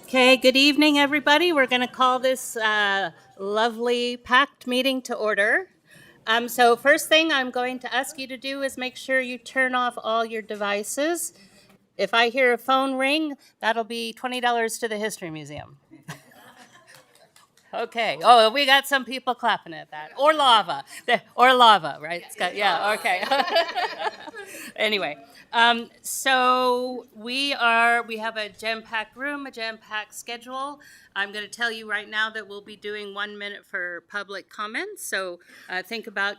Okay, good evening, everybody. We're going to call this lovely packed meeting to order. So first thing I'm going to ask you to do is make sure you turn off all your devices. If I hear a phone ring, that'll be $20 to the History Museum. Okay. Oh, we got some people clapping at that. Or lava. Or lava, right? It's got, yeah, okay. Anyway, so we have a jam-packed room, a jam-packed schedule. I'm going to tell you right now that we'll be doing 1 minute for public comments. So think about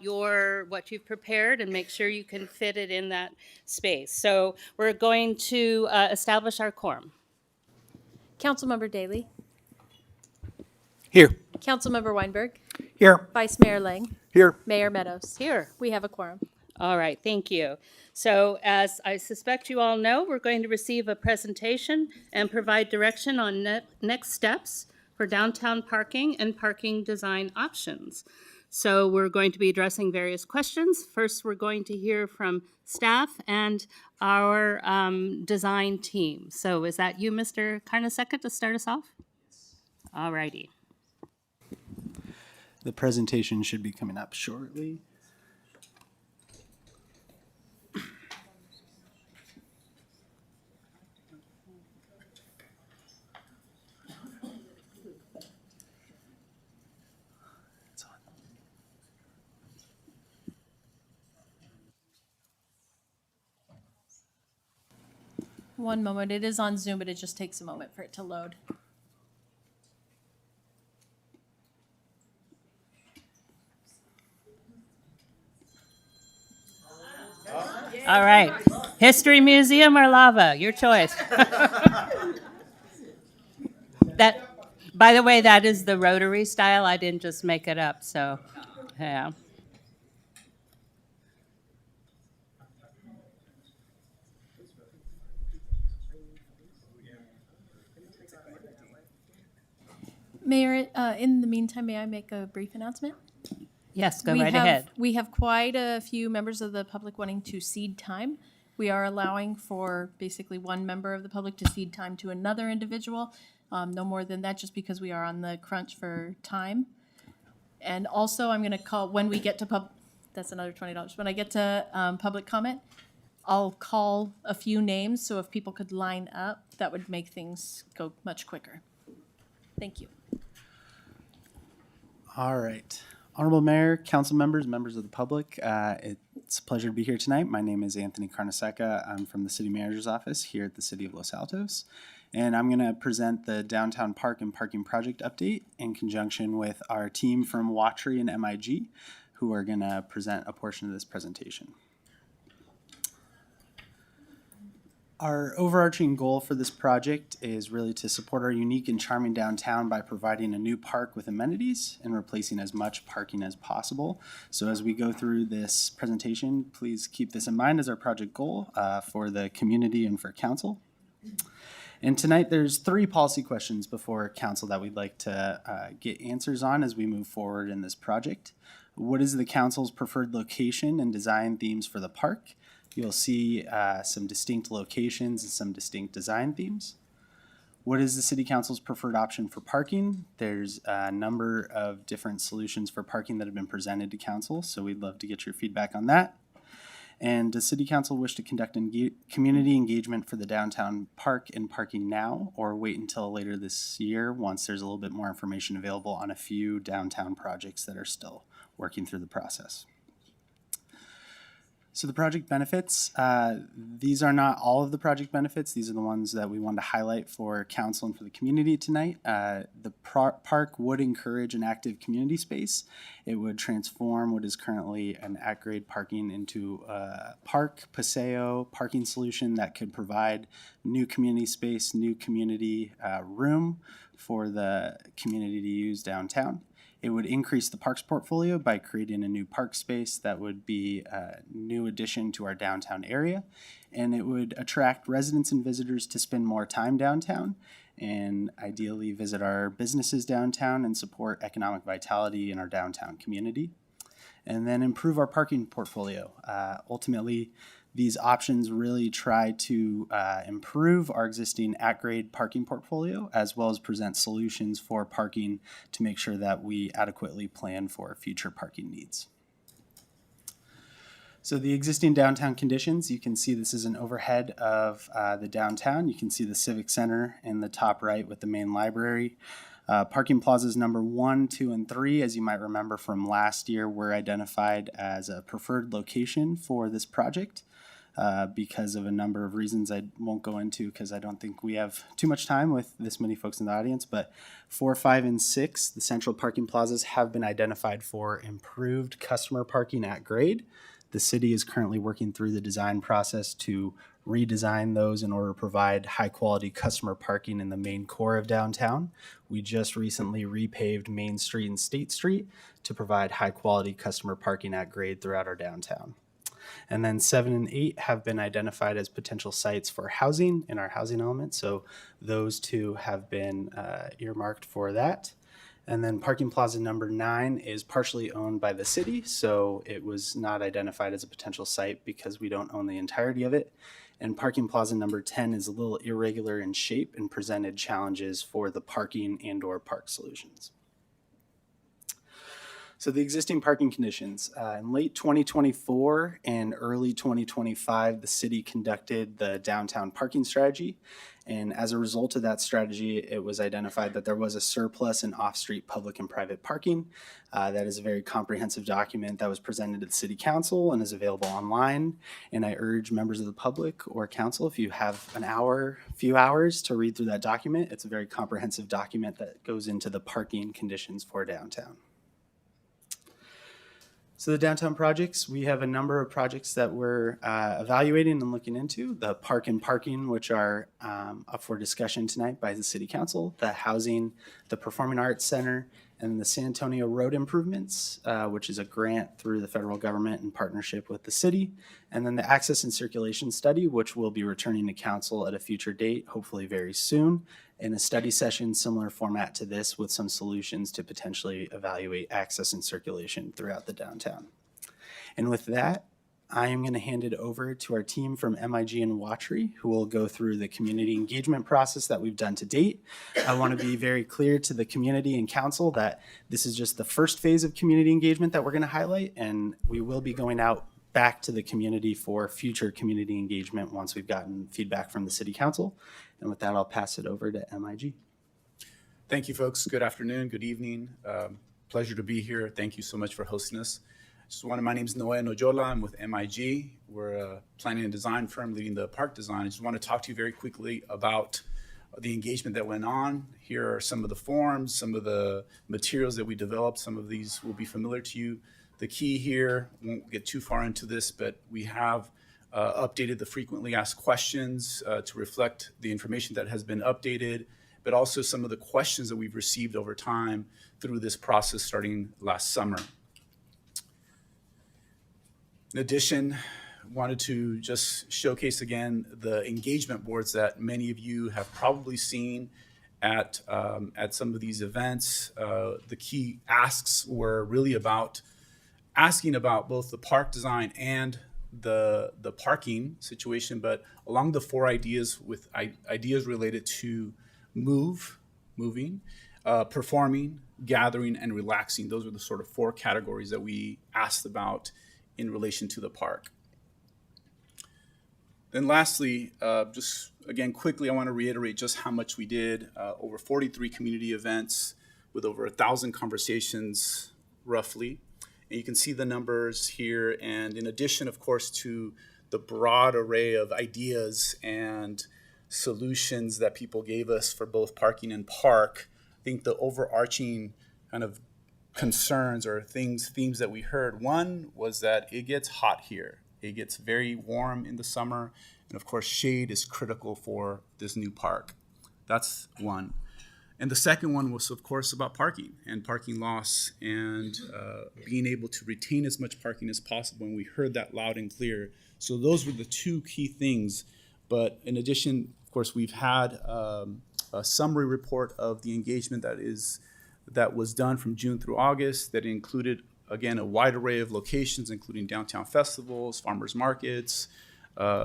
what you've prepared and make sure you can fit it in that space. So we're going to establish our quorum. Councilmember Daley. Here. Councilmember Weinberg. Here. Vice Mayor Lang. Here. Mayor Meadows. Here. We have a quorum. All right, thank you. So as I suspect you all know, we're going to receive a presentation and provide direction on next steps for downtown parking and parking design options. So we're going to be addressing various questions. First, we're going to hear from staff and our design team. So is that you, Mr. Carnesecca, to start us off? All righty. The presentation should be coming up shortly. It's on. One moment. It is on Zoom, but it just takes a moment for it to load. All right. History Museum or lava? Your choice. That, by the way, that is the rotary style. I didn't just make it up. So, yeah. Mayor, in the meantime, may I make a brief announcement? Yes, go right ahead. We have quite a few members of the public wanting to cede time. We are allowing for basically one member of the public to cede time to another individual. No more than that, just because we are on the crunch for time. And also, I'm going to call, when we get to that's another $20. When I get to public comment, I'll call a few names, so if people could line up, that would make things go much quicker. Thank you. All right. Honorable Mayor, council members, members of the public, it's a pleasure to be here tonight. My name is Anthony Carnesecca. I'm from the City Manager's Office here at the City of Los Altos. And I'm going to present the Downtown Park and Parking Project update in conjunction with our team from Watry and MIG, who are going to present a portion of this presentation. Our overarching goal for this project is really to support our unique and charming downtown by providing a new park with amenities and replacing as much parking as possible. So as we go through this presentation, please keep this in mind as our project goal for the community and for council. And tonight there's 3 policy questions before council that we'd like to get answers on as we move forward in this project. What is the council's preferred location and design themes for the park? You'll see some distinct locations and some distinct design themes. What is the City Council's preferred option for parking? There's a number of different solutions for parking that have been presented to Council, so we'd love to get your feedback on that. And does City Council wish to conduct community engagement for the downtown park and parking now, or wait until later this year once there's a little bit more information available on a few downtown projects that are still working through the process? So the project benefits, these are not all of the project benefits. These are the ones that we wanted to highlight for council and for the community tonight. The park would encourage an active community space. It would transform what is currently an at-grade parking into a park, paseo, parking solution that could provide new community space, new community room for the community to use downtown. It would increase the parks portfolio by creating a new park space that would be a new addition to our downtown area. And it would attract residents and visitors to spend more time downtown and ideally visit our businesses downtown and support economic vitality in our downtown community. And then improve our parking portfolio. Ultimately, these options really try to improve our existing at-grade parking portfolio, as well as present solutions for parking to make sure that we adequately plan for future parking needs. So the existing downtown conditions, you can see this is an overhead of the downtown. You can see the Civic Center in the top right with the main library. Parking plazas number 1, 2, and 3, as you might remember from last year, were identified as a preferred location for this project. Because of a number of reasons I won't go into because I don't think we have too much time with this many folks in the audience. But 4, 5, and 6, the central parking plazas have been identified for improved customer parking at grade. The city is currently working through the design process to redesign those in order to provide high quality customer parking in the main core of downtown. We just recently repaved Main Street and State Street to provide high quality customer parking at grade throughout our downtown. And then 7 and 8 have been identified as potential sites for housing in our housing element. So those two have been earmarked for that. And then parking plaza number 9 is partially owned by the city, so it was not identified as a potential site because we don't own the entirety of it. And parking plaza number 10 is a little irregular in shape and presented challenges for the parking and/or park solutions. So the existing parking conditions, in late 2024 and early 2025, the city conducted the downtown parking strategy. And as a result of that strategy, it was identified that there was a surplus in off-street public and private parking. That is a very comprehensive document that was presented to the city council and is available online. And I urge members of the public or council, if you have few hours to read through that document, it's a very comprehensive document that goes into the parking conditions for downtown. So the downtown projects, we have a number of projects that we're evaluating and looking into. The park and parking, which are up for discussion tonight by the city council, the housing, the performing arts center, and the San Antonio road improvements, which is a grant through the federal government in partnership with the city. And then the access and circulation study, which will be returning to council at a future date, hopefully very soon, in a study session, similar format to this, with some solutions to potentially evaluate access and circulation throughout the downtown. And with that, I am going to hand it over to our team from MIG and Watchery, who will go through the community engagement process that we've done to date. I want to be very clear to the community and council that this is just the first phase of community engagement that we're going to highlight, and we will be going out back to the community for future community engagement once we've gotten feedback from the city council. And with that, I'll pass it over to MIG. Thank you, folks. Good afternoon, good evening. Pleasure to be here. Thank you so much for hosting us. My name is Noé Noyola. I'm with MIG. We're a planning and design firm leading the park design. I just want to talk to you very quickly about the engagement that went on. Here are some of the forms, some of the materials that we developed. Some of these will be familiar to you. The key here, won't get too far into this, but we have updated the frequently asked questions to reflect the information that has been updated, but also some of the questions that we've received over time through this process starting last summer. In addition, wanted to just showcase again the engagement boards that many of you have probably seen at some of these events. The key asks were really about asking about both the park design and the parking situation, but along the 4 ideas with ideas related to moving, performing, gathering, and relaxing. Those are the sort of 4 categories that we asked about in relation to the park. Then lastly, just again, quickly, I want to reiterate just how much we did. Over 43 community events with over 1,000 conversations, roughly. And you can see the numbers here. And in addition, of course, to the broad array of ideas and solutions that people gave us for both parking and park, I think the overarching kind of concerns or themes that we heard, one was that it gets hot here. It gets very warm in the summer. And of course, shade is critical for this new park. That's one. And the second one was, of course, about parking and parking loss and being able to retain as much parking as possible. And we heard that loud and clear. So those were the 2 key things. But in addition, of course, we've had a summary report of the engagement that was done from June through August that included, again, a wide array of locations, including downtown festivals, farmers markets,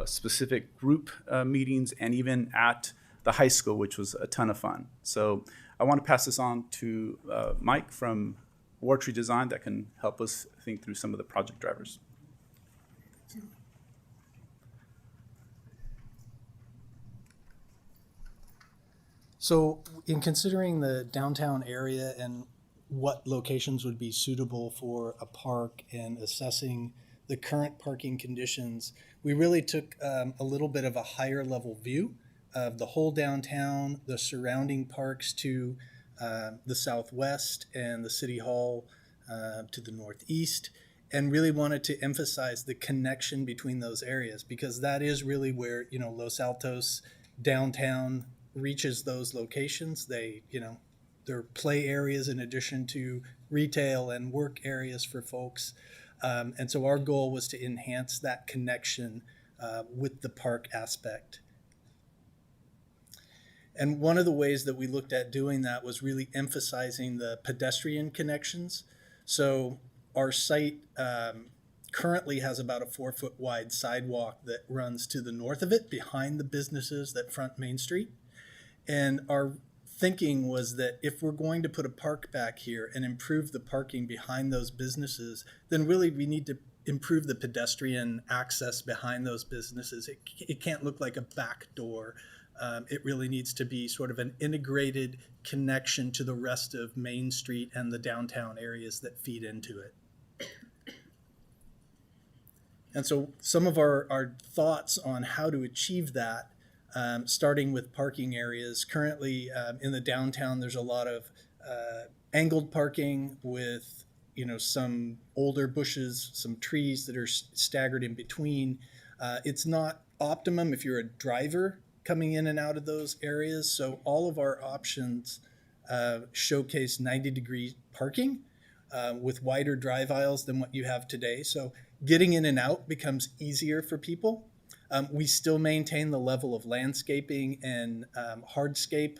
specific group meetings, and even at the high school, which was a ton of fun. So I want to pass this on to Mike from Watchery Design that can help us think through some of the project drivers. So in considering the downtown area and what locations would be suitable for a park and assessing the current parking conditions, we really took a little bit of a higher level view of the whole downtown, the surrounding parks to the southwest, and the city hall to the northeast, and really wanted to emphasize the connection between those areas, because that is really where, Los Altos downtown reaches those locations. They're play areas in addition to retail and work areas for folks. And so our goal was to enhance that connection with the park aspect. And one of the ways that we looked at doing that was really emphasizing the pedestrian connections. So our site currently has about a 4-foot wide sidewalk that runs to the north of it, behind the businesses that front Main Street. And our thinking was that if we're going to put a park back here and improve the parking behind those businesses, then really we need to improve the pedestrian access behind those businesses. It can't look like a back door. It really needs to be sort of an integrated connection to the rest of Main Street and the downtown areas that feed into it. And so some of our thoughts on how to achieve that, starting with parking areas. Currently in the downtown, there's a lot of angled parking with some older bushes, some trees that are staggered in between. It's not optimum if you're a driver coming in and out of those areas. So all of our options showcase 90-degree parking with wider drive aisles than what you have today. So getting in and out becomes easier for people. We still maintain the level of landscaping and hardscape.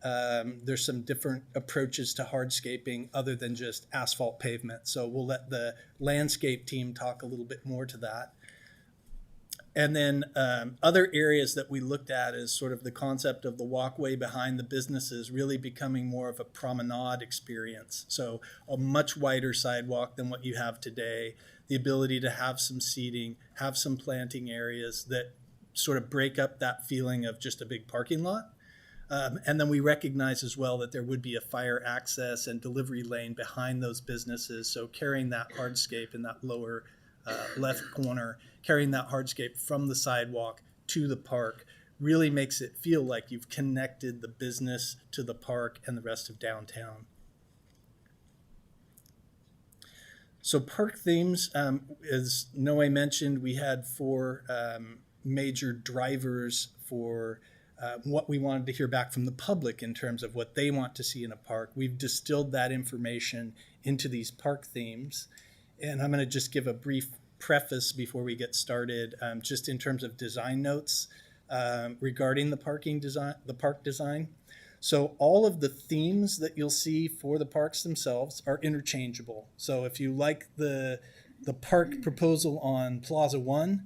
There's some different approaches to hardscaping other than just asphalt pavement. So we'll let the landscape team talk a little bit more to that. And then other areas that we looked at is sort of the concept of the walkway behind the businesses really becoming more of a promenade experience. So a much wider sidewalk than what you have today, the ability to have some seating, have some planting areas that sort of break up that feeling of just a big parking lot. And then we recognize as well that there would be a fire access and delivery lane behind those businesses. So carrying that hardscape in that lower left corner, carrying that hardscape from the sidewalk to the park really makes it feel like you've connected the business to the park and the rest of downtown. So park themes, as Noe mentioned, we had 4 major drivers for what we wanted to hear back from the public in terms of what they want to see in a park. We've distilled that information into these park themes. And I'm going to just give a brief preface before we get started, just in terms of design notes regarding the park design. So all of the themes that you'll see for the parks themselves are interchangeable. So if you like the park proposal on Plaza 1,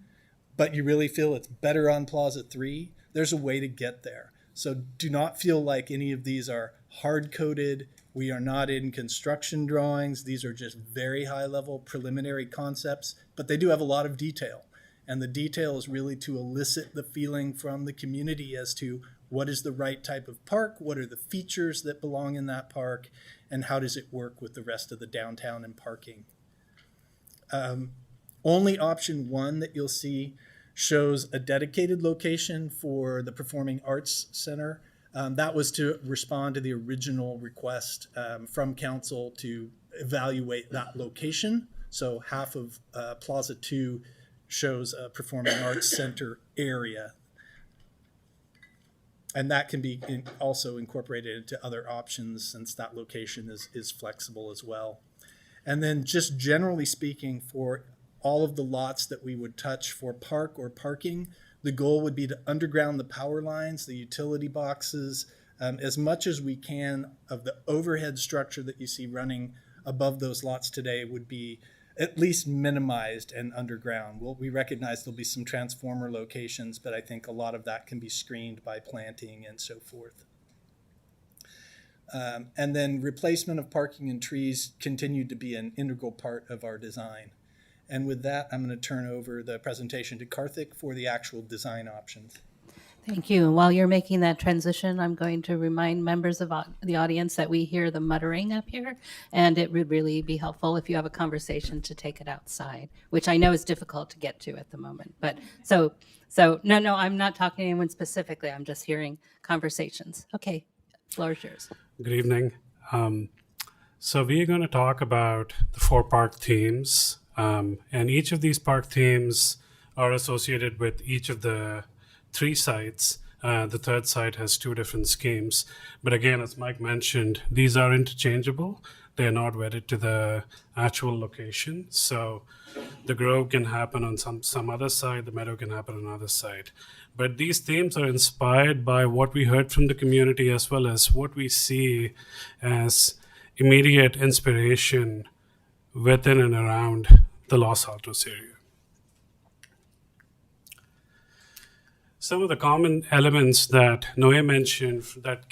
but you really feel it's better on Plaza 3, there's a way to get there. So do not feel like any of these are hard-coded. We are not in construction drawings. These are just very high-level preliminary concepts, but they do have a lot of detail. And the detail is really to elicit the feeling from the community as to what is the right type of park, what are the features that belong in that park, and how does it work with the rest of the downtown and parking. Only option 1 that you'll see shows a dedicated location for the Performing Arts Center. That was to respond to the original request from council to evaluate that location. So half of Plaza 2 shows a Performing Arts Center area. And that can be also incorporated into other options since that location is flexible as well. And then just generally speaking, for all of the lots that we would touch for park or parking, the goal would be to underground the power lines, the utility boxes, as much as we can of the overhead structure that you see running above those lots today would be at least minimized and underground. Well, we recognize there'll be some transformer locations, but I think a lot of that can be screened by planting and so forth. And then replacement of parking and trees continued to be an integral part of our design. And with that, I'm going to turn over the presentation to Karthik for the actual design options. Thank you. And while you're making that transition, I'm going to remind members of the audience that we hear the muttering up here, and it would really be helpful if you have a conversation to take it outside, which I know is difficult to get to at the moment. But so no, I'm not talking to anyone specifically. I'm just hearing conversations. Okay, floor is yours. Good evening. So we are going to talk about the 4 park themes, and each of these park themes are associated with each of the 3 sites. The third site has 2 different schemes. But again, as Mike mentioned, these are interchangeable. They're not wedded to the actual location. So the grove can happen on some other side, the meadow can happen on another side. But these themes are inspired by what we heard from the community as well as what we see as immediate inspiration within and around the Los Altos area. Some of the common elements that Noe mentioned that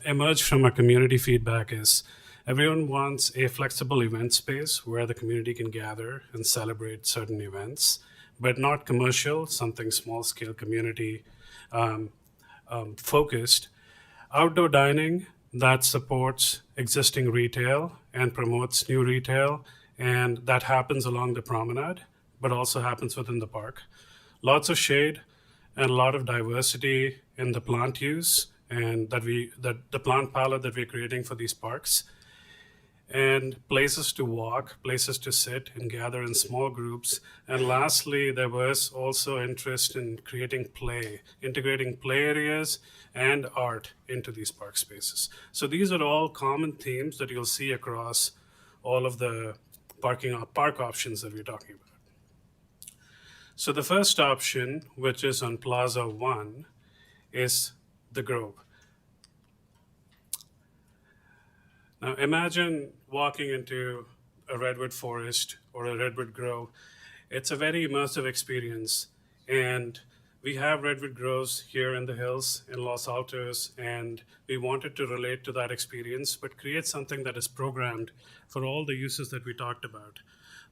emerged from our community feedback is everyone wants a flexible event space where the community can gather and celebrate certain events, but not commercial, something small scale community focused. Outdoor dining that supports existing retail and promotes new retail, and that happens along the promenade, but also happens within the park. Lots of shade and a lot of diversity in the plant use and the plant palette that we're creating for these parks, and places to walk, places to sit and gather in small groups. And lastly, there was also interest in creating play, integrating play areas and art into these park spaces. So these are all common themes that you'll see across all of the park options that we're talking about. So the first option, which is on Plaza 1, is the Grove. Now imagine walking into a redwood forest or a redwood grove. It's a very immersive experience. And we have redwood groves here in the hills in Los Altos, and we wanted to relate to that experience, but create something that is programmed for all the uses that we talked about.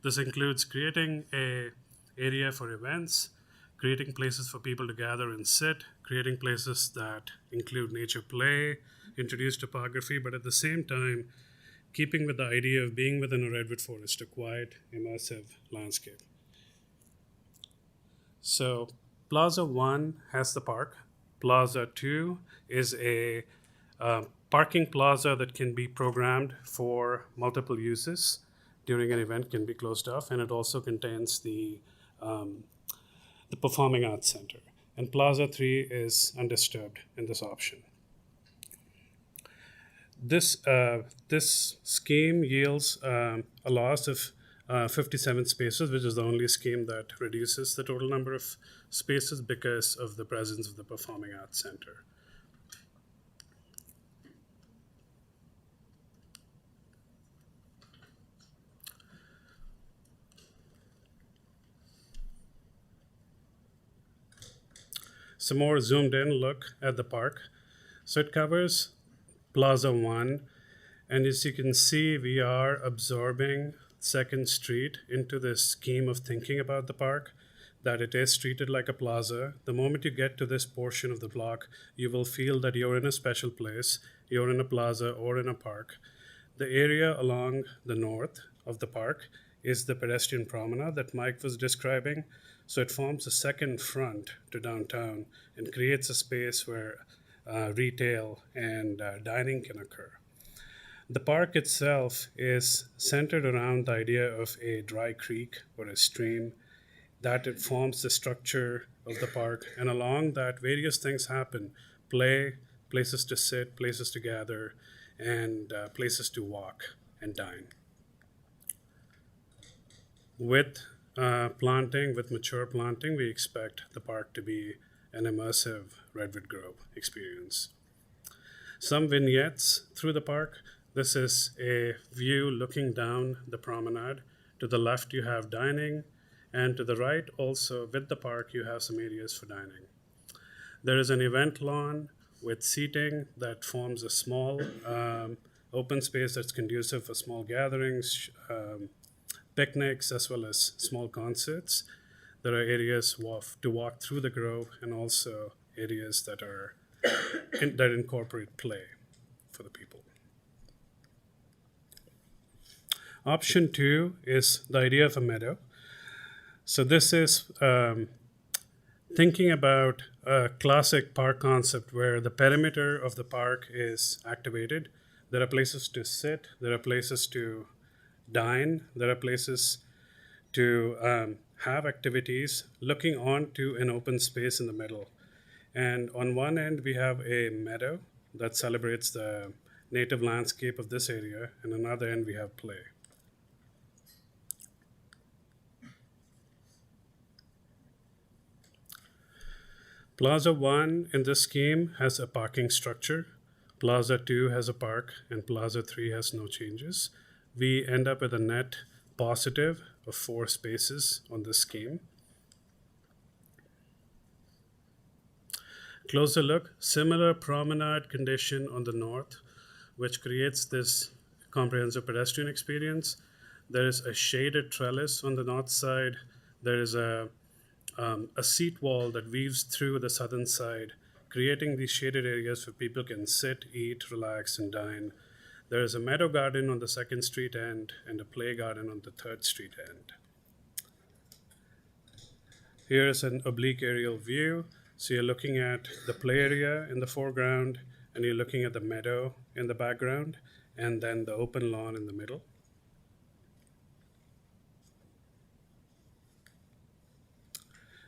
This includes creating a area for events, creating places for people to gather and sit, creating places that include nature play, introduce topography, but at the same time, keeping with the idea of being within a redwood forest, a quiet, immersive landscape. So Plaza 1 has the park. Plaza 2 is a parking plaza that can be programmed for multiple uses during an event, can be closed off, and it also contains the Performing Arts Center. And Plaza 3 is undisturbed in this option. This scheme yields a loss of 57 spaces, which is the only scheme that reduces the total number of spaces because of the presence of the Performing Arts Center. Some more zoomed in look at the park. So it covers Plaza 1, and as you can see, we are absorbing 2nd Street into this scheme of thinking about the park, that it is treated like a plaza. The moment you get to this portion of the block, you will feel that you're in a special place, you're in a plaza or in a park. The area along the north of the park is the pedestrian promenade that Mike was describing. So it forms a second front to downtown and creates a space where retail and dining can occur. The park itself is centered around the idea of a dry creek or a stream, that it forms the structure of the park, and along that various things happen: play, places to sit, places to gather, and places to walk and dine. With with mature planting, we expect the park to be an immersive redwood grove experience. Some vignettes through the park. This is a view looking down the promenade. To the left, you have dining, and to the right, also with the park, you have some areas for dining. There is an event lawn with seating that forms a small open space that's conducive for small gatherings, picnics, as well as small concerts. There are areas to walk through the grove, and also areas that that incorporate play for the people. Option 2 is the idea of a meadow. So this is thinking about a classic park concept where the perimeter of the park is activated. There are places to sit, there are places to dine, there are places to have activities looking onto an open space in the middle. And on one end, we have a meadow that celebrates the native landscape of this area, and another end we have play. Plaza 1 in this scheme has a parking structure. Plaza 2 has a park, and Plaza 3 has no changes. We end up with a net positive of 4 spaces on this scheme. Closer look, similar promenade condition on the north, which creates this comprehensive pedestrian experience. There is a shaded trellis on the north side. There is a seat wall that weaves through the southern side, creating these shaded areas where people can sit, eat, relax, and dine. There is a meadow garden on the 2nd Street end and a play garden on the 3rd Street end. Here is an oblique aerial view. So you're looking at the play area in the foreground, and you're looking at the meadow in the background, and then the open lawn in the middle.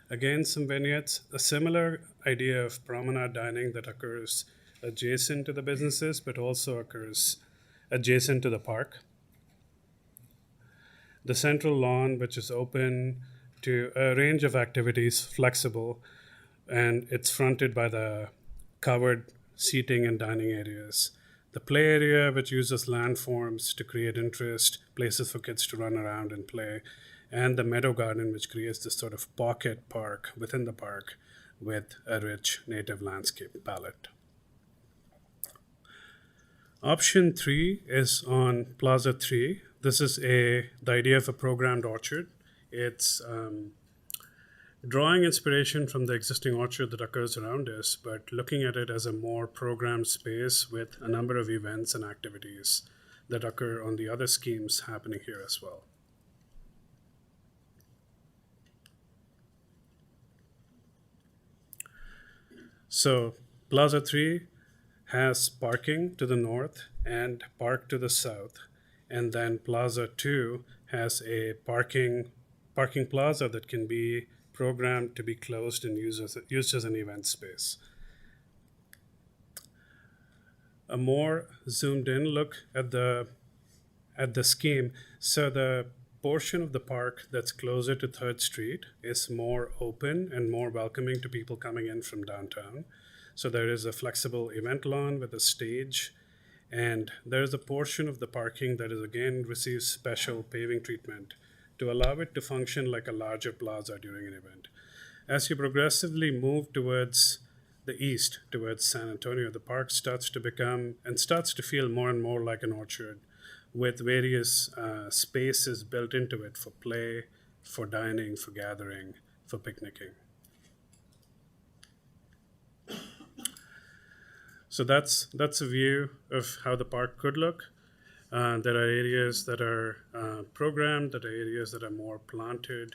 Again, some vignettes, a similar idea of promenade dining that occurs adjacent to the businesses, but also occurs adjacent to the park. The central lawn, which is open to a range of activities, flexible, and it's fronted by the covered seating and dining areas. The play area, which uses landforms to create interest, places for kids to run around and play, and the meadow garden, which creates this sort of pocket park within the park with a rich native landscape palette. Option 3 is on Plaza 3. This is the idea of a programmed orchard. It's drawing inspiration from the existing orchard that occurs around us, but looking at it as a more programmed space with a number of events and activities that occur on the other schemes happening here as well. So Plaza 3 has parking to the north and park to the south, and then Plaza 2 has a parking plaza that can be programmed to be closed and used as an event space. A more zoomed in look at the scheme. So the portion of the park that's closer to 3rd Street is more open and more welcoming to people coming in from downtown. So there is a flexible event lawn with a stage, and there is a portion of the parking that is again receives special paving treatment to allow it to function like a larger plaza during an event. As you progressively move towards the east, towards San Antonio, the park starts to feel more and more like an orchard with various spaces built into it for play, for dining, for gathering, for picnicking. So that's a view of how the park could look. There are areas that are programmed, there are areas that are more planted.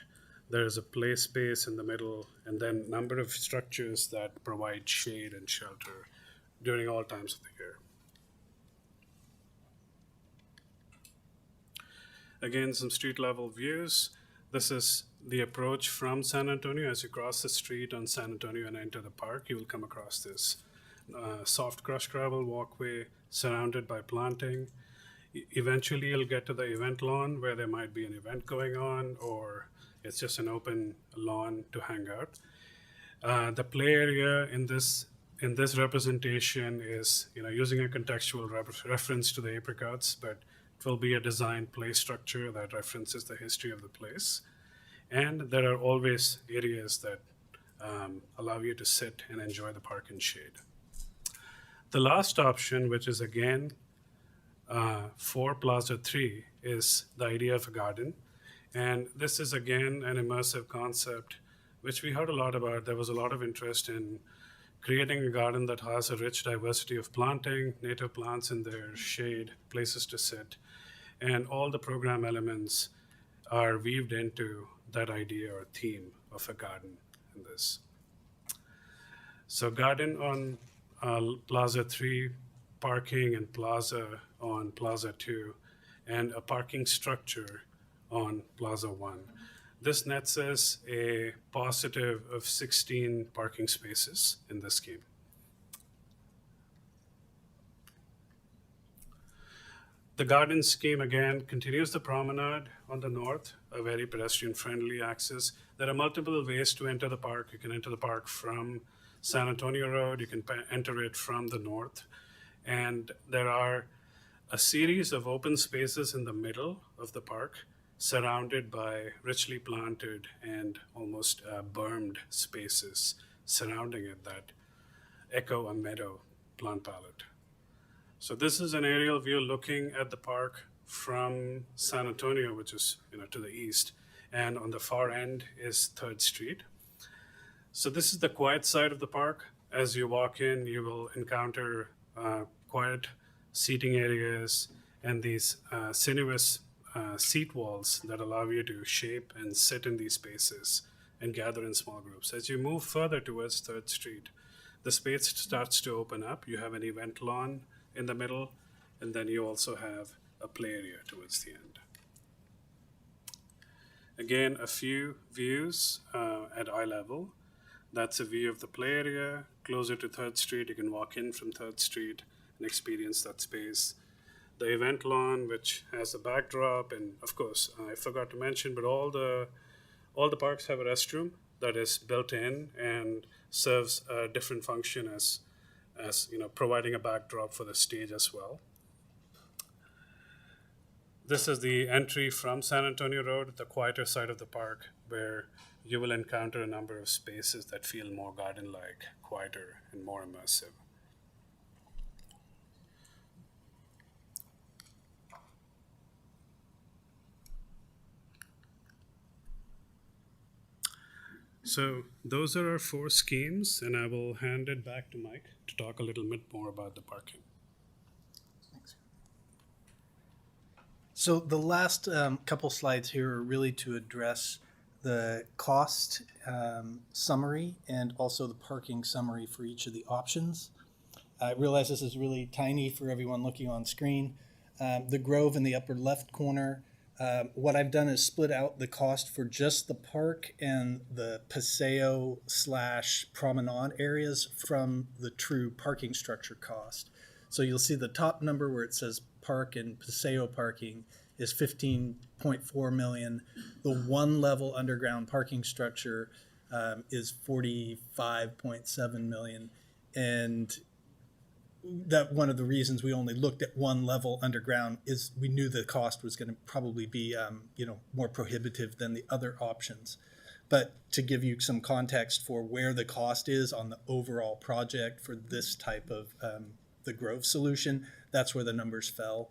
There is a play space in the middle, and then a number of structures that provide shade and shelter during all times of the year. Again, some street level views. This is the approach from San Antonio. As you cross the street on San Antonio and enter the park, you will come across this soft crushed gravel walkway surrounded by planting. Eventually, you'll get to the event lawn where there might be an event going on, or it's just an open lawn to hang out. The play area in this representation is, using a contextual reference to the apricots, but it will be a designed play structure that references the history of the place. And there are always areas that allow you to sit and enjoy the park in shade. The last option, which is again for Plaza 3, is the idea of a garden. And this is again an immersive concept, which we heard a lot about. There was a lot of interest in creating a garden that has a rich diversity of planting, native plants in their shade, places to sit. And all the program elements are weaved into that idea or theme of a garden in this. So garden on Plaza 3, parking and plaza on Plaza 2, and a parking structure on Plaza 1. This nets us a positive of 16 parking spaces in this scheme. The garden scheme again continues the promenade on the north, a very pedestrian-friendly access. There are multiple ways to enter the park. You can enter the park from San Antonio Road. You can enter it from the north. And there are a series of open spaces in the middle of the park, surrounded by richly planted and almost bermed spaces surrounding it that echo a meadow plant palette. So this is an aerial view looking at the park from San Antonio, which is to the east, and on the far end is 3rd Street. So this is the quiet side of the park. As you walk in, you will encounter quiet seating areas and these sinuous seat walls that allow you to shape and sit in these spaces and gather in small groups. As you move further towards 3rd Street, the space starts to open up. You have an event lawn in the middle, and then you also have a play area towards the end. Again, a few views at eye level. That's a view of the play area. Closer to 3rd Street, you can walk in from 3rd Street and experience that space. The event lawn, which has a backdrop, and of course, I forgot to mention, but all the parks have a restroom that is built in and serves a different function as providing a backdrop for the stage as well. This is the entry from San Antonio Road, the quieter side of the park, where you will encounter a number of spaces that feel more garden-like, quieter, and more immersive. So those are our 4 schemes, and I will hand it back to Mike to talk a little bit more about the parking. So the last couple slides here are really to address the cost summary and also the parking summary for each of the options. I realize this is really tiny for everyone looking on screen. The Grove in the upper left corner, what I've done is split out the cost for just the park and the Paseo / promenade areas from the true parking structure cost. So you'll see the top number where it says park and Paseo parking is $15.4 million. The one level underground parking structure is $45.7 million. And that one of the reasons we only looked at one level underground is we knew the cost was going to probably be more prohibitive than the other options. But to give you some context for where the cost is on the overall project for this type of the Grove solution, that's where the numbers fell.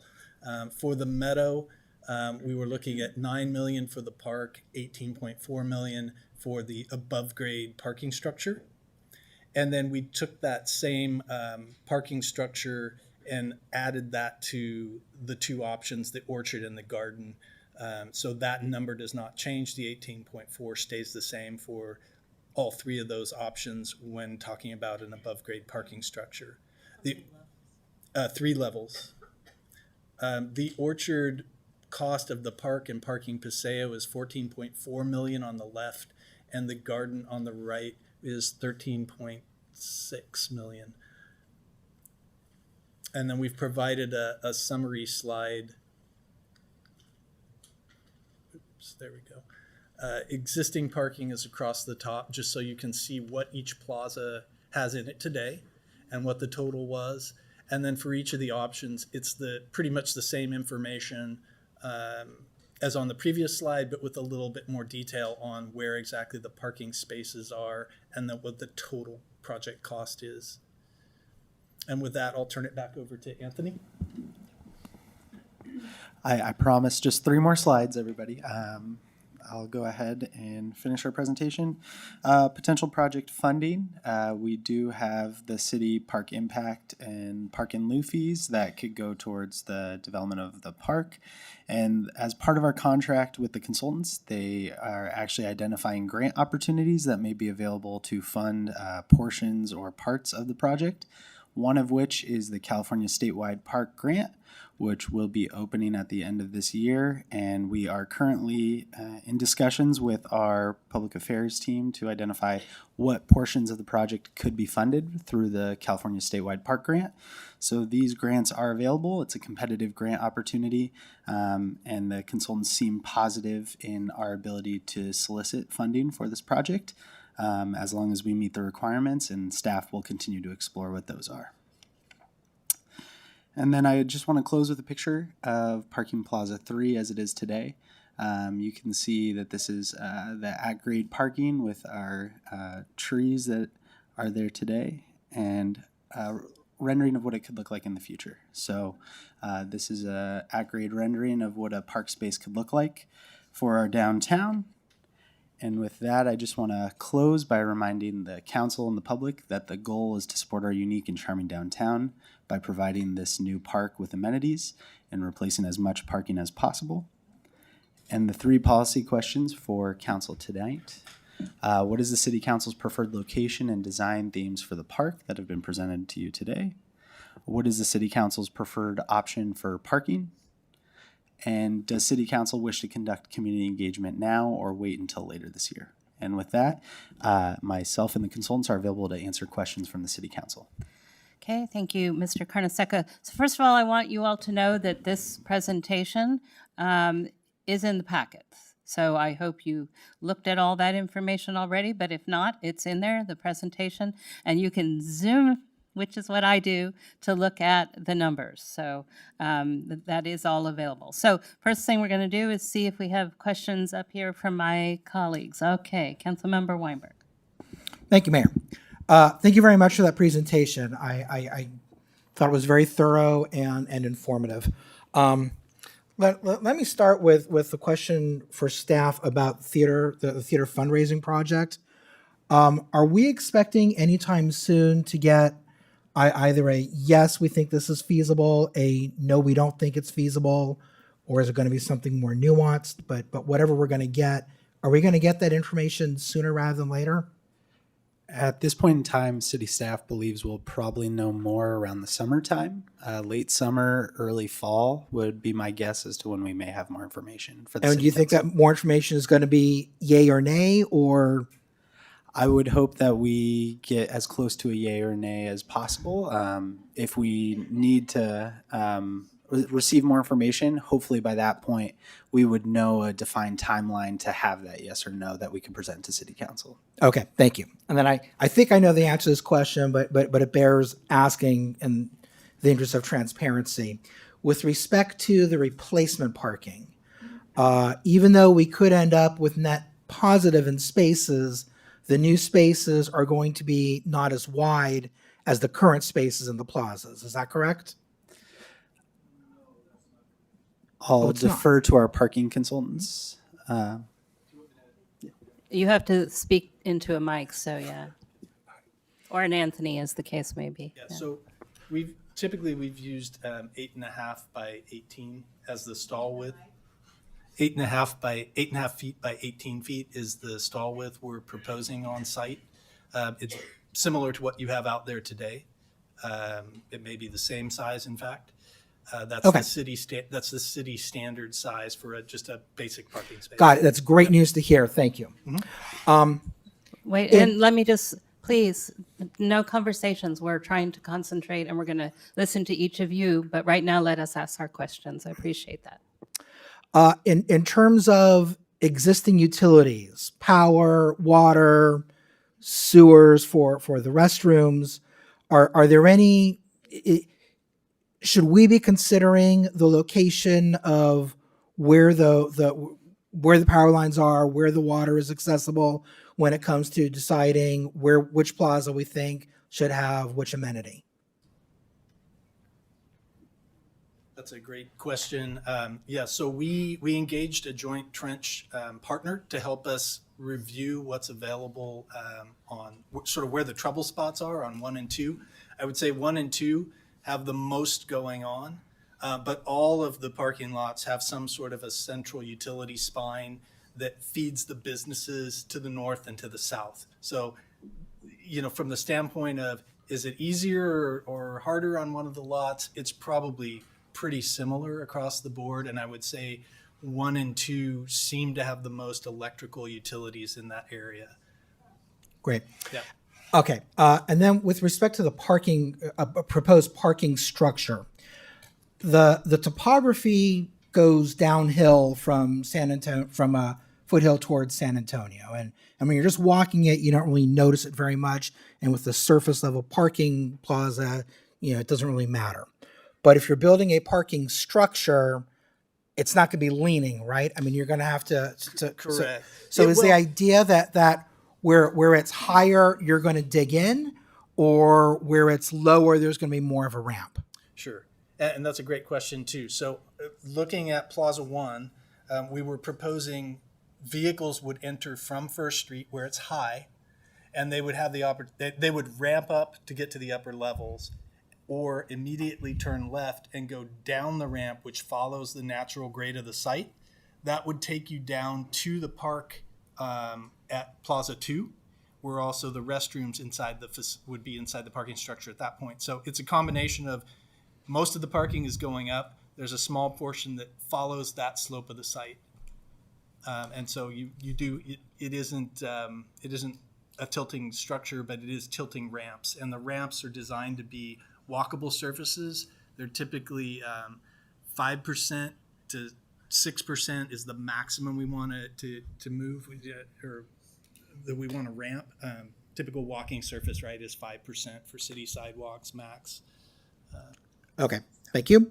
For the Meadow, we were looking at $9 million for the park, $18.4 million for the above grade parking structure. And then we took that same parking structure and added that to the 2 options, the orchard and the garden. So that number does not change. The 18.4 stays the same for all 3 of those options when talking about an above grade parking structure. The 3 levels. The orchard cost of the park and parking Paseo is $14.4 million on the left, and the garden on the right is $13.6 million. And then we've provided a summary slide. Oops, there we go. Existing parking is across the top, just so you can see what each plaza has in it today and what the total was. And then for each of the options, it's pretty much the same information as on the previous slide, but with a little bit more detail on where exactly the parking spaces are and then what the total project cost is. And with that, I'll turn it back over to Anthony. I promise just 3 more slides, everybody. I'll go ahead and finish our presentation. Potential project funding. We do have the city park impact and park in lieu fees that could go towards the development of the park. And as part of our contract with the consultants, they are actually identifying grant opportunities that may be available to fund portions or parts of the project. one of which is the California Statewide Park Grant, which will be opening at the end of this year. And we are currently in discussions with our public affairs team to identify what portions of the project could be funded through the California Statewide Park Grant. So these grants are available. It's a competitive grant opportunity, and the consultants seem positive in our ability to solicit funding for this project, as long as we meet the requirements, and staff will continue to explore what those are. And then I just want to close with a picture of Parking Plaza 3 as it is today. You can see that this is the at-grade parking with our trees that are there today, and rendering of what it could look like in the future. So this is a at-grade rendering of what a park space could look like for our downtown. And with that, I just want to close by reminding the council and the public that the goal is to support our unique and charming downtown by providing this new park with amenities and replacing as much parking as possible. And the 3 policy questions for council tonight. What is the city council's preferred location and design themes for the park that have been presented to you today? What is the city council's preferred option for parking? And does city council wish to conduct community engagement now or wait until later this year? And with that, myself and the consultants are available to answer questions from the city council. Okay, thank you, Mr. Carnesecca. So first of all, I want you all to know that this presentation is in the packets. So I hope you looked at all that information already, but if not, it's in there, the presentation, and you can zoom, which is what I do, to look at the numbers. So that is all available. So first thing we're going to do is see if we have questions up here from my colleagues. Okay, Councilmember Weinberg. Thank you, Mayor. Thank you very much for that presentation. I thought it was very thorough and informative. Let me start with the question for staff about the theater fundraising project. Are we expecting anytime soon to get either a yes, we think this is feasible, a no, we don't think it's feasible, or is it going to be something more nuanced? But whatever we're going to get, are we going to get that information sooner rather than later? At this point in time, city staff believes we'll probably know more around the summertime. Late summer, early fall would be my guess as to when we may have more information for the And city do you think council. that more information is going to be yay or nay, or? I would hope that we get as close to a yay or nay as possible. If we need to receive more information, hopefully by that point, we would know a defined timeline to have that yes or no that we can present to city council. Okay, thank you. And then I think I know the answer to this question, but it bears asking in the interest of transparency. With respect to the replacement parking, even though we could end up with net positive in spaces, the new spaces are going to be not as wide as the current spaces in the plazas. Is that correct? I'll it's not. defer to our parking consultants. You have to speak into a mic, so yeah. Or an Anthony, as the case may be. Yeah, so we've used 8.5 by 18 as the stall width. 8.5 feet by 18 feet is the stall width we're proposing on site. It's similar to what you have out there today. It may be the same size, in fact. That's Okay. That's the city standard size for just a basic parking space. Got it. That's great news to hear. Thank you. Wait, and let me just, please, no conversations. We're trying to concentrate and we're going to listen to each of you, but right now let us ask our questions. I appreciate that. In terms of existing utilities, power, water, sewers for the restrooms, are there any? Should we be considering the location of where where the power lines are, where the water is accessible when it comes to deciding which plaza we think should have which amenity? That's a great question. So we engaged a joint trench partner to help us review what's available on sort of where the trouble spots are on 1 and 2. I would say 1 and 2 have the most going on, but all of the parking lots have some sort of a central utility spine that feeds the businesses to the north and to the south. So, from the standpoint of is it easier or harder on one of the lots? It's probably pretty similar across the board, and I would say 1 and 2 seem to have the most electrical utilities in that area. Great. Yeah. Okay. And then with respect to the parking, proposed parking structure, the topography goes downhill from San Antonio, from Foothill towards San Antonio. And when you're just walking it, you don't really notice it very much. And with the surface level parking plaza, it doesn't really matter. But if you're building a parking structure, it's not going to be leaning, right? I mean, you're going to have to Correct. So It is will- the idea that where it's higher, you're going to dig in, or where it's lower, there's going to be more of a ramp? Sure. And that's a great question too. So looking at Plaza 1, we were proposing vehicles would enter from First Street where it's high, and they would have they would ramp up to get to the upper levels, or immediately turn left and go down the ramp, which follows the natural grade of the site. That would take you down to the park at Plaza 2, where also the restrooms would be inside the parking structure at that point. So it's a combination of most of the parking is going up. There's a small portion that follows that slope of the site. And so it isn't a tilting structure, but it is tilting ramps. And the ramps are designed to be walkable surfaces. They're typically 5% to 6% is the maximum we want to move, or that we want to ramp. Typical walking surface, right, is 5% for city sidewalks max. Okay, thank you.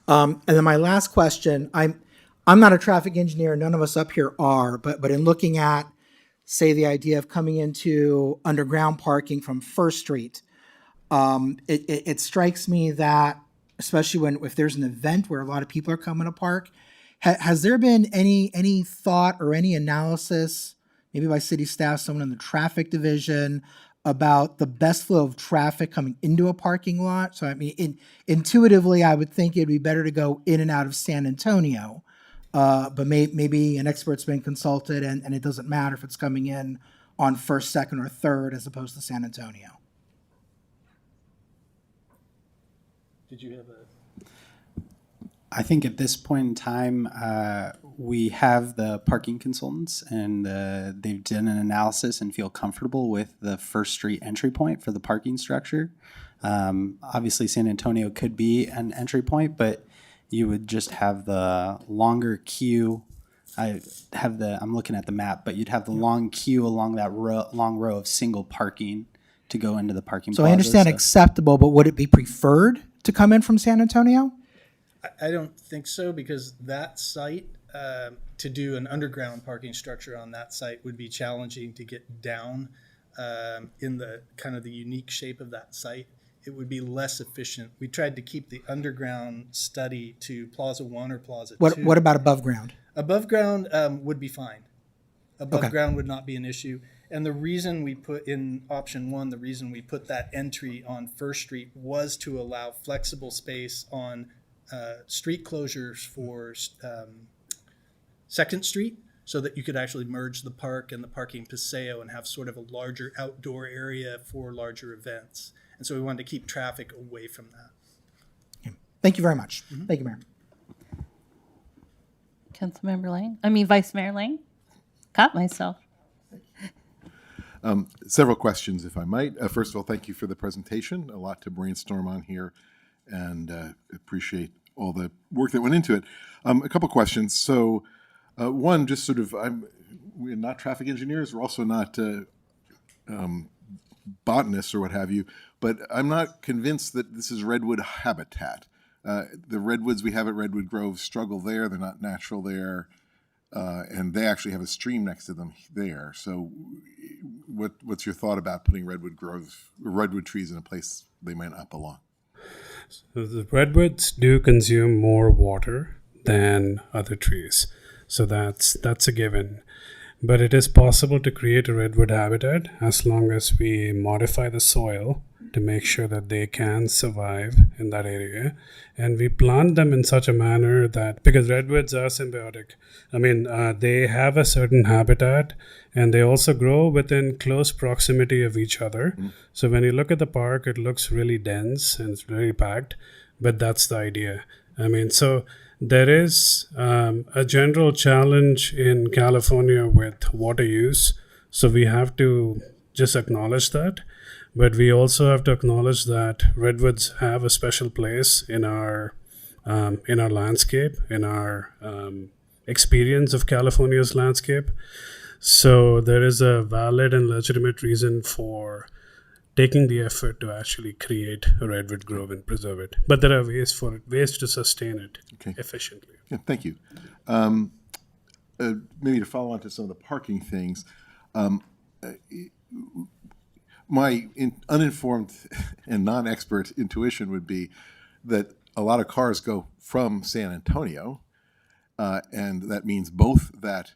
And then my last question, I'm not a traffic engineer, none of us up here are, but in looking at, say, the idea of coming into underground parking from First Street, it strikes me that, especially if there's an event where a lot of people are coming to park, has there been any thought or any analysis, maybe by city staff, someone in the traffic division, about the best flow of traffic coming into a parking lot? So I mean, intuitively, I would think it'd be better to go in and out of San Antonio, but maybe an expert's been consulted, and it doesn't matter if it's coming in on first, second, or third as opposed to San Antonio. Did you have a... I think at this point in time, we have the parking consultants, and they've done an analysis and feel comfortable with the First Street entry point for the parking structure. Obviously, San Antonio could be an entry point, but you would just have the longer queue. I'm looking at the map, but you'd have the long queue along that long row of single parking to go into the parking So plaza. I understand acceptable, but would it be preferred to come in from San Antonio? I don't think so, because that site, to do an underground parking structure on that site would be challenging to get down in the kind of the unique shape of that site. It would be less efficient. We tried to keep the underground study to Plaza 1 or Plaza 2. What about above ground? Above ground would be fine. Above Okay. ground would not be an issue. And the reason we put in option 1, the reason we put that entry on First Street was to allow flexible space on street closures for Second Street, so that you could actually merge the park and the parking paseo and have sort of a larger outdoor area for larger events. And so we wanted to keep traffic away from that. Thank you very much. Thank you, Mayor. Councilmember Lang. Vice Mayor Lang. Caught myself. Several questions, if I might. First of all, thank you for the presentation. A lot to brainstorm on here, and appreciate all the work that went into it. A couple questions. So, one, just sort of, we're not traffic engineers. We're also not botanists or what have you, but I'm not convinced that this is redwood habitat. The redwoods we have at Redwood Grove struggle there. They're not natural there. And they actually have a stream next to them there. So what's your thought about putting redwood trees in a place they might not belong? So the redwoods do consume more water than other trees. So that's a given. But it is possible to create a redwood habitat as long as we modify the soil to make sure that they can survive in that area. And we plant them in such a manner that, because redwoods are symbiotic, they have a certain habitat and they also grow within close proximity of each other. So when you look at the park, it looks really dense and it's very packed, but that's the idea. So there is a general challenge in California with water use. So we have to just acknowledge that. But we also have to acknowledge that redwoods have a special place in our landscape, in our experience of California's landscape. So there is a valid and legitimate reason for taking the effort to actually create a redwood grove and preserve it. But there are ways to sustain it efficiently. Yeah, thank you. Maybe to follow on to some of the parking things, my uninformed and non-expert intuition would be that a lot of cars go from San Antonio, and that means both that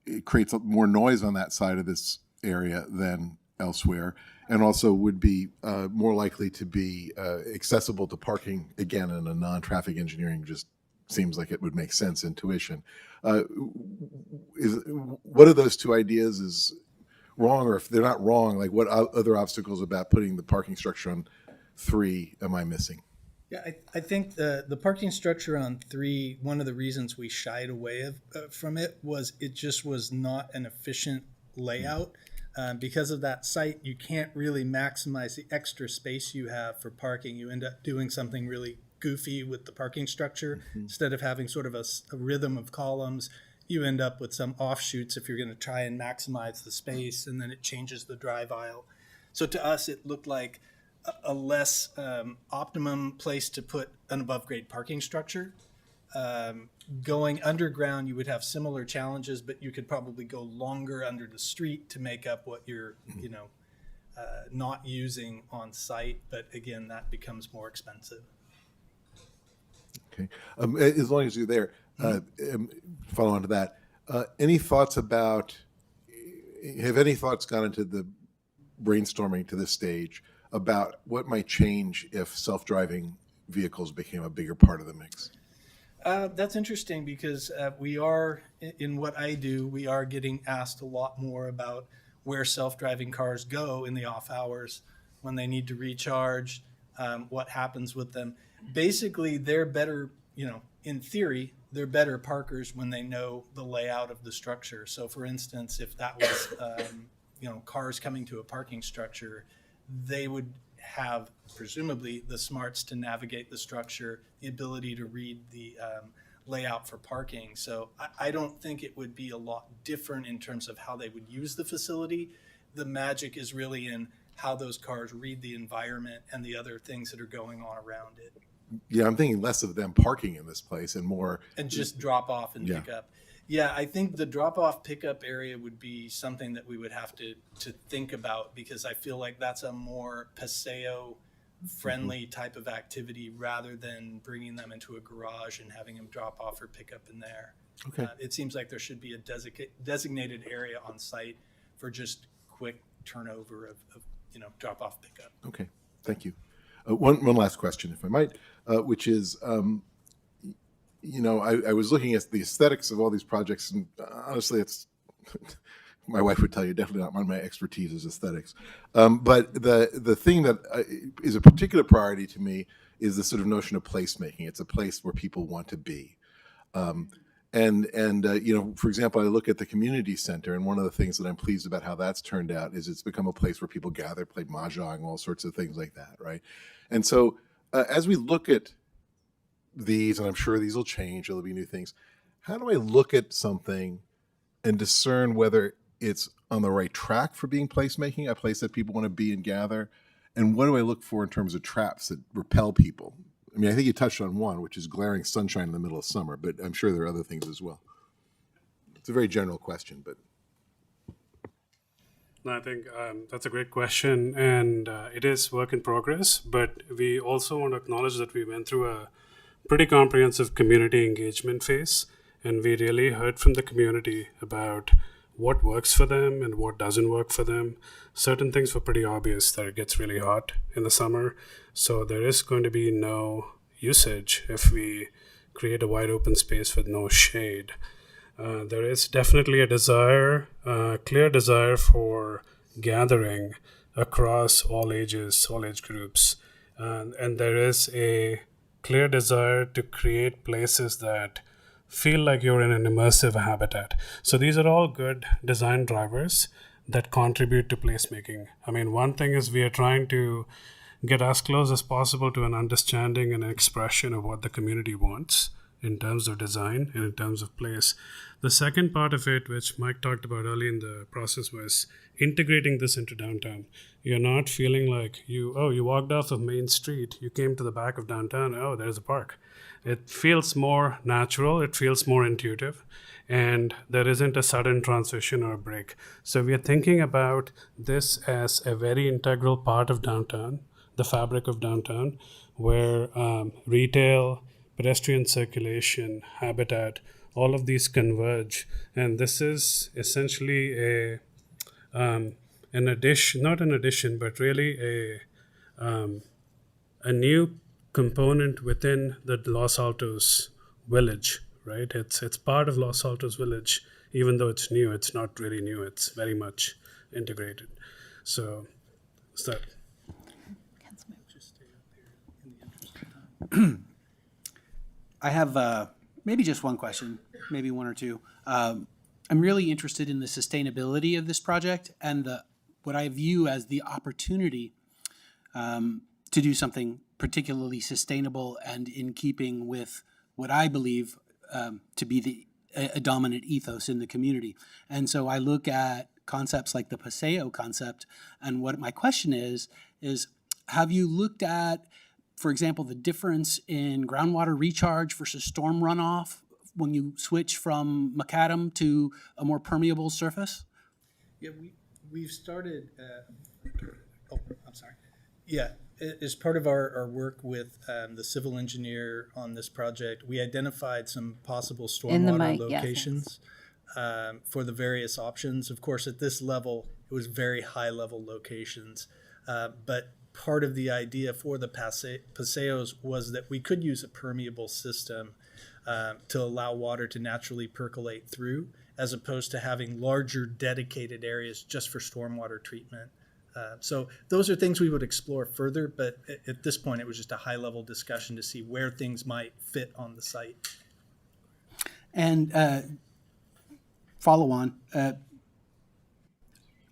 it creates more noise on that side of this area than elsewhere, and also would be more likely to be accessible to parking, again, in a non-traffic engineering just seems like it would make sense intuition. What of those two ideas is wrong, or if they're not wrong, like what other obstacles about putting the parking structure on 3 am I missing? Yeah, I think the parking structure on 3, one of the reasons we shied away from it was it just was not an efficient layout. Because of that site, you can't really maximize the extra space you have for parking. You end up doing something really goofy with the parking structure. Instead of having sort of a rhythm of columns, you end up with some offshoots if you're going to try and maximize the space, and then it changes the drive aisle. So to us, it looked like a less optimum place to put an above-grade parking structure. Going underground, you would have similar challenges, but you could probably go longer under the street to make up what you're, not using on site. But again, that becomes more expensive. Okay. As long as you're there, follow on to that. Have any thoughts gone into the brainstorming to this stage about what might change if self-driving vehicles became a bigger part of the mix? That's interesting because we are, in what I do, we are getting asked a lot more about where self-driving cars go in the off hours when they need to recharge, what happens with them. Basically, they're better, in theory, they're better parkers when they know the layout of the structure. So for instance, if that was, cars coming to a parking structure, they would have presumably the smarts to navigate the structure, the ability to read the layout for parking. So I don't think it would be a lot different in terms of how they would use the facility. The magic is really in how those cars read the environment and the other things that are going on around it. Yeah, I'm thinking less of them parking in this place and more. And just drop off and pick up. Yeah, I think the drop-off pickup area would be something that we would have to think about, because I feel like that's a more Paseo-friendly type of activity rather than bringing them into a garage and having them drop off or pick up in there. Okay. It seems like there should be a designated area on site for just quick turnover of drop-off pickup. Okay, thank you. One last question, if I might, which is, I was looking at the aesthetics of all these projects, and honestly, it's my wife would tell you definitely not one of my expertise is aesthetics. But the thing that is a particular priority to me is the sort of notion of placemaking. It's a place where people want to be. For example, I look at the community center, and one of the things that I'm pleased about how that's turned out is it's become a place where people gather, play mahjong, all sorts of things like that, right? And so as we look at these, and I'm sure these will change, there'll be new things, how do I look at something and discern whether it's on the right track for being placemaking, a place that people want to be and gather? And what do I look for in terms of traps that repel people? I mean, I think you touched on one, which is glaring sunshine in the middle of summer, but I'm sure there are other things as well. It's a very general question, but. I think that's a great question, and it is work in progress, but we also want to acknowledge that we went through a pretty comprehensive community engagement phase, and we really heard from the community about what works for them and what doesn't work for them. Certain things were pretty obvious that it gets really hot in the summer, so there is going to be no usage if we create a wide open space with no shade. There is definitely a desire, clear desire for gathering across all ages, all age groups. And there is a clear desire to create places that feel like you're in an immersive habitat. So these are all good design drivers that contribute to placemaking. I mean, one thing is we are trying to get as close as possible to an understanding and an expression of what the community wants in terms of design and in terms of place. The second part of it, which Mike talked about early in the process, was integrating this into downtown. You're not feeling like you walked off of Main Street, you came to the back of downtown, oh, there's a park. It feels more natural, it feels more intuitive, and there isn't a sudden transition or a break. So we are thinking about this as a very integral part of downtown, the fabric of downtown, where retail, pedestrian circulation, habitat, all of these converge. And this is essentially an addition, not an addition, but really a new component within the Los Altos village, right? It's part of Los Altos village, even though it's new. It's not really new. It's very much integrated. So, is that? I have maybe just one question, maybe one or two. I'm really interested in the sustainability of this project and what I view as the opportunity to do something particularly sustainable and in keeping with what I believe to be a dominant ethos in the community. And so I look at concepts like the Paseo concept, and what my question is have you looked at, for example, the difference in groundwater recharge versus storm runoff when you switch from macadam to a more permeable surface? Yeah, we've started, I'm sorry. Yeah, as part of our work with the civil engineer on this project, we identified some possible stormwater locations for the various options. Of course, at this level, it was very high-level locations, but part of the idea for the Paseos was that we could use a permeable system to allow water to naturally percolate through, as opposed to having larger dedicated areas just for stormwater treatment. So those are things we would explore further, but at this point, it was just a high-level discussion to see where things might fit on the site. And follow on,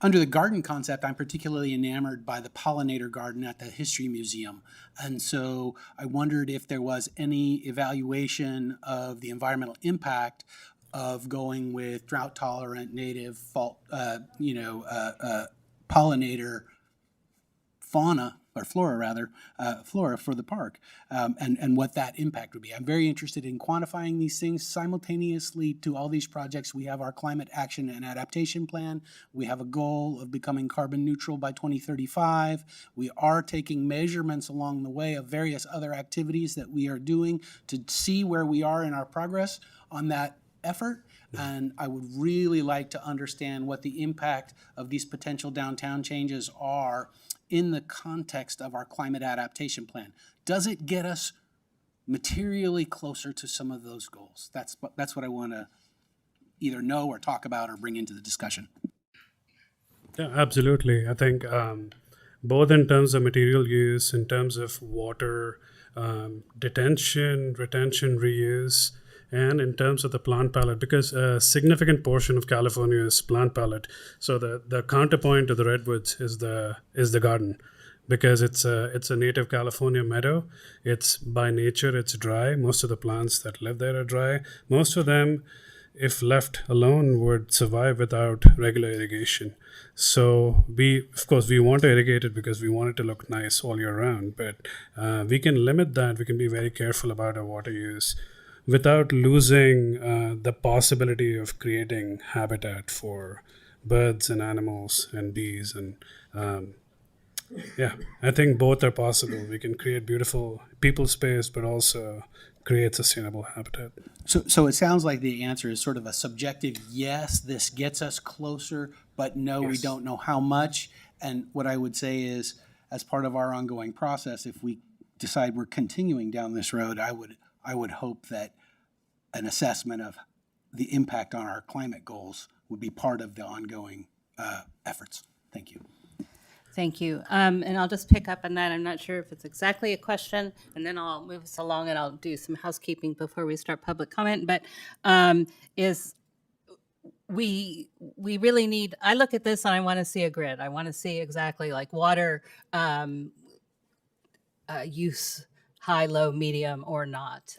under the garden concept, I'm particularly enamored by the pollinator garden at the History Museum. And so I wondered if there was any evaluation of the environmental impact of going with drought-tolerant native pollinator fauna, or flora rather, flora for the park, and what that impact would be. I'm very interested in quantifying these things. Simultaneously to all these projects, we have our climate action and adaptation plan. We have a goal of becoming carbon neutral by 2035. We are taking measurements along the way of various other activities that we are doing to see where we are in our progress on that effort. And I would really like to understand what the impact of these potential downtown changes are in the context of our climate adaptation plan. Does it get us materially closer to some of those goals? That's what I want to either know or talk about or bring into the discussion. Yeah, absolutely. I think both in terms of material use, in terms of water detention, retention, reuse, and in terms of the plant palette, because a significant portion of California is plant palette. So the counterpoint to the redwoods is the garden, because it's a native California meadow. It's by nature, it's dry. Most of the plants that live there are dry. Most of them, if left alone, would survive without regular irrigation. So we want to irrigate it because we want it to look nice all year round, but we can limit that. We can be very careful about our water use without losing the possibility of creating habitat for birds and animals and bees. And I think both are possible. We can create beautiful people space, but also create sustainable habitat. So it sounds like the answer is sort of a subjective, yes, this gets us closer, but no, we Yes. don't know how much. And what I would say is, as part of our ongoing process, if we decide we're continuing down this road, I would hope that an assessment of the impact on our climate goals would be part of the ongoing efforts. Thank you. Thank you. And I'll just pick up on that. I'm not sure if it's exactly a question, and then I'll move us along and I'll do some housekeeping before we start public comment. But is we really need, I look at this and I want to see a grid. I want to see exactly like water use, high, low, medium, or not.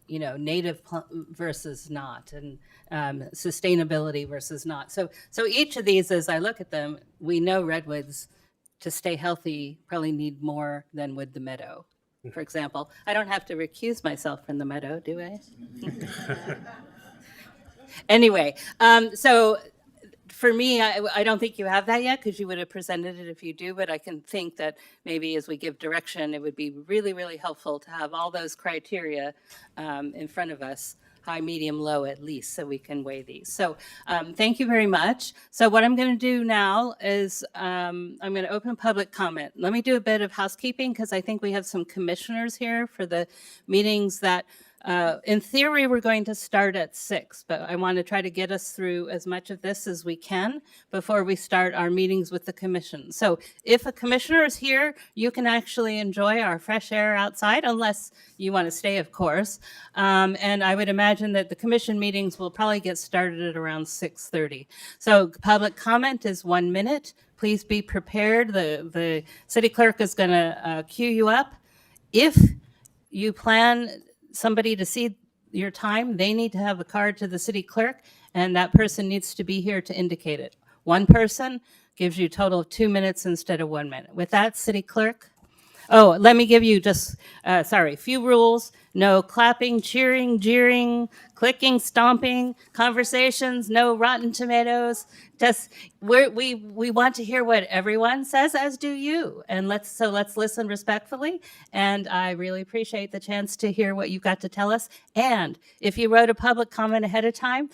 Native versus not, and sustainability versus not. So each of these, as I look at them, we know redwoods to stay healthy probably need more than would the meadow. For example, I don't have to recuse myself from the meadow, do I? Anyway, so for me, I don't think you have that yet because you would have presented it if you do, but I can think that maybe as we give direction, it would be really, really helpful to have all those criteria in front of us, high, medium, low at least, so we can weigh these. So thank you very much. So what I'm going to do now is I'm going to open public comment. Let me do a bit of housekeeping because I think we have some commissioners here for the meetings that in theory, we're going to start at 6, but I want to try to get us through as much of this as we can before we start our meetings with the commission. So if a commissioner is here, you can actually enjoy our fresh air outside, unless you want to stay, of course. And I would imagine that the commission meetings will probably get started at around 6:30. So public comment is 1 minute. Please be prepared. The city clerk is going to queue you up. If you plan somebody to see your time, they need to have a card to the city clerk, and that person needs to be here to indicate it. One person gives you a total of 2 minutes instead of 1 minute. With that, city clerk. Oh, let me give you just, few rules. No clapping, cheering, jeering, clicking, stomping, conversations, no rotten tomatoes. Just, we want to hear what everyone says, as do you. And let's listen respectfully. And I really appreciate the chance to hear what you've got to tell us. And if you wrote a public comment ahead of time,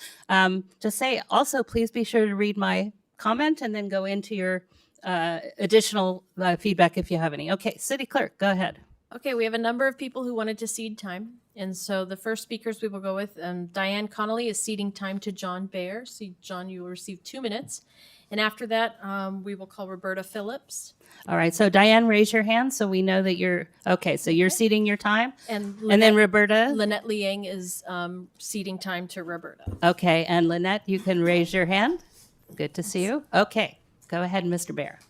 just say, also, please be sure to read my comment and then go into your additional feedback if you have any. Okay, city clerk, go ahead. Okay, we have a number of people who wanted to cede time. And so the first speakers we will go with, Diane Connolly is ceding time to John Baer. So John, you will receive 2 minutes. And after that, we will call Roberta Phillips. All right, so Diane, raise your hand so we know that you're, okay, so you're ceding your time? And then Roberta? Lynette Liang is ceding time to Roberta. Okay, and Lynette, you can raise your hand. Good to see you. Okay, go ahead, Mr. Baer.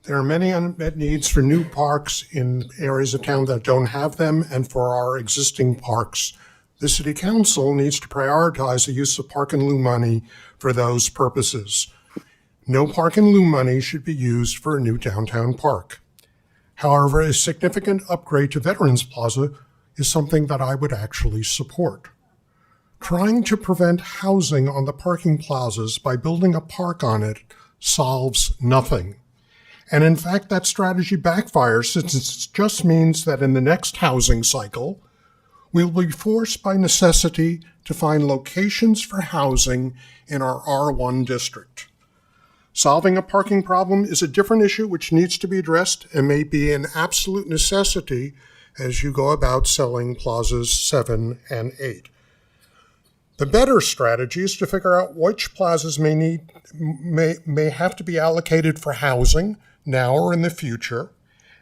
There are many unmet needs for new parks in areas of town that don't have them, and for our existing parks. The City Council needs to prioritize the use of park and lieu money for those purposes. No park and lieu money should be used for a new downtown park. However, a significant upgrade to Veterans Plaza is something that I would actually support. Trying to prevent housing on the parking plazas by building a park on it solves nothing. And in fact, that strategy backfires since it just means that in the next housing cycle, we will be forced by necessity to find locations for housing in our R1 district. Solving a parking problem is a different issue which needs to be addressed and may be an absolute necessity as you go about selling plazas 7 and 8. The better strategy is to figure out which plazas may have to be allocated for housing now or in the future,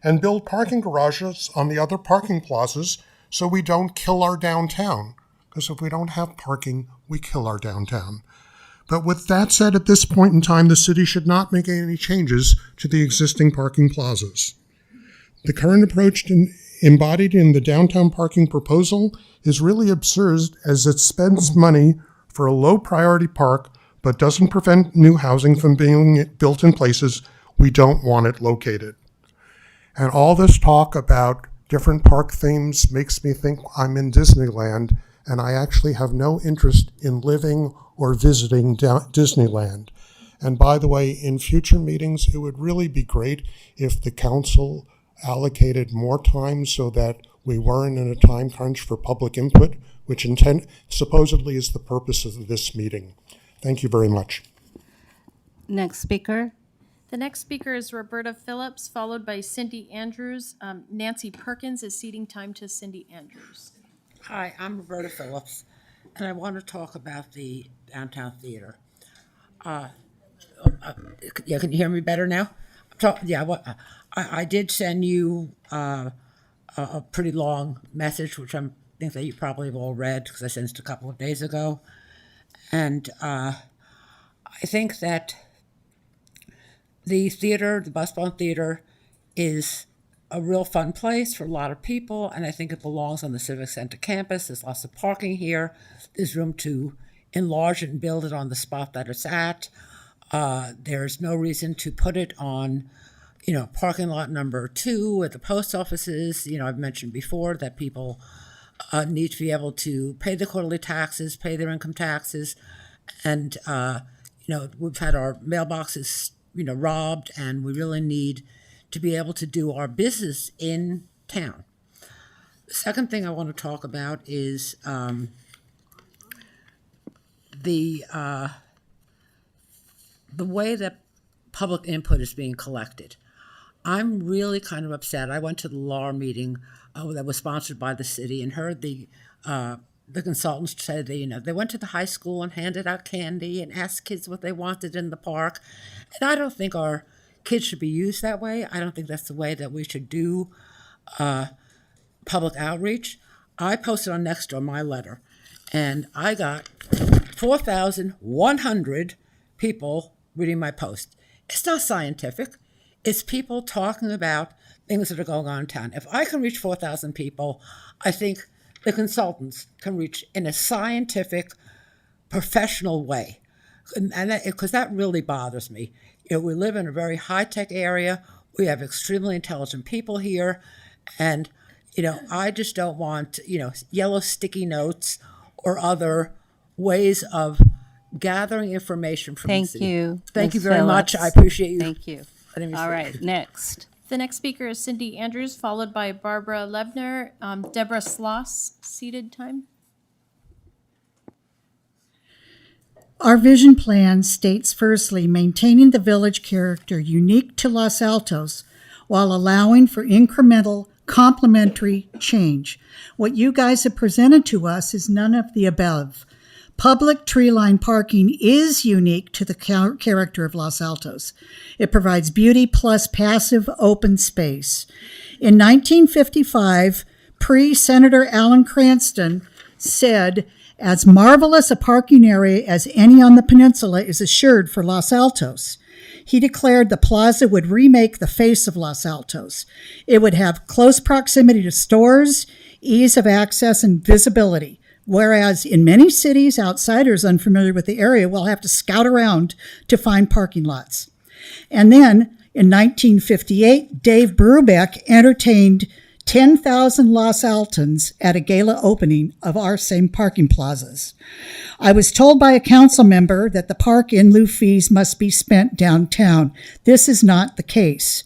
and build parking garages on the other parking plazas so we don't kill our downtown. Because if we don't have parking, we kill our downtown. But with that said, at this point in time, the city should not make any changes to the existing parking plazas. The current approach embodied in the downtown parking proposal is really absurd, as it spends money for a low priority park but doesn't prevent new housing from being built in places we don't want it located. And all this talk about different park themes makes me think I'm in Disneyland, and I actually have no interest in living or visiting Disneyland. And by the way, in future meetings, it would really be great if the council allocated more time so that We weren't in a time crunch for public input, which supposedly is the purpose of this meeting. Thank you very much. Next speaker. The next speaker is Roberta Phillips, followed by Cindy Andrews. Nancy Perkins is ceding time to Cindy Andrews. Hi, I'm Roberta Phillips, and I want to talk about the downtown theater. Yeah, can you hear me better now? I did send you a pretty long message, which I think that you probably have all read because I sent it a couple of days ago. And I think that the theater, the Busbone Theater, is a real fun place for a lot of people, and I think it belongs on the Civic Center campus. There's lots of parking here. There's room to enlarge it and build it on the spot that it's at. There's no reason to put it on, parking lot number 2 at the post offices. I've mentioned before that people need to be able to pay their quarterly taxes, pay their income taxes, and we've had our mailboxes robbed, and we really need to be able to do our business in town. The second thing I want to talk about is the way that public input is being collected. I'm really kind of upset. I went to the LAR meeting that was sponsored by the city and heard the consultants say they went to the high school and handed out candy and asked kids what they wanted in the park. And I don't think our kids should be used that way. I don't think that's the way that we should do public outreach. I posted on Nextdoor my letter, and I got 4,100 people reading my post. It's not scientific. It's people talking about things that are going on in town. If I can reach 4,000 people, I think the consultants can reach in a scientific, professional way. And because that really bothers me. We live in a very high-tech area. We have extremely intelligent people here. And, I just don't want, yellow sticky notes or other ways of gathering information from the city. You. Thank you Ms. very much. Phillips. I appreciate you. Thank you. All right, next. The next speaker is Cindy Andrews, followed by Barbara Lebner. Deborah Sloss, seated time. Our vision plan states firstly, maintaining the village character unique to Los Altos while allowing for incremental complementary change. What you guys have presented to us is none of the above. Public tree-lined parking is unique to the character of Los Altos. It provides beauty plus passive open space. In 1955, Senator Alan Cranston said, as marvelous a parking area as any on the peninsula is assured for Los Altos. He declared the plaza would remake the face of Los Altos. It would have close proximity to stores, ease of access, and visibility. Whereas in many cities, outsiders unfamiliar with the area will have to scout around to find parking lots. And then in 1958, Dave Brubeck entertained 10,000 Los Altons at a gala opening of our same parking plazas. I was told by a council member that the park in lieu fees must be spent downtown. This is not the case.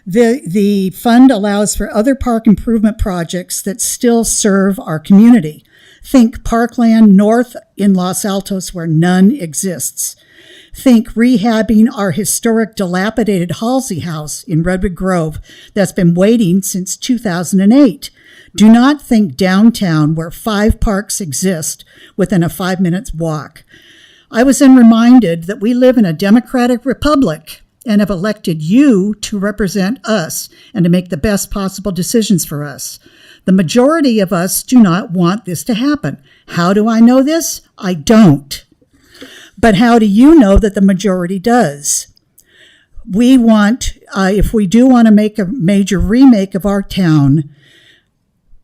The fund allows for other park improvement projects that still serve our community. Think parkland north in Los Altos where none exists. Think rehabbing our historic dilapidated Halsey House in Redwood Grove that's been waiting since 2008. Do not think downtown where 5 parks exist within a 5 minutes walk. I was then reminded that we live in a democratic republic and have elected you to represent us and to make the best possible decisions for us. The majority of us do not want this to happen. How do I know this? I don't. But how do you know that the majority does? We want, if we do want to make a major remake of our town,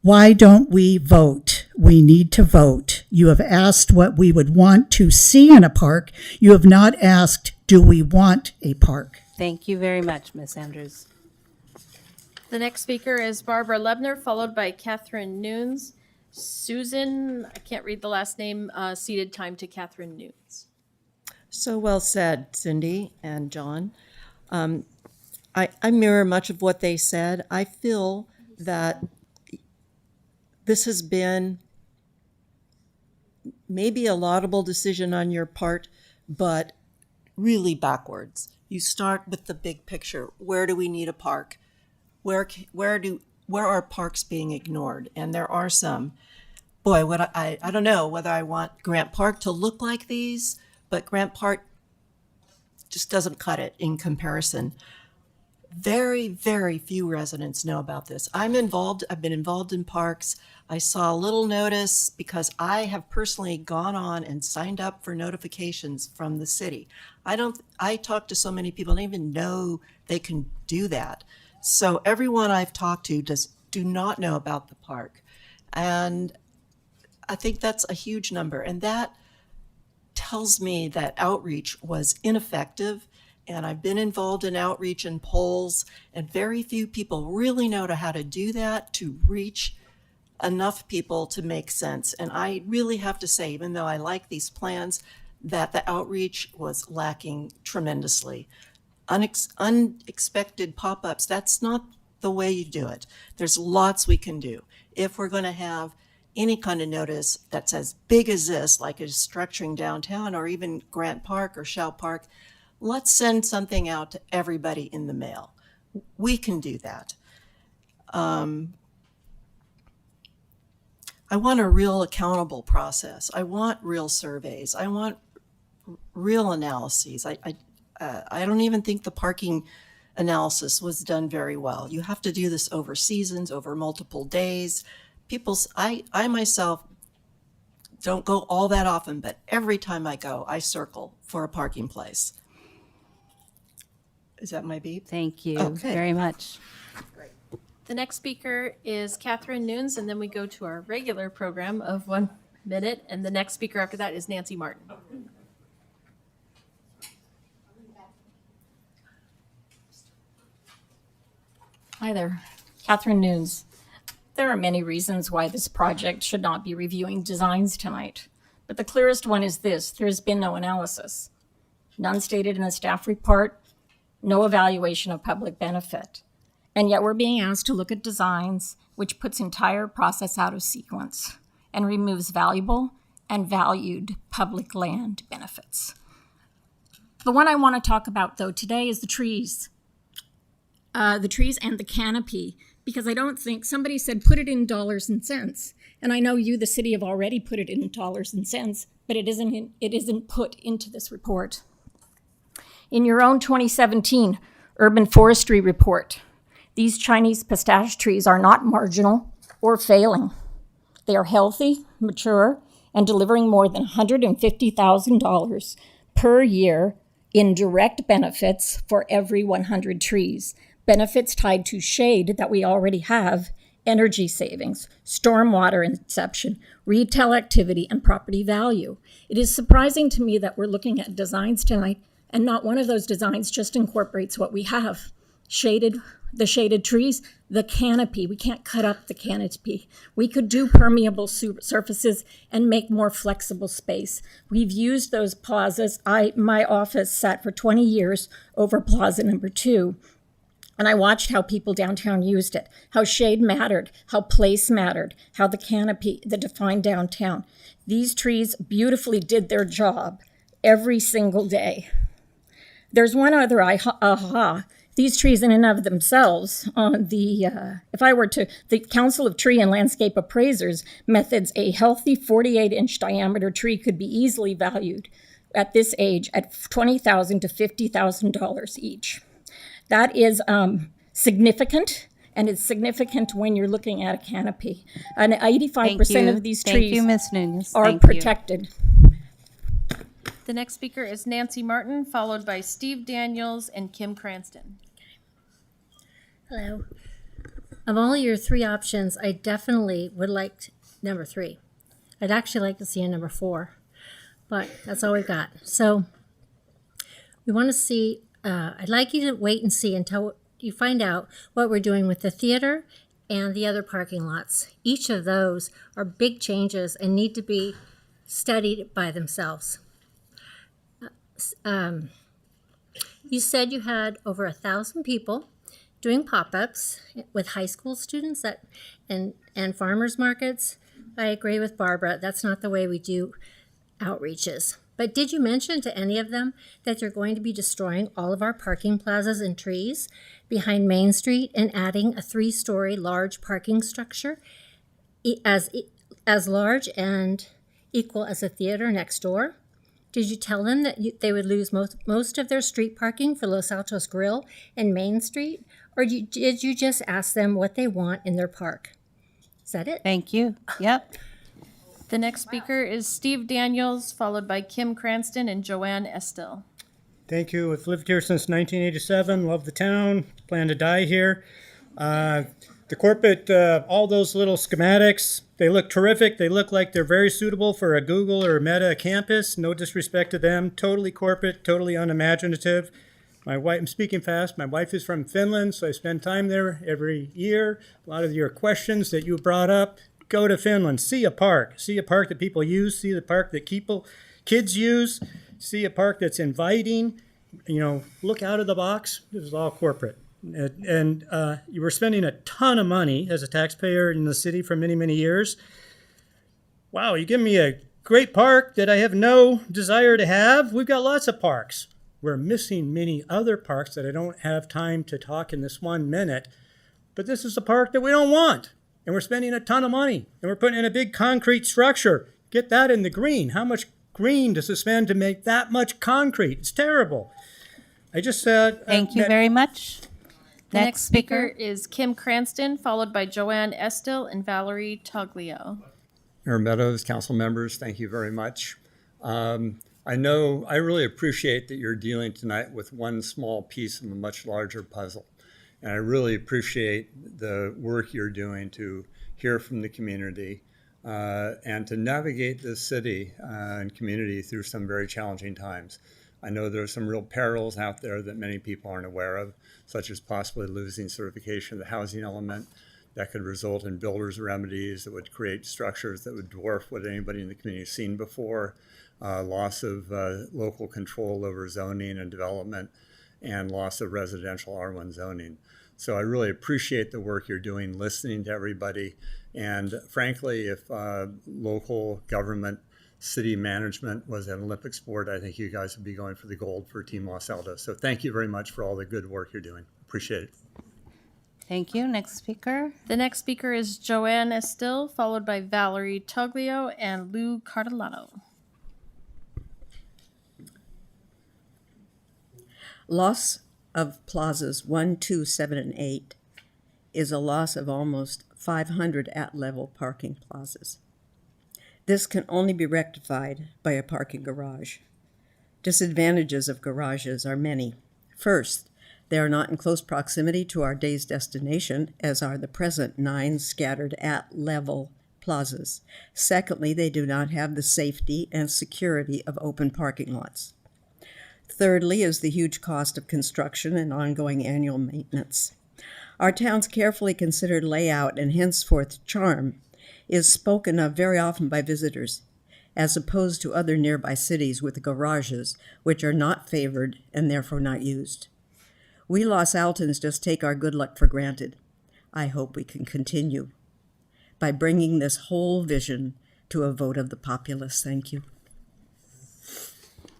why don't we vote? We need to vote. You have asked what we would want to see in a park. You have not asked, do we want a park? Thank you very much, Ms. Andrews. The next speaker is Barbara Lebner, followed by Catherine Nunes. Susan, I can't read the last name, ceded time to Catherine Nunes. So well said, Cindy and John. I mirror much of what they said. I feel that this has been maybe a laudable decision on your part, but really backwards. You start with the big picture. Where do we need a park? Where are parks being ignored? And there are some. Boy, I don't know whether I want Grant Park to look like these, but Grant Park just doesn't cut it in comparison. Very, very few residents know about this. I've been involved in parks. I saw a little notice because I have personally gone on and signed up for notifications from the city. I talk to so many people, I don't even know they can do that. So everyone I've talked to do not know about the park. And I think that's a huge number. And that tells me that outreach was ineffective. And I've been involved in outreach and polls, and very few people really know how to do that to reach enough people to make sense. And I really have to say, even though I like these plans, that the outreach was lacking tremendously. Unexpected pop-ups, that's not the way you do it. There's lots we can do. If we're going to have any kind of notice that's as big as this, like is structuring downtown or even Grant Park or Shell Park, let's send something out to everybody in the mail. We can do that. I want a real accountable process. I want real surveys. I want real analyses. I don't even think the parking analysis was done very well. You have to do this over seasons, over multiple days. I myself don't go all that often, but every time I go, I circle for a parking place. Is that my beep? Thank you Okay. very much. The next speaker is Catherine Nunes, and then we go to our regular program of 1 minute, and the next speaker after that is Nancy Martin. Hi there, Catherine Nunes. There are many reasons why this project should not be reviewing designs tonight, but the clearest one is this: there has been no analysis. None stated in the staff report, no evaluation of public benefit. And yet we're being asked to look at designs which puts entire process out of sequence and removes valuable and valued public land benefits. The one I want to talk about though today is the trees. The trees and the canopy, because I don't think, somebody said put it in dollars and cents. And I know you, the city, have already put it in dollars and cents, but it isn't put into this report. In your own 2017 Urban Forestry Report, these Chinese pistache trees are not marginal or failing. They are healthy, mature, and delivering more than $150,000 per year in direct benefits for every 100 trees. Benefits tied to shade that we already have, energy savings, stormwater inception, retail activity, and property value. It is surprising to me that we're looking at designs tonight and not one of those designs just incorporates what we have. The shaded trees, the canopy. We can't cut up the canopy. We could do permeable surfaces and make more flexible space. We've used those plazas. My office sat for 20 years over Plaza number 2. And I watched how people downtown used it, how shade mattered, how place mattered, how the canopy, the defined downtown. These trees beautifully did their job every single day. There's one other aha. These trees in and of themselves, the Council of Tree and Landscape Appraisers methods, a healthy 48-inch diameter tree could be easily valued at this age at $20,000 to $50,000 each. That is significant, and it's significant when you're looking at a canopy. And 85% of these trees are protected. The next speaker is Nancy Martin, followed by Steve Daniels and Kim Cranston. Hello. Of all your 3 options, I definitely would like number 3. I'd actually like to see a number 4, but that's all we've got. So we want to see, I'd like you to wait and see until you find out what we're doing with the theater and the other parking lots. Each of those are big changes and need to be studied by themselves. You said you had over 1,000 people doing pop-ups with high school students and farmers markets. I agree with Barbara. That's not the way we do outreaches. But did you mention to any of them that you're going to be destroying all of our parking plazas and trees behind Main Street and adding a 3-story large parking structure as large and equal as a theater next door? Did you tell them that they would lose most of their street parking for Los Altos Grill and Main Street? Or did you just ask them what they want in their park? Is that it? Thank you. Yep. The next speaker is Steve Daniels, followed by Kim Cranston and Joanne Estill. Thank you. I've lived here since 1987. Love the town. Plan to die here. The corporate, all those little schematics, they look terrific. They look like they're very suitable for a Google or a Meta campus. No disrespect to them. Totally corporate, totally unimaginative. My wife, I'm speaking fast. My wife is from Finland, so I spend time there every year. A lot of your questions that you brought up, go to Finland. See a park. See a park that people use. See the park that kids use. See a park that's inviting. Look out of the box. This is all corporate. And you were spending a ton of money as a taxpayer in the city for many, many years. Wow, you give me a great park that I have no desire to have. We've got lots of parks. We're missing many other parks that I don't have time to talk in this 1 minute. But this is a park that we don't want. And we're spending a ton of money. And we're putting in a big concrete structure. Get that in the green. How much green does it spend to make that much concrete? It's terrible. I just said... Thank you very much. The next speaker is Kim Cranston, followed by Joanne Estill and Valerie Toglio. Mayor Meadows, council members, thank you very much. I really appreciate that you're dealing tonight with one small piece of a much larger puzzle. And I really appreciate the work you're doing to hear from the community and to navigate the city and community through some very challenging times. I know there are some real perils out there that many people aren't aware of, such as possibly losing certification of the housing element that could result in builders' remedies that would create structures that would dwarf what anybody in the community has seen before, loss of local control over zoning and development, and loss of residential R1 zoning. So I really appreciate the work you're doing, listening to everybody. And frankly, if local government, city management was an Olympic sport, I think you guys would be going for the gold for Team Los Altos. So thank you very much for all the good work you're doing. Appreciate it. Thank you. Next speaker. The next speaker is Joanne Estill, followed by Valerie Toglio and Lou Cardellano. Loss of plazas 1, 2, 7, and 8 is a loss of almost 500 at-level parking plazas. This can only be rectified by a parking garage. Disadvantages of garages are many. First, they are not in close proximity to our day's destination, as are the present 9 scattered at-level plazas. Secondly, they do not have the safety and security of open parking lots. Thirdly is the huge cost of construction and ongoing annual maintenance. Our town's carefully considered layout and henceforth charm is spoken of very often by visitors, as opposed to other nearby cities with garages, which are not favored and therefore not used. We Los Altons just take our good luck for granted. I hope we can continue by bringing this whole vision to a vote of the populace. Thank you.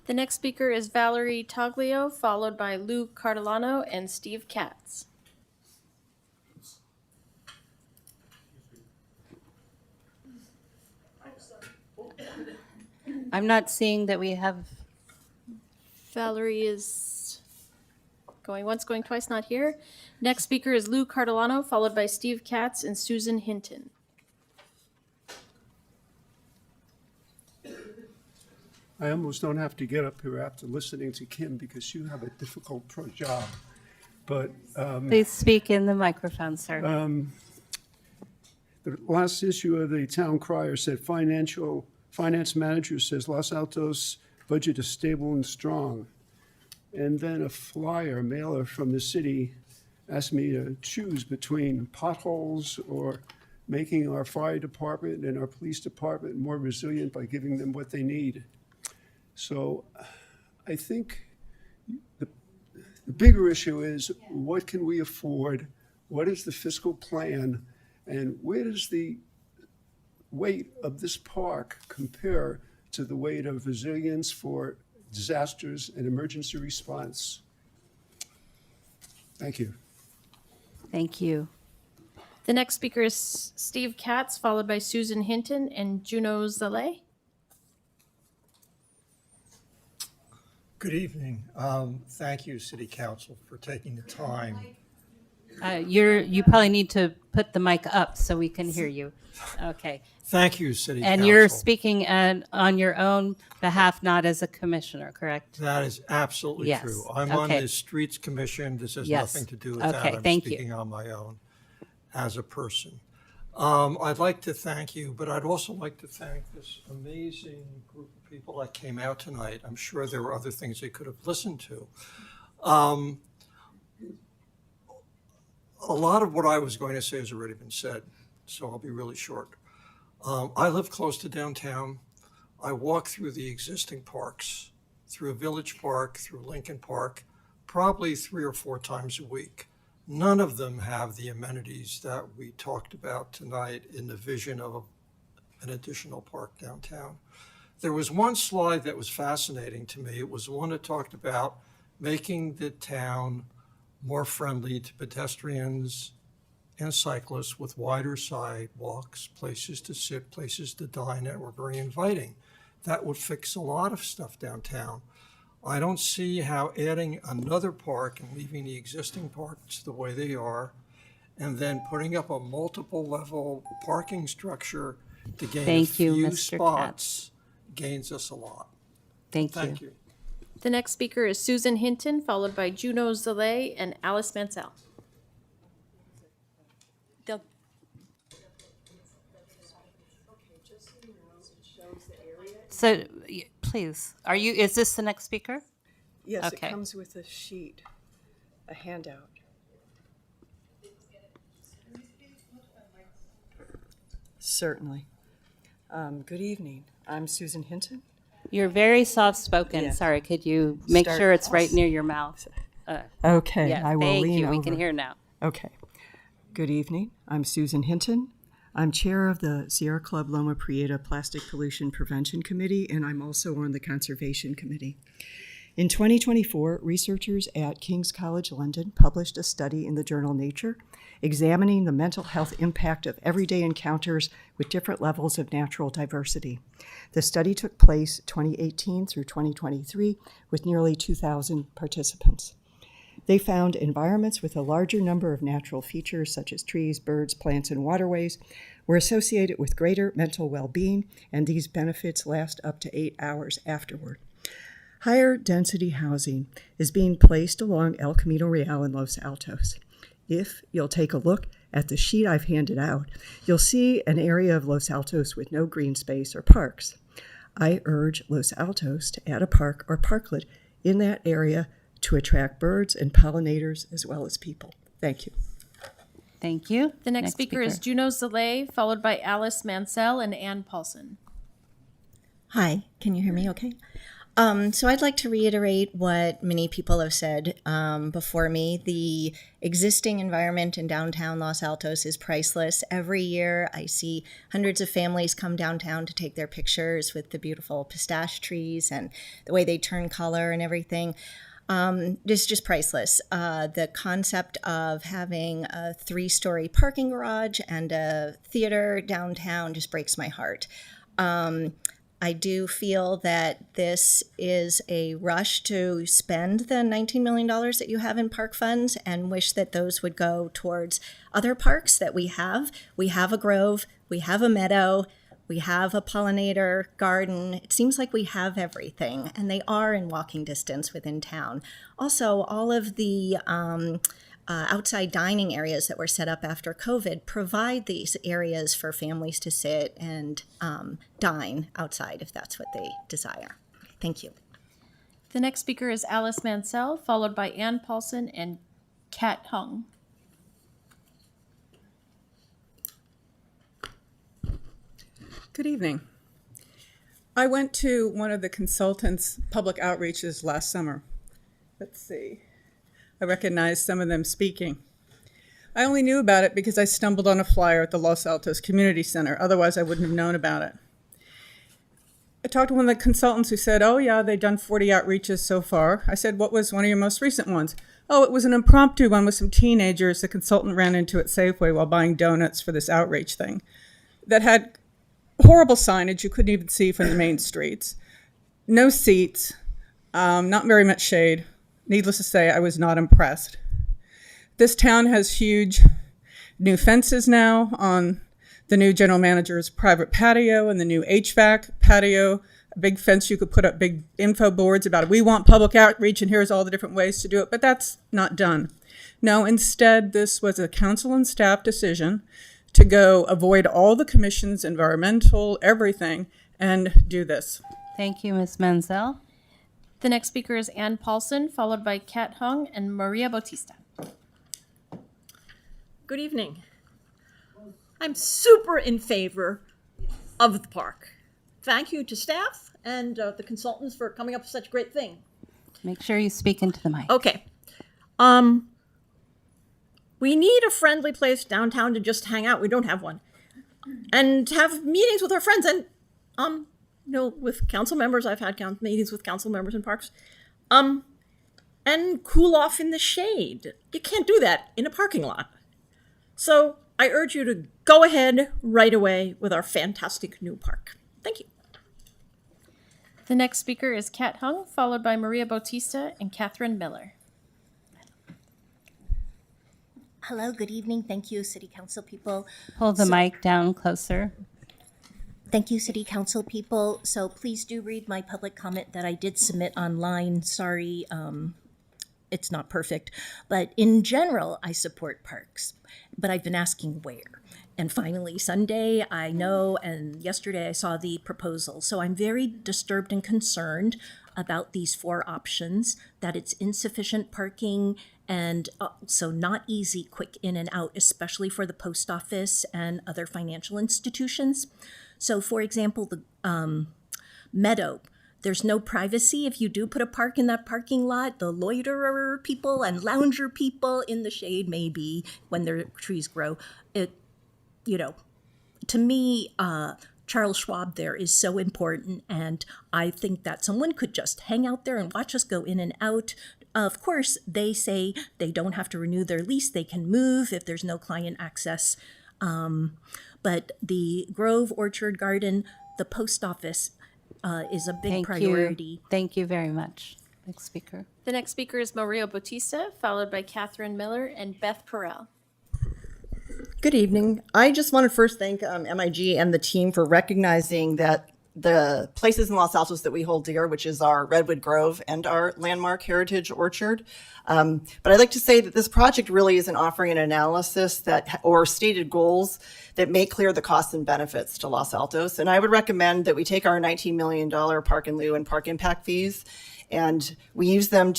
The next speaker is Valerie Toglio, followed by Lou Cardellano and Steve Katz. I'm not seeing that we have... Valerie is going once, going twice, not here. Next speaker is Lou Cardellano, followed by Steve Katz and Susan Hinton. I almost don't have to get up here after listening to Kim because you have a difficult job. But please speak in the microphone, sir. The last issue of the Town Crier said finance manager says Los Altos budget is stable and strong. And then a mailer from the city asked me to choose between potholes or making our fire department and our police department more resilient by giving them what they need. So I think The bigger issue is, what can we afford? What is the fiscal plan? And where does the weight of this park compare to the weight of resilience for disasters and emergency response? Thank you. Thank you. The next speaker is Steve Katz, followed by Susan Hinton and Juno Zale. Good evening. Thank you, City Council, for taking the time. You probably need to put the mic up so we can hear you. Okay. Thank you, City Council. And you're speaking on your own behalf, not as a commissioner, correct? That is absolutely Yes. true. I'm on the Streets Commission. This has Yes. nothing to do with Okay, that. I'm thank you. speaking on my own as a person. I'd like to thank you, but I'd also like to thank this amazing group of people that came out tonight. I'm sure there were other things they could have listened to. A lot of what I was going to say has already been said, so I'll be really short. I live close to downtown. I walk through the existing parks, through Village Park, through Lincoln Park, probably 3 or 4 times a week. None of them have the amenities that we talked about tonight in the vision of an additional park downtown. There was one slide that was fascinating to me. It was one that talked about making the town more friendly to pedestrians and cyclists with wider sidewalks, places to sit, places to dine that were very inviting. That would fix a lot of stuff downtown. I don't see how adding another park and leaving the existing parks the way they are, and then putting up a multiple level parking structure to gain Thank a few you, Mr. spots gains us a lot. Thank you. The next speaker is Susan Hinton, followed by Juno Zale and Alice Mansell. So, please, is this the next speaker? Yes, Okay. it comes with a sheet, a handout. Certainly. Good evening. I'm Susan Hinton. You're very soft-spoken. Yes. Sorry, could you make Start- sure it's right near your mouth? Okay, Yes, I will thank lean you. We over. can hear now. Okay. Good evening. I'm Susan Hinton. I'm chair of the Sierra Club Loma Prieta Plastic Pollution Prevention Committee, and I'm also on the Conservation Committee. In 2024, researchers at King's College London published a study in the journal Nature examining the mental health impact of everyday encounters with different levels of natural diversity. The study took place 2018 through 2023 with nearly 2,000 participants. They found environments with a larger number of natural features, such as trees, birds, plants, and waterways, were associated with greater mental well-being, and these benefits last up to 8 hours afterward. Higher density housing is being placed along El Camino Real in Los Altos. If you'll take a look at the sheet I've handed out, you'll see an area of Los Altos with no green space or parks. I urge Los Altos to add a park or parklet in that area to attract birds and pollinators as well as people. Thank you. Thank you. The next speaker is Juno Zale, followed by Alice Mansell and Ann Paulson. Hi, can you hear me okay? So I'd like to reiterate what many people have said before me. The existing environment in downtown Los Altos is priceless. Every year I see hundreds of families come downtown to take their pictures with the beautiful pistache trees and the way they turn color and everything. It's just priceless. The concept of having a 3-story parking garage and a theater downtown just breaks my heart. I do feel that this is a rush to spend the $19 million that you have in park funds and wish that those would go towards other parks that we have. We have a grove, we have a meadow, we have a pollinator garden. It seems like we have everything, and they are in walking distance within town. Also, all of the outside dining areas that were set up after COVID provide these areas for families to sit and dine outside if that's what they desire. Thank you. The next speaker is Alice Mansell, followed by Ann Paulson and Kat Hung. Good evening. I went to one of the consultants' public outreaches last summer. Let's see. I recognized some of them speaking. I only knew about it because I stumbled on a flyer at the Los Altos Community Center. Otherwise, I wouldn't have known about it. I talked to one of the consultants who said, oh yeah, they've done 40 outreaches so far. I said, what was one of your most recent ones? Oh, it was an impromptu one with some teenagers the consultant ran into at Safeway while buying donuts for this outreach thing that had horrible signage you couldn't even see from the main streets. No seats, not very much shade. Needless to say, I was not impressed. This town has huge new fences now on the new general manager's private patio and the new HVAC patio, a big fence you could put up big info boards about it. We want public outreach and here's all the different ways to do it, but that's not done. No, instead, this was a council and staff decision to go avoid all the commissions, environmental, everything, and do this. Thank you, Ms. Menzel. The next speaker is Ann Paulson, followed by Kat Hung and Maria Bautista. Good evening. I'm super in favor of the park. Thank you to staff and the consultants for coming up with such a great thing. Make sure you speak into the mic. Okay. We need a friendly place downtown to just hang out. We don't have one. And have meetings with our friends and, with council members. I've had meetings with council members in parks. And cool off in the shade. You can't do that in a parking lot. So I urge you to go ahead right away with our fantastic new park. Thank you. The next speaker is Kat Hung, followed by Maria Bautista and Catherine Miller. Hello, good evening. Thank you, City Council people. Pull the mic down closer. Thank you, City Council people. So please do read my public comment that I did submit online. Sorry, it's not perfect. But in general, I support parks. But I've been asking where. And finally, Sunday, I know, and yesterday I saw the proposal. So I'm very disturbed and concerned about these 4 options, that it's insufficient parking and so not easy, quick in and out, especially for the post office and other financial institutions. So for example, the Meadow, there's no privacy if you do put a park in that parking lot. The loiterer people and lounger people in the shade, maybe when their trees grow. To me, Charles Schwab there is so important, and I think that someone could just hang out there and watch us go in and out. Of course, they say they don't have to renew their lease. They can move if there's no client access. But the Grove Orchard Garden, the post office is a big priority. Thank you very much. Next speaker. The next speaker is Maria Bautista, followed by Catherine Miller and Beth Perel. Good evening. I just want to first thank MIG and the team for recognizing that the places in Los Altos that we hold dear, which is our Redwood Grove and our landmark heritage orchard. But I'd like to say that this project really isn't offering an analysis or stated goals that make clear the costs and benefits to Los Altos. And I would recommend that we take our $19 million park in lieu and park impact fees, and we use them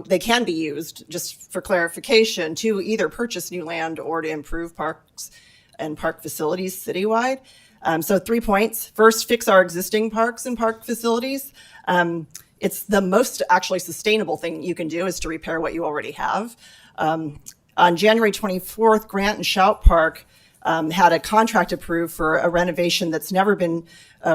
they can be used, just for clarification, to either purchase new land or to improve parks and park facilities citywide. So 3 points. First, fix our existing parks and park facilities. It's the most actually sustainable thing you can do is to repair what you already have. On January 24th, Grant and Shout Park had a contract approved for a renovation that's never been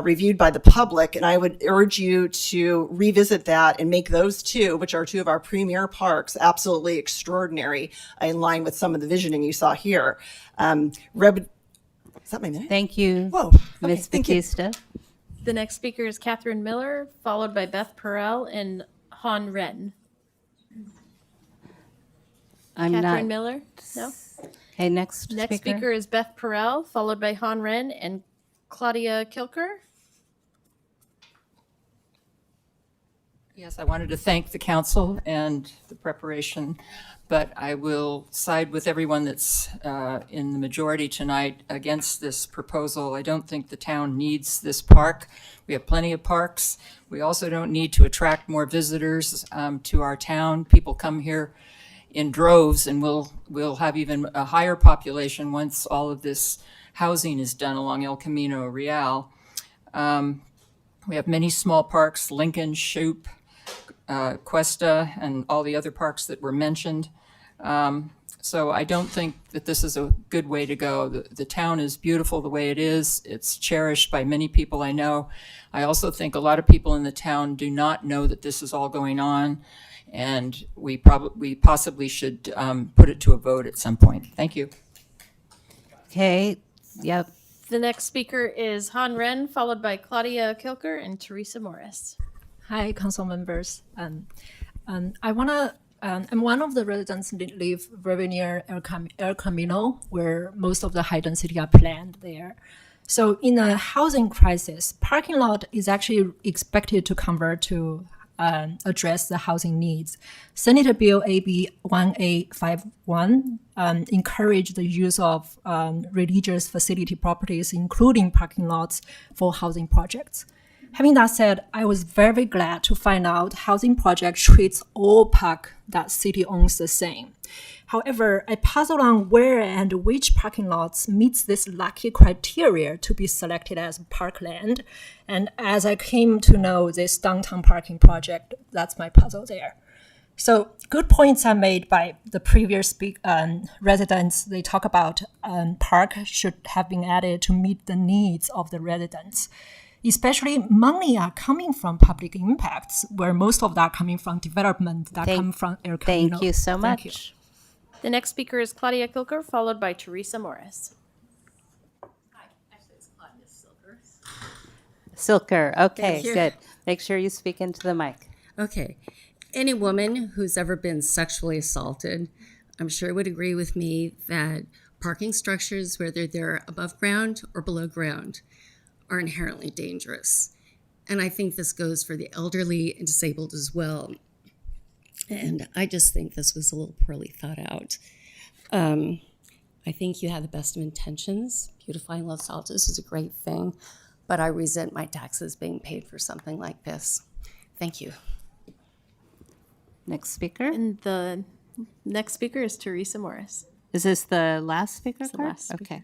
reviewed by the public. And I would urge you to revisit that and make those 2, which are 2 of our premier parks, absolutely extraordinary in line with some of the visioning you saw here. Is that my minute? Thank you, Whoa. Ms. Bautista. The next speaker is Catherine Miller, followed by Beth Perel and Han Ren. Catherine Miller? No? Okay, next speaker is Beth Perel, followed by Han Ren and Claudia Kilker. Yes, I wanted to thank the council and the preparation, but I will side with everyone that's in the majority tonight against this proposal. I don't think the town needs this park. We have plenty of parks. We also don't need to attract more visitors to our town. People come here in droves, and we'll have even a higher population once all of this housing is done along El Camino Real. We have many small parks, Lincoln, Shoup, Cuesta, and all the other parks that were mentioned. So I don't think that this is a good way to go. The town is beautiful the way it is. It's cherished by many people I know. I also think a lot of people in the town do not know that this is all going on, and we possibly should put it to a vote at some point. Thank you. Okay, yep. The next speaker is Han Ren, followed by Claudia Kilker and Teresa Morris. Hi, council members. I'm one of the residents that live very near El Camino, where most of the high density are planned there. So in a housing crisis, parking lot is actually expected to convert to address the housing needs. Senate Bill AB 1851 encouraged the use of religious facility properties, including parking lots, for housing projects. Having that said, I was very glad to find out housing project treats all park that city owns the same. However, I puzzled on where and which parking lots meets this lucky criteria to be selected as parkland. And as I came to know this downtown parking project, that's my puzzle there. So good points are made by the previous residents. They talk about park should have been added to meet the needs of the residents. Especially money are coming from public impacts, where most of that coming from development that come from El Camino. Thank you so much. You. The next speaker is Claudia Kilker, followed by Teresa Morris. Silker, okay, Thank you. good. Make sure you speak into the mic. Okay. Any woman who's ever been sexually assaulted, I'm sure would agree with me that parking structures, whether they're above ground or below ground, are inherently dangerous. And I think this goes for the elderly and disabled as well. And I just think this was a little poorly thought out. I think you had the best of intentions. Beautifying Los Altos is a great thing, but I resent my taxes being paid for something like this. Thank you. Next speaker. And the next speaker is Teresa Morris. Is this the last speaker? It's the card? last speaker. Okay.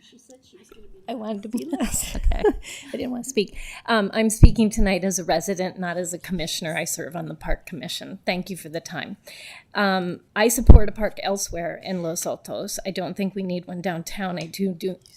I wanted to be last. Okay. I didn't want to speak. I'm speaking tonight as a resident, not as a commissioner. I serve on the Park Commission. Thank you for the time. I support a park elsewhere in Los Altos. I don't think we need one downtown. I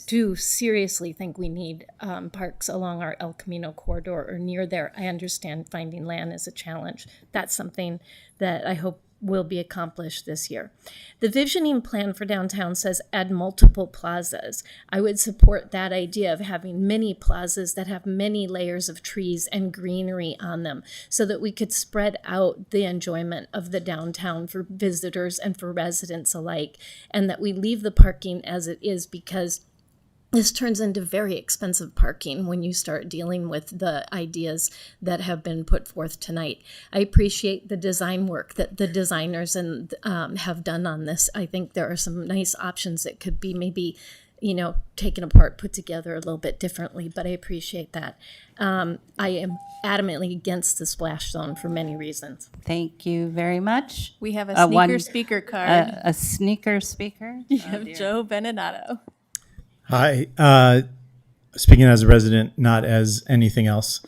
do seriously think we need parks along our El Camino corridor or near there. I understand finding land is a challenge. That's something that I hope will be accomplished this year. The visioning plan for downtown says add multiple plazas. I would support that idea of having many plazas that have many layers of trees and greenery on them so that we could spread out the enjoyment of the downtown for visitors and for residents alike, and that we leave the parking as it is, because this turns into very expensive parking when you start dealing with the ideas that have been put forth tonight. I appreciate the design work that the designers have done on this. I think there are some nice options that could be maybe, taken apart, put together a little bit differently, but I appreciate that. I am adamantly against the splash zone for many reasons. Thank you very much. We have a sneaker speaker card. A sneaker speaker. You have Joe Benenato. Hi. Speaking as a resident, not as anything else.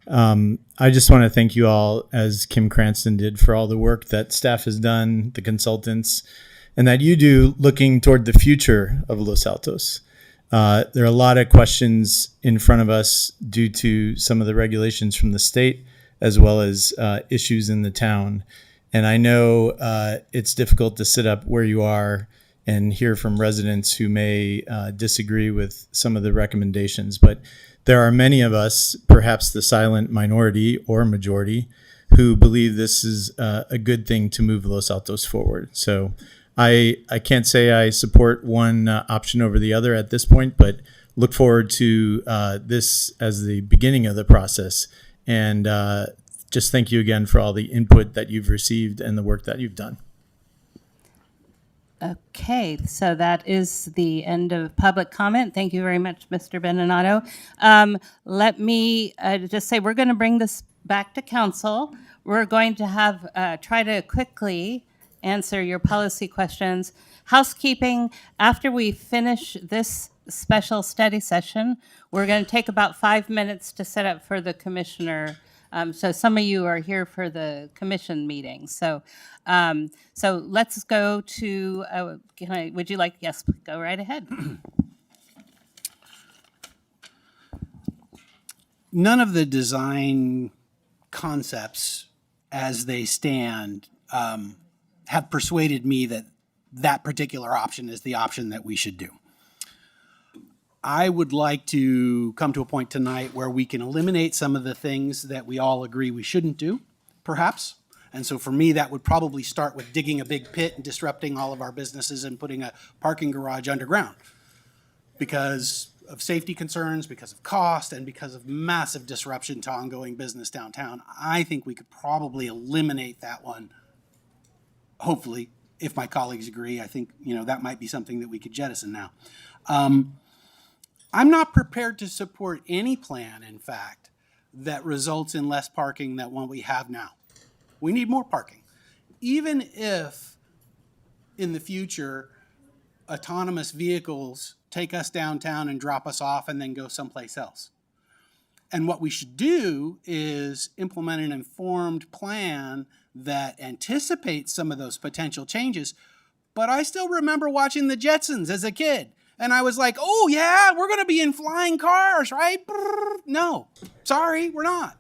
I just want to thank you all, as Kim Cranston did, for all the work that staff has done, the consultants, and that you do looking toward the future of Los Altos. There are a lot of questions in front of us due to some of the regulations from the state, as well as issues in the town. And I know it's difficult to sit up where you are and hear from residents who may disagree with some of the recommendations. But there are many of us, perhaps the silent minority or majority, who believe this is a good thing to move Los Altos forward. So I can't say I support one option over the other at this point, but look forward to this as the beginning of the process. And just thank you again for all the input that you've received and the work that you've done. Okay, so that is the end of public comment. Thank you very much, Mr. Benenato. Let me just say we're going to bring this back to council. We're going to have try to quickly answer your policy questions. Housekeeping, after we finish this special study session, we're going to take about 5 minutes to set up for the commissioner So some of you are here for the commission meeting. So let's go to, would you like, yes, go right ahead. None of the design concepts as they stand have persuaded me that that particular option is the option that we should do. I would like to come to a point tonight where we can eliminate some of the things that we all agree we shouldn't do, perhaps. And so for me, that would probably start with digging a big pit and disrupting all of our businesses and putting a parking garage underground because of safety concerns, because of cost, and because of massive disruption to ongoing business downtown. I think we could probably eliminate that one, hopefully, if my colleagues agree. I think, that might be something that we could jettison now. I'm not prepared to support any plan, in fact, that results in less parking than what we have now. We need more parking. Even if, in the future, autonomous vehicles take us downtown and drop us off and then go someplace else. And what we should do is implement an informed plan that anticipates some of those potential changes. But I still remember watching the Jetsons as a kid. And I was like, oh yeah, we're going to be in flying cars, right? Brrr. No, sorry, we're not,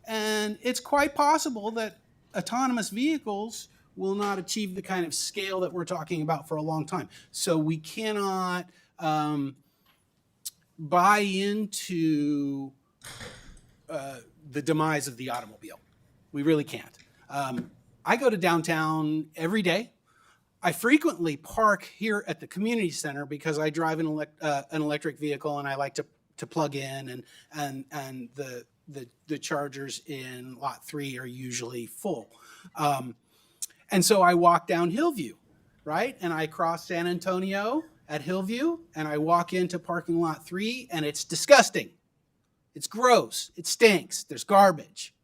And it's quite possible that autonomous vehicles will not achieve the kind of scale that we're talking about for a long time. So we cannot buy into the demise of the automobile. We really can't. I go to downtown every day. I frequently park here at the community center because I drive an electric vehicle and I like to plug in, and the chargers in lot 3 are usually full. And so I walk down Hillview, right? And I cross San Antonio at Hillview and I walk into parking lot 3 and it's disgusting. It's gross. It stinks. There's garbage.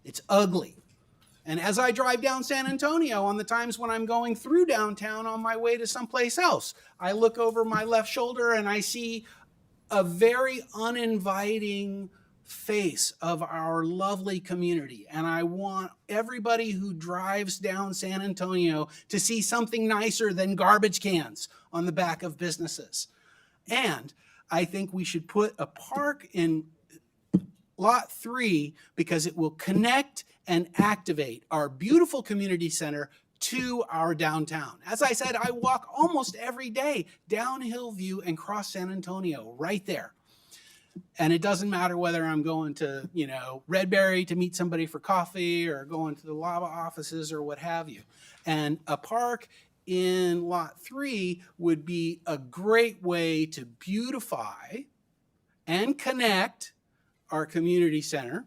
It's ugly. And as I drive down San Antonio on the times when I'm going through downtown on my way to someplace else, I look over my left shoulder and I see a very uninviting face of our lovely community. And I want everybody who drives down San Antonio to see something nicer than garbage cans on the back of businesses. And I think we should put a park in lot 3 because it will connect and activate our beautiful community center to our downtown. As I said, I walk almost every day down Hillview and cross San Antonio right there. And it doesn't matter whether I'm going to, Redberry to meet somebody for coffee or going to the lava offices or what have you. And a park in lot 3 would be a great way to beautify and connect our community center.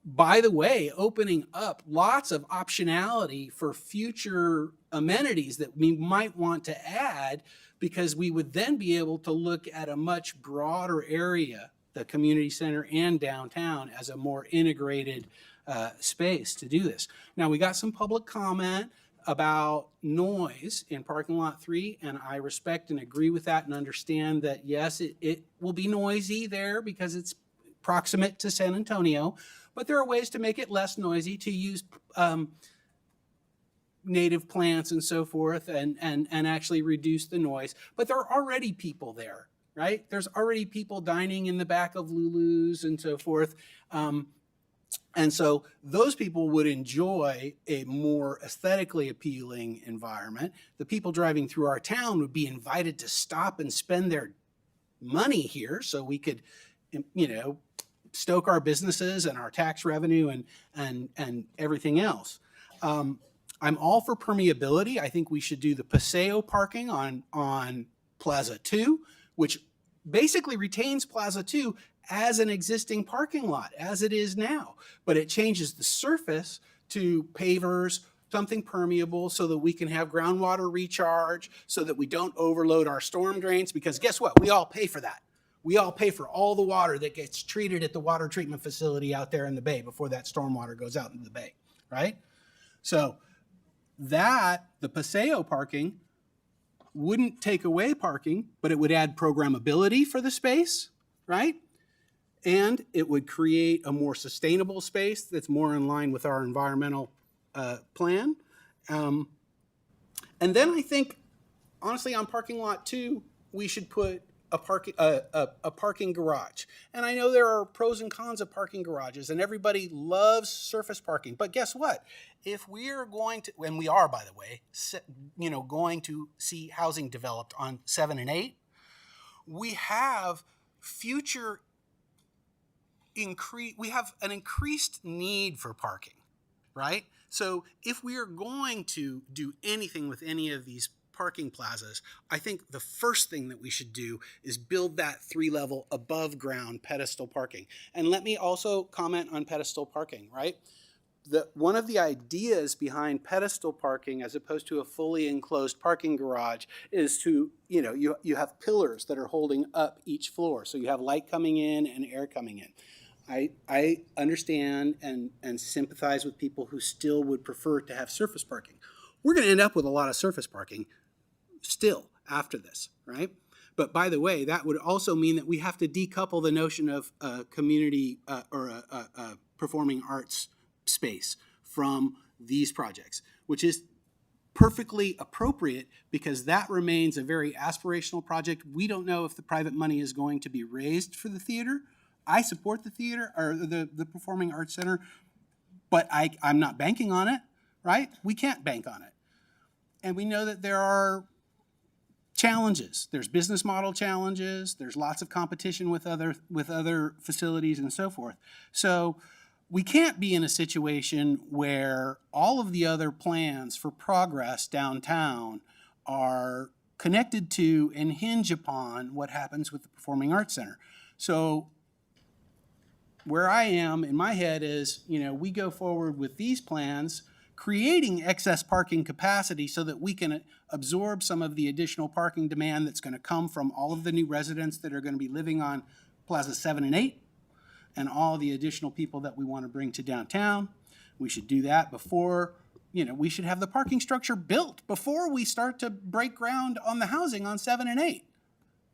By the way, opening up lots of optionality for future amenities that we might want to add, because we would then be able to look at a much broader area, the community center and downtown, as a more integrated space to do this. Now, we got some public comment about noise in parking lot 3, and I respect and agree with that and understand that, yes, it will be noisy there because it's proximate to San Antonio, but there are ways to make it less noisy, to use native plants and so forth, and actually reduce the noise. But there are already people there, right? There's already people dining in the back of Lulu's and so forth. And so those people would enjoy a more aesthetically appealing environment. The people driving through our town would be invited to stop and spend their money here so we could, stoke our businesses and our tax revenue and everything else. I'm all for permeability. I think we should do the Paseo parking on Plaza 2, which basically retains Plaza 2 as an existing parking lot, as it is now. But it changes the surface to pavers, something permeable, so that we can have groundwater recharge, so that we don't overload our storm drains, because guess what? We all pay for that. We all pay for all the water that gets treated at the water treatment facility out there in the bay before that stormwater goes out into the bay, right? So the Paseo parking wouldn't take away parking, but it would add programmability for the space, right? and it would create a more sustainable space that's more in line with our environmental plan. And then I think, honestly, on parking lot 2, we should put a parking garage. And I know there are pros and cons of parking garages, and everybody loves surface parking. But guess what? If we are going to, and we are, by the way, going to see housing developed on 7 and 8, we have we have an increased need for parking, right? So if we are going to do anything with any of these parking plazas, I think the first thing that we should do is build that 3-level above ground pedestal parking. And let me also comment on pedestal parking, right? One of the ideas behind pedestal parking as opposed to a fully enclosed parking garage is to, you have pillars that are holding up each floor. So you have light coming in and air coming in. I understand and sympathize with people who still would prefer to have surface parking. We're going to end up with a lot of surface parking still after this, right? But by the way, that would also mean that we have to decouple the notion of a community or a performing arts space from these projects, which is perfectly appropriate because that remains a very aspirational project. We don't know if the private money is going to be raised for the theater. I support the theater or the Performing Arts Center, but I'm not banking on it, right? We can't bank on it. And we know that there are challenges. There's business model challenges. There's lots of competition with other facilities and so forth. So we can't be in a situation where all of the other plans for progress downtown are connected to and hinge upon what happens with the Performing Arts Center. So where I am in my head is, we go forward with these plans, creating excess parking capacity so that we can absorb some of the additional parking demand that's going to come from all of the new residents that are going to be living on Plaza 7 and 8 and all the additional people that we want to bring to downtown. We should do that before, we should have the parking structure built before we start to break ground on the housing on 7 and 8.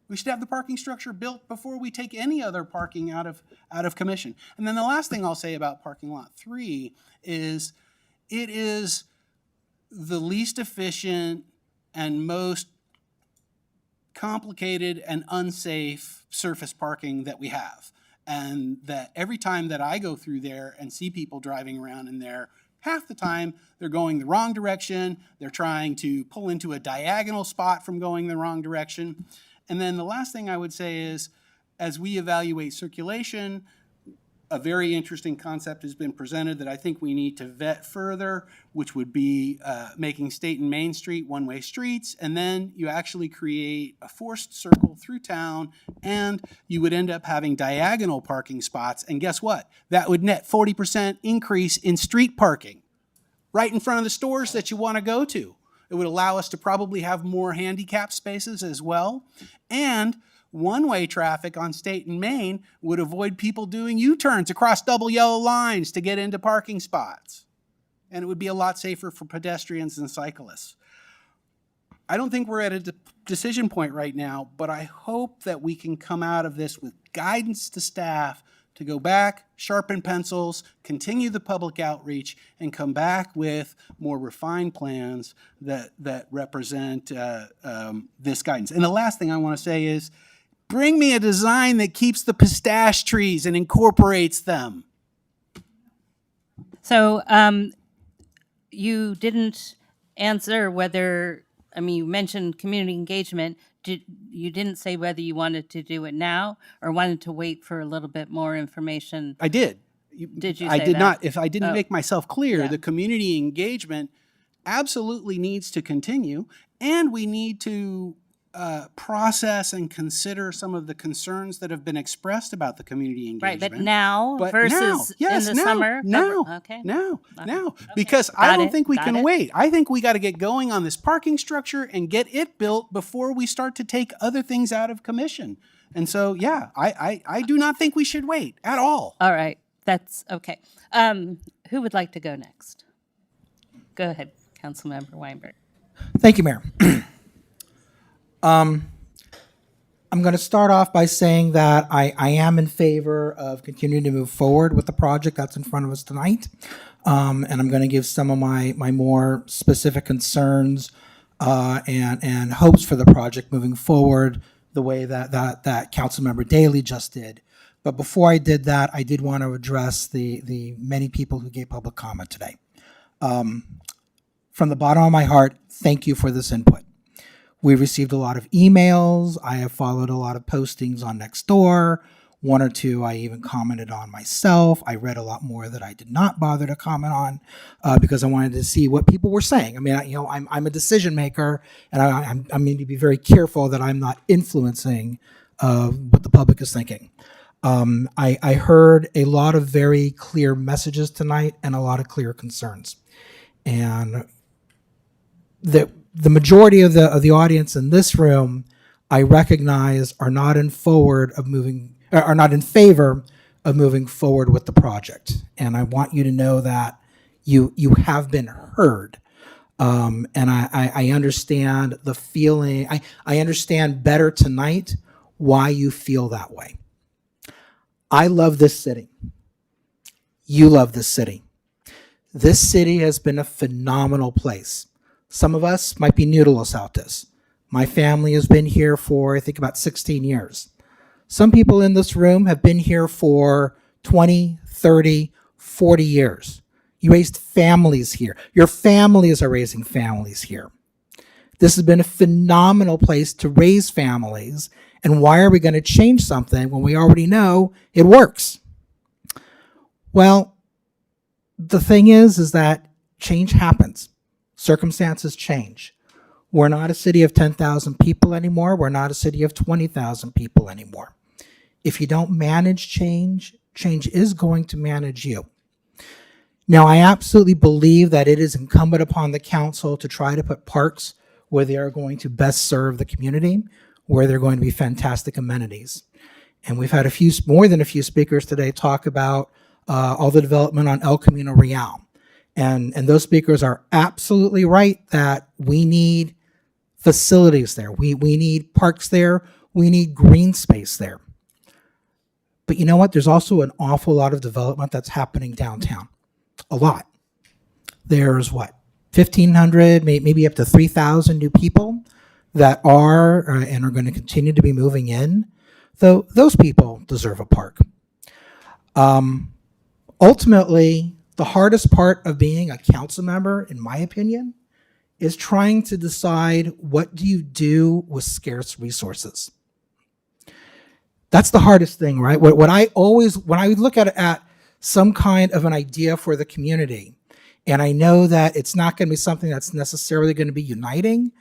We should have the parking structure built before we take any other parking out of commission. And then the last thing I'll say about parking lot 3 is it is the least efficient and most complicated and unsafe surface parking that we have. And that every time that I go through there and see people driving around in there, half the time they're going the wrong direction. They're trying to pull into a diagonal spot from going the wrong direction. And then the last thing I would say is, as we evaluate circulation, a very interesting concept has been presented that I think we need to vet further, which would be making State and Main Street one-way streets, and then you actually create a forced circle through town, and you would end up having diagonal parking spots. And guess what? That would net 40% increase in street parking right in front of the stores that you want to go to. It would allow us to probably have more handicap spaces as well. And one-way traffic on State and Main would avoid people doing U-turns across double yellow lines to get into parking spots. And it would be a lot safer for pedestrians and cyclists. I don't think we're at a decision point right now, but I hope that we can come out of this with guidance to staff to go back, sharpen pencils, continue the public outreach, and come back with more refined plans that represent this guidance. And the last thing I want to say is, bring me a design that keeps the pistache trees and incorporates them. So you didn't answer whether, you mentioned community engagement. You didn't say whether you wanted to do it now or wanted to wait for a little bit more information. I did. Did you say I did that? not. If I didn't make myself clear, Yeah. the community engagement absolutely needs to continue, and we need to process and consider some of the concerns that have been expressed about the community engagement. Right, but now versus yes, in the now, summer? now, Okay. now, Okay. because I Got don't it, think we got can it. wait. I think we got to get going on this parking structure and get it built before we start to take other things out of commission. And so, yeah, I do not think we should wait at all. All right, that's okay. Who would like to go next? Go ahead, Councilmember Weinberg. Thank you, Mayor. I'm going to start off by saying that I am in favor of continuing to move forward with the project that's in front of us tonight. And I'm going to give some of my more specific concerns and hopes for the project moving forward the way that Councilmember Daley just did. But before I did that, I did want to address the many people who gave public comment today. From the bottom of my heart, thank you for this input. We received a lot of emails. I have followed a lot of postings on Nextdoor. One or two I even commented on myself. I read a lot more that I did not bother to comment on because I wanted to see what people were saying. I mean, I'm a decision maker, and I need to be very careful that I'm not influencing what the public is thinking. I heard a lot of very clear messages tonight and a lot of clear concerns, and the majority of the audience in this room, I recognize, are not in favor of moving forward with the project. And I want you to know that you have been heard. And I understand the feeling. I understand better tonight why you feel that way. I love this city. You love this city. This city has been a phenomenal place. Some of us might be new to Los Altos. My family has been here for, I think, about 16 years. Some people in this room have been here for 20, 30, 40 years. You raised families here. Your families are raising families here. This has been a phenomenal place to raise families. And why are we going to change something when we already know it works? Well, the thing is that change happens. Circumstances change. We're not a city of 10,000 people anymore. We're not a city of 20,000 people anymore. If you don't manage change, change is going to manage you. Now, I absolutely believe that it is incumbent upon the council to try to put parks where they are going to best serve the community, where they're going to be fantastic amenities. And we've had more than a few speakers today talk about all the development on El Camino Real. And those speakers are absolutely right that we need facilities there. We need parks there. We need green space there. But you know what? There's also an awful lot of development that's happening downtown. A lot. There's 1,500, maybe up to 3,000 new people that are and are going to continue to be moving in. Though those people deserve a park. Ultimately, the hardest part of being a council member, in my opinion, is trying to decide what do you do with scarce resources. That's the hardest thing, right? When I look at some kind of an idea for the community, and I know that it's not going to be something that's necessarily going to be uniting,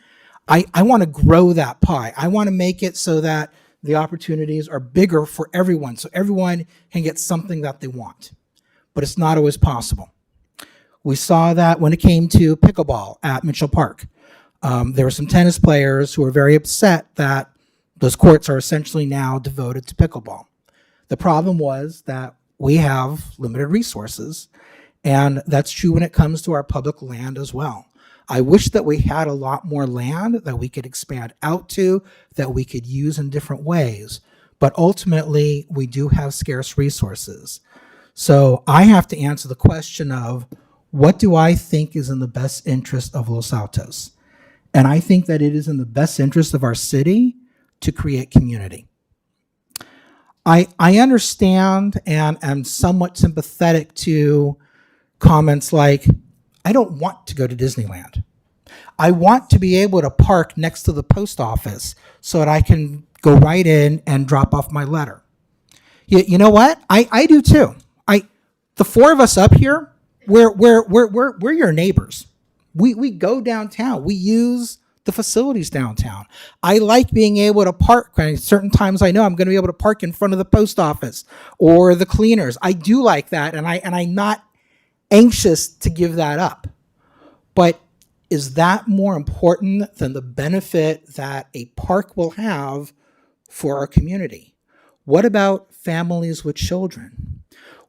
I want to grow that pie. I want to make it so that the opportunities are bigger for everyone, so everyone can get something that they want. But it's not always possible. We saw that when it came to pickleball at Mitchell Park. There were some tennis players who were very upset that those courts are essentially now devoted to pickleball. The problem was that we have limited resources, and that's true when it comes to our public land as well. I wish that we had a lot more land that we could expand out to, that we could use in different ways. But ultimately, we do have scarce resources. So I have to answer the question of, what do I think is in the best interest of Los Altos? And I think that it is in the best interest of our city to create community. I understand and am somewhat sympathetic to comments like, I don't want to go to Disneyland. I want to be able to park next to the post office so that I can go right in and drop off my letter. You know what? I do too. The four of us up here, we're your neighbors. We go downtown. We use the facilities downtown. I like being able to park. Certain times I know I'm going to be able to park in front of the post office or the cleaners. I do like that, and I'm not anxious to give that up. But is that more important than the benefit that a park will have for our community? What about families with children?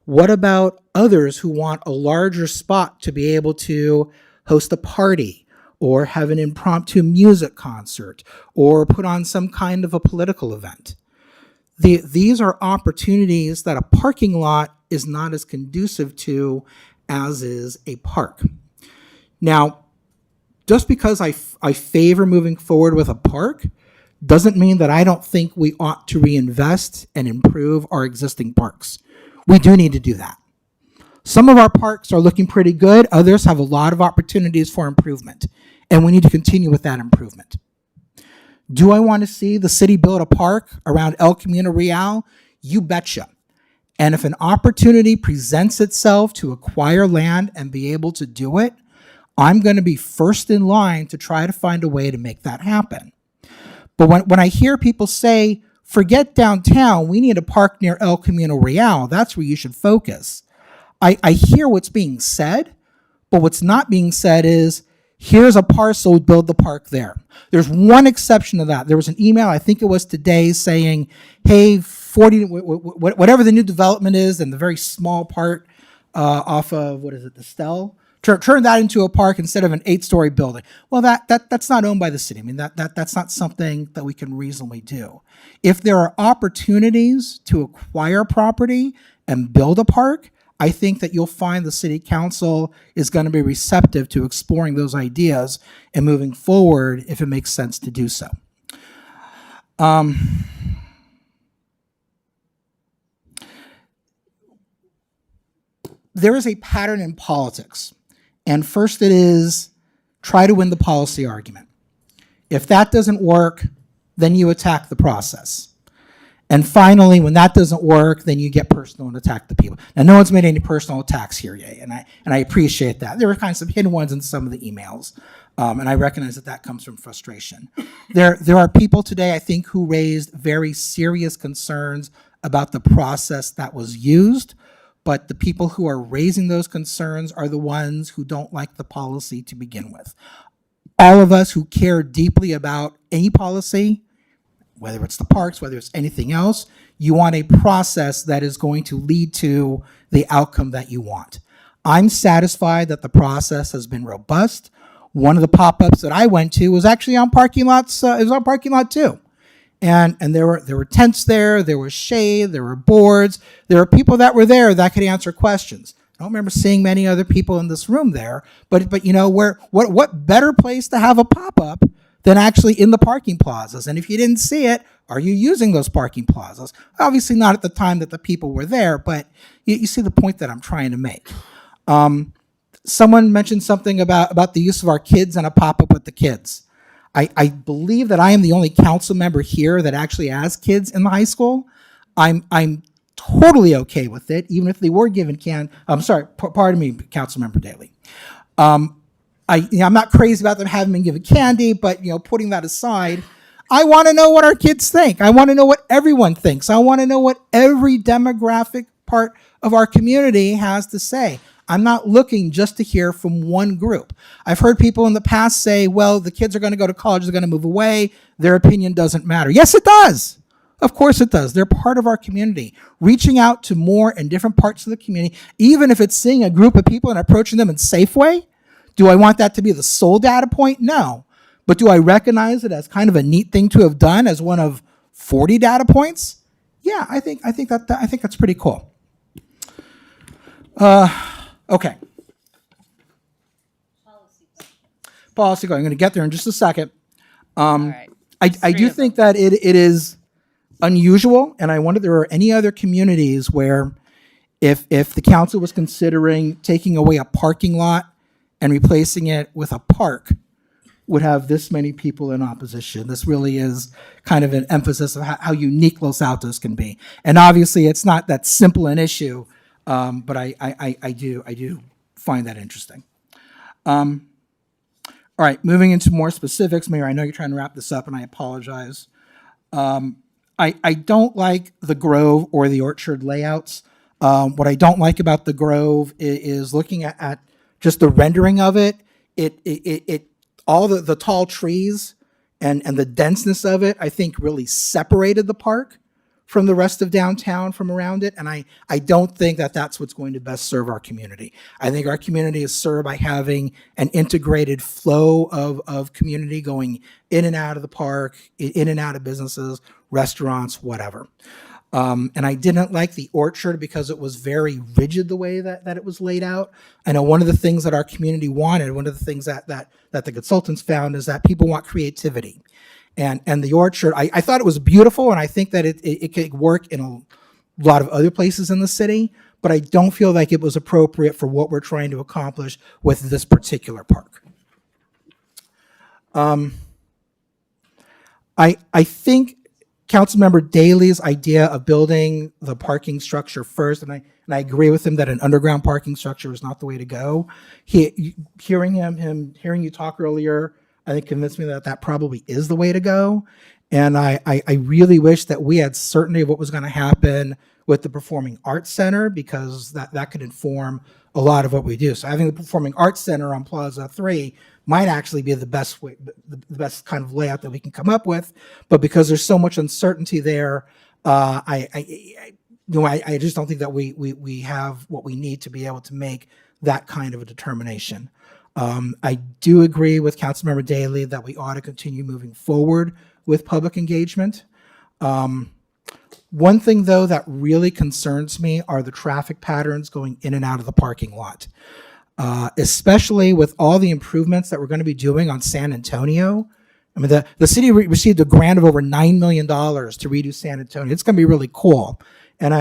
What about others who want a larger spot to be able to host a party or have an impromptu music concert, or put on some kind of a political event. These are opportunities that a parking lot is not as conducive to as is a park. Now, just because I favor moving forward with a park doesn't mean that I don't think we ought to reinvest and improve our existing parks. We do need to do that. Some of our parks are looking pretty good. Others have a lot of opportunities for improvement, and we need to continue with that improvement. Do I want to see the city build a park around El Camino Real? You betcha. And if an opportunity presents itself to acquire land and be able to do it, I'm going to be first in line to try to find a way to make that happen. But when I hear people say, forget downtown, we need a park near El Camino Real, that's where you should focus. I hear what's being said, but what's not being said is, here's a parcel, build the park there. There's one exception to that. There was an email, I think it was today, saying, hey, 40, whatever the new development is, and the very small part off of, what is it, the Stell? Turn that into a park instead of an 8-story building. Well, that's not owned by the city. I mean, that's not something that we can reasonably do. If there are opportunities to acquire property and build a park, I think that you'll find the city council is going to be receptive to exploring those ideas and moving forward if it makes sense to do so. There is a pattern in politics. And first it is try to win the policy argument. If that doesn't work, then you attack the process. And finally, when that doesn't work, then you get personal and attack the people. Now, no one's made any personal attacks here yet, and I appreciate that. There are kind of some hidden ones in some of the emails, and I recognize that comes from frustration. There are people today, I think, who raised very serious concerns about the process that was used, but the people who are raising those concerns are the ones who don't like the policy to begin with. All of us who care deeply about any policy, whether it's the parks, whether it's anything else, you want a process that is going to lead to the outcome that you want. I'm satisfied that the process has been robust. One of the pop-ups that I went to was actually on parking lots. It was on parking lot 2. And there were tents there was shade, there were boards, there were people that were there that could answer questions. I don't remember seeing many other people in this room there, but you know, what better place to have a pop-up than actually in the parking plazas? And if you didn't see it, are you using those parking plazas? Obviously not at the time that the people were there, but you see the point that I'm trying to make. Someone mentioned something about the use of our kids and a pop-up with the kids. I believe that I am the only council member here that actually has kids in the high school. I'm totally okay with it, even if they were given pardon me, Council Member Daley. I'm not crazy about them having been given candy, but putting that aside, I want to know what our kids think. I want to know what everyone thinks. I want to know what every demographic part of our community has to say. I'm not looking just to hear from one group. I've heard people in the past say, well, the kids are going to go to college, they're going to move away, their opinion doesn't matter. Yes, it does. Of course it does. They're part of our community. Reaching out to more and different parts of the community, even if it's seeing a group of people and approaching them in a safe way. Do I want that to be the sole data point? No. But do I recognize it as kind of a neat thing to have done as one of 40 data points? Yeah, I think that's pretty cool. Okay. Policy going. I'm going to get there in just a second. I do think that it is unusual, and I wonder if there are any other communities where if the council was considering taking away a parking lot and replacing it with a park, would have this many people in opposition. This really is kind of an emphasis of how unique Los Altos can be. And obviously it's not that simple an issue, but I do find that interesting. All right, moving into more specifics, Mayor, I know you're trying to wrap this up and I apologize. I don't like the Grove or the Orchard layouts. What I don't like about the Grove is looking at just the rendering of it. It all the tall trees and the denseness of it, I think, really separated the park from the rest of downtown from around it. And I don't think that that's what's going to best serve our community. I think our community is served by having an integrated flow of community going in and out of the park, in and out of businesses, restaurants, whatever. And I didn't like the orchard because it was very rigid the way that it was laid out. I know one of the things that our community wanted, one of the things that the consultants found is that people want creativity. And the orchard, I thought it was beautiful, and I think that it could work in a lot of other places in the city, but I don't feel like it was appropriate for what we're trying to accomplish with this particular park. I think Councilmember Daley's idea of building the parking structure first, and I agree with him that an underground parking structure is not the way to go. Hearing you talk earlier, I think convinced me that probably is the way to go. And I really wish that we had certainty of what was going to happen with the Performing Arts Center, because that could inform a lot of what we do. So having the Performing Arts Center on Plaza 3 might actually be the best way, the best kind of layout that we can come up with. But because there's so much uncertainty there, I just don't think that we have what we need to be able to make that kind of a determination. I do agree with Councilmember Daley that we ought to continue moving forward with public engagement. One thing, though, that really concerns me are the traffic patterns going in and out of the parking lot, especially with all the improvements that we're going to be doing on San Antonio. I mean, the city received a grant of over $9 million to redo San Antonio. It's going to be really cool. And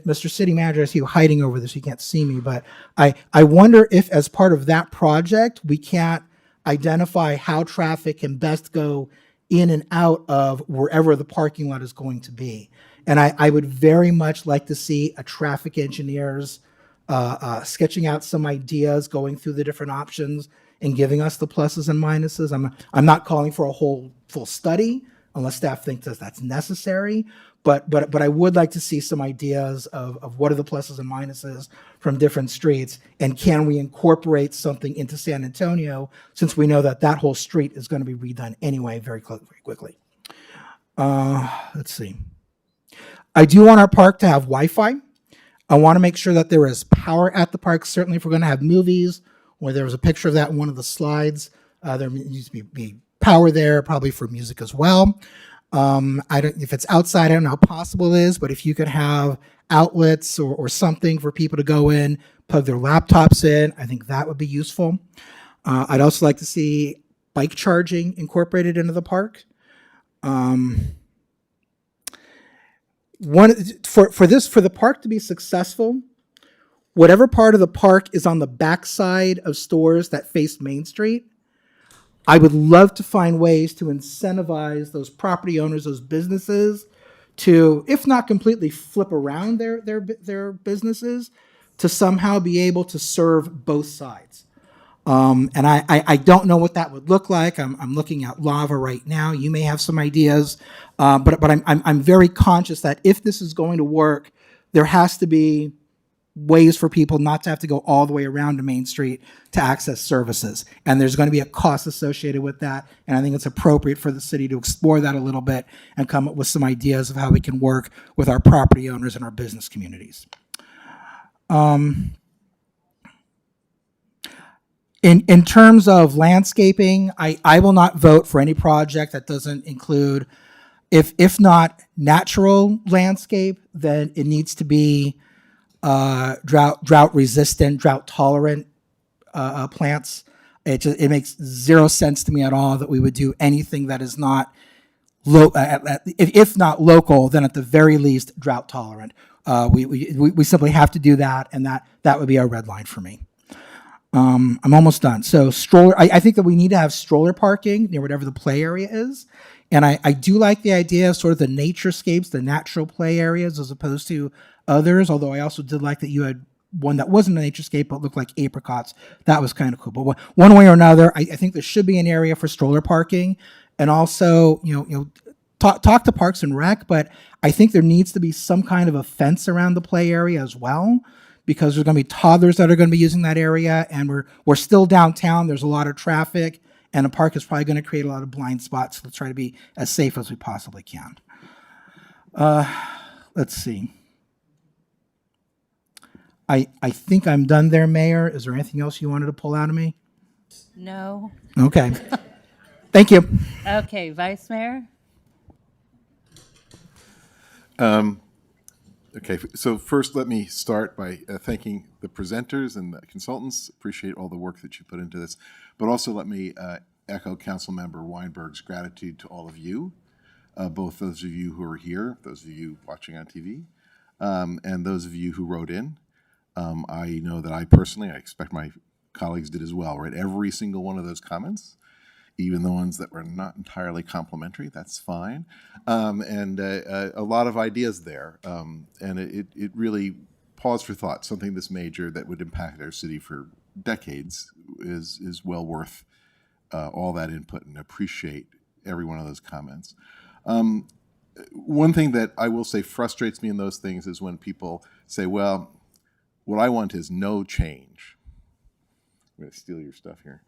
Mr. City Manager, I see you hiding over this. You can't see me, but I wonder if, as part of that project, we can't identify how traffic can best go in and out of wherever the parking lot is going to be. And I would very much like to see a traffic engineers sketching out some ideas, going through the different options, and giving us the pluses and minuses. I'm not calling for a whole full study unless staff thinks that that's necessary. But I would like to see some ideas of what are the pluses and minuses from different streets, and can we incorporate something into San Antonio, since we know that whole street is going to be redone anyway very quickly. Let's see. I do want our park to have Wi-Fi. I want to make sure that there is power at the park. Certainly if we're going to have movies, where there was a picture of that in one of the slides, there needs to be power there, probably for music as well. If it's outside, I don't know how possible it is, but if you could have outlets or something for people to go in, plug their laptops in, I think that would be useful. I'd also like to see bike charging incorporated into the park. For the park to be successful, whatever part of the park is on the backside of stores that face Main Street, I would love to find ways to incentivize those property owners, those businesses, to, if not completely flip around their businesses, to somehow be able to serve both sides. And I don't know what that would look like. I'm looking at Lava right now. You may have some ideas, but I'm very conscious that if this is going to work, there has to be ways for people not to have to go all the way around to Main Street to access services. And there's going to be a cost associated with that. And I think it's appropriate for the city to explore that a little bit and come up with some ideas of how we can work with our property owners and our business communities. In terms of landscaping, I will not vote for any project that doesn't include, if not natural landscape, then it needs to be drought resistant, drought tolerant plants. It makes zero sense to me at all that we would do anything that is not if not local, then at the very least drought tolerant. We simply have to do that, and that would be our red line for me. I'm almost done. So stroller, I think that we need to have stroller parking near whatever the play area is. And I do like the idea of sort of the naturescapes, the natural play areas, as opposed to others, although I also did like that you had one that wasn't a naturescape but looked like apricots. That was kind of cool. But one way or another, I think there should be an area for stroller parking. And also, talk to Parks and Rec, but I think there needs to be some kind of a fence around the play area as well, because there's going to be toddlers that are going to be using that area, and we're still downtown. There's a lot of traffic, and a park is probably going to create a lot of blind spots. So let's try to be as safe as we possibly can. let's see. I think I'm done there, Mayor. Is there anything else you wanted to pull out of me? No. Okay. Thank you. Okay, Vice Mayor? Okay, so first let me start by thanking the presenters and the consultants. Appreciate all the work that you put into this. But also let me echo Councilmember Weinberg's gratitude to all of you, both those of you who are here, those of you watching on TV, and those of you who wrote in. I know that I personally, I expect my colleagues did as well, read every single one of those comments, even the ones that were not entirely complimentary. That's fine. And a lot of ideas there. And it really paused for thought. Something this major that would impact our city for decades is well worth all that input, and appreciate every one of those comments. One thing that I will say frustrates me in those things is when people say, well, what I want is no change. I'm going to steal your stuff here.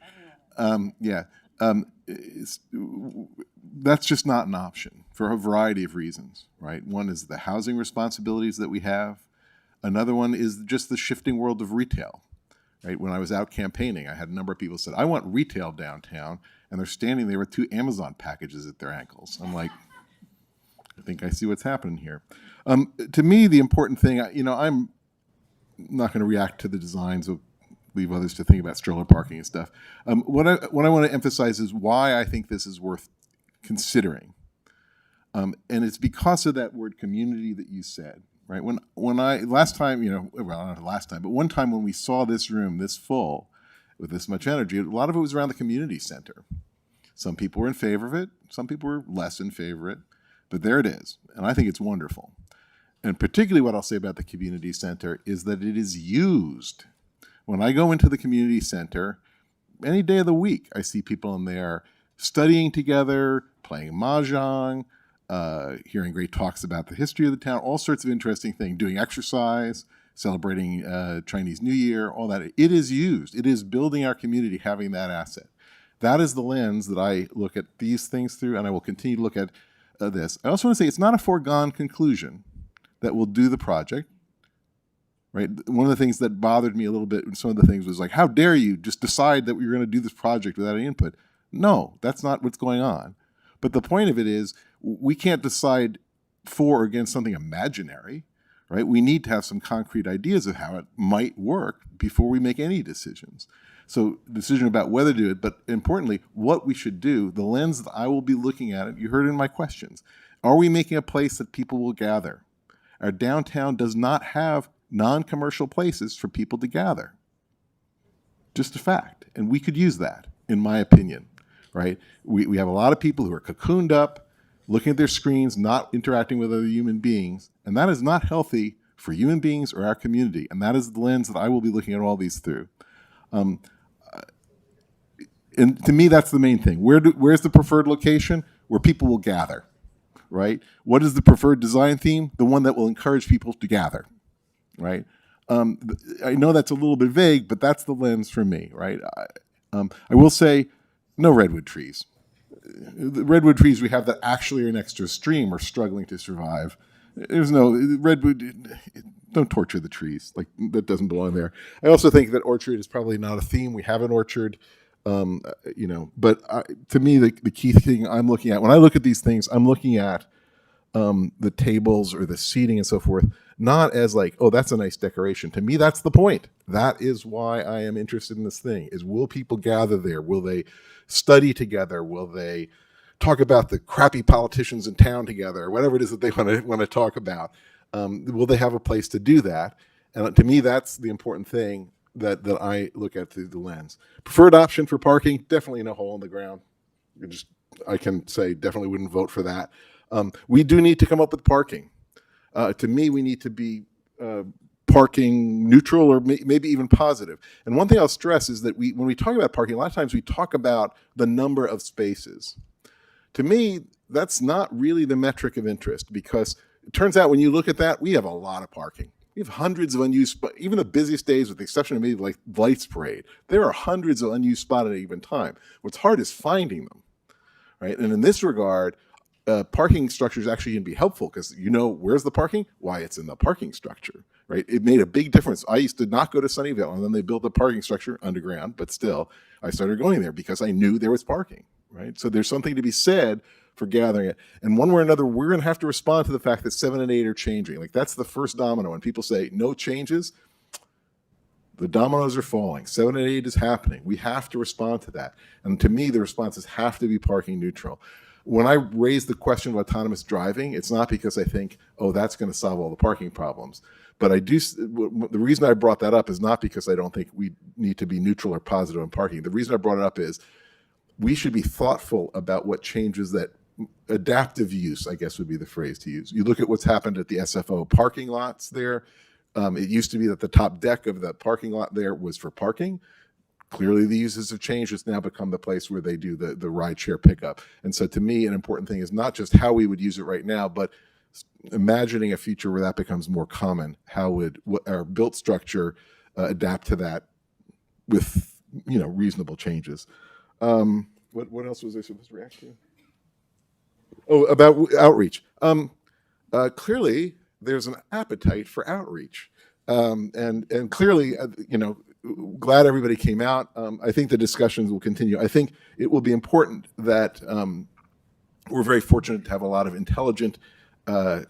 That's just not an option for a variety of reasons, right? One is the housing responsibilities that we have. Another one is just the shifting world of retail, right? When I was out campaigning, I had a number of people said, I want retail downtown, and they're standing there with 2 Amazon packages at their ankles. I'm like, I think I see what's happening here. To me, the important thing, I'm not going to react to the designs of leave others to think about stroller parking and stuff. What I want to emphasize is why I think this is worth considering. And it's because of that word community that you said, right? When I, last time, well, not last time, but one time when we saw this room this full with this much energy, a lot of it was around the community center. Some people were in favor of it. Some people were less in favor of it. But there it is. And I think it's wonderful. And particularly what I'll say about the community center is that it is used. When I go into the community center, any day of the week, I see people in there studying together, playing mahjong, hearing great talks about the history of the town, all sorts of interesting things, doing exercise, celebrating Chinese New Year, all that. It is used. It is building our community, having that asset. That is the lens that I look at these things through, and I will continue to look at this. I also want to say it's not a foregone conclusion that we'll do the project. Right. One of the things that bothered me a little bit, and some of the things was like, how dare you just decide that we're going to do this project without any input? No, that's not what's going on. But the point of it is, we can't decide for or against something imaginary, right? We need to have some concrete ideas of how it might work before we make any decisions. So decision about whether to do it, but importantly, what we should do, the lens that I will be looking at it, you heard in my questions. Are we making a place that people will gather? Our downtown does not have non-commercial places for people to gather. Just a fact. And we could use that, in my opinion, right? We have a lot of people who are cocooned up, looking at their screens, not interacting with other human beings, and that is not healthy for human beings or our community. And that is the lens that I will be looking at all these through. And to me, that's the main thing. Where's the preferred location? Where people will gather, right? What is the preferred design theme? The one that will encourage people to gather. Right. I know that's a little bit vague, but that's the lens for me. Right. I will say no redwood trees. The redwood trees we have that actually are next to a stream are struggling to survive. There's no redwood. Don't torture the trees. Like, that doesn't belong there. I also think that orchard is probably not a theme. We have an orchard, but to me, the key thing I'm looking at when I look at these things, I'm looking at the tables or the seating and so forth, not as like, oh, that's a nice decoration. To me, that's the point. That is why I am interested in this thing, is will people gather there? Will they study together? Will they talk about the crappy politicians in town together, or whatever it is that they want to talk about? Will they have a place to do that? And to me, that's the important thing that I look at through the lens. Preferred option for parking, definitely no hole in the ground. I can say definitely wouldn't vote for that. We do need to come up with parking. To me, we need to be parking neutral or maybe even positive. And one thing I'll stress is that when we talk about parking, a lot of times we talk about the number of spaces. To me, that's not really the metric of interest, because it turns out when you look at that, we have a lot of parking. We have hundreds of unused spots, even the busiest days, with the exception of maybe like Lights Parade. There are hundreds of unused spots at any given time. What's hard is finding them, right? And in this regard, parking structure is actually going to be helpful because where's the parking? Why, it's in the parking structure, right? It made a big difference. I used to not go to Sunnyvale, and then they built a parking structure underground, but still, I started going there because I knew there was parking, right? So there's something to be said for gathering it. And one way or another, we're going to have to respond to the fact that 7 and 8 are changing. Like, that's the first domino. When people say no changes, the dominoes are falling. 7 and 8 is happening. We have to respond to that. And to me, the responses have to be parking neutral. When I raise the question of autonomous driving, it's not because I think, oh, that's going to solve all the parking problems. But the reason I brought that up is not because I don't think we need to be neutral or positive on parking. The reason I brought it up is we should be thoughtful about what changes that adaptive use, I guess would be the phrase to use. You look at what's happened at the SFO parking lots there. It used to be that the top deck of the parking lot there was for parking. Clearly, the uses have changed. It's now become the place where they do the rideshare pickup. And so to me, an important thing is not just how we would use it right now, but imagining a future where that becomes more common. How would our built structure adapt to that with reasonable changes? What else was I supposed to react to? Oh, about outreach. Clearly, there's an appetite for outreach, and clearly, glad everybody came out. I think the discussions will continue. I think it will be important that we're very fortunate to have a lot of intelligent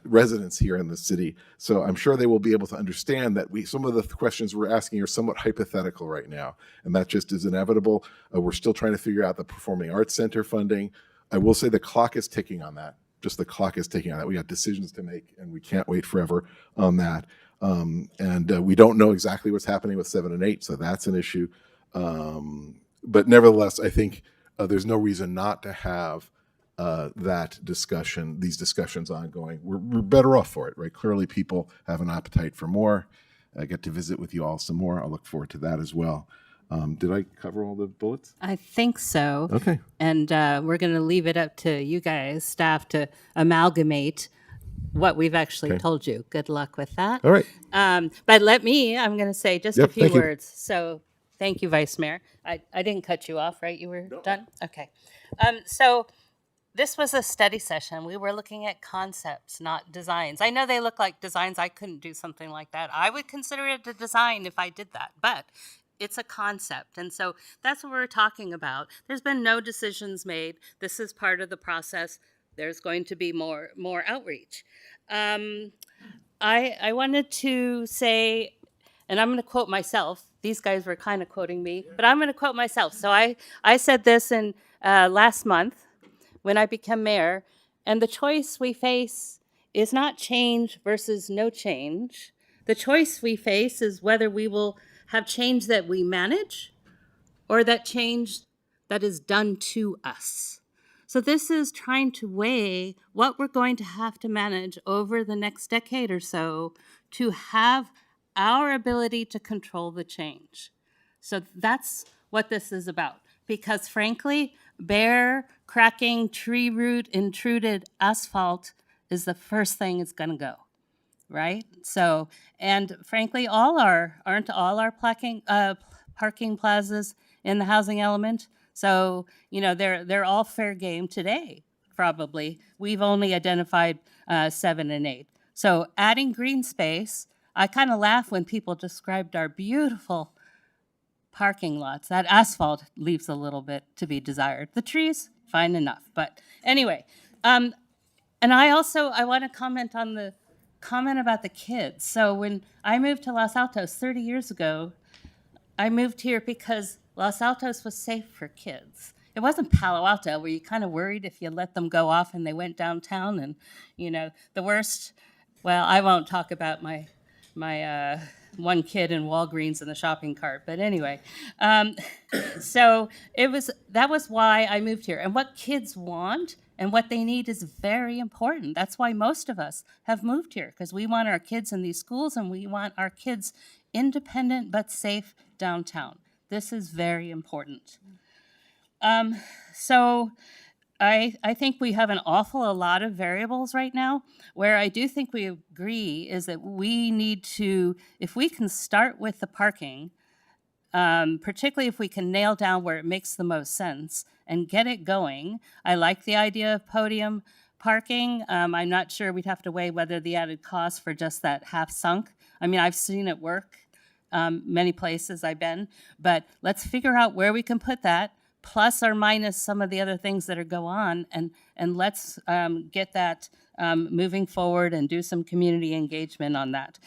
residents here in the city. So I'm sure they will be able to understand that some of the questions we're asking are somewhat hypothetical right now, and that just is inevitable. We're still trying to figure out the Performing Arts Center funding. I will say the clock is ticking on that. Just the clock is ticking on that. We got decisions to make, and we can't wait forever on that. And we don't know exactly what's happening with 7 and 8, so that's an issue. But nevertheless, I think there's no reason not to have these discussions ongoing. We're better off for it, right? Clearly, people have an appetite for more. I get to visit with you all some more. I look forward to that as well. Did I cover all the bullets? I think so. Okay. And we're going to leave it up to you guys, staff, to amalgamate what we've actually told you. Good luck with that. All right. But I'm going to say just a Yep, few thank you. words. So thank you, Vice Mayor. I didn't cut you off, right? You were done? Okay. So this was a study session. We were looking at concepts, not designs. I know they look like designs. I couldn't do something like that. I would consider it a design if I did that. But it's a concept. And so that's what we're talking about. There's been no decisions made. This is part of the process. There's going to be more outreach. I wanted to say, and I'm going to quote myself. These guys were kind of quoting me, but I'm going to quote myself. So I said this in last month when I became mayor, and the choice we face is not change versus no change. The choice we face is whether we will have change that we manage or that change that is done to us. So this is trying to weigh what we're going to have to manage over the next decade or so to have our ability to control the change. So that's what this is about. Because frankly, bare, cracking, tree root, intruded asphalt is the first thing it's going to go. Right? So, and frankly, aren't all our parking plazas in the housing element? So, they're all fair game today, probably. We've only identified 7 and 8. So adding green space, I kind of laugh when people described our beautiful parking lots. That asphalt leaves a little bit to be desired. The trees, fine enough. But anyway, and I want to comment on the comment about the kids. So when I moved to Los Altos 30 years ago, I moved here because Los Altos was safe for kids. It wasn't Palo Alto where you kind of worried if you let them go off and they went downtown and, the worst. Well, I won't talk about my one kid in Walgreens in the shopping cart, but anyway. So that was why I moved here. And what kids want and what they need is very important. That's why most of us have moved here, because we want our kids in these schools and we want our kids independent but safe downtown. This is very important. So I think we have an a lot of variables right now. Where I do think we agree is that we need to, if we can start with the parking, particularly if we can nail down where it makes the most sense and get it going. I like the idea of podium, parking. I'm not sure, we'd have to weigh whether the added cost for just that half sunk. I mean, I've seen it work many places I've been, but let's figure out where we can put that, plus or minus some of the other things that are go on, and let's get that moving forward and do some community engagement on that.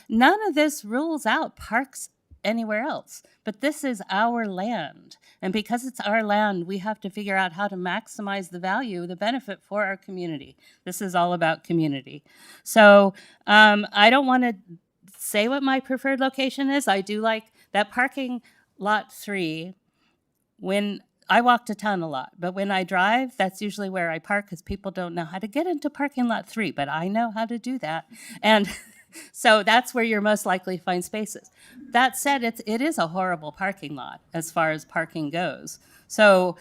None of this rules out parks anywhere else, but this is our land. And because it's our land, we have to figure out how to maximize the value, the benefit for our community. This is all about community. So I don't want to say what my preferred location is. I do like that parking lot 3. When I walk to town a lot, but when I drive, that's usually where I park because people don't know how to get into parking lot 3, but I know how to do that. And so that's where you're most likely to find spaces. That said, it is a horrible parking lot as far as parking goes. So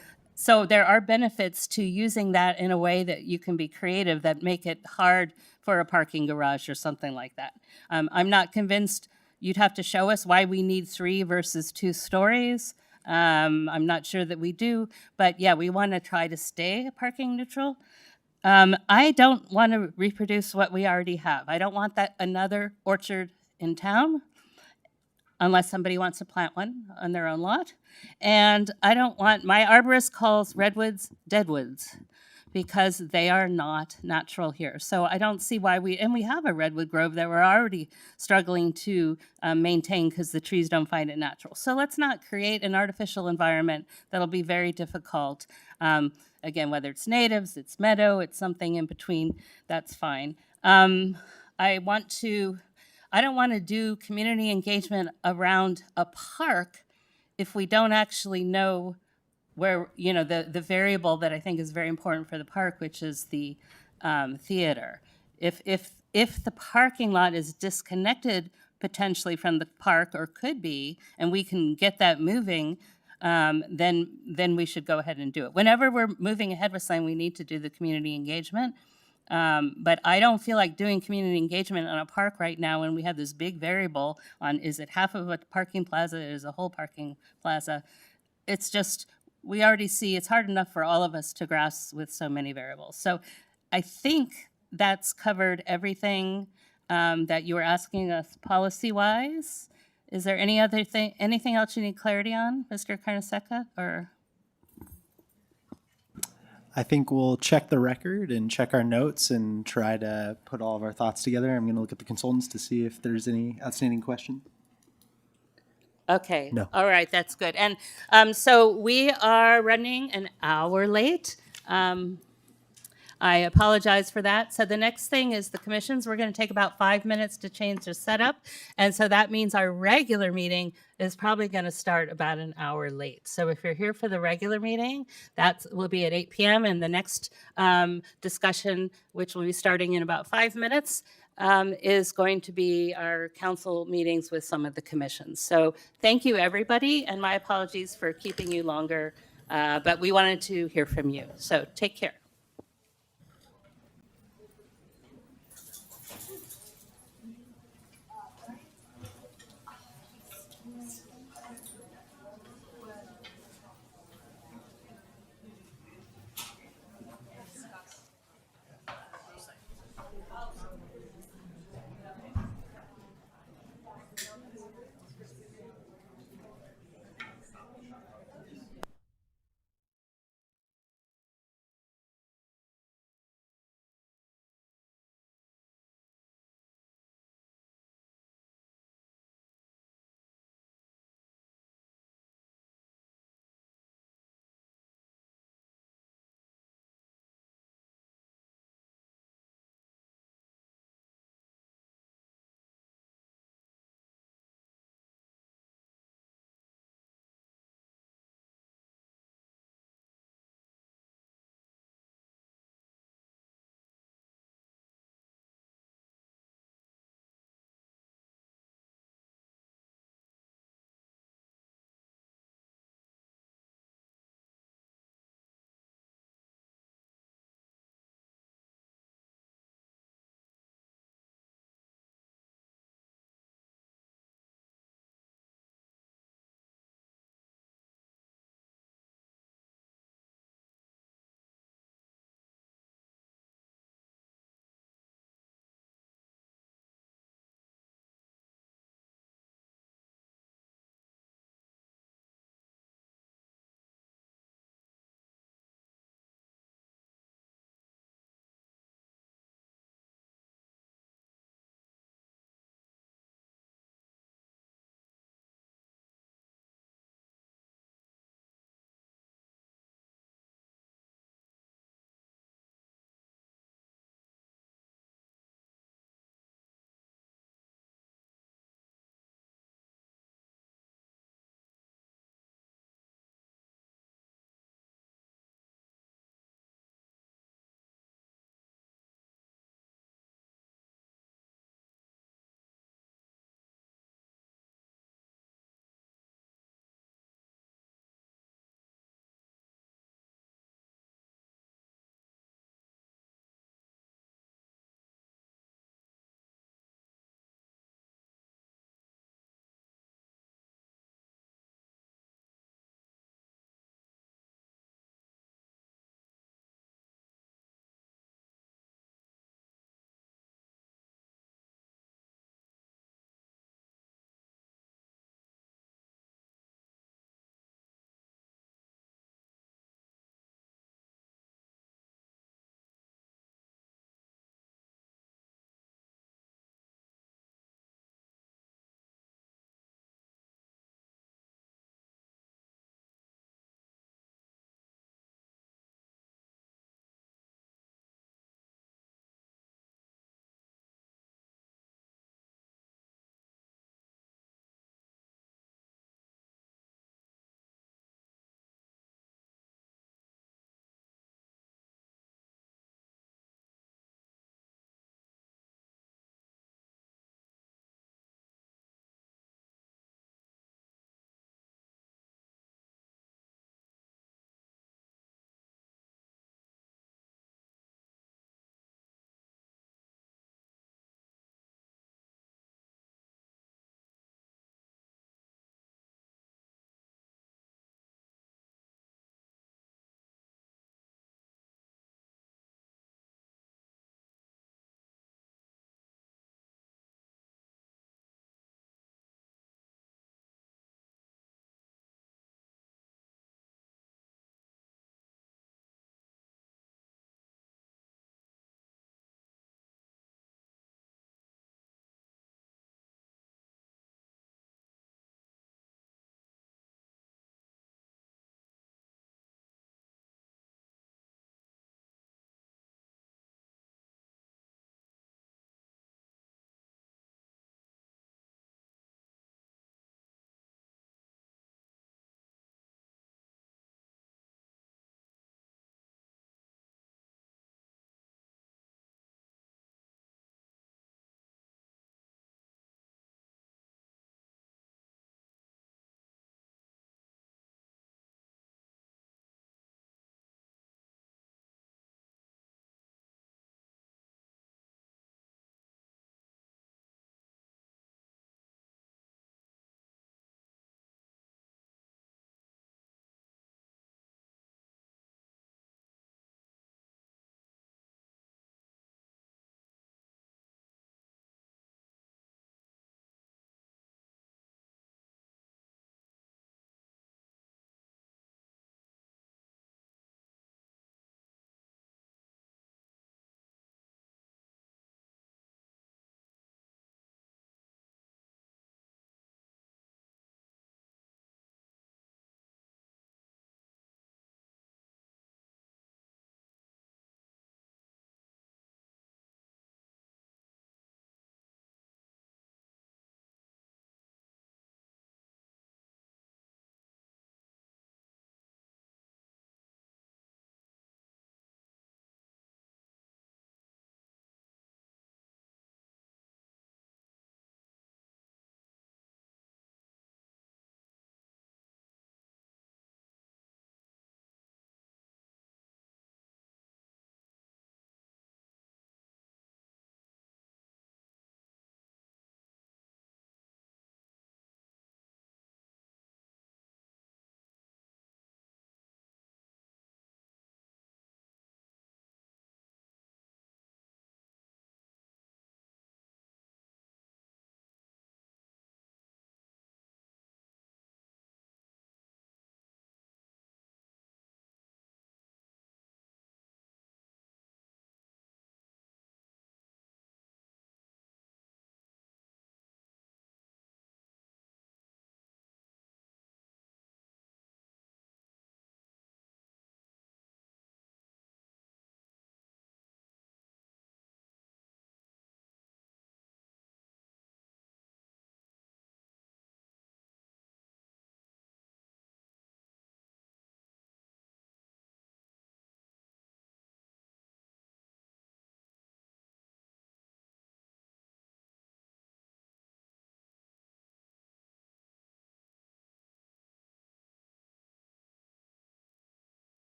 there are benefits to using that in a way that you can be creative that make it hard for a parking garage or something like that. I'm not convinced. You'd have to show us why we need 3 versus 2 stories. I'm not sure that we do, but yeah, we want to try to stay parking neutral. I don't want to reproduce what we already have. I don't want that another orchard in town, unless somebody wants to plant one on their own lot. And I don't want, my arborist calls redwoods deadwoods because they are not natural here. So I don't see why we have a redwood grove that we're already struggling to maintain because the trees don't find it natural. So let's not create an artificial environment that'll be very difficult. Again, whether it's natives, it's meadow, it's something in between, that's fine. I don't want to do community engagement around a park if we don't actually know where, the variable that I think is very important for the park, which is the theater. If the parking lot is disconnected potentially from the park, or could be, and we can get that moving, then we should go ahead and do it. Whenever we're moving ahead with something, we need to do the community engagement. But I don't feel like doing community engagement on a park right now when we have this big variable on, is it half of a parking plaza, is a whole parking plaza? It's just, we already see it's hard enough for all of us to grasp with so many variables. So I think that's covered everything that you were asking us policy-wise. Is there anything else you need clarity on, Mr. Carnesecca, or? I think we'll check the record and check our notes and try to put all of our thoughts together. I'm going to look at the consultants to see if there's any outstanding question. Okay. No. All right, that's good. And so we are running an hour late. I apologize for that. So the next thing is the commissions. We're going to take about 5 minutes to change the setup. And so that means our regular meeting is probably going to start about an hour late. So if you're here for the regular meeting, that will be at 8 p.m. And the next discussion, which will be starting in about 5 minutes, is going to be our council meetings with some of the commissions. So thank you, everybody. And my apologies for keeping you longer. But we wanted to hear from you. So take care.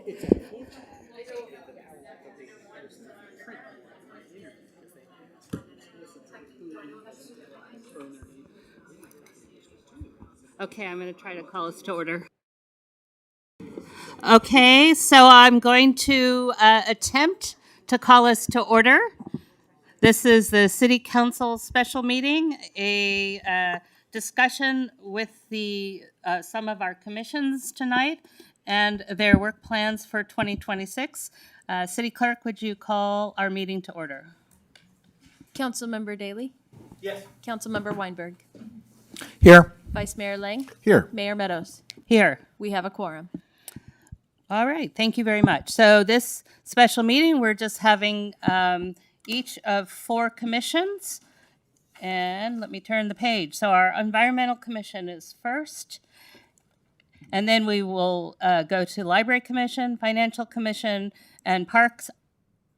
Okay, I'm going to try to call us to order. Okay, so I'm going to attempt to call us to order. This is the City Council special meeting, a discussion with the some of our commissions tonight and their work plans for 2026. City Clerk, would you call our meeting to order? Councilmember Daley? Yes. Councilmember Weinberg? Here. Vice Mayor Lang? Here. Mayor Meadows? Here. We have a quorum. All right, thank you very much. So this special meeting, we're just having each of 4 commissions. And let me turn the page. So our Environmental Commission is first. And then we will go to Library Commission, Financial Commission, and Parks,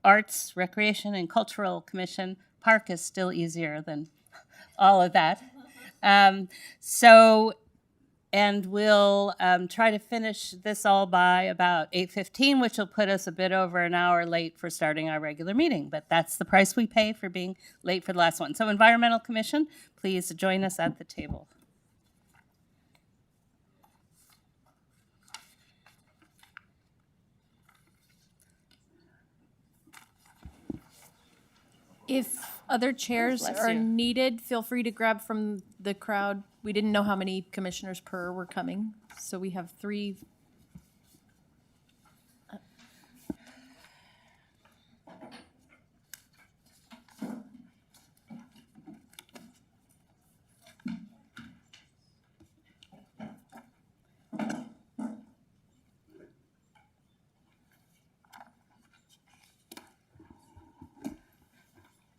Arts, Recreation, and Cultural Commission. Park is still easier than all of that. And we'll try to finish this all by about 8:15, which will put us a bit over an hour late for starting our regular meeting. But that's the price we pay for being late for the last one. So Environmental Commission, please join us at the table. If other chairs Bless are you. needed, feel free to grab from the crowd. We didn't know how many commissioners per were coming, so we have 3.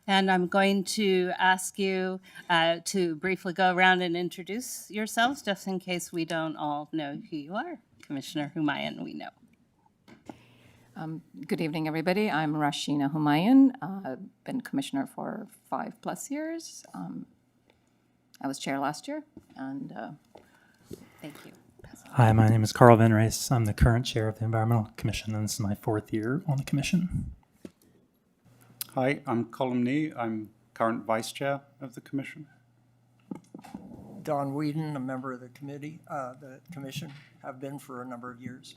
And I'm going to ask you to briefly go around and introduce yourselves, just in case we don't all know who you are. Commissioner Humayun, we know. Good evening, everybody. I'm Rashina Humayun. I've been commissioner for 5+ years. I was chair last year, and thank you. Hi, my name is Carl Van Reis. I'm the current chair of the Environmental Commission, and this is my 4th year on the commission. Hi, I'm Colm Nee. I'm current vice chair of the commission. Don Whedon, a member of the commission, have been for a number of years.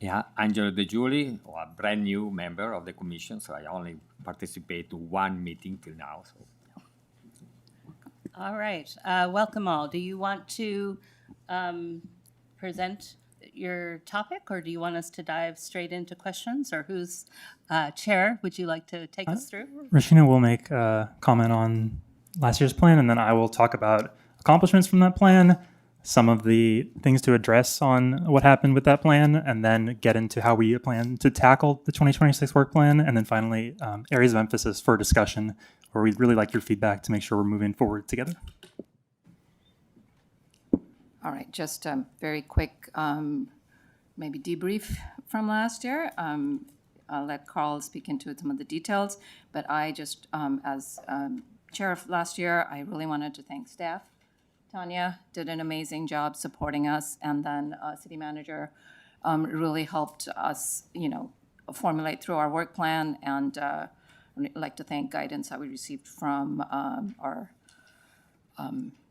Yeah, Angelo De Giuli, a brand new member of the commission, so I only participate to 1 meeting till now. So. All right, welcome all. Do you want to present your topic, or do you want us to dive straight into questions, or who's chair would you like to take us through? Rashina will make a comment on last year's plan, and then I will talk about accomplishments from that plan, some of the things to address on what happened with that plan, and then get into how we plan to tackle the 2026 work plan, and then finally areas of emphasis for discussion where we'd really like your feedback to make sure we're moving forward together. all right, just a very quick maybe debrief from last year. I'll let Carl speak into some of the details, but I just, as chair of last year, I really wanted to thank staff. Tanya did an amazing job supporting us, and then city manager really helped us, formulate through our work plan, and I'd like to thank guidance that we received from our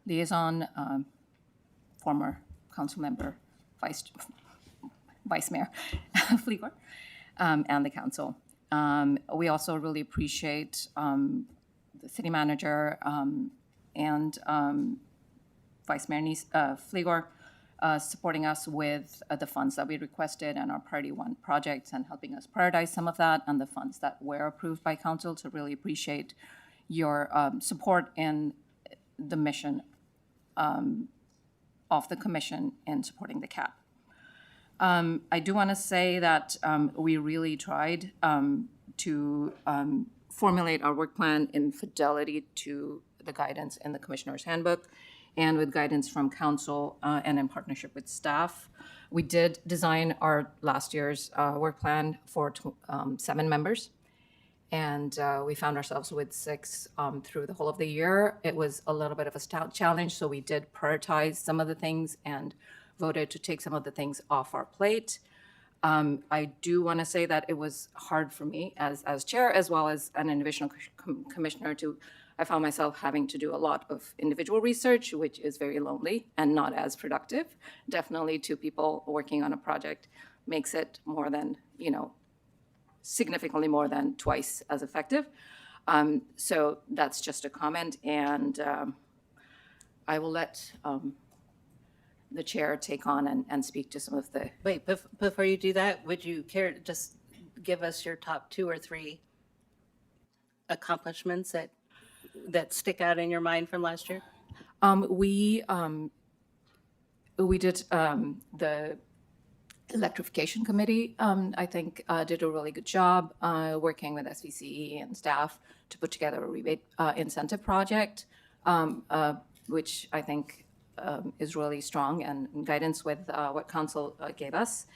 liaison, former council member, Vice Mayor Fleegor, and the council. We also really appreciate the city manager and Vice Mayor Fleegor supporting us with the funds that we requested and our Priority 1 projects, and helping us prioritize some of that and the funds that were approved by council. So really appreciate your support in the mission of the commission in supporting the CAP. I do want to say that we really tried to formulate our work plan in fidelity to the guidance in the Commissioner's Handbook and with guidance from council and in partnership with staff. We did design our last year's work plan for 7 members, and we found ourselves with 6 through the whole of the year. It was a little bit of a stout challenge, so we did prioritize some of the things and voted to take some of the things off our plate. I do want to say that it was hard for me as chair, as well as an individual commissioner I found myself having to do a lot of individual research, which is very lonely and not as productive. Definitely two people working on a project makes it more than, significantly more than twice as effective. So that's just a comment, and I will let the chair take on and speak to some of the. Wait, before you do that, would you care to just give us your top 2 or 3 accomplishments that stick out in your mind from last year? We did the electrification committee, I think did a really good job working with SVCE and staff to put together a rebate incentive project, which I think is really strong and in guidance with what council gave us.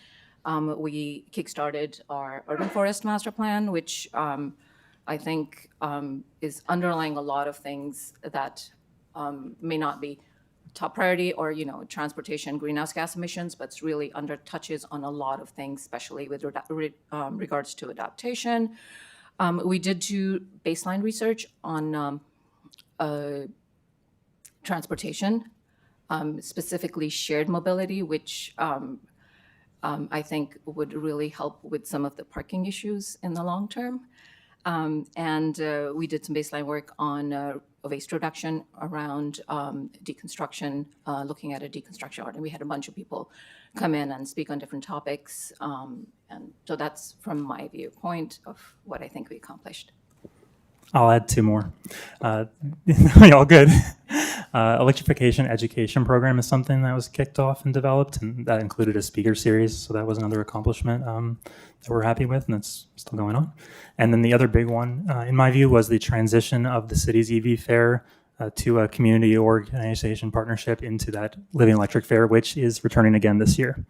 We kickstarted our urban forest master plan, which I think is underlying a lot of things that may not be top priority or, transportation, greenhouse gas emissions, but it's really touches on a lot of things, especially with regards to adaptation. We did do baseline research on transportation, specifically shared mobility, which I think would really help with some of the parking issues in the long term. And we did some baseline work on waste reduction around deconstruction, looking at a deconstruction art. And we had a bunch of people come in and speak on different topics. And so that's from my viewpoint of what I think we accomplished. I'll add 2 more. All good. Electrification education program is something that was kicked off and developed, and that included a speaker series. So that was another accomplishment that we're happy with, and it's still going on. And then the other big one, in my view, was the transition of the city's EV fair to a community organization partnership into that Living Electric Fair, which is returning again this year.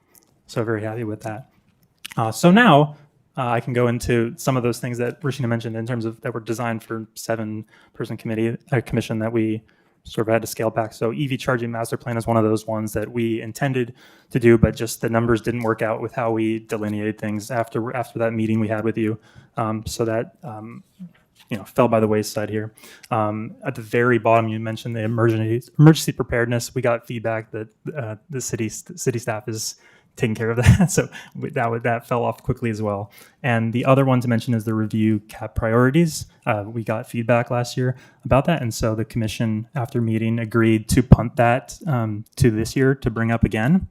So very happy with that. So now I can go into some of those things that Rashina mentioned in terms of that were designed for 7-person commission that we sort of had to scale back. So EV charging master plan is one of those ones that we intended to do, but just the numbers didn't work out with how we delineated things after that meeting we had with you. So that fell by the wayside here. At the very bottom, you mentioned the emergency preparedness. We got feedback that the city staff is taking care of that. So that fell off quickly as well. And the other one to mention is the review CAP priorities. We got feedback last year about that. And so the commission, after meeting, agreed to punt that to this year to bring up again.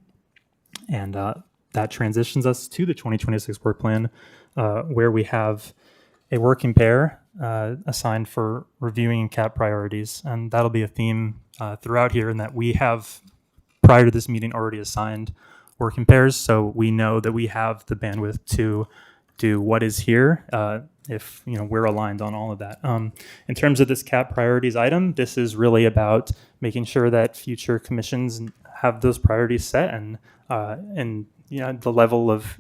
And that transitions us to the 2026 work plan, where we have a working pair assigned for reviewing CAP priorities. And that'll be a theme throughout here, in that we have, prior to this meeting, already assigned working pairs, so we know that we have the bandwidth to do what is here if we're aligned on all of that. In terms of this CAP priorities item, this is really about making sure that future commissions have those priorities set, and the level of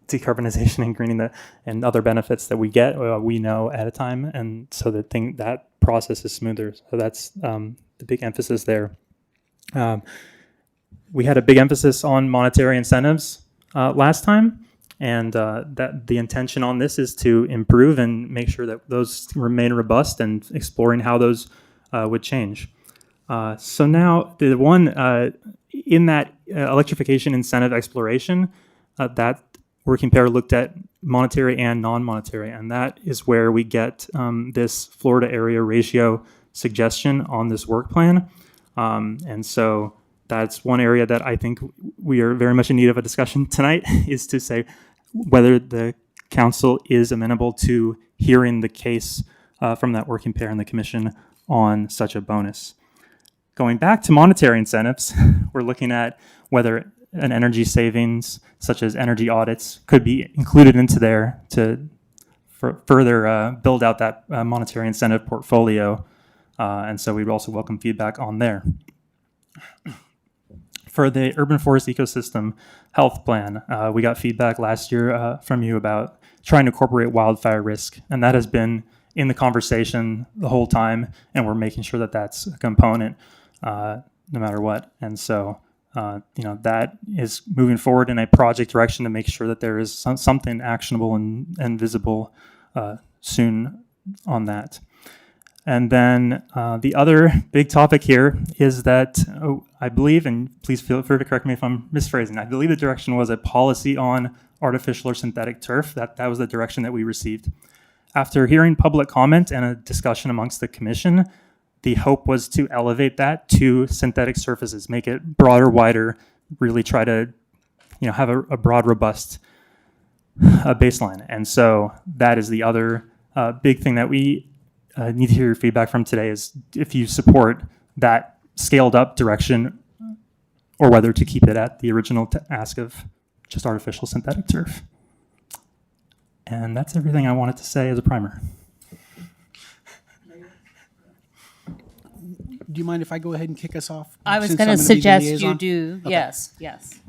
decarbonization and greening and other benefits that we get, we know at a time, and so that process is smoother. So that's the big emphasis there. We had a big emphasis on monetary incentives last time, and that the intention on this is to improve and make sure that those remain robust, and exploring how those would change. So now the one in that electrification incentive exploration, that working pair looked at monetary and non-monetary, and that is where we get this Florida area ratio suggestion on this work plan. And so that's one area that I think we are very much in need of a discussion tonight, is to say whether the council is amenable to hearing the case from that working pair in the commission on such a bonus. Going back to monetary incentives, we're looking at whether an energy savings, such as energy audits, could be included into there to further build out that monetary incentive portfolio. And so we'd also welcome feedback on there. For the urban forest ecosystem health plan, we got feedback last year from you about trying to incorporate wildfire risk, and that has been in the conversation the whole time, and we're making sure that that's a component no matter what. And so that is moving forward in a project direction to make sure that there is something actionable and visible soon on that. And then the other big topic here is that I believe, and please feel free to correct me if I'm misphrasing, I believe the direction was a policy on artificial or synthetic turf. That was the direction that we received. After hearing public comment and a discussion amongst the commission, the hope was to elevate that to synthetic surfaces, make it broader, wider, really try to have a broad, robust baseline. And so that is the other big thing that we need to hear your feedback from today, is if you support that scaled up direction or whether to keep it at the original ask of just artificial synthetic turf. And that's everything I wanted to say as a primer. Do you mind if I go ahead and kick us off? I was since going I'm to gonna be the suggest you liaison? do. Okay. Yes.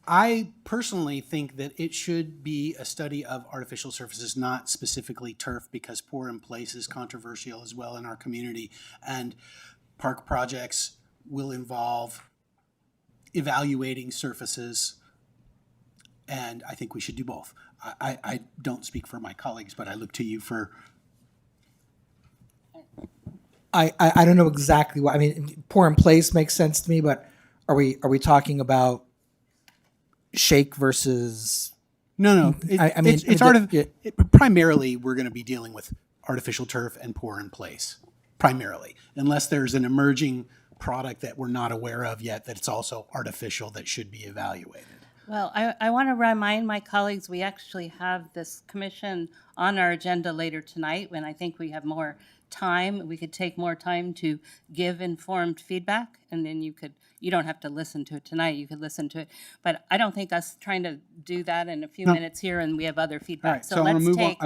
I personally think that it should be a study of artificial surfaces, not specifically turf, because poor in place is controversial as well in our community. And park projects will involve evaluating surfaces, and I think we should do both. I don't speak for my colleagues, but I look to you for. I don't know exactly what I mean. Poor in place makes sense to me, but are we talking about shake versus? No. I mean, primarily we're going to be dealing with artificial turf and poor in place, primarily, unless there's an emerging product that we're not aware of yet that it's also artificial that should be evaluated. Well, I want to remind my colleagues, we actually have this commission on our agenda later tonight when I think we have more time. We could take more time to give informed feedback, and then you don't have to listen to it tonight. You could listen to it. But I don't think us trying to do that in a few minutes here and we have other feedback. All right, so I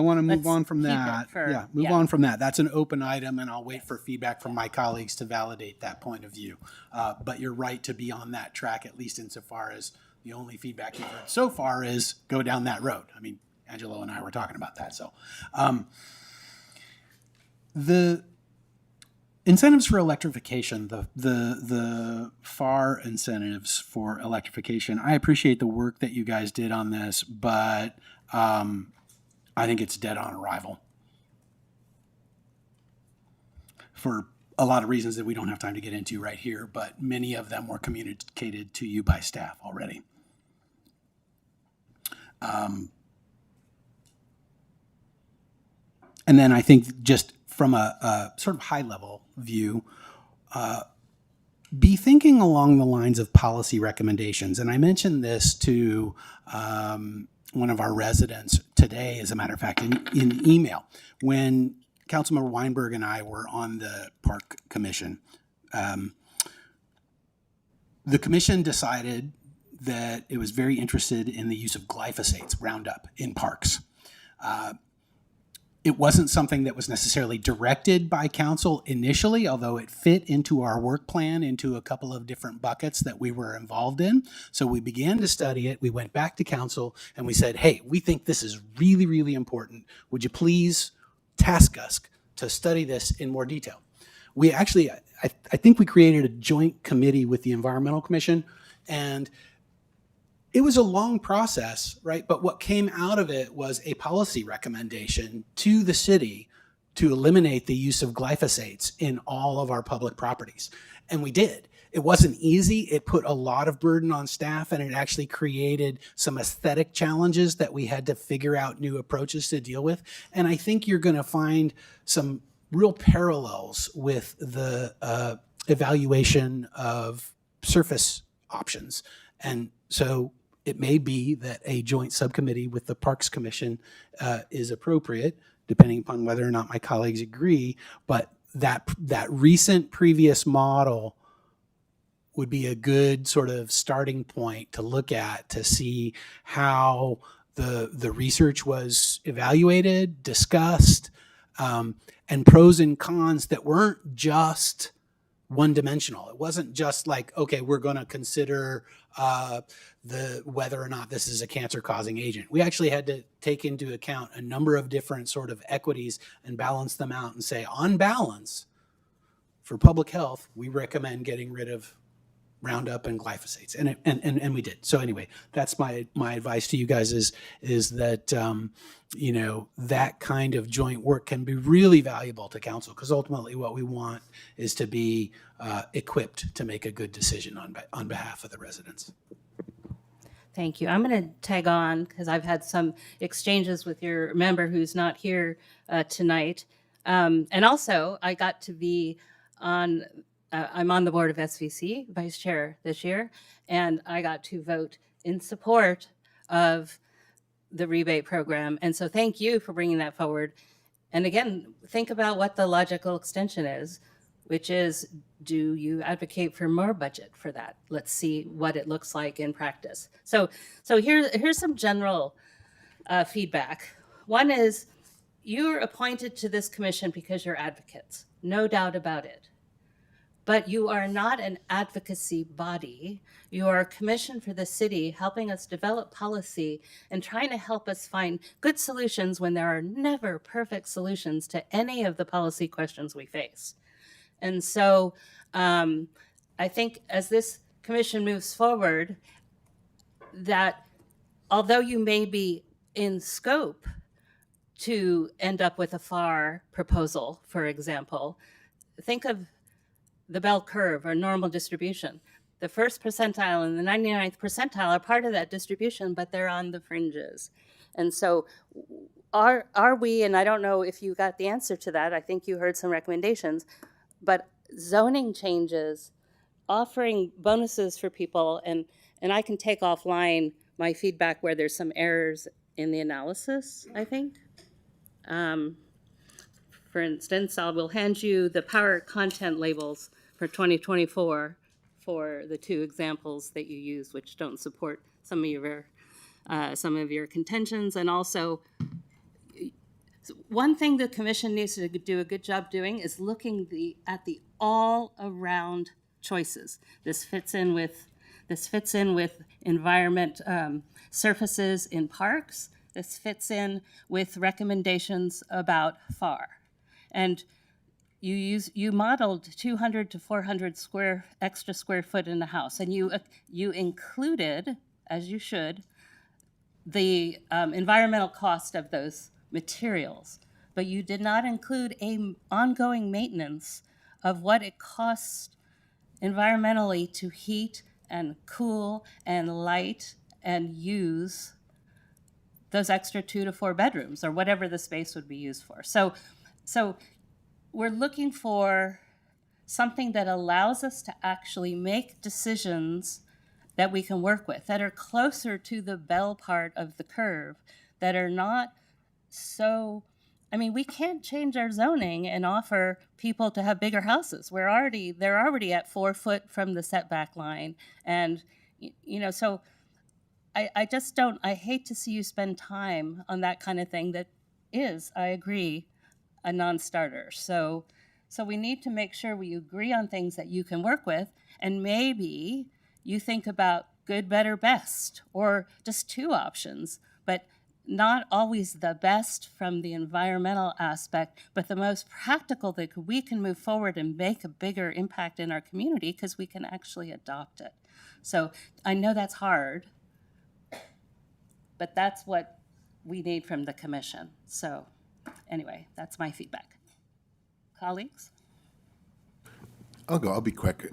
want to move on from keep it that. for- Move on from that. That's an open item, and I'll wait for feedback from my colleagues to validate that point of view. But you're right to be on that track, at least insofar as the only feedback you've heard so far is go down that road. I mean, Angelo and I were talking about that. So the incentives for electrification, the FAR incentives for electrification, I appreciate the work that you guys did on this, but I think it's dead on arrival for a lot of reasons that we don't have time to get into right here, but many of them were communicated to you by staff already. And then I think just from a sort of high level view, be thinking along the lines of policy recommendations. And I mentioned this to one of our residents today, as a matter of fact, in email. When Councilmember Weinberg and I were on the Park Commission, the commission decided that it was very interested in the use of glyphosates, Roundup, in parks. It wasn't something that was necessarily directed by council initially, although it fit into our work plan into a couple of different buckets that we were involved in. So we began to study it. We went back to council and we said, hey, we think this is really, really important. Would you please task us to study this in more detail? We actually, I think we created a joint committee with the Environmental Commission, and it was a long process, right? But what came out of it was a policy recommendation to the city to eliminate the use of glyphosates in all of our public properties. And we did. It wasn't easy. It put a lot of burden on staff, and it actually created some aesthetic challenges that we had to figure out new approaches to deal with. And I think you're going to find some real parallels with the evaluation of surface options. And so it may be that a joint subcommittee with the Parks Commission is appropriate, depending upon whether or not my colleagues agree. But that recent previous model would be a good sort of starting point to look at to see how the research was evaluated, discussed, and pros and cons that weren't just one-dimensional. It wasn't just like, okay, we're going to consider whether or not this is a cancer-causing agent. We actually had to take into account a number of different sort of equities and balance them out and say, on balance, for public health, we recommend getting rid of Roundup and glyphosates, and we did. So anyway, that's my advice to you guys is that that kind of joint work can be really valuable to council, because ultimately what we want is to be equipped to make a good decision on behalf of the residents. Thank you. I'm going to tag on because I've had some exchanges with your member who's not here tonight. And also, I got to be on, I'm on the board of SVC, vice chair this year, and I got to vote in support of the rebate program. And so thank you for bringing that forward. And again, think about what the logical extension is, which is, do you advocate for more budget for that? Let's see what it looks like in practice. So here's some general feedback. One is, you're appointed to this commission because you're advocates, no doubt about it. But you are not an advocacy body. You are a commission for the city, helping us develop policy and trying to help us find good solutions when there are never perfect solutions to any of the policy questions we face. And so I think as this commission moves forward, that although you may be in scope to end up with a FAR proposal, for example, think of the bell curve or normal distribution. The first percentile and the 99th percentile are part of that distribution, but they're on the fringes. And so are we, and I don't know if you got the answer to that, I think you heard some recommendations, but zoning changes, offering bonuses for people, and I can take offline my feedback where there's some errors in the analysis, I think. For instance, I will hand you the power content labels for 2024 for the two examples that you use, which don't support some of your contentions. And also, one thing the commission needs to do a good job doing is looking at the all-around choices. This fits in with environment surfaces in parks. This fits in with recommendations about FAR. And you modeled 200 to 400 extra square foot in the house, and you included, as you should, the environmental cost of those materials, but you did not include ongoing maintenance of what it costs environmentally to heat and cool and light and use those extra 2 to 4 bedrooms or whatever the space would be used for. So we're looking for something that allows us to actually make decisions that we can work with, that are closer to the bell part of the curve, that are not so, I mean, we can't change our zoning and offer people to have bigger houses. They're already at 4 foot from the setback line. And, so I just don't, I hate to see you spend time on that kind of thing that is, I agree, a non-starter. So we need to make sure we agree on things that you can work with, and maybe you think about good, better, best, or just 2 options, but not always the best from the environmental aspect, but the most practical that we can move forward and make a bigger impact in our community because we can actually adopt it. So I know that's hard, but that's what we need from the commission. So anyway, that's my feedback. Colleagues? I'll be quick.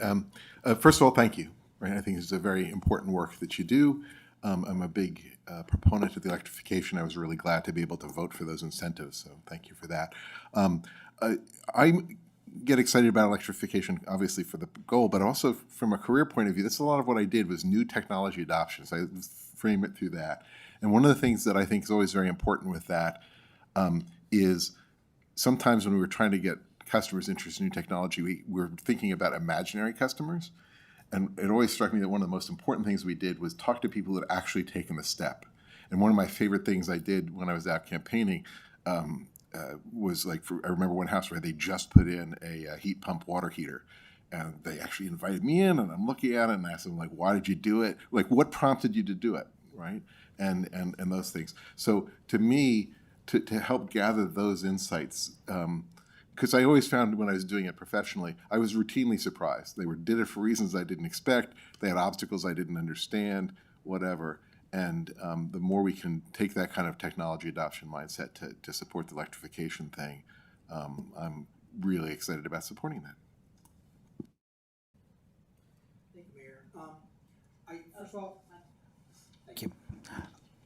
First of all, thank you. Right, I think it's a very important work that you do. I'm a big proponent of the electrification. I was really glad to be able to vote for those incentives, so thank you for that. I get excited about electrification, obviously for the goal, but also from a career point of view. That's a lot of what I did was new technology adoption, so I frame it through that. And one of the things that I think is always very important with that is sometimes when we were trying to get customers interested in new technology, we're thinking about imaginary customers. And it always struck me that one of the most important things we did was talk to people that had actually taken the step. And one of my favorite things I did when I was out campaigning was I remember one house where they just put in a heat pump water heater. And they actually invited me in, and I'm looking at it, and I asked them, why did you do it? What prompted you to do it, right? And those things. So to me, to help gather those insights, because I always found when I was doing it professionally, I was routinely surprised. They did it for reasons I didn't expect. They had obstacles I didn't understand, whatever. And the more we can take that kind of technology adoption mindset to support the electrification thing, I'm really excited about supporting that. Thank you, Mayor. First of all, thank you.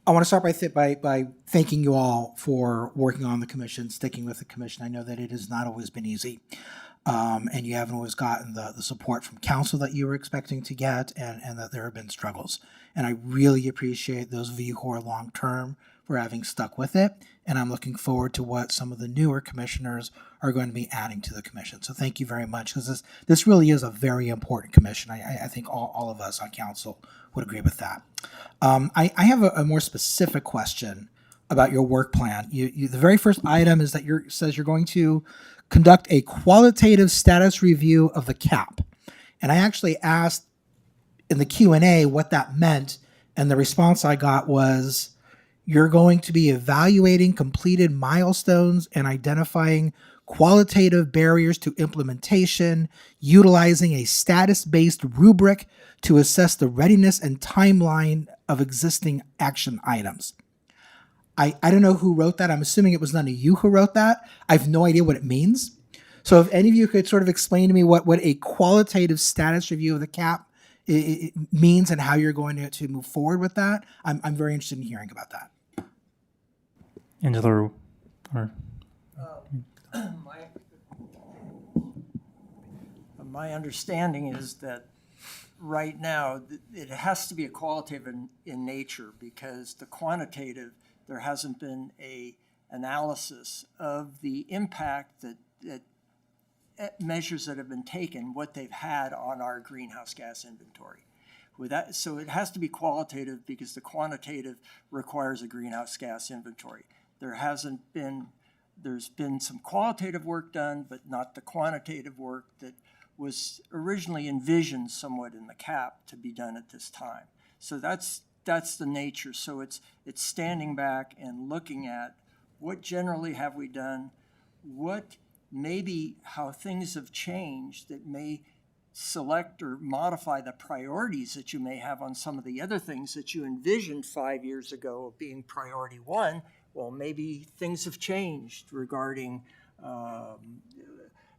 I want to start by thanking you all for working on the commission, sticking with the commission. I know that it has not always been easy, and you haven't always gotten the support from council that you were expecting to get, and that there have been struggles. And I really appreciate those of you who are long-term for having stuck with it, and I'm looking forward to what some of the newer commissioners are going to be adding to the commission. So thank you very much, because this really is a very important commission. I think all of us on council would agree with that. I have a more specific question about your work plan. The very first item is that says you're going to conduct a qualitative status review of the CAP. And I actually asked in the Q&A what that meant, and the response I got was, you're going to be evaluating completed milestones and identifying qualitative barriers to implementation, utilizing a status-based rubric to assess the readiness and timeline of existing action items. I don't know who wrote that. I'm assuming it was none of you who wrote that. I have no idea what it means. So if any of you could sort of explain to me what a qualitative status review of the CAP it means and how you're going to move forward with that, I'm very interested in hearing about that. Angela, or My understanding is that right now it has to be a qualitative in nature, because the quantitative, there hasn't been a analysis of the impact that measures that have been taken, what they've had on our greenhouse gas inventory. With that, so it has to be qualitative, because the quantitative requires a greenhouse gas inventory. There's been some qualitative work done, but not the quantitative work that was originally envisioned somewhat in the CAP to be done at this time. So that's the nature. So it's standing back and looking at what generally have we done, what maybe how things have changed that may select or modify the priorities that you may have on some of the other things that you envisioned 5 years ago of being priority one. Well, maybe things have changed regarding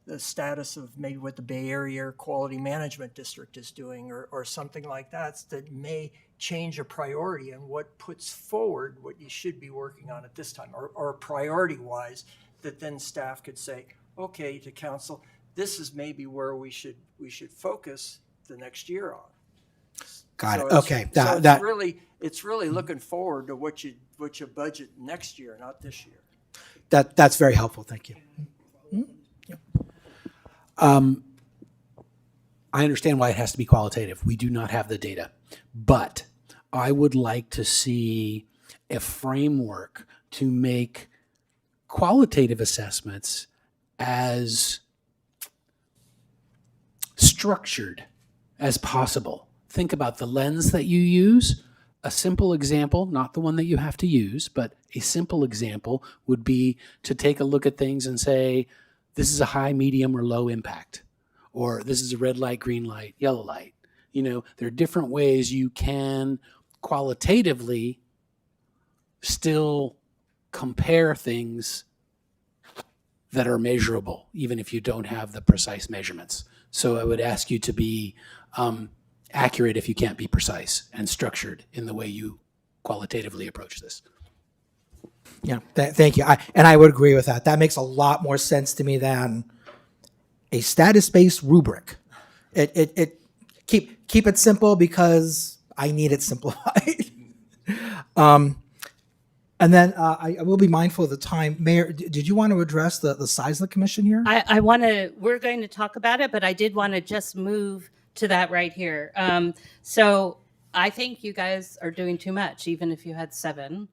the status of maybe what the Bay Area Quality Management District is doing, or something like that may change a priority and what puts forward what you should be working on at this time, or priority-wise, that then staff could say, okay, to council, this is maybe where we should focus the next year on. Got So it. Okay. It's really looking forward to what you budget next year, not this year. That's very helpful. Thank you. I understand why it has to be qualitative. We do not have the data, but I would like to see a framework to make qualitative assessments as structured as possible. Think about the lens that you use. A simple example, not the one that you have to use, but a simple example would be to take a look at things and say, this is a high, medium, or low impact, or this is a red light, green light, yellow light. You know, there are different ways you can qualitatively still compare things that are measurable, even if you don't have the precise measurements. So I would ask you to be accurate if you can't be precise, and structured in the way you qualitatively approach this. Yeah, thank you. I would agree with that. That makes a lot more sense to me than a status-based rubric. Keep it simple, because I need it simplified. And then I will be mindful of the time. Mayor, did you want to address the size of the commission here? We're going to talk about it, but I did want to just move to that right here. So I think you guys are doing too much, even if you had 7.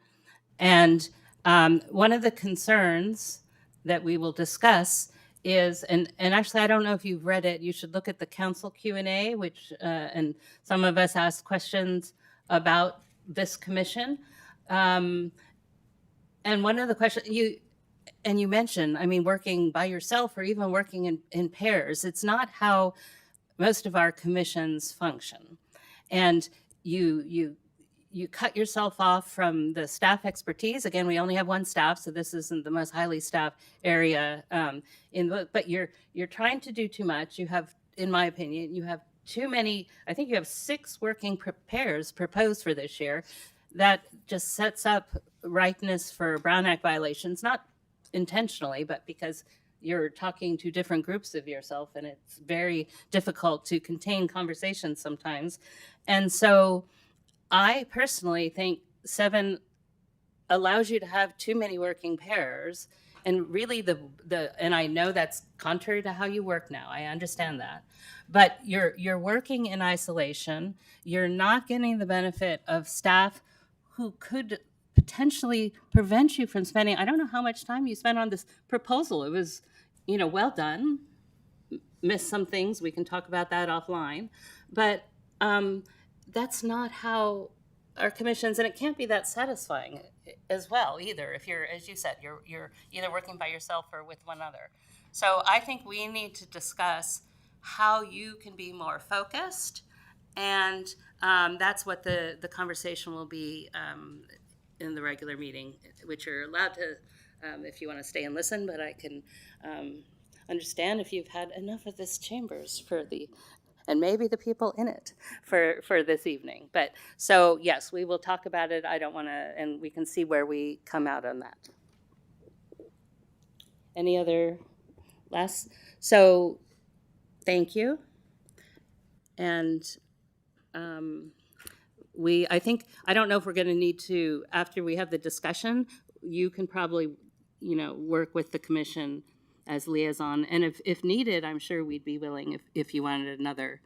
And one of the concerns that we will discuss is, and actually, I don't know if you've read it, you should look at the council Q&A, which, and some of us asked questions about this commission. And one of the questions, and you mentioned, I mean, working by yourself or even working in pairs, it's not how most of our commissions function. And you cut yourself off from the staff expertise. Again, we only have one staff, so this isn't the most highly staffed area but you're trying to do too much. You have, in my opinion, you have too many. I think you have 6 working pairs proposed for this year. That just sets up ripeness for Brown Act violations, not intentionally, but because you're talking to different groups of yourself, and it's very difficult to contain conversations sometimes. And so I personally think 7 allows you to have too many working pairs. And really and I know that's contrary to how you work now. I understand that. But you're working in isolation. You're not getting the benefit of staff who could potentially prevent you from spending, I don't know how much time you spent on this proposal. It was, well done. Missed some things. We can talk about that offline. But that's not how our commissions, and it can't be that satisfying as well either. If you're, as you said, you're either working by yourself or with one other. So I think we need to discuss how you can be more focused, and that's what the conversation will be in the regular meeting, which you're allowed to, if you want to stay and listen, but I can understand if you've had enough of this chambers and maybe the people in it for this evening. But so, yes, we will talk about it. I don't want to, and we can see where we come out on that. Any other last? So, thank you. And I think, I don't know if we're going to need to, after we have the discussion, you can probably, work with the commission as liaison. And if needed, I'm sure we'd be willing if you wanted another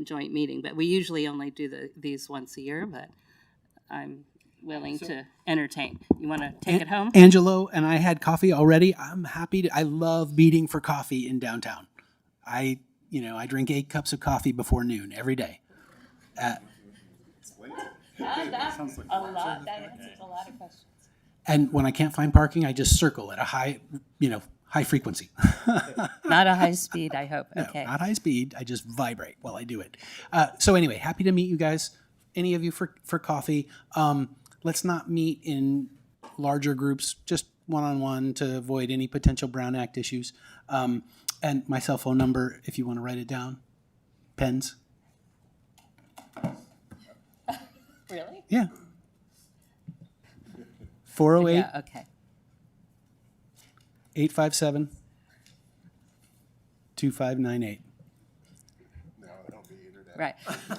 joint meeting. But we usually only do these once a year, but I'm willing to entertain. You want to take it home? Angelo and I had coffee already. I'm happy to, I love meeting for coffee in downtown. I drink 8 cups of coffee before noon every day. That answers a lot of questions. And when I can't find parking, I just circle at a high frequency. Not a high speed, I hope. No, Okay. not high speed. I just vibrate while I do it. So anyway, happy to meet you guys. Any of you for coffee. Let's not meet in larger groups, just one-on-one to avoid any potential Brown Act issues. And my cell phone number, if you want to write it down. Pens. Really? Yeah. 408 Yeah, okay. 857 2598. Right.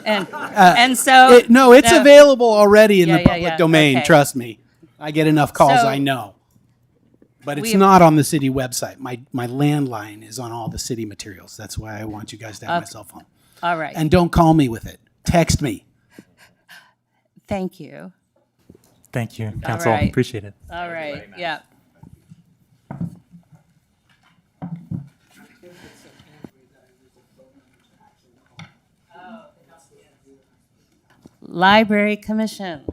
And so it's available already in the public domain. Okay. Trust me. I get enough calls, So- I know. But it's not on the city website. My landline is on all the city materials. That's why I want you guys to have my cell phone. All right. And don't call me with it. Text me. Thank you. Thank you, Council. right. Appreciate it. All right. Yeah. Library Commission.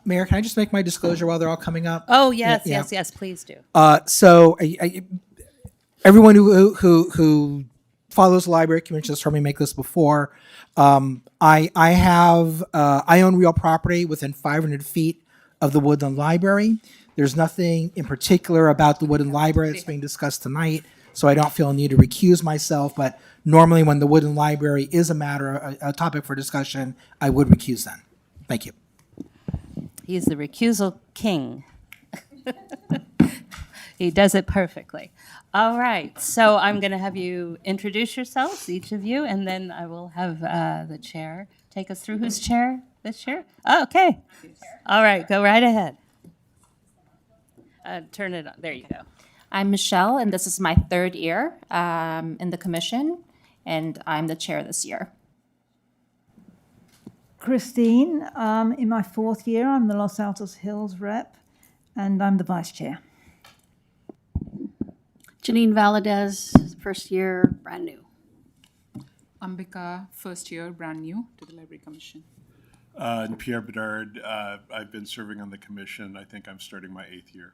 Mayor, can I just make my disclosure while they're all coming up? Oh, yes, Yeah. yes, please do. So everyone who follows the library commission has heard me make this before. I own real property within 500 feet of the Woodland Library. There's nothing in particular about the Woodland Library that's being discussed tonight, so I don't feel a need to recuse myself. But normally, when the Woodland Library is a topic for discussion, I would recuse then. Thank you. He's the recusal king. He does it perfectly. All right, so I'm going to have you introduce yourselves, each of you, and then I will have the chair take us through. Whose chair? This chair? Oh, okay. All right, go right ahead. Turn it on. There you go. I'm Michelle, and this is my 3rd year in the commission, and I'm the chair this year. Christine, in my 4th year, I'm the Los Altos Hills rep, and I'm the vice chair. Janine Valadez, first year, brand new. Ambika, first year, brand new to the Library Commission. And Pierre Bedard, I've been serving on the commission. I think I'm starting my 8th year.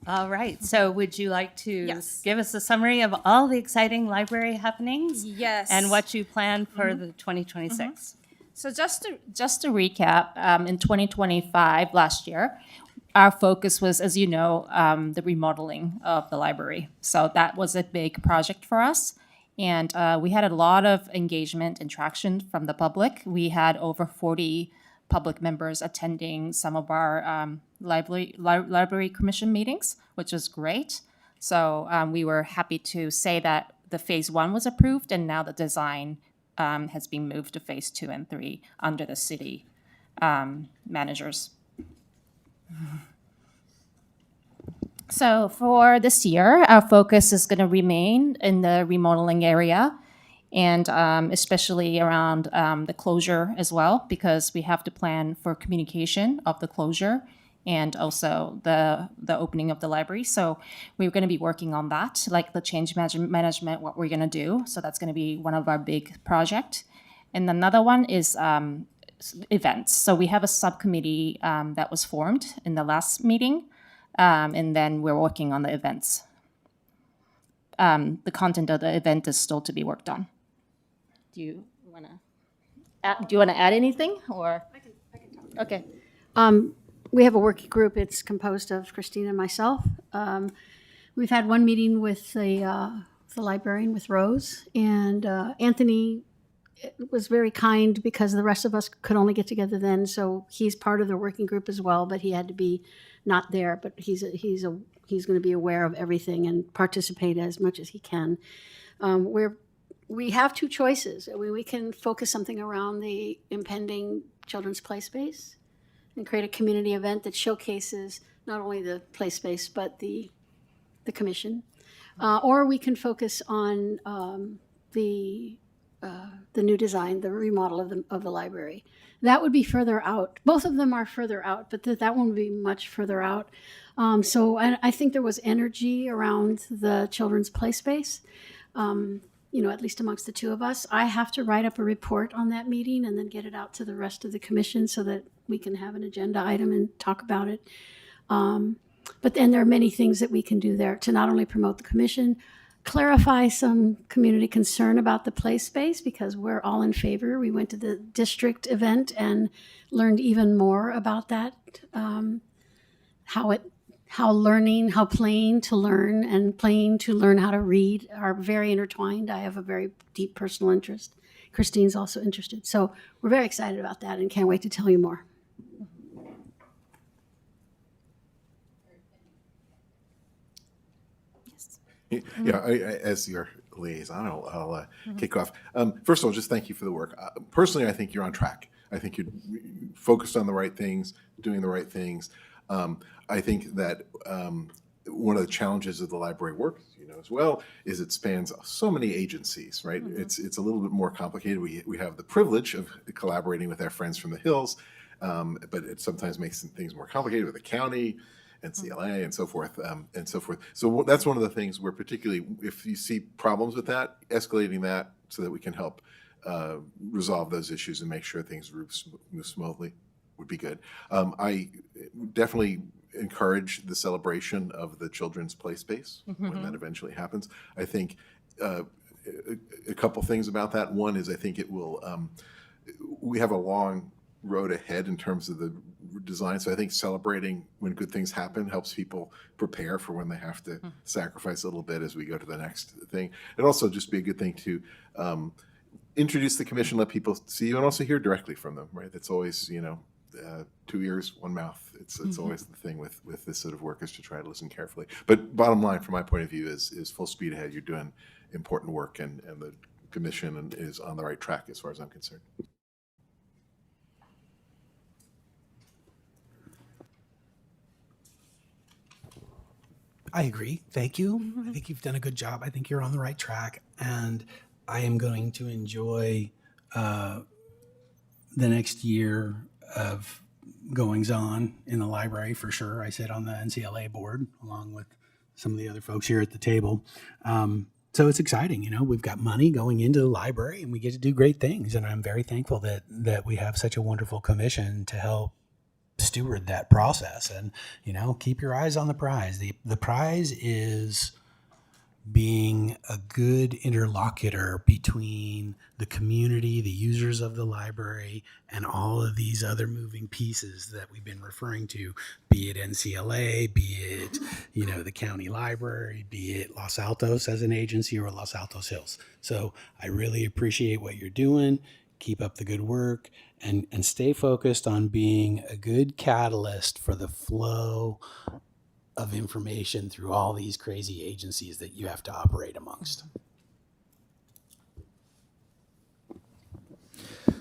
All right. So would you like to give us a summary of all the exciting library happenings? Yes. And what you plan for the 2026? So just to recap, in 2025, last year, our focus was, as you know, the remodeling of the library. So that was a big project for us. And we had a lot of engagement and traction from the public. We had over 40 public members attending some of our library commission meetings, which was great. So we were happy to say that the phase 1 was approved, and now the design has been moved to phase 2 and 3 under the city managers. So for this year, our focus is going to remain in the remodeling area, and especially around the closure as well, because we have to plan for communication of the closure and also the opening of the library. So we're going to be working on that, like the change management, what we're going to do. So that's going to be one of our big projects. And another one is events. So we have a subcommittee that was formed in the last meeting, and then we're working on the events. The content of the event is still to be worked on. Do you want to add anything, or? I can talk. Okay. We have a working group. It's composed of Christine and myself. We've had one meeting with the librarian, with Rose, and Anthony was very kind because the rest of us could only get together then. So he's part of the working group as well, but he had to be not there. But he's going to be aware of everything and participate as much as he can. We have two choices. We can focus something around the impending children's play space and create a community event that showcases not only the play space but the commission, or we can focus on the new design, the remodel of the library. That would be further out. Both of them are further out, but that one would be much further out. So I think there was energy around the children's play space. At least amongst the two of us. I have to write up a report on that meeting and then get it out to the rest of the commission so that we can have an agenda item and talk about it. But then there are many things that we can do there to not only promote the commission, clarify some community concern about the play space, because we're all in favor. We went to the district event and learned even more about that, how playing to learn and playing to learn how to read are very intertwined. I have a very deep personal interest. Christine's also interested. So we're very excited about that and can't wait to tell you more. Yeah, as your liaison, I'll kick off. First of all, just thank you for the work. Personally, I think you're on track. I think you're focused on the right things, doing the right things. I think that one of the challenges of the library work, as well, is it spans so many agencies, right? Mm-hmm. It's a little bit more complicated. We have the privilege of collaborating with our friends from the Hills, but it sometimes makes things more complicated with the county, NCLA, and so forth, and so forth. So that's one of the things where, particularly if you see problems with that, escalating that so that we can help resolve those issues and make sure things move smoothly would be good. I definitely encourage the celebration of the children's play space when that eventually happens. I think a couple things about that. One is I think it will, we have a long road ahead in terms of the design. So I think celebrating when good things happen helps people prepare for when they have to sacrifice a little bit as we go to the next thing. And also just be a good thing to introduce the commission, let people see you, and also hear directly from them, right? That's always, 2 ears, one mouth. It's always the thing with this sort of work, is to try to listen carefully. But bottom line, from my point of view, is full speed ahead. You're doing important work, and the commission is on the right track as far as I'm concerned. I agree. Thank you. I think you've done a good job. I think you're on the right track, and I am going to enjoy the next year of goings on in the library for sure. I sit on the NCLA board along with some of the other folks here at the table. So it's exciting, we've got money going into the library and we get to do great things. And I'm very thankful that we have such a wonderful commission to help steward that process. And, keep your eyes on the prize. The prize is being a good interlocutor between the community, the users of the library, and all of these other moving pieces that we've been referring to, be it NCLA, be it, the county library, be it Los Altos as an agency or Los Altos Hills. So I really appreciate what you're doing. Keep up the good work and stay focused on being a good catalyst for the flow of information through all these crazy agencies that you have to operate amongst.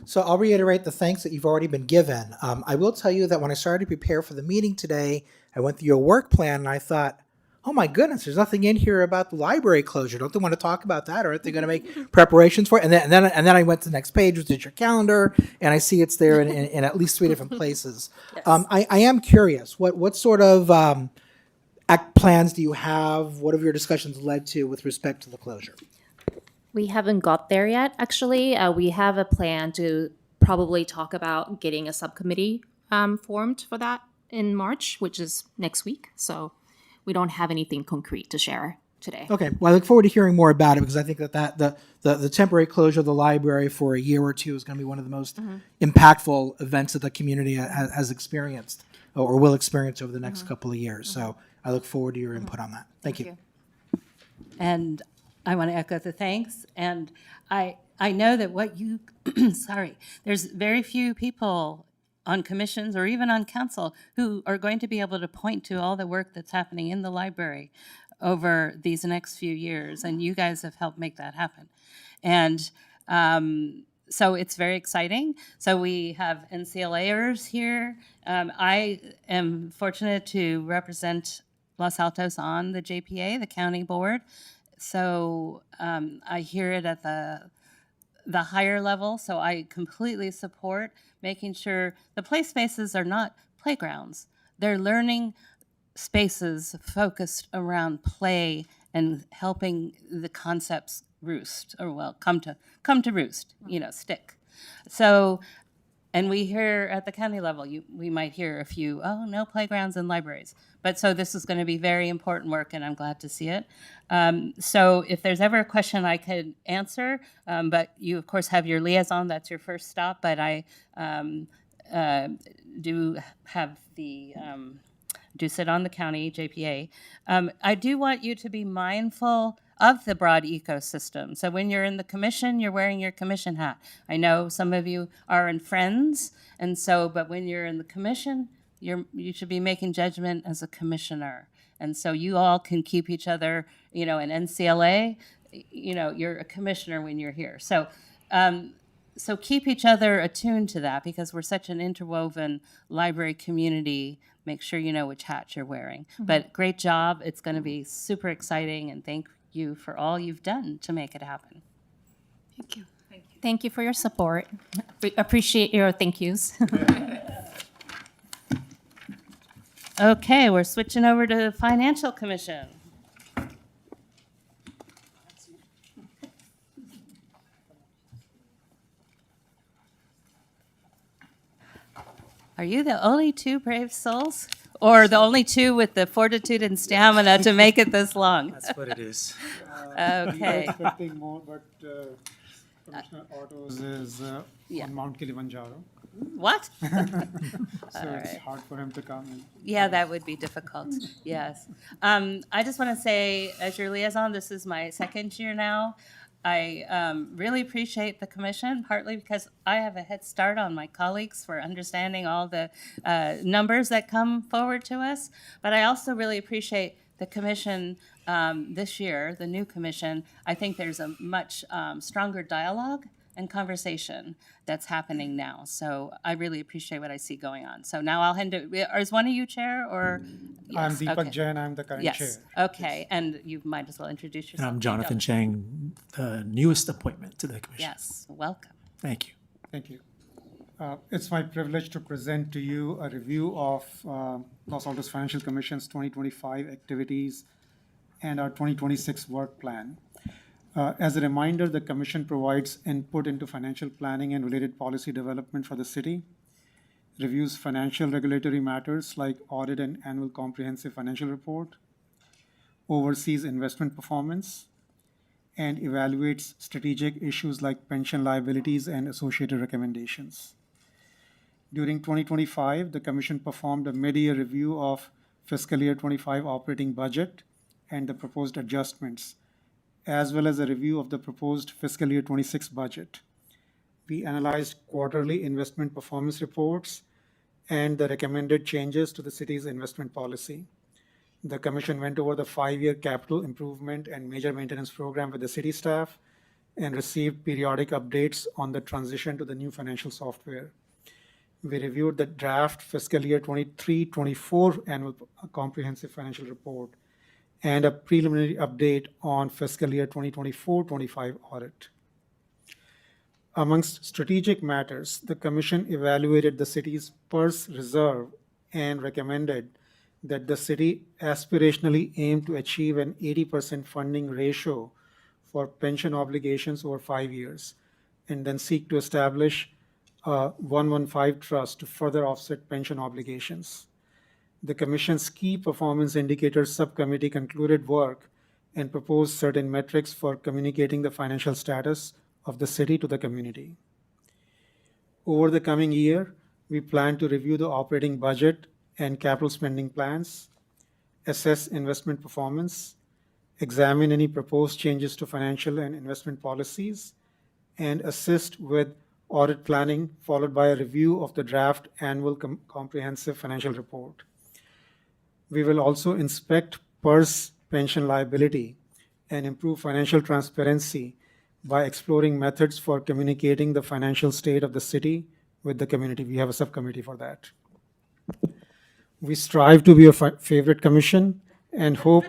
So I'll reiterate the thanks that you've already been given. I will tell you that when I started to prepare for the meeting today, I went through your work plan and I thought, oh my goodness, there's nothing in here about the library closure. Don't they want to talk about that, or aren't they going to make preparations for it? And then I went to the next page, which is your calendar, and I see it's there in at least 3 different places. Yes. I am curious, what sort of plans do you have? What have your discussions led to with respect to the closure? We haven't got there yet, actually. We have a plan to probably talk about getting a subcommittee formed for that in March, which is next week. So we don't have anything concrete to share today. Okay. Well, I look forward to hearing more about it because I think that the temporary closure of the library for a year or two is going to be one of the most impactful events that the community has experienced or will experience over the next couple of years. So I look forward to your input on that. Thank you. And I want to echo the thanks. And I know that what you, sorry, there's very few people on commissions or even on council who are going to be able to point to all the work that's happening in the library over these next few years. And you guys have helped make that happen. And so it's very exciting. So we have NCLAers here. I am fortunate to represent Los Altos on the JPA, the county board. So I hear it at the higher level. So I completely support making sure the play spaces are not playgrounds. They're learning spaces focused around play and helping the concepts roost, or well, come to roost, stick. So, and we hear at the county level, we might hear a few, no playgrounds and libraries. But so this is going to be very important work, and I'm glad to see it. So if there's ever a question I could answer, but you, of course, have your liaison, that's your first stop, but I do have the, do sit on the county JPA. I do want you to be mindful of the broad ecosystem. So when you're in the commission, you're wearing your commission hat. I know some of you are in Friends, and so, but when you're in the commission, you should be making judgment as a commissioner. And so you all can keep each other, in NCLA, you're a commissioner when you're here. So, so keep each other attuned to that because we're such an interwoven library community. Make sure you know which hat you're wearing. But great job. It's going to be super exciting, and thank you for all you've done to make it happen. Thank you. Thank you for your support. Appreciate your thank yous. Okay, we're switching over to the Financial Commission. Are you the only two brave souls? Or the only two with the fortitude and stamina to make it this long? That's what it is. Okay. Expecting more, but Commissioner Altos is on Mount Kilimanjaro. What? So All it's right. hard for him to come in. Yeah, that would be difficult. Yes. I just want to say, as your liaison, this is my second year now. I really appreciate the commission, partly because I have a head start on my colleagues for understanding all the numbers that come forward to us. But I also really appreciate the commission this year, the new commission. I think there's a much stronger dialogue and conversation that's happening now. So I really appreciate what I see going on. So now I'll hand it, is one of you chair or? I'm Yes, Deepak okay. Jain, I'm the current chair. Yes, okay, and you might as well introduce And yourself. I'm Jonathan Chang, the newest appointment to the commission. Yes, welcome. Thank you. Thank you. It's my privilege to present to you a review of Los Altos Financial Commission's 2025 activities and our 2026 work plan. As a reminder, the Commission provides input into financial planning and related policy development for the city, reviews financial regulatory matters like audit and annual comprehensive financial report, oversees investment performance, and evaluates strategic issues like pension liabilities and associated recommendations. During 2025, the Commission performed a mid-year review of fiscal year 25 operating budget and the proposed adjustments, as well as a review of the proposed fiscal year 26 budget. We analyzed quarterly investment performance reports and the recommended changes to the city's investment policy. The Commission went over the 5-year capital improvement and major maintenance program with the city staff and received periodic updates on the transition to the new financial software. We reviewed the draft fiscal year 23-24 annual comprehensive financial report and a preliminary update on fiscal year 2024-25 audit. Amongst strategic matters, the Commission evaluated the city's purse reserve and recommended that the city aspirationally aim to achieve an 80% funding ratio for pension obligations over 5 years, and then seek to establish a 115 trust to further offset pension obligations. The Commission's key performance indicators subcommittee concluded work and proposed certain metrics for communicating the financial status of the city to the community. Over the coming year, we plan to review the operating budget and capital spending plans, assess investment performance, examine any proposed changes to financial and investment policies, and assist with audit planning, followed by a review of the draft annual comprehensive financial report. We will also inspect PERS pension liability and improve financial transparency by exploring methods for communicating the financial state of the city with the community. We have a subcommittee for that. We strive to be a favorite commission and hope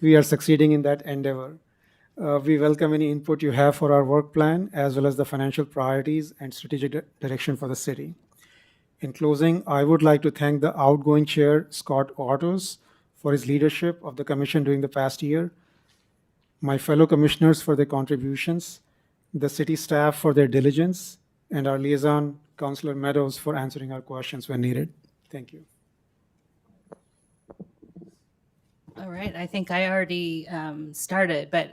we are succeeding in that endeavor. We welcome any input you have for our work plan, as well as the financial priorities and strategic direction for the city. In closing, I would like to thank the outgoing chair, Scott Altos, for his leadership of the commission during the past year, my fellow commissioners for their contributions, the city staff for their diligence, and our liaison, Councillor Meadows, for answering our questions when needed. Thank you. All right, I think I already started, but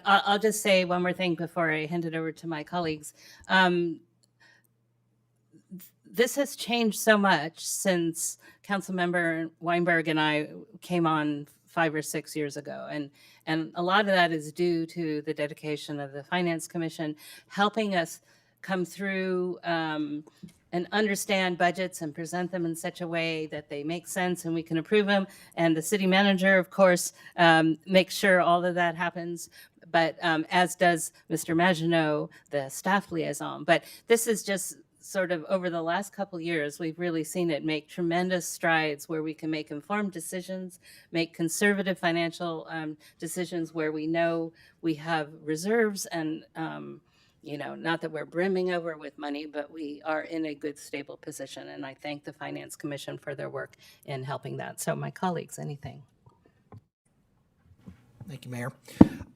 I'll just say one more thing before I hand it over to my colleagues. This has changed so much since Councilmember Weinberg and I came on 5 or 6 years ago, and a lot of that is due to the dedication of the Finance Commission, helping us come through and understand budgets and present them in such a way that they make sense and we can approve them. And the city manager, of course, makes sure all of that happens, but as does Mr. Maginot, the staff liaison. But this is just sort of over the last couple years, we've really seen it make tremendous strides where we can make informed decisions, make conservative financial decisions where we know we have reserves and you know, not that we're brimming over with money, but we are in a good, stable position. And I thank the Finance Commission for their work in helping that. So my colleagues, anything? Thank you, Mayor.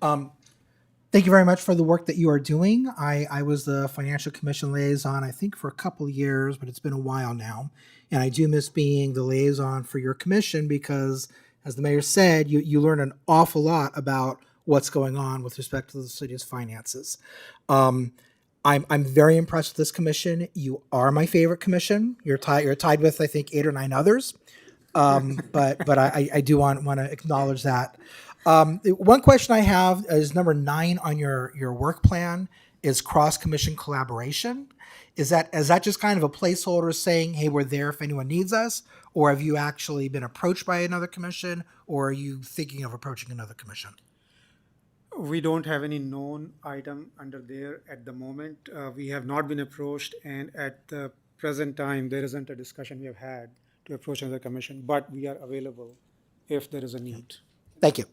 Thank you very much for the work that you are doing. I was the Financial Commission liaison, I think, for a couple of years, but it's been a while now. And I do miss being the liaison for your commission because, as the mayor said, you learn an awful lot about what's going on with respect to the city's finances. I'm very impressed with this commission. You are my favorite commission. You're tied with, I think, 8 or 9 others. But I do want to acknowledge that. One question I have is number 9 on your work plan is cross-commission collaboration. Is that just kind of a placeholder saying, hey, we're there if anyone needs us? Or have you actually been approached by another commission? Or are you thinking of approaching another commission? We don't have any known item under there at the moment. We have not been approached, and at the present time, there isn't a discussion we have had to approach another commission, but we are available if there is a need. Thank you.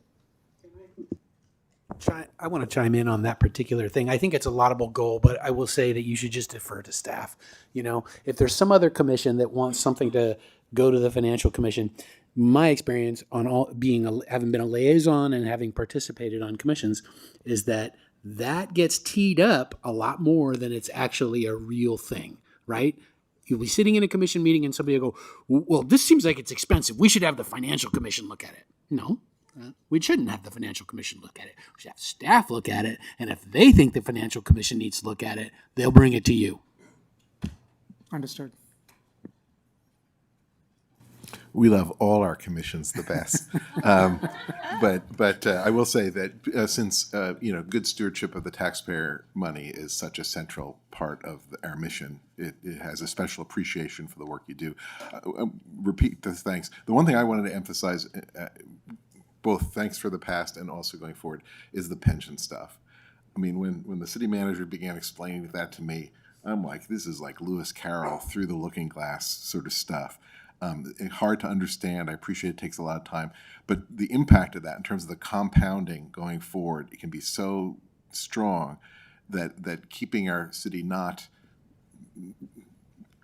want to chime in on that particular thing. I think it's a laudable goal, but I will say that you should just defer to staff. You know, if there's some other commission that wants something to go to the financial commission, my experience on having been a liaison and having participated on commissions is that gets teed up a lot more than it's actually a real thing, right? You'll be sitting in a commission meeting and somebody will go, well, this seems like it's expensive. We should have the financial commission look at it. No, we shouldn't have the financial commission look at it. We should have staff look at it. And if they think the financial commission needs to look at it, they'll bring it to you. Understood. We love all our commissions the best. But I will say that since good stewardship of the taxpayer money is such a central part of our mission, it has a special appreciation for the work you do. Repeat the thanks. The one thing I wanted to emphasize, both thanks for the past and also going forward, is the pension stuff. I mean, when the city manager began explaining that to me, I'm like, this is like Lewis Carroll through the looking glass sort of stuff. Hard to understand. I appreciate it takes a lot of time, but the impact of that in terms of the compounding going forward, it can be so strong that keeping our city not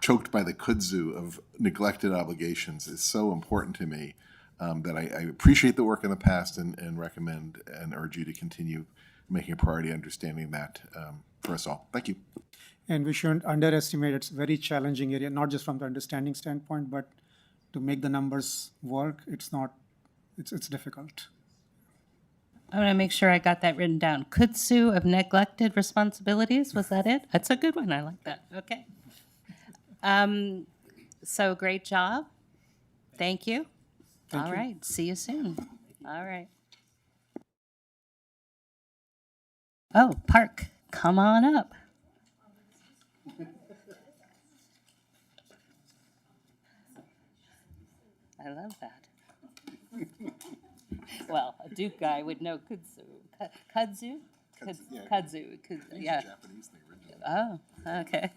choked by the kudzu of neglected obligations is so important to me that I appreciate the work in the past and recommend and urge you to continue making a priority understanding that for us all. Thank you. And we shouldn't underestimate it's a very challenging area, not just from the understanding standpoint, but to make the numbers work, it's difficult. I want to make sure I got that written down. Kudzu of neglected responsibilities. Was that it? That's a good one. I like that. Okay. So great job. Thank you. All right. See you soon. All right. Oh, Park, come on up. I love that. Well, a Duke guy would know kudzu. Kudzu? Kudzu. Yeah. Japanese thing originally. Oh, okay.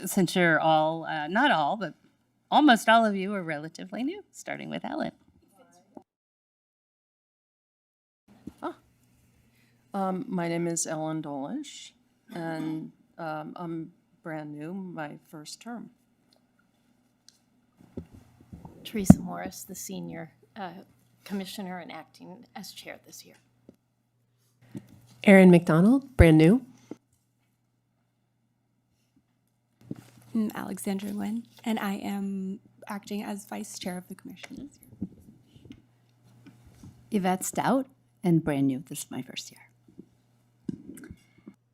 Since you're all, not all, but almost all of you are relatively new, starting with Ellen. My name is Ellen Dolish, and I'm brand new, my first term. Teresa Morris, the senior commissioner and acting as chair this year. Erin McDonald, brand new. Alexandra Nguyen, and I am acting as vice chair of the commission this year. Yvette Stout, and brand new. This is my first year.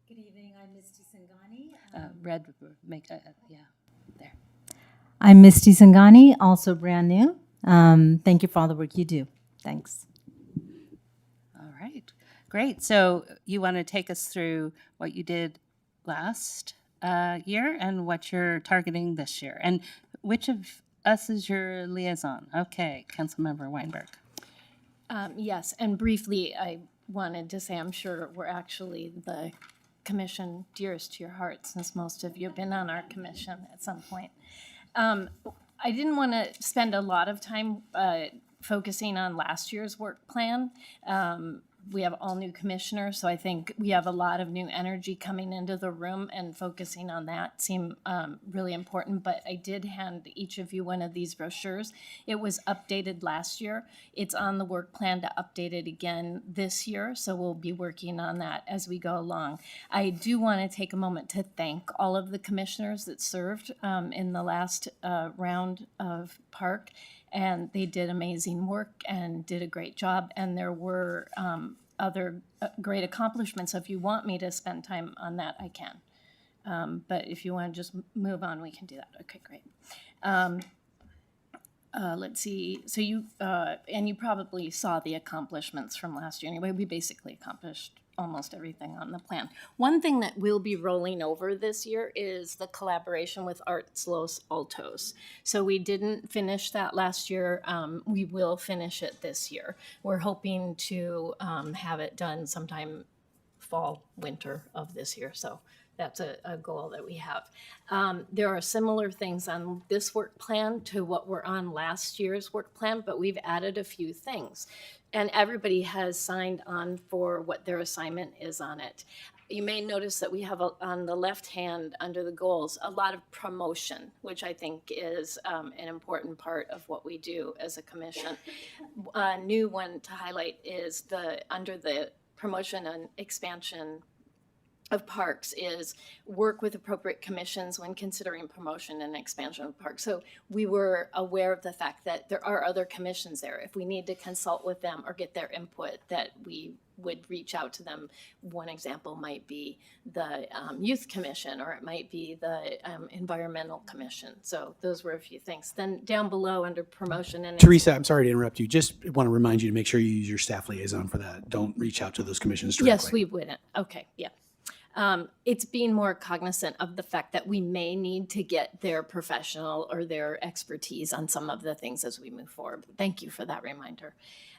Good evening. I'm Misty Sangani. Red, make yeah, there. I'm Misty Sangani, also brand new. Thank you for all the work you do. Thanks. All right, great. So you want to take us through what you did last year and what you're targeting this year. And which of us is your liaison? Okay, Councilmember Weinberg. Yes, and briefly, I wanted to say I'm sure we're actually the commission dearest to your heart, since most of you have been on our commission at some point. I didn't want to spend a lot of time focusing on last year's work plan. We have all new commissioners, so I think we have a lot of new energy coming into the room, and focusing on that seemed really important. But I did hand each of you one of these brochures. It was updated last year. It's on the work plan to update it again this year, so we'll be working on that as we go along. I do want to take a moment to thank all of the commissioners that served in the last round of Park. And they did amazing work and did a great job. And there were other great accomplishments. So if you want me to spend time on that, I can. But if you want to just move on, we can do that. Okay, great. let's see, so you, and you probably saw the accomplishments from last year anyway. We basically accomplished almost everything on the plan. One thing that will be rolling over this year is the collaboration with Los Altos. So we didn't finish that last year. We will finish it this year. We're hoping to have it done sometime fall, winter of this year. So that's a goal that we have. There are similar things on this work plan to what were on last year's work plan, but we've added a few things. And everybody has signed on for what their assignment is on it. You may notice that we have on the left hand under the goals a lot of promotion, which I think is an important part of what we do as a commission. A new one to highlight is under the promotion and expansion of parks is work with appropriate commissions when considering promotion and expansion of parks. So we were aware of the fact that there are other commissions there. If we need to consult with them or get their input, that we would reach out to them. One example might be the Youth Commission, or it might be the Environmental Commission. So those were a few things. Then down below under promotion and Teresa, I'm sorry to interrupt you. Just want to remind you to make sure you use your staff liaison for that. Don't reach out to those commissions directly. Yes, we wouldn't. Okay, yeah. It's being more cognizant of the fact that we may need to get their professional or their expertise on some of the things as we move forward. Thank you for that reminder.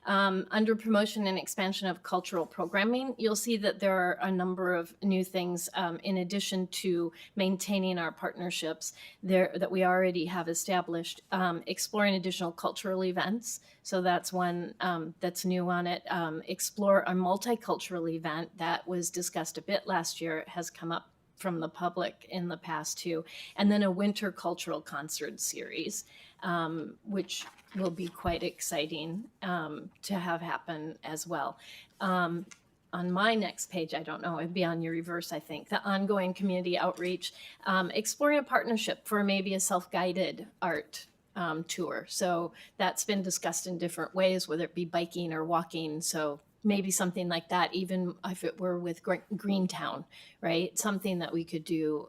Under promotion and expansion of cultural programming, you'll see that there are a number of new things in addition to maintaining our partnerships there that we already have established, exploring additional cultural events. So that's one that's new on it. Explore a multicultural event that was discussed a bit last year, has come up from the public in the past too. And then a winter cultural concert series, which will be quite exciting to have happen as well. On my next page, I don't know, it'd be on your reverse, I think, the ongoing community outreach, exploring a partnership for maybe a self-guided art tour. So that's been discussed in different ways, whether it be biking or walking. So maybe something like that, even if it were with Greentown, right? Something that we could do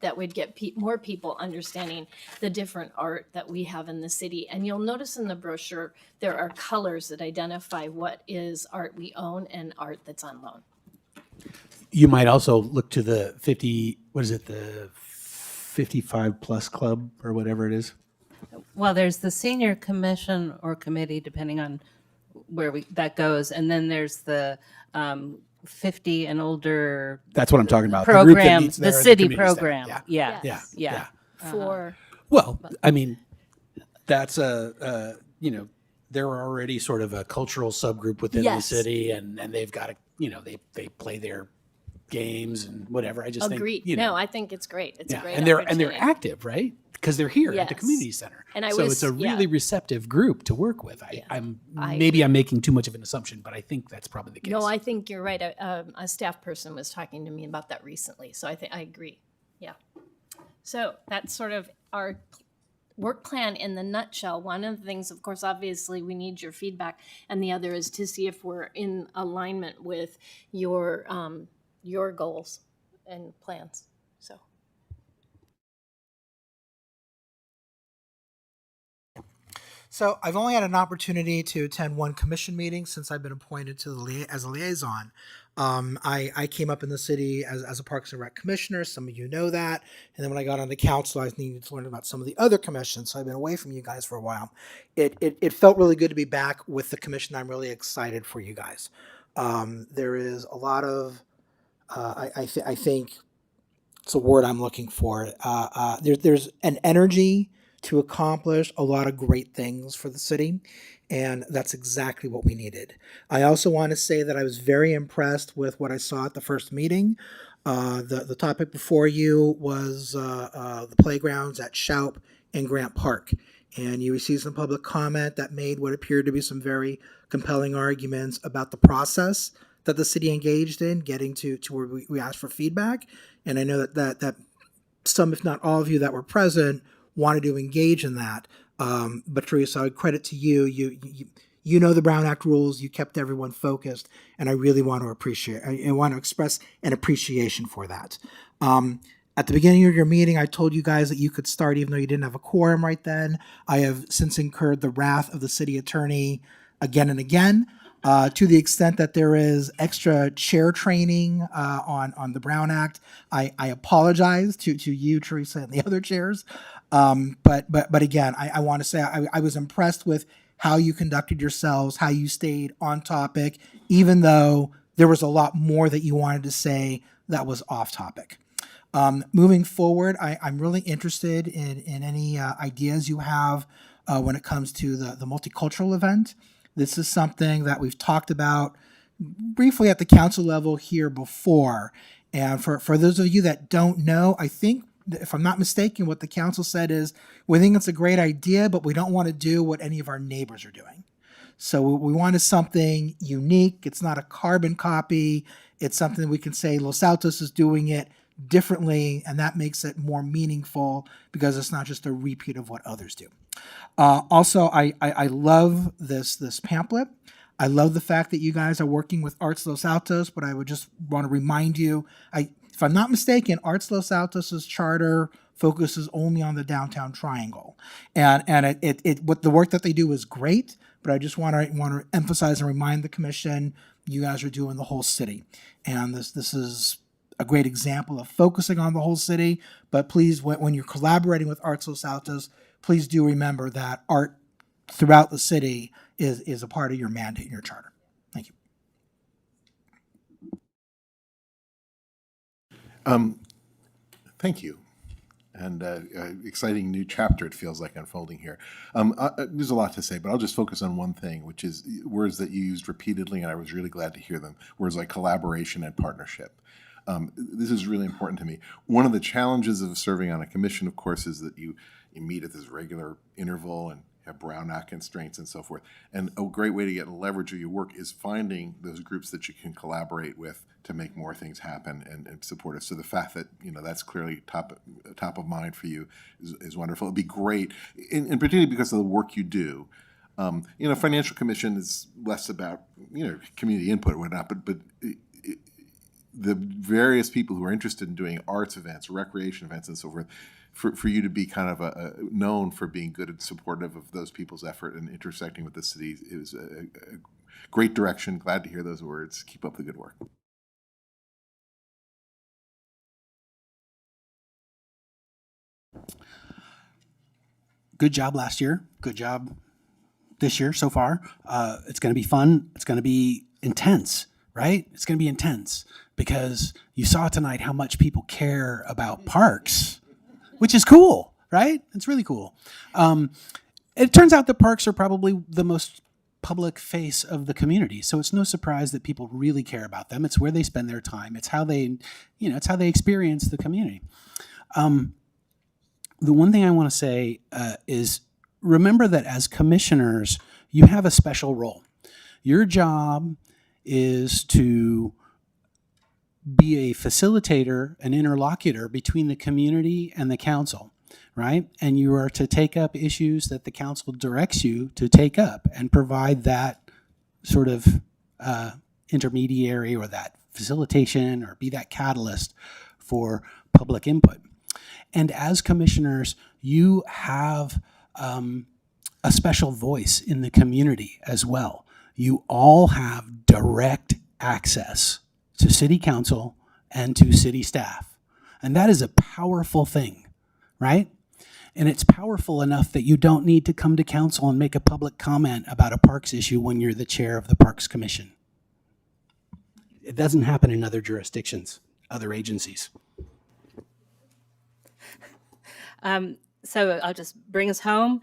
that would get more people understanding the different art that we have in the city. And you'll notice in the brochure, there are colors that identify what is art we own and art that's on loan. You might also look to the 55 plus club or whatever it is. Well, there's the senior commission or committee, depending on where that goes, and then there's the 50 and older. That's what I'm talking about. Program, the group that meets there, the city community center. program. Yeah. Yes. Yeah. For Well, I mean, that's they're already sort of a cultural subgroup within the city, and they've got they play their games and whatever. I just Agreed. think No, I think it's great. It's a great and they're opportunity. active, right? Because they're here at the Yes. community center, And so it's a really receptive group to work with. I'm making too much of an assumption, but I think that's probably the case. No, I think you're right. A staff person was talking to me about that recently, so I think I agree. Yeah. So that's sort of our work plan in the nutshell. One of the things, of course, obviously we need your feedback, and the other is to see if we're in alignment with your goals and plans. So. So I've only had an opportunity to attend one commission meeting since I've been appointed to as a liaison. I came up in the city as a Parks and Rec commissioner. Some of you know that. And then when I got on the council, I needed to learn about some of the other commissions. So I've been away from you guys for a while. It felt really good to be back with the commission. I'm really excited for you guys. There is a lot of, I think it's a word I'm looking for. There's an energy to accomplish a lot of great things for the city, and that's exactly what we needed. I also want to say that I was very impressed with what I saw at the first meeting. The topic before you was the playgrounds at Shoup and Grant Park, and you received some public comment that made what appeared to be some very compelling arguments about the process that the city engaged in, getting to where we asked for feedback. And I know that some, if not all of you that were present, wanted to engage in that. But Teresa, I would credit to you. You know the Brown Act rules. You kept everyone focused, and I really want to appreciate. I want to express an appreciation for that. At the beginning of your meeting, I told you guys that you could start even though you didn't have a quorum right then. I have since incurred the wrath of the city attorney again and again, to the extent that there is extra chair training on the Brown Act. I apologize to you, Teresa, and the other chairs. But again, I want to say I was impressed with how you conducted yourselves, how you stayed on topic, even though there was a lot more that you wanted to say that was off topic. Moving forward, I'm really interested in any ideas you have when it comes to the multicultural event. This is something that we've talked about briefly at the council level here before. And for those of you that don't know, I think, if I'm not mistaken, what the council said is, we think it's a great idea, but we don't want to do what any of our neighbors are doing. So we wanted something unique. It's not a carbon copy. It's something that we can say Los Altos is doing it differently, and that makes it more meaningful because it's not just a repeat of what others do. Also, I love this pamphlet. I love the fact that you guys are working with Arts Los Altos, but I would just want to remind you, if I'm not mistaken, Arts Los Altos' charter focuses only on the downtown triangle. And what the work that they do is great, but I just want to emphasize and remind the commission, you guys are doing the whole city. And this is a great example of focusing on the whole city, but please, when you're collaborating with Arts Los Altos, please do remember that art throughout the city is a part of your mandate in your charter. Thank you. Thank you. And exciting new chapter, it feels like, unfolding here. There's a lot to say, but I'll just focus on one thing, which is words that you used repeatedly, and I was really glad to hear them, words like collaboration and partnership. This is really important to me. One of the challenges of serving on a commission, of course, is that you meet at this regular interval and have Brown Act constraints and so forth. And a great way to get leverage of your work is finding those groups that you can collaborate with to make more things happen and support us. So the fact that, that's clearly top of mind for you is wonderful. It'd be great, and particularly because of the work you do. Financial commission is less about, community input and whatnot, but the various people who are interested in doing arts events, recreation events, and so forth, for you to be kind of known for being good and supportive of those people's effort and intersecting with the city is a great direction. Glad to hear those words. Keep up the good work. Good job last year. Good job this year so far. It's going to be fun. It's going to be intense, right? It's going to be intense because you saw tonight how much people care about parks, which is cool, right? It's really cool. It turns out that parks are probably the most public face of the community, so it's no surprise that people really care about them. It's where they spend their time. It's how they, it's how they experience the community. The one thing I want to say is remember that as commissioners, you have a special role. Your job is to be a facilitator, an interlocutor between the community and the council, right? And you are to take up issues that the council directs you to take up and provide that sort of intermediary or that facilitation or be that catalyst for public input. And as commissioners, you have a special voice in the community as well. You all have direct access to city council and to city staff. And that is a powerful thing, right? And it's powerful enough that you don't need to come to council and make a public comment about a parks issue when you're the chair of the Parks Commission. It doesn't happen in other jurisdictions, other agencies. So I'll just bring us home.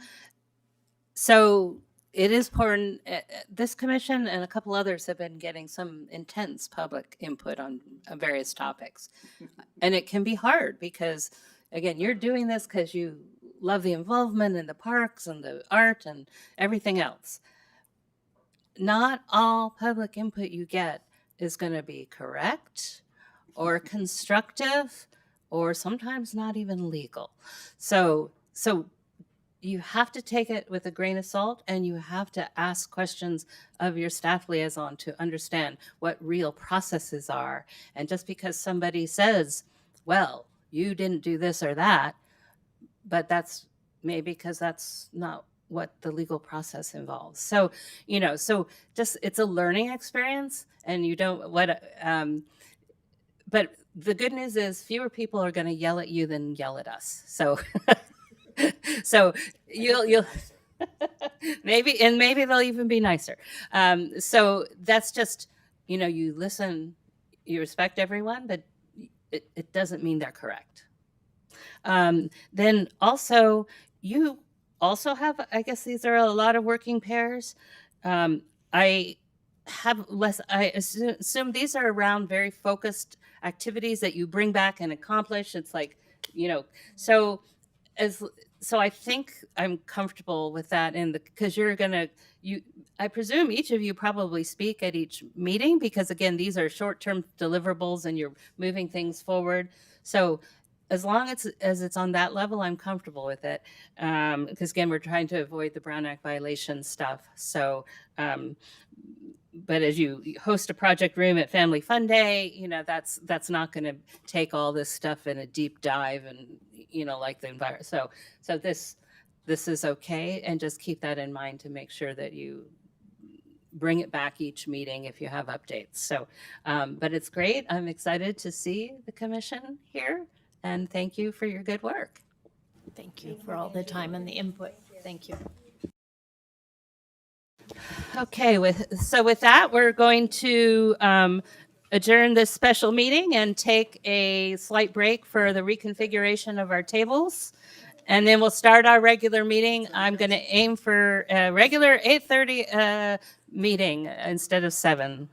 So it is important, this commission and a couple others have been getting some intense public input on various topics. And it can be hard because, again, you're doing this because you love the involvement in the parks and the art and everything else. Not all public input you get is going to be correct or constructive or sometimes not even legal. So you have to take it with a grain of salt, and you have to ask questions of your staff liaison to understand what real processes are. And just because somebody says, well, you didn't do this or that, but that's maybe because that's not what the legal process involves. So, so just it's a learning experience, and you don't but the good news is fewer people are going to yell at you than yell at us. So, so you'll maybe they'll even be nicer. So that's just, you listen, you respect everyone, but it doesn't mean they're correct. Then also, you also have, I guess these are a lot of working pairs. I have less, I assume these are around very focused activities that you bring back and accomplish. It's like, so as so I think I'm comfortable with that because I presume each of you probably speak at each meeting, because again, these are short-term deliverables and you're moving things forward. So as long as it's on that level, I'm comfortable with it. Because again, we're trying to avoid the Brown Act violation stuff. So, but as you host a project room at Family Fun Day, that's not going to take all this stuff in a deep dive and like the environment. So this is okay, and just keep that in mind to make sure that you bring it back each meeting if you have updates. So, but it's great. I'm excited to see the commission here, and thank you for your good work. Thank you for all the time and the input. Thank you. Okay, with that, we're going to adjourn this special meeting and take a slight break for the reconfiguration of our tables. And then we'll start our regular meeting. I'm going to aim for a regular 8:30 meeting instead of 7.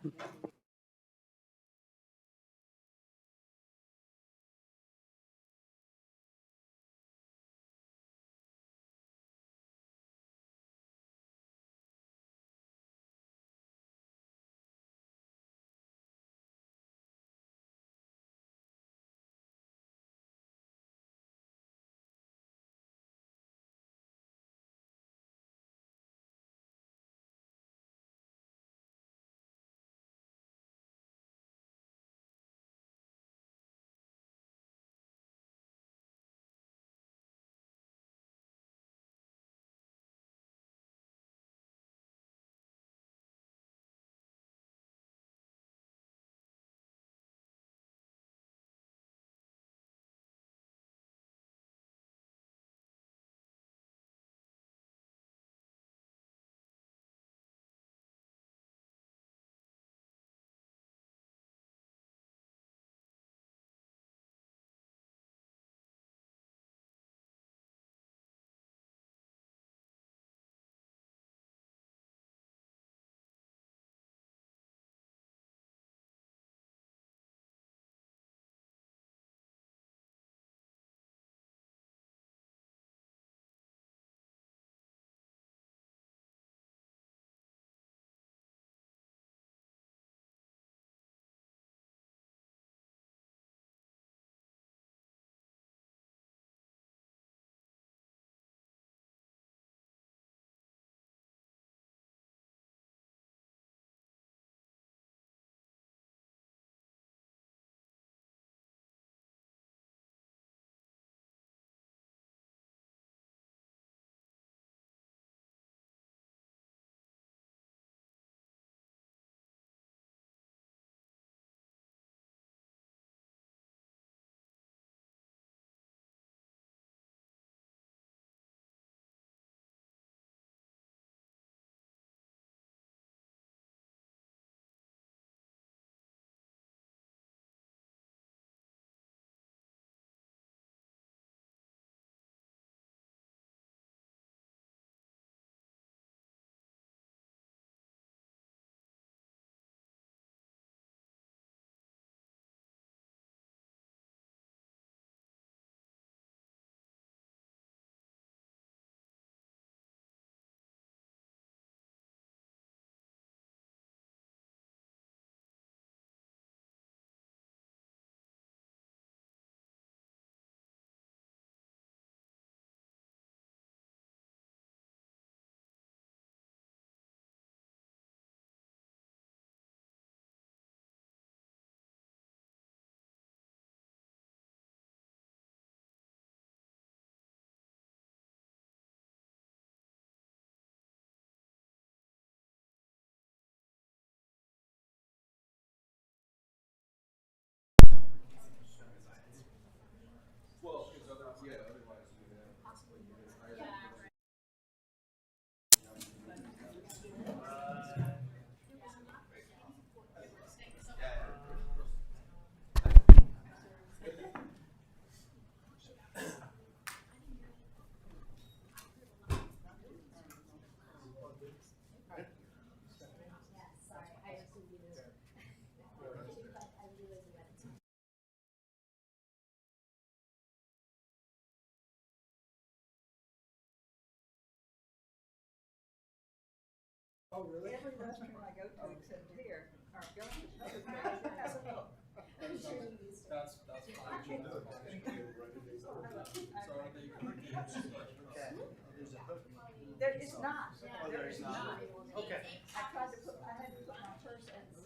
Oh, really? Every restaurant I go to except here are going to public restrooms. That's fine. There is not. There is not. Okay. I had to put my purse in.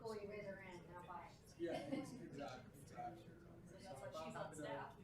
Cool, you guys are in, now bye. Yeah, exactly. So that's why she's on staff.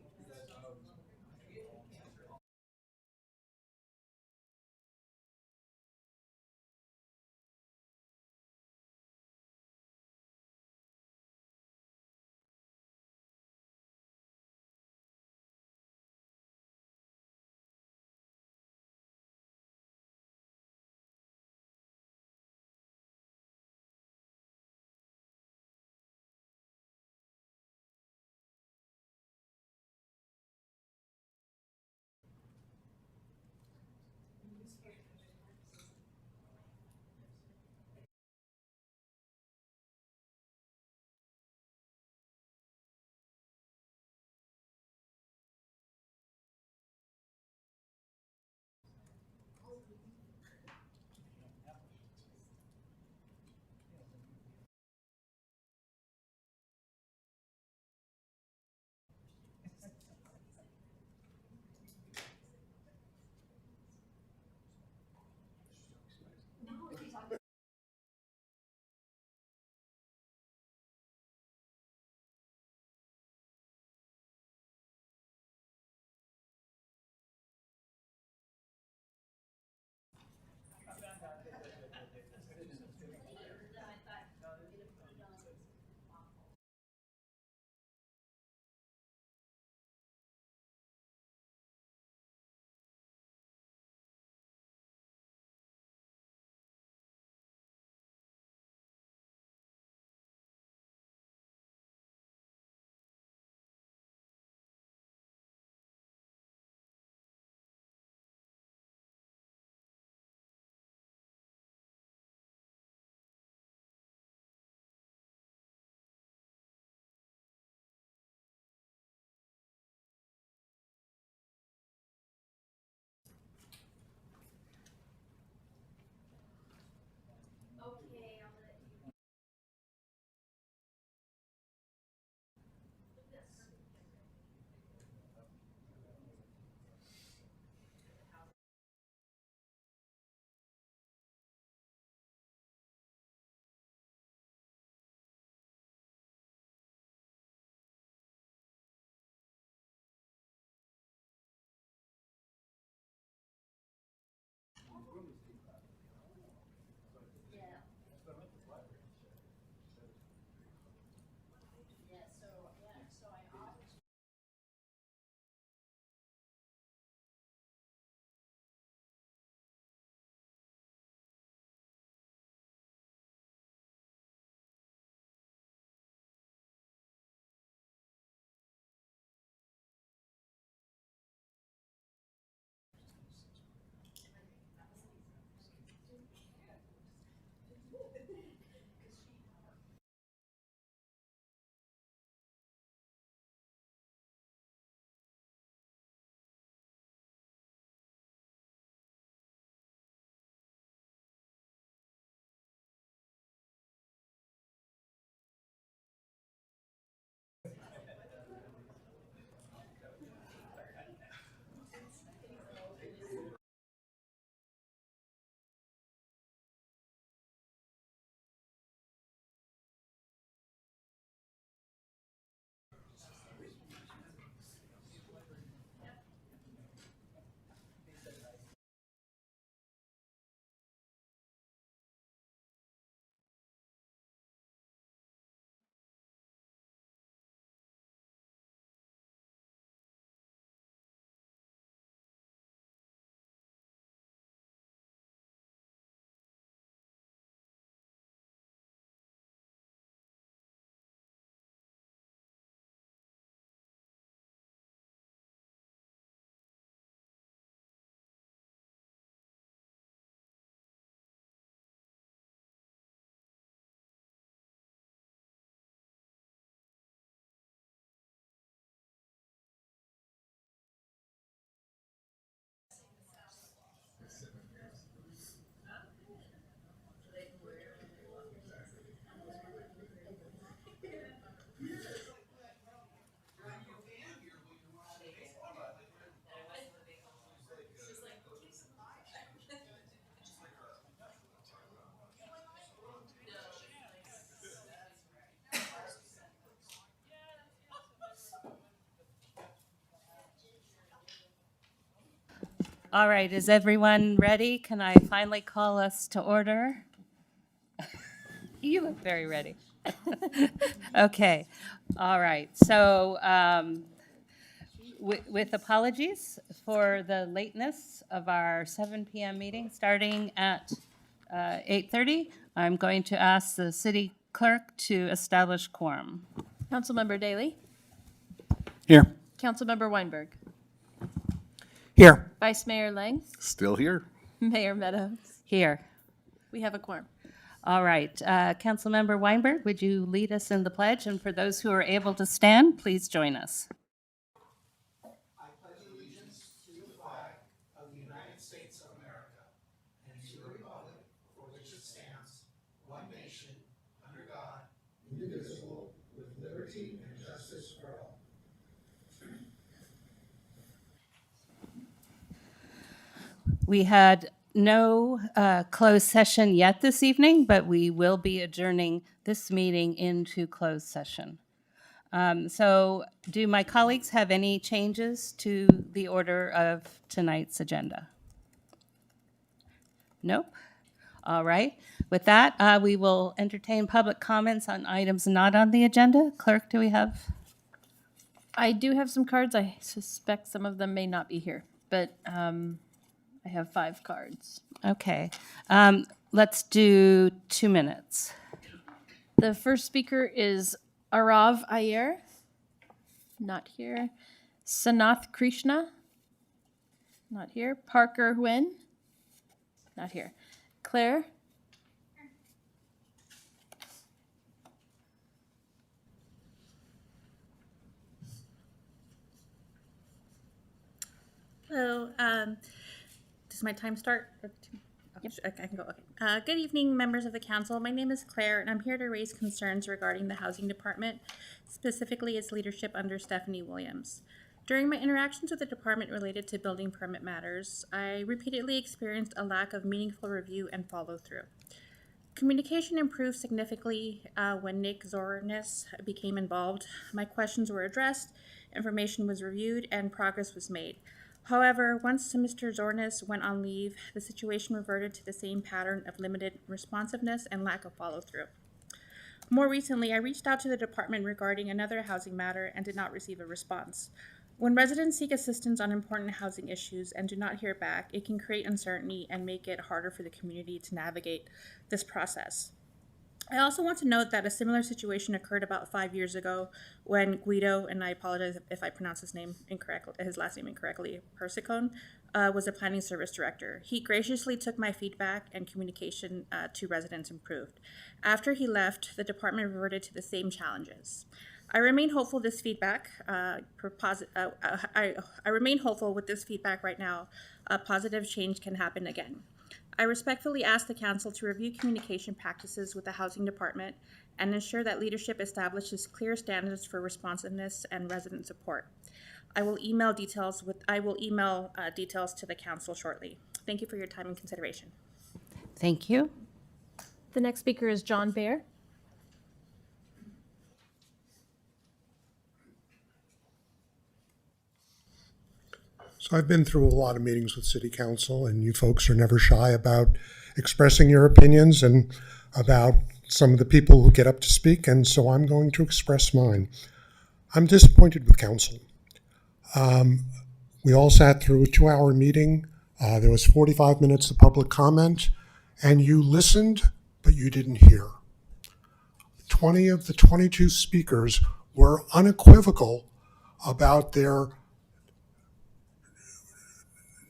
All right, is everyone ready? Can I finally call us to order? You look very ready. Okay, all right. So with apologies for the lateness of our 7 p.m. meeting starting at 8:30, I'm going to ask the city clerk to establish quorum. Councilmember Daley. Here. Councilmember Weinberg. Here. Vice Mayor Lang. Still here. Mayor Meadows. Here. We have a quorum. All right, Councilmember Weinberg, would you lead us in the pledge? And for those who are able to stand, please join us. I pledge allegiance to the flag of the United States of America and to the republic for which it stands, one nation, under God, indivisible, with liberty and justice for all. We had no closed session yet this evening, but we will be adjourning this meeting into closed session. So do my colleagues have any changes to the order of tonight's agenda? Nope. All right. With that, we will entertain public comments on items not on the agenda. Clerk, do we have? I do have some cards. I suspect some of them may not be here, but I have 5 cards. Okay. Let's do 2 minutes. The first speaker is Arav Iyer. Not here. Sanath Krishna. Not here. Parker Nguyen. Not here. Claire. Hello. Does my time start? Yep. I can go. Okay. Good evening, members of the council. My name is Claire, and I'm here to raise concerns regarding the housing department, specifically its leadership under Stephanie Williams. During my interactions with the department related to building permit matters, I repeatedly experienced a lack of meaningful review and follow-through. Communication improved significantly when Nick Zornes became involved. My questions were addressed, information was reviewed, and progress was made. However, once Mr. Zornes went on leave, the situation reverted to the same pattern of limited responsiveness and lack of follow-through. More recently, I reached out to the department regarding another housing matter and did not receive a response. When residents seek assistance on important housing issues and do not hear back, it can create uncertainty and make it harder for the community to navigate this process. I also want to note that a similar situation occurred about 5 years ago when Guido, and I apologize if I pronounce his last name incorrectly, Persicone, was a planning service director. He graciously took my feedback, and communication to residents improved. After he left, the department reverted to the same challenges. I remain hopeful this feedback. I remain hopeful with this feedback right now. Positive change can happen again. I respectfully ask the council to review communication practices with the housing department and ensure that leadership establishes clear standards for responsiveness and resident support. I will email details to the council shortly. Thank you for your time and consideration. Thank you. The next speaker is John Baer. So I've been through a lot of meetings with City Council, and you folks are never shy about expressing your opinions and about some of the people who get up to speak, and so I'm going to express mine. I'm disappointed with Council. We all sat through a 2-hour meeting. There was 45 minutes of public comment, and you listened, but you didn't hear. 20 of the 22 speakers were unequivocal about their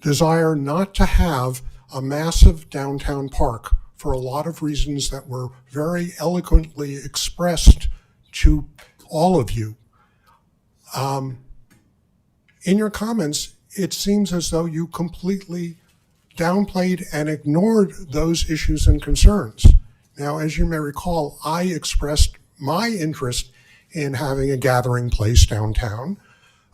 desire not to have a massive downtown park for a lot of reasons that were very eloquently expressed to all of you. In your comments, it seems as though you completely downplayed and ignored those issues and concerns. Now, as you may recall, I expressed my interest in having a gathering place downtown.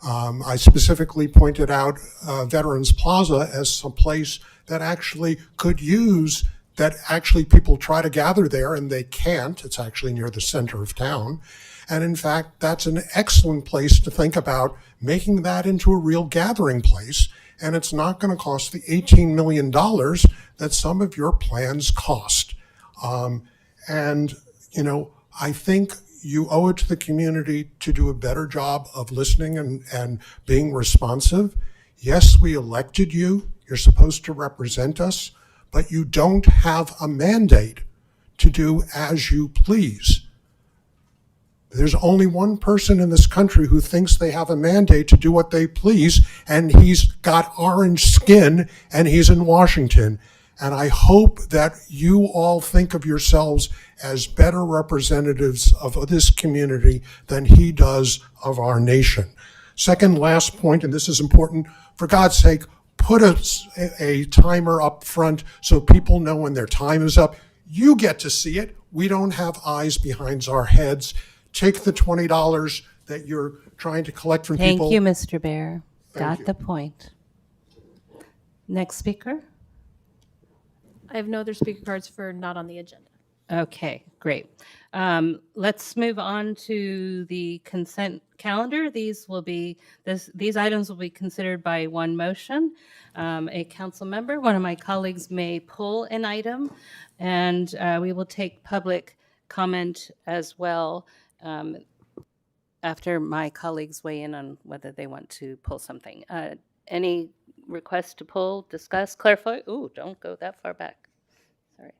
I specifically pointed out Veterans Plaza as some place that actually could use, that actually people try to gather there and they can't. It's actually near the center of town. And in fact, that's an excellent place to think about making that into a real gathering place and it's not going to cost the $18 million that some of your plans cost. And, you know, I think you owe it to the community to do a better job of listening and being responsive. Yes, we elected you. You're supposed to represent us, but you don't have a mandate to do as you please. There's only one person in this country who thinks they have a mandate to do what they please, and he's got orange skin, and he's in Washington. And I hope that you all think of yourselves as better representatives of this community than he does of our nation. Second, last point, and this is important, for God's sake, put a timer up front so people know when their time is up. You get to see it. We don't have eyes behind our heads. Take the $20 that you're trying to collect from people. Thank you, Mr. Bear. Thank Got you. the point. Next speaker. I have no other speaker cards for not on the agenda. Okay, great. Let's move on to the consent calendar. These items will be considered by one motion. A council member, one of my colleagues may pull an item, and we will take public comment as well after my colleagues weigh in on whether they want to pull something. Any requests to pull, discuss, clarify? Ooh, don't go that far back. Sorry.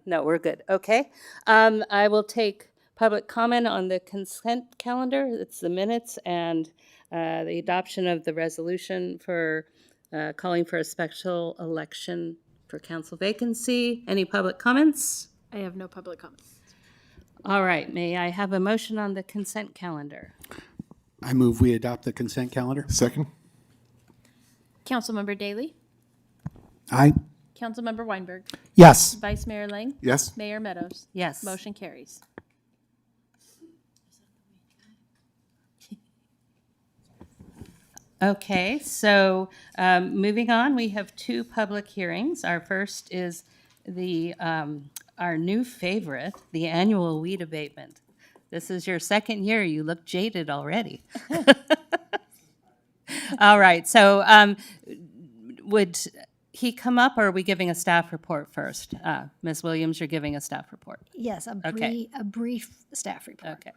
No, we're good. Okay. I will take public comment on the consent calendar. It's the minutes and the adoption of the resolution for calling for a special election for council vacancy. Any public comments? I have no public comments. All right. May I have a motion on the consent calendar? I move we adopt the consent calendar. Second? Councilmember Daley? Aye. Councilmember Weinberg? Yes. Vice Mayor Lang? Yes. Mayor Meadows? Yes. Motion carries. Okay, so moving on, we have two public hearings. Our first is the our new favorite, the annual weed abatement. This is your second year. You look jaded already. All right, so would he come up, or are we giving a staff report first? Ms. Williams, you're giving a staff report. Yes, Okay. a brief staff report. Okay.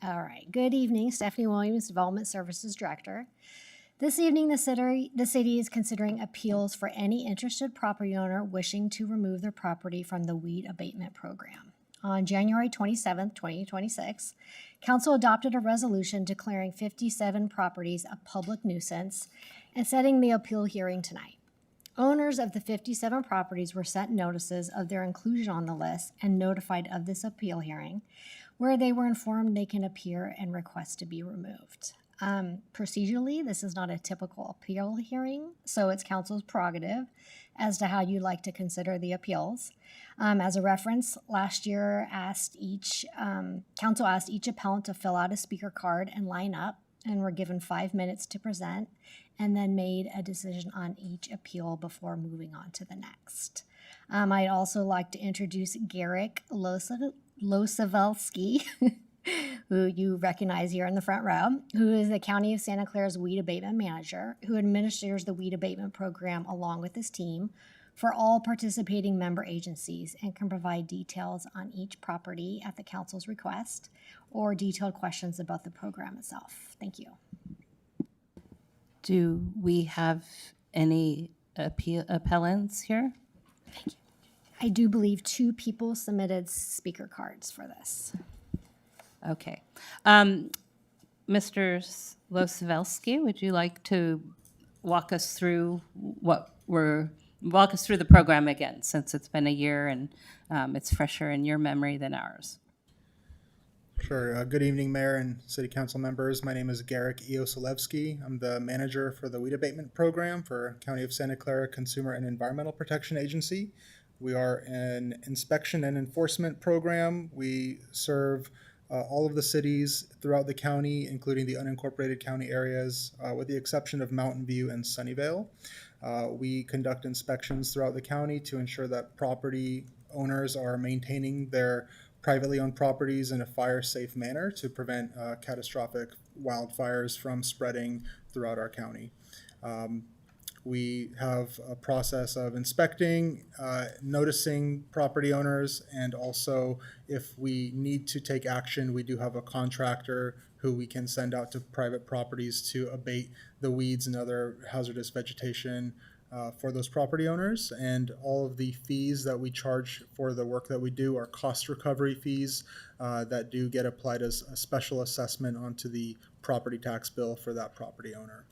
All right. Good evening, Stephanie Williams, Development Services Director. This evening, the city is considering appeals for any interested property owner wishing to remove their property from the weed abatement program. On January 27th, 2026, Council adopted a resolution declaring 57 properties a public nuisance and setting the appeal hearing tonight. Owners of the 57 properties were sent notices of their inclusion on the list and notified of this appeal hearing, where they were informed they can appear and request to be removed. Procedurally, this is not a typical appeal hearing, so it's council's prerogative as to how you'd like to consider the appeals. As a reference, last year council asked each appellant to fill out a speaker card and line up, and were given 5 minutes to present, and then made a decision on each appeal before moving on to the next. I'd also like to introduce Garrick Losavelski, who you recognize here in the front row, who is the County of Santa Clara's weed abatement manager, who administers the weed abatement program along with his team for all participating member agencies and can provide details on each property at the council's request or detailed questions about the program itself. Thank you. Do we have any appellants here? Thank you. I do believe 2 people submitted speaker cards for this. Okay. Mr. Losavelski, would you like to walk us through the program again, since it's been a year and it's fresher in your memory than ours? Sure. Good evening, Mayor and City Council members. My name is Garrick Iosolevsky. I'm the manager for the weed abatement program for County of Santa Clara Consumer and Environmental Protection Agency. We are an inspection and enforcement program. We serve all of the cities throughout the county, including the unincorporated county areas, with the exception of Mountain View and Sunnyvale. We conduct inspections throughout the county to ensure that property owners are maintaining their privately owned properties in a fire-safe manner to prevent catastrophic wildfires from spreading throughout our county. We have a process of inspecting, noticing property owners, and also if we need to take action, we do have a contractor who we can send out to private properties to abate the weeds and other hazardous vegetation for those property owners. And all of the fees that we charge for the work that we do are cost recovery fees that do get applied as a special assessment onto the property tax bill for that property owner.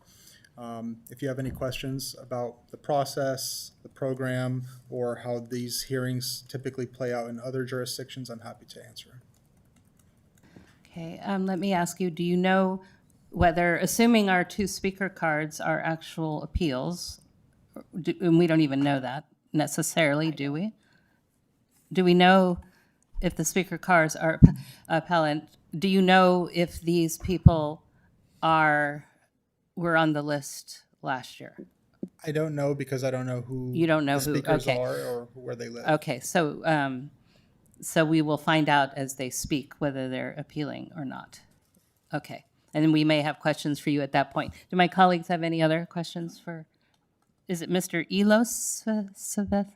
If you have any questions about the process, the program, or how these hearings typically play out in other jurisdictions, I'm happy to answer. Okay, let me ask you, do you know whether, assuming our 2 speaker cards are actual appeals, and we don't even know that necessarily, do we? Do we know if the speaker cards are appellant? Do you know if these people were on the list last year? I don't know because I don't know who You don't know the who, speakers okay. are or where they live. Okay, so so we will find out as they speak whether they're appealing or not. Okay, and then we may have questions for you at that point. Do my colleagues have any other questions for? Is it Mr. Elos Saveth?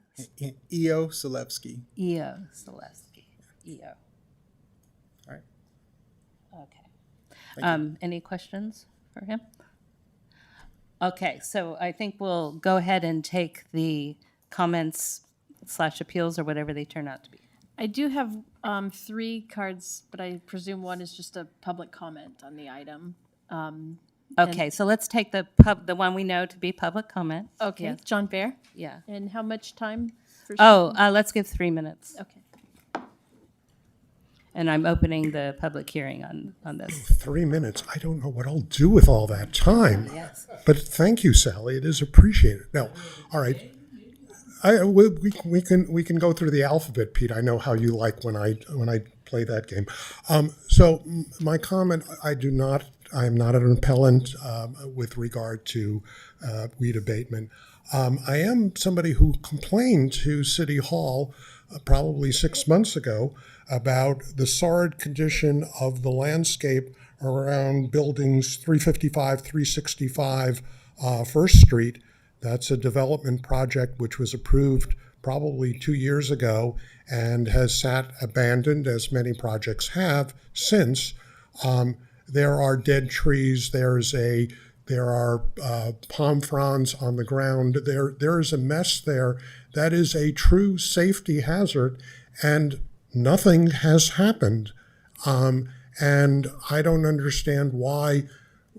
E.O. Selevsky. E.O. Selevsky. E.O. All right. Okay. Any questions for him? Okay, so I think we'll go ahead and take the comments / appeals or whatever they turn out to be. I do have 3 cards, but I presume one is just a public comment on the item. Okay, so let's take the one we know to be public comment. Okay, Yes. John Bear? Yeah. And how much time? For Let's give 3 minutes. Okay. And I'm opening the public hearing on this. 3 minutes. I don't know what I'll do with all that time. Yes. But thank you, Sally. It is appreciated. Now, all right. We can go through the alphabet, Pete. I know how you like when I play that game. So my comment, I am not an appellant with regard to weed abatement. I am somebody who complained to City Hall probably 6 months ago about the sordid condition of the landscape around buildings 355, 365 First Street. That's a development project which was approved probably 2 years ago and has sat abandoned, as many projects have since. There are dead trees. There are palm fronds on the ground. There is a mess there that is a true safety hazard, and nothing has happened. And I don't understand why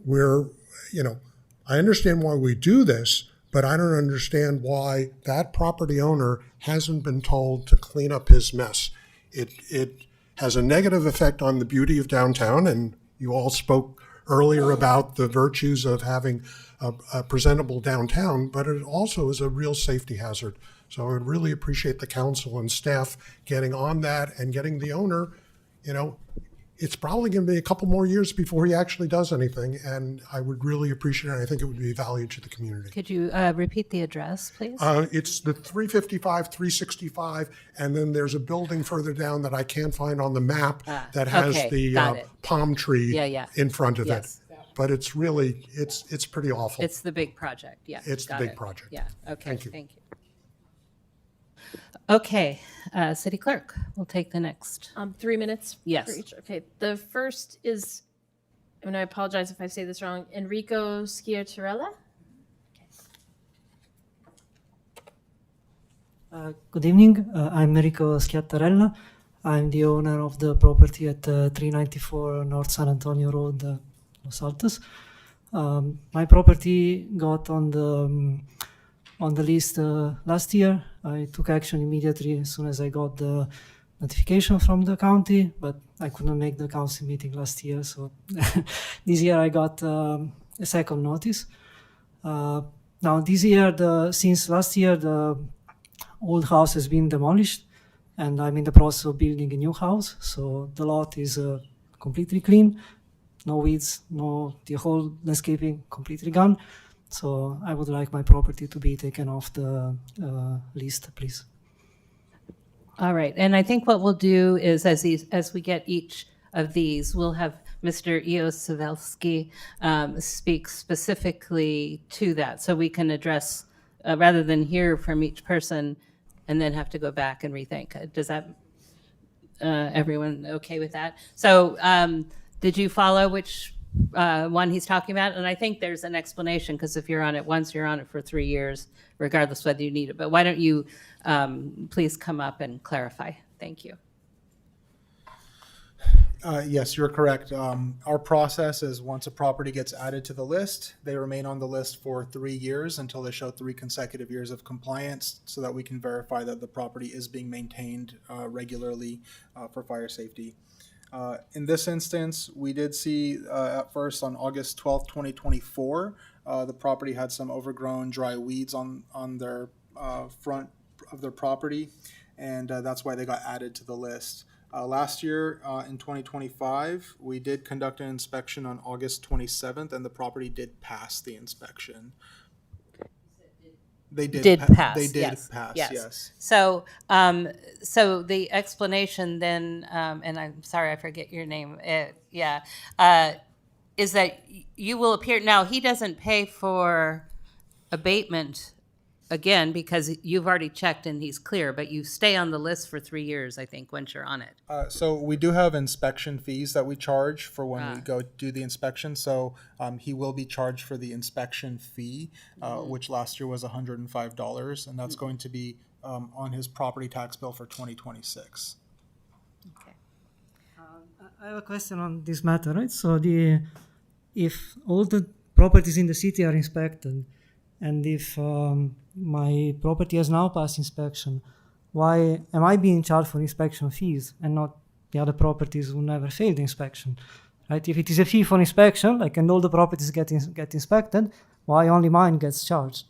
I understand why we do this, but I don't understand why that property owner hasn't been told to clean up his mess. It has a negative effect on the beauty of downtown, and you all spoke earlier about the virtues of having a presentable downtown, but it also is a real safety hazard. So I would really appreciate the council and staff getting on that and getting the owner, it's probably going to be a couple more years before he actually does anything, and I would really appreciate it. I think it would be valued to the community. Could you repeat the address, please? It's the 355, 365, and then there's a building further down that I can't find on the map that has the palm tree in front of it. But it's really, it's pretty awful. It's the big project, yeah. It's the big project. Yeah, okay, Thank you. Okay, City Clerk, we'll take the next. 3 minutes? Yes. For each. Okay, the first is, and I apologize if I say this wrong, Enrico Schiartarella? Good evening. I'm Enrico Schiattarella. I'm the owner of the property at 394 North San Antonio Road, Los Altos. My property got on the list last year. I took action immediately as soon as I got the notification from the county, but I couldn't make the council meeting last year, so this year I got a second notice. Now this year, since last year, the old house has been demolished, and I'm in the process of building a new house, so the lot is completely clean, no weeds, the whole landscaping completely gone. So I would like my property to be taken off the list, please. All right, and I think what we'll do is as we get each of these, we'll have Mr. Savelski speak specifically to that, so we can address, rather than hear from each person and then have to go back and rethink. Does that, everyone okay with that? So did you follow which one he's talking about? And I think there's an explanation, because if you're on it once, you're on it for 3 years, regardless whether you need it. But why don't you please come up and clarify? Thank you. Yes, you're correct. Our process is once a property gets added to the list, they remain on the list for 3 years until they show 3 consecutive years of compliance, so that we can verify that the property is being maintained regularly for fire safety. In this instance, we did see at first on August 12th, 2024, the property had some overgrown dry weeds on their front of their property, and that's why they got added to the list. Last year, in 2025, we did conduct an inspection on August 27th, and the property did pass the inspection. They did pass. They did Yes. pass. Yes. Yes. So, so the explanation then, and I'm sorry, I forget your name. Is that you will appear now. He doesn't pay for abatement again because you've already checked and he's clear, but you stay on the list for 3 years, I think, once you're on it. So we do have inspection fees that we charge for when we go do the inspection. So he will be charged for the inspection fee, which last year was $105, and that's going to be on his property tax bill for 2026. I have a question on this matter, right? So if all the properties in the city are inspected, and if my property has now passed inspection, why am I being charged for inspection fees and not the other properties who never failed inspection? Right? If it is a fee for inspection, like, and all the properties get inspected, why only mine gets charged?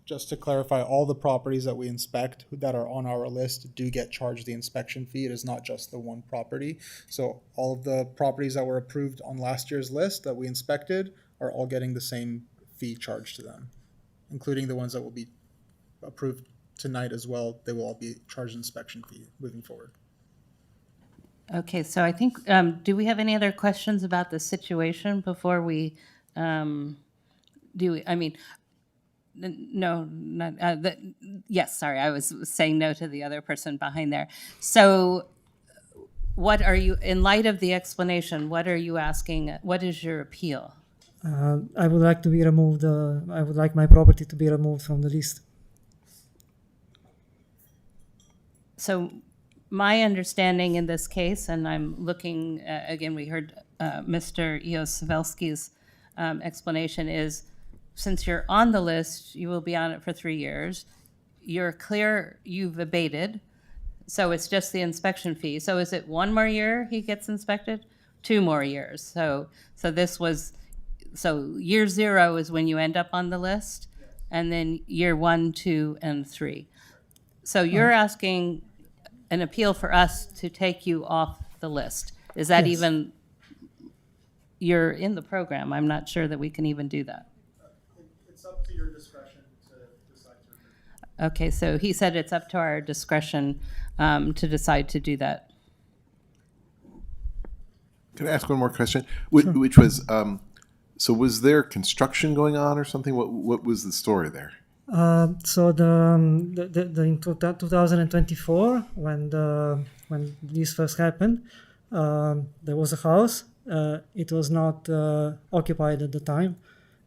Just to clarify, all the properties that we inspect that are on our list do get charged the inspection fee. It is not just the one property. So all of the properties that were approved on last year's list that we inspected are all getting the same fee charged to them, including the ones that will be approved tonight as well. They will all be charged an inspection fee moving forward. Okay, so I think, do we have any other questions about the situation before we do? I mean, no, not, yes, sorry, I was saying no to the other person behind there. So what are you, in light of the explanation, what are you asking, what is your appeal? I would like to be removed, I would like my property to be removed from the list. So my understanding in this case, and I'm looking, again, we heard Mr. Savelski's explanation is, since you're on the list, you will be on it for 3 years. You're clear, you've abated, so it's just the inspection fee. So is it 1 more year he gets inspected? 2 more years. So this was, so year 0 is when you end up on the list, and then year 1, 2, and 3. So you're asking an appeal for us to take you off the list. Is that Yes. even, you're in the program. I'm not sure that we can even do that. It's up to your discretion to decide to. Okay, so he said it's up to our discretion to decide to do that. Can I ask one more question? Which was, so was there construction going on or something? What was the story there? So in 2024, when this first happened, there was a house. It was not occupied at the time,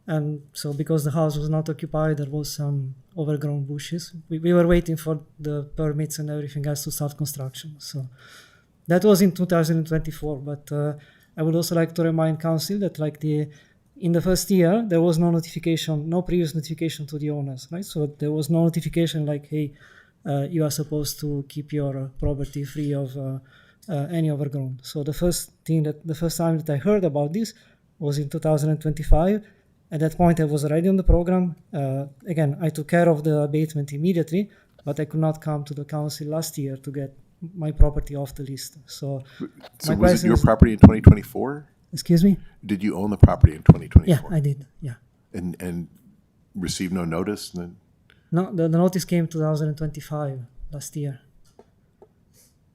and so because the house was not occupied, there was some overgrown bushes. We were waiting for the permits and everything else to start construction. So that was in 2024. But I would also like to remind council that in the first year, there was no notification, no previous notification to the owners, right? So there was no notification like, hey, you are supposed to keep your property free of any overgrown. So the first time that I heard about this was in 2025. At that point, I was already on the program. Again, I took care of the abatement immediately, but I could not come to the council last year to get my property off the list. So was it your property in 2024? Excuse me? Did you own the property in 2024? Yeah, I did. Yeah. And received no notice? No, the notice came 2025, last year.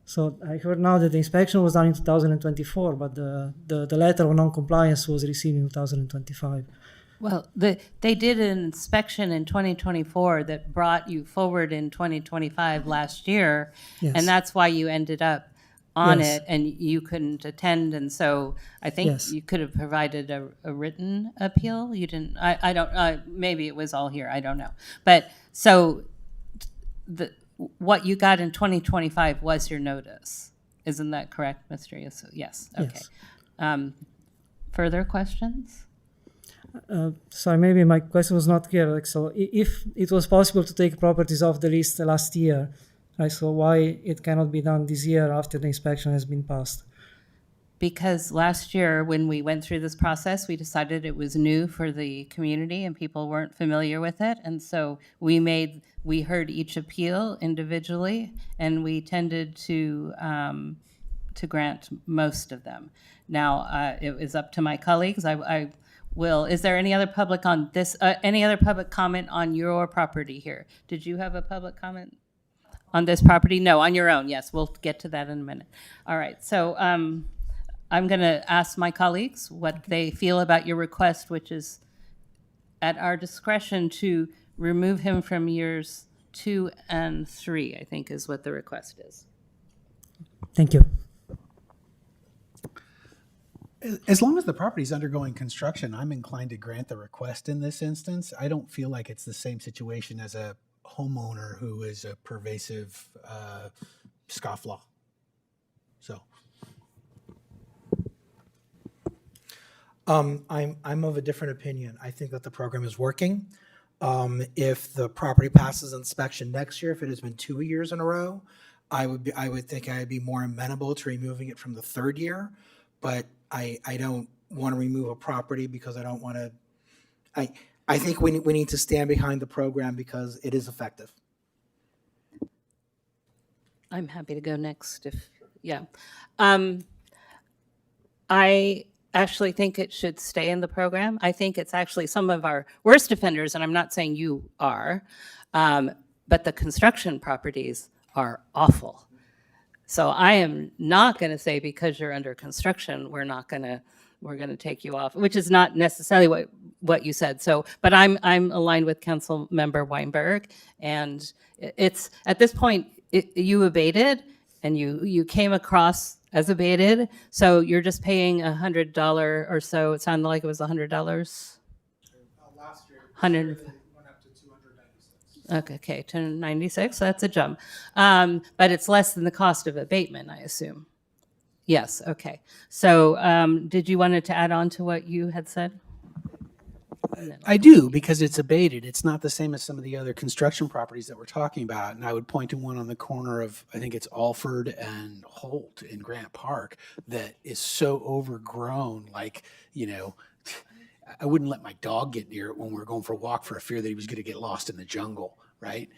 So I heard now that the inspection was done in 2024, but the letter of non-compliance was received in 2025. Well, they did an inspection in 2024 that brought you forward in 2025 last year, Yes. and that's why you ended up on Yes. it and you couldn't attend. And so I think Yes. you could have provided a written appeal. You didn't. I don't. Maybe it was all here. I don't know. But so what you got in 2025 was your notice. Isn't that correct, Mr. Yusu? Yes. Okay. Yes. Further questions? Sorry, maybe my question was not clear. Like, so if it was possible to take properties off the list last year, right, so why it cannot be done this year after the inspection has been passed? Because last year, when we went through this process, we decided it was new for the community and people weren't familiar with it. And so we heard each appeal individually, and we tended to grant most of them. Now, it is up to my colleagues. I will. Is there any other public on this? Any other public comment on your property here? Did you have a public comment on this property? No, on your own. Yes, we'll get to that in a minute. All right. So I'm going to ask my colleagues what they feel about your request, which is at our discretion to remove him from years 2 and 3, I think is what the request is. Thank you. As long as the property is undergoing construction, I'm inclined to grant the request in this instance. I don't feel like it's the same situation as a homeowner who is a pervasive scofflaw. So. I'm of a different opinion. I think that the program is working. If the property passes inspection next year, if it has been 2 years in a row, I would think I'd be more amenable to removing it from the 3rd year. But I don't want to remove a property because I don't want to. I think we need to stand behind the program because it is effective. I'm happy to go next I actually think it should stay in the program. I think it's actually some of our worst offenders, and I'm not saying you are, but the construction properties are awful. So I am not going to say because you're under construction, we're going to take you off, which is not necessarily what you said. So, but I'm aligned with Council Member Weinberg, and it's at this point you abated, and you came across as abated, so you're just paying $100 or so. It sounded like it was $100. Last year, 100. went up to 296. Okay, 296. That's a jump, but it's less than the cost of abatement, I assume. Yes. Okay. So, did you want to add on to what you had said? I do, because it's abated. It's not the same as some of the other construction properties that we're talking about. And I would point to one on the corner of, I think it's Alford and Holt in Grant Park, that is so overgrown. Like, I wouldn't let my dog get near it when we were going for a walk for fear that he was going to get lost in the jungle, right?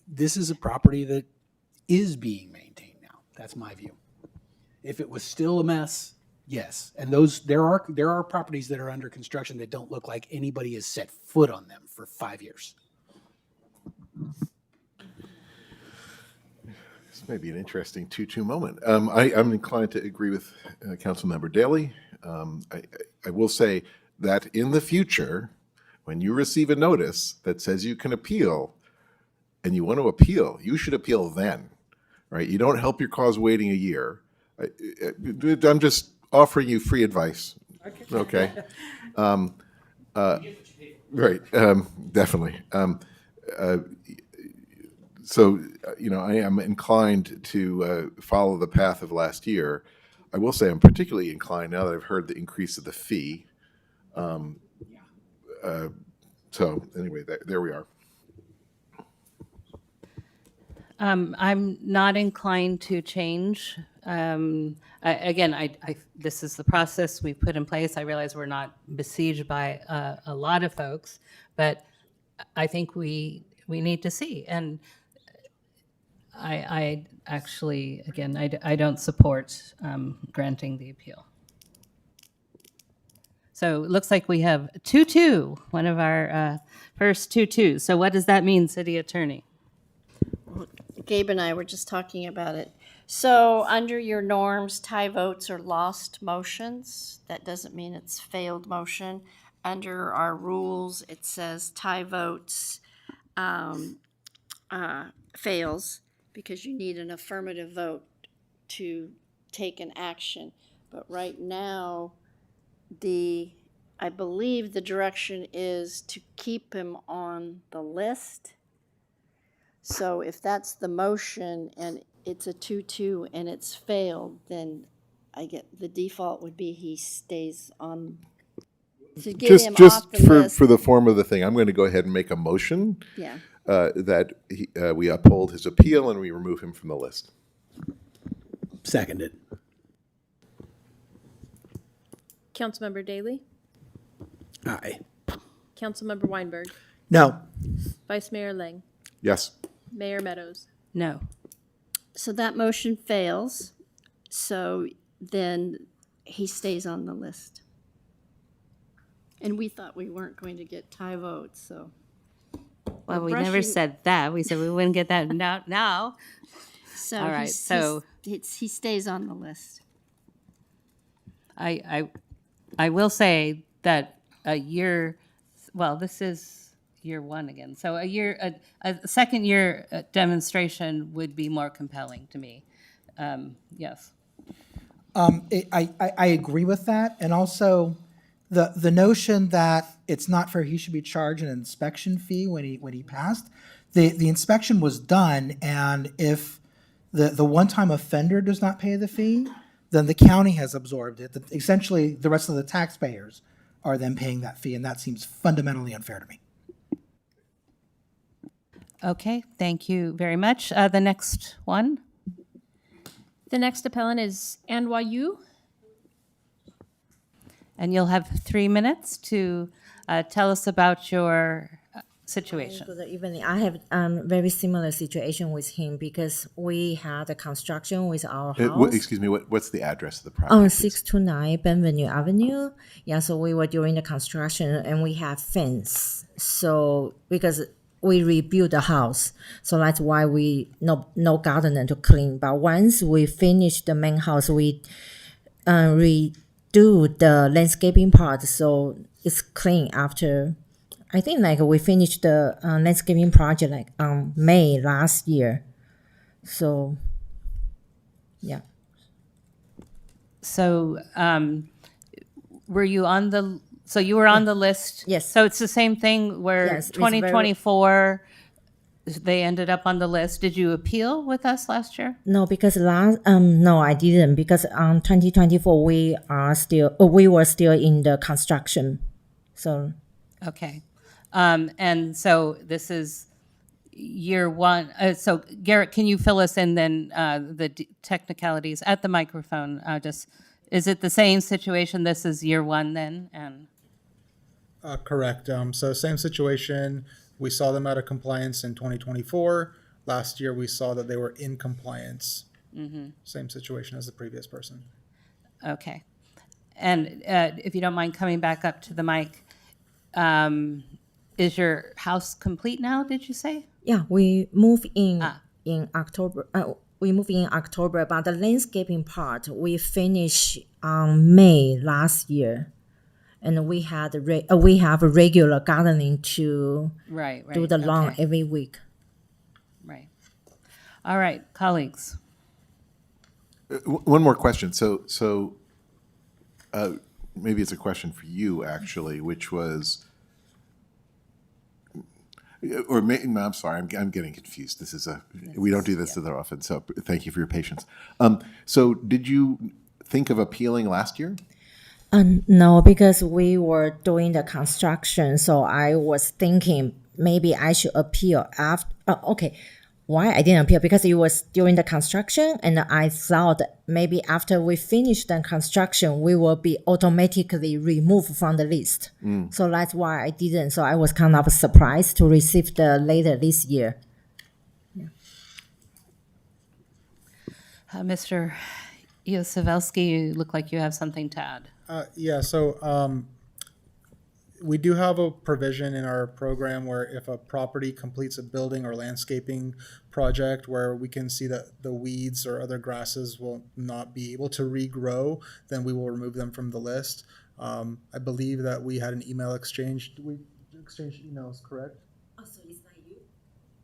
This is a property that is being maintained now. That's my view. If it was still a mess, yes. And there are properties that are under construction that don't look like anybody has set foot on them for 5 years. This may be an interesting 2-2 moment. I'm inclined to agree with Councilmember Daley. I will say that in the future, when you receive a notice that says you can appeal and you want to appeal, you should appeal then, right? You don't help your cause waiting a year. I'm just offering you free advice. Okay. Right. Definitely. So, I am inclined to follow the path of last year. I will say I'm particularly inclined now that I've heard the increase of the fee. So anyway, there we are. I'm not inclined to change. This is the process we've put in place. I realize we're not besieged by a lot of folks, but I think we need to see. And I actually, again, I don't support granting the appeal. So it looks like we have 2-2, one of our first 2-2s. So what does that mean, City Attorney? Gabe and I were just talking about it. So under your norms, tie votes are lost motions. That doesn't mean it's failed motion. Under our rules, it says tie votes fails because you need an affirmative vote to take an action. But right now, I believe the direction is to keep him on the list. So if that's the motion and it's a 2-2 and it's failed, then the default would be he stays on, to get him off the list. For the form of the thing, I'm going to go ahead and make a motion Yeah. that we uphold his appeal and we remove him from the list. Seconded. Councilmember Daley? Aye. Councilmember Weinberg? No. Vice Mayor Lang? Yes. Mayor Meadows? No. So that motion fails. So then he stays on the list. And we thought we weren't going to get tie votes, so. Well, we're we never brushing- said that. We said we wouldn't get that now. So All right, he's- so- he stays on the list. I will say that a year, well, this is year one again. So a second year demonstration would be more compelling to me. Yes. I agree with that, and also the notion that it's not fair he should be charged an inspection fee when he passed. The inspection was done, and if the one-time offender does not pay the fee, then the county has absorbed it. Essentially, the rest of the taxpayers are then paying that fee, and that seems fundamentally unfair to me. Okay, thank you very much. The next one. The next appellant is Anwayu. And you'll have 3 minutes to tell us about your situation. Good evening. I have very similar situation with him because we had a construction with our house. Excuse me, what's the address of the property? On 629 Benvenue Avenue. Yeah, so we were doing the construction and we have fence. So because we rebuilt the house, so that's why we no gardener to clean. But once we finish the main house, we redo the landscaping part, so it's clean after. I think like we finished the landscaping project like May last year. So, yeah. So, were you on the? So you were on the list. Yes. So it's the same thing where Yes, it's very- 2024, they ended up on the list. Did you appeal with us last year? No, because no, I didn't because 2024 we were still in the construction. So. Okay. And so this is year one. So Garrett, can you fill us in then the technicalities at the microphone? Is it the same situation? This is year one then? And Correct. So same situation. We saw them out of compliance in 2024. Last year, we saw that they were in compliance. Mm-hmm. Same situation as the previous person. Okay. And if you don't mind coming back up to the mic, is your house complete now, did you say? Yeah, we moved in October. We moved in October, but the landscaping part we finished on May last year, and we have a regular gardening to do the lawn okay. every week. Right. All right, colleagues. One more question. So maybe it's a question for you actually, which was. No, I'm sorry, I'm getting confused. We don't do this that often, so thank you for your patience. So did you think of appealing last year? No, because we were doing the construction, so I was thinking maybe I should appeal after. Okay, why I didn't appeal? Because it was during the construction, and I thought maybe after we finish the construction, we will be automatically removed from the list. So that's why I didn't. So I was kind of surprised to receive the later this year. Yeah. Mr. Iosavelsky, you look like you have something to add. Yeah, so we do have a provision in our program where if a property completes a building or landscaping project where we can see that the weeds or other grasses will not be able to regrow, then we will remove them from the list. I believe that we had an email exchange. Did we exchange emails, correct? Oh, so it's not you?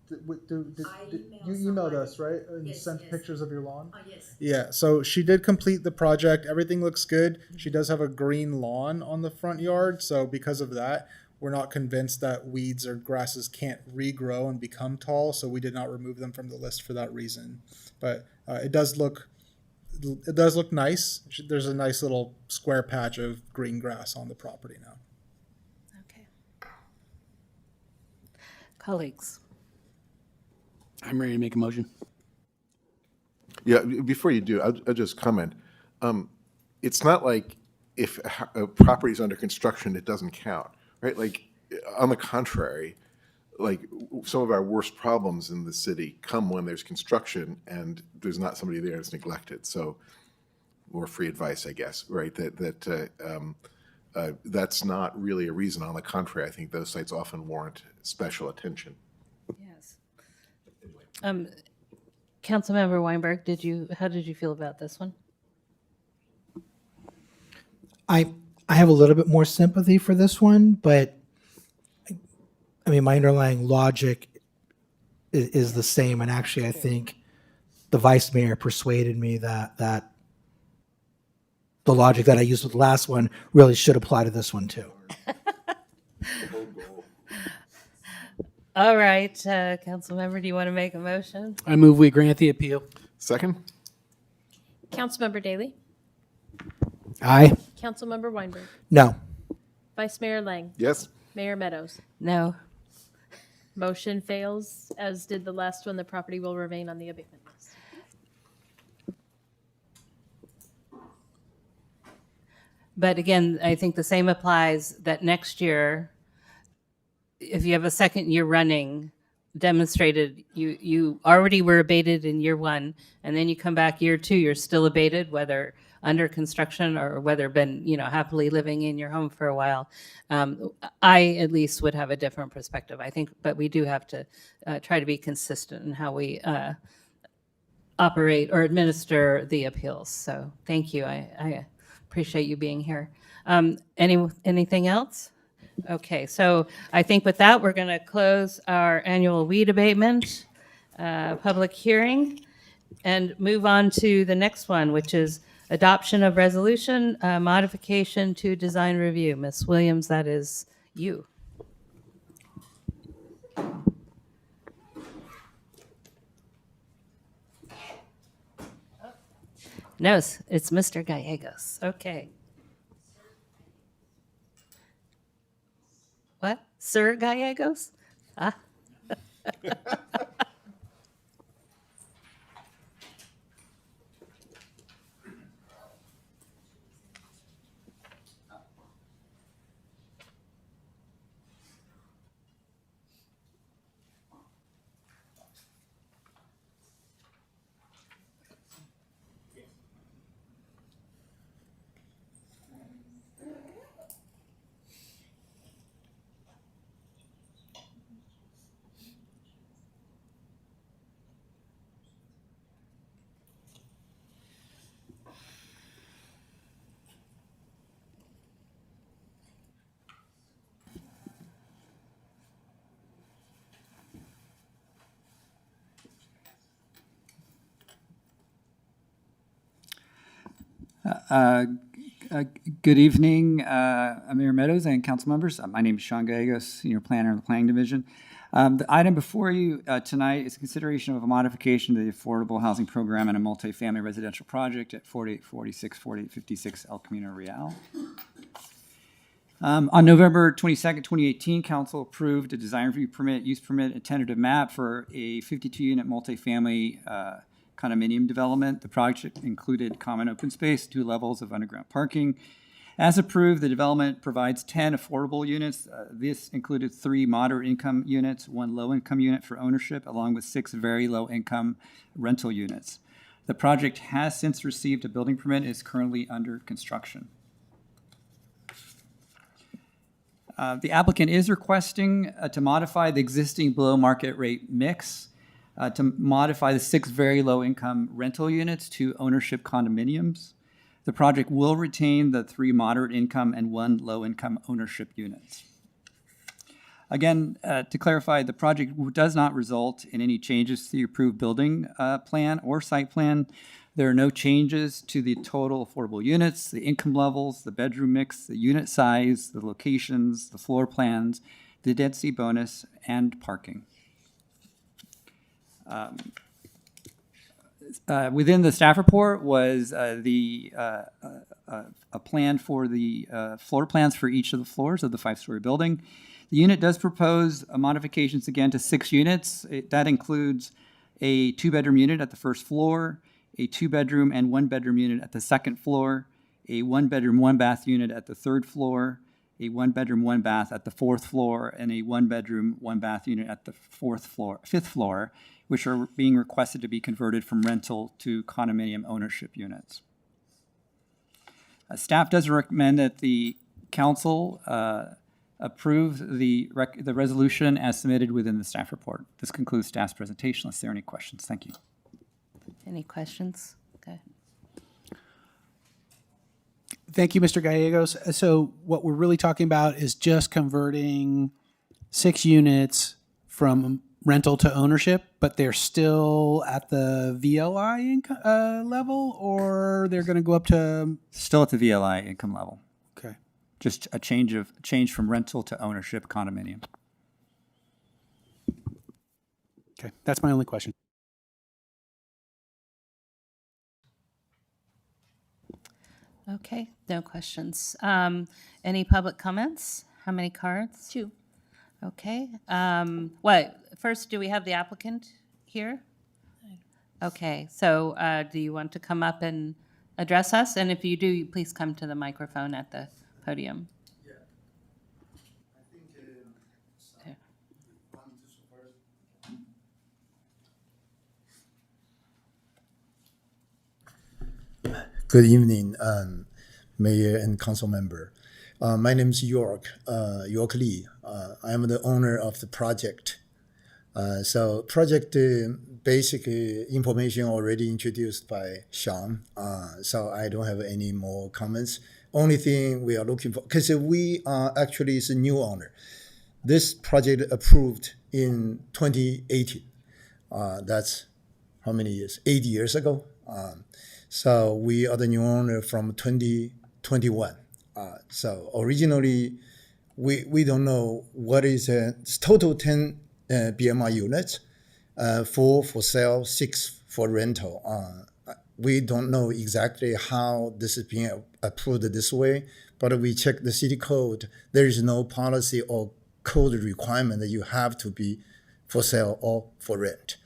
You emailed us, right? And sent pictures of your lawn? Oh, yes. Yeah, so she did complete the project. Everything looks good. She does have a green lawn on the front yard. So because of that, we're not convinced that weeds or grasses can't regrow and become tall. So we did not remove them from the list for that reason. But it does look nice. There's a nice little square patch of green grass on the property now. Okay. Colleagues. I'm ready to make a motion. Yeah, before you do, I'll just comment. It's not like if a property is under construction, it doesn't count, right? Like, on the contrary, like some of our worst problems in the city come when there's construction and there's not somebody there, it's neglected. So, more free advice, I guess, right? That's not really a reason. On the contrary, I think those sites often warrant special attention. Yes. Councilmember Weinberg, how did you feel about this one? I have a little bit more sympathy for this one, but I mean, my underlying logic is the same. And actually, I think the vice mayor persuaded me that the logic that I used with the last one really should apply to this one too. All right, Councilmember, do you want to make a motion? I move we grant the appeal. Second? Councilmember Daley? Aye. Councilmember Weinberg? No. Vice Mayor Lang? Yes. Mayor Meadows? No. Motion fails, as did the last one. The property will remain on the abatement list. But again, I think the same applies that next year, if you have a second year running, demonstrated you already were abated in year one, and then you come back year two, you're still abated, whether under construction or whether been happily living in your home for a while. I at least would have a different perspective, I think, but we do have to try to be consistent in how we operate or administer the appeals. So thank you. I appreciate you being here. Anything else? Okay, so I think with that, we're going to close our annual weed abatement public hearing and move on to the next one, which is adoption of resolution, modification to design review. Ms. Williams, that is you. No, it's Mr. Gallegos. Okay. What? Sir Gallegos? Ah. Good evening, Mayor Meadows and council members. My name is Sean Gallegos, Senior Planner in the Planning Division. The item before you tonight is consideration of a modification to the Affordable Housing Program and a multifamily residential project at 4846, 4856 El Camino Real. On November 22nd, 2018, Council approved a design review permit, use permit, and tentative map for a 52-unit multifamily condominium development. The project included common open space, 2 levels of underground parking. As approved, the development provides 10 affordable units. This included 3 moderate income units, 1 low income unit for ownership, along with 6 very low income rental units. The project has since received a building permit and is currently under construction. The applicant is requesting to modify the existing below market rate mix to modify the 6 very low income rental units to ownership condominiums. The project will retain the 3 moderate income and 1 low income ownership units. Again, to clarify, the project does not result in any changes to the approved building plan or site plan. There are no changes to the total affordable units, the income levels, the bedroom mix, the unit size, the locations, the floor plans, the density bonus, and parking. Within the staff report was a plan for the floor plans for each of the floors of the 5-story building. The unit does propose modifications again to 6 units. That includes a 2-bedroom unit at the first floor, a 2-bedroom and 1-bedroom unit at the second floor, a 1-bedroom, 1-bath unit at the third floor, a 1-bedroom, 1-bath at the fourth floor, and a 1-bedroom, 1-bath unit at the fifth floor, which are being requested to be converted from rental to condominium ownership units. Staff does recommend that the council approve the resolution as submitted within the staff report. This concludes staff's presentation. Unless there are any questions, thank you. Any questions? Okay. Thank you, Mr. Gallegos. So what we're really talking about is just converting 6 units from rental to ownership, but they're still at the VLI level, or they're going to go up to... Still at the VLI income level. Okay. Just a change from rental to ownership condominium. Okay, that's my only question. Okay, no questions. Any public comments? How many cards? 2. Okay. First, do we have the applicant here? Okay, so do you want to come up and address us? And if you do, please come to the microphone at the podium. Yeah. I think There. Good evening, Mayor and Council Member. My name is York Lee. I am the owner of the project. So project basic information already introduced by Sean. So I don't have any more comments. Only thing we are looking for, because we are actually is a new owner. This project approved in 2018. That's how many years? 8 years ago. So we are the new owner from 2021. So originally, we don't know what is it's total 10 BMR units, 4 for sale, 6 for rental. We don't know exactly how this is being approved this way, but we check the city code. There is no policy or code requirement that you have to be for sale or for rent.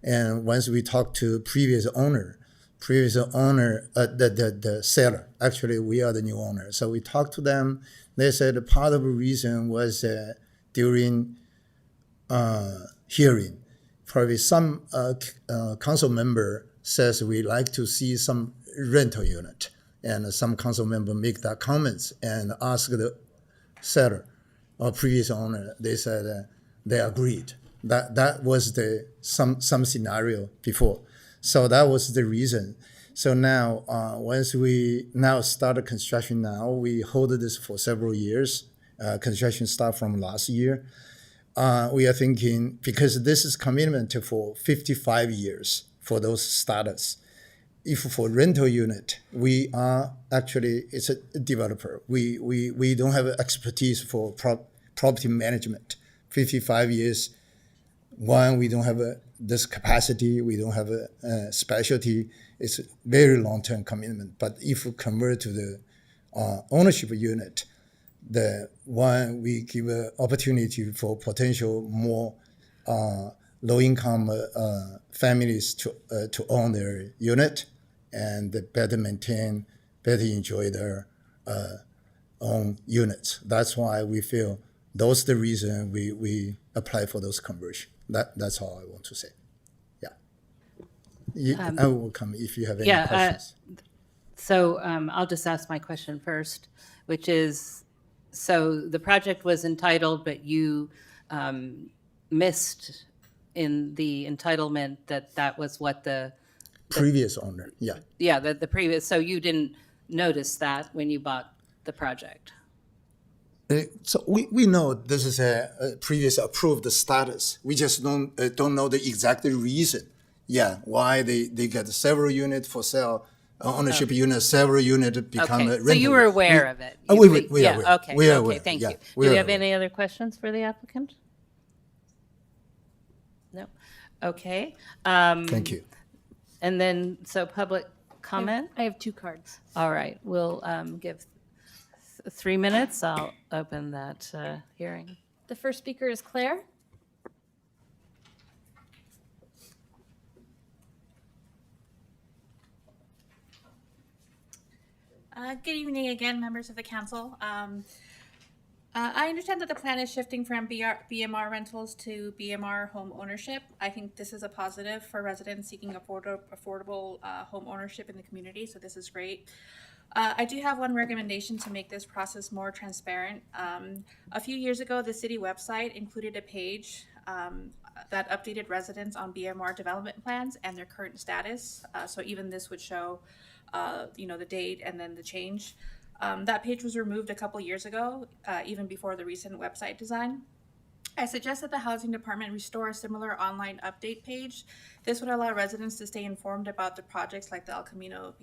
And once we talk to previous owner, the seller, actually we are the new owner. So we talked to them. They said part of the reason was during hearing, probably some council member says we like to see some rental unit, and some council member make that comments and ask the seller or previous owner. They said they agreed. That was the some scenario before. So that was the reason. So now, once we now start construction now, we hold this for several years. Construction start from last year. We are thinking, because this is commitment for 55 years for those starters. If for rental unit, we are actually, it's a developer. We don't have expertise for property management. 55 years, one, we don't have this capacity, we don't have a specialty. It's a very long-term commitment. But if we convert to the ownership unit, the one we give an opportunity for potential more low-income families to own their unit and better maintain, better enjoy their own units. That's why we feel those the reason we apply for those conversion. That's all I want to say. Yeah. I will come if you have any questions. So I'll just ask my question first, which is, So the project was entitled, but you missed in the entitlement that was what the Previous owner, yeah. yeah, the previous, so you didn't notice that when you bought the project? So we know this is a previous approved status. We just don't know the exact reason. Yeah, why they get several units for sale, ownership unit, several units become Okay, a rental. so you were aware of it? We Yeah, are aware. okay, We are okay, aware. thank Yeah, you. we Do we are have aware. any other questions for the applicant? No? Okay. Thank you. And then, so public comment? I have 2 cards. All right, we'll give 3 minutes. I'll open that hearing. The first speaker is Claire. Good evening again, members of the council. I understand that the plan is shifting from BMR rentals to BMR home ownership. I think this is a positive for residents seeking affordable home ownership in the community, so this is great. I do have one recommendation to make this process more transparent. A few years ago, the city website included a page that updated residents on BMR development plans and their current status. So even this would show the date and then the change. That page was removed a couple years ago, even before the recent website design. I suggest that the Housing Department restore a similar online update page. This would allow residents to stay informed about the projects like the El Camino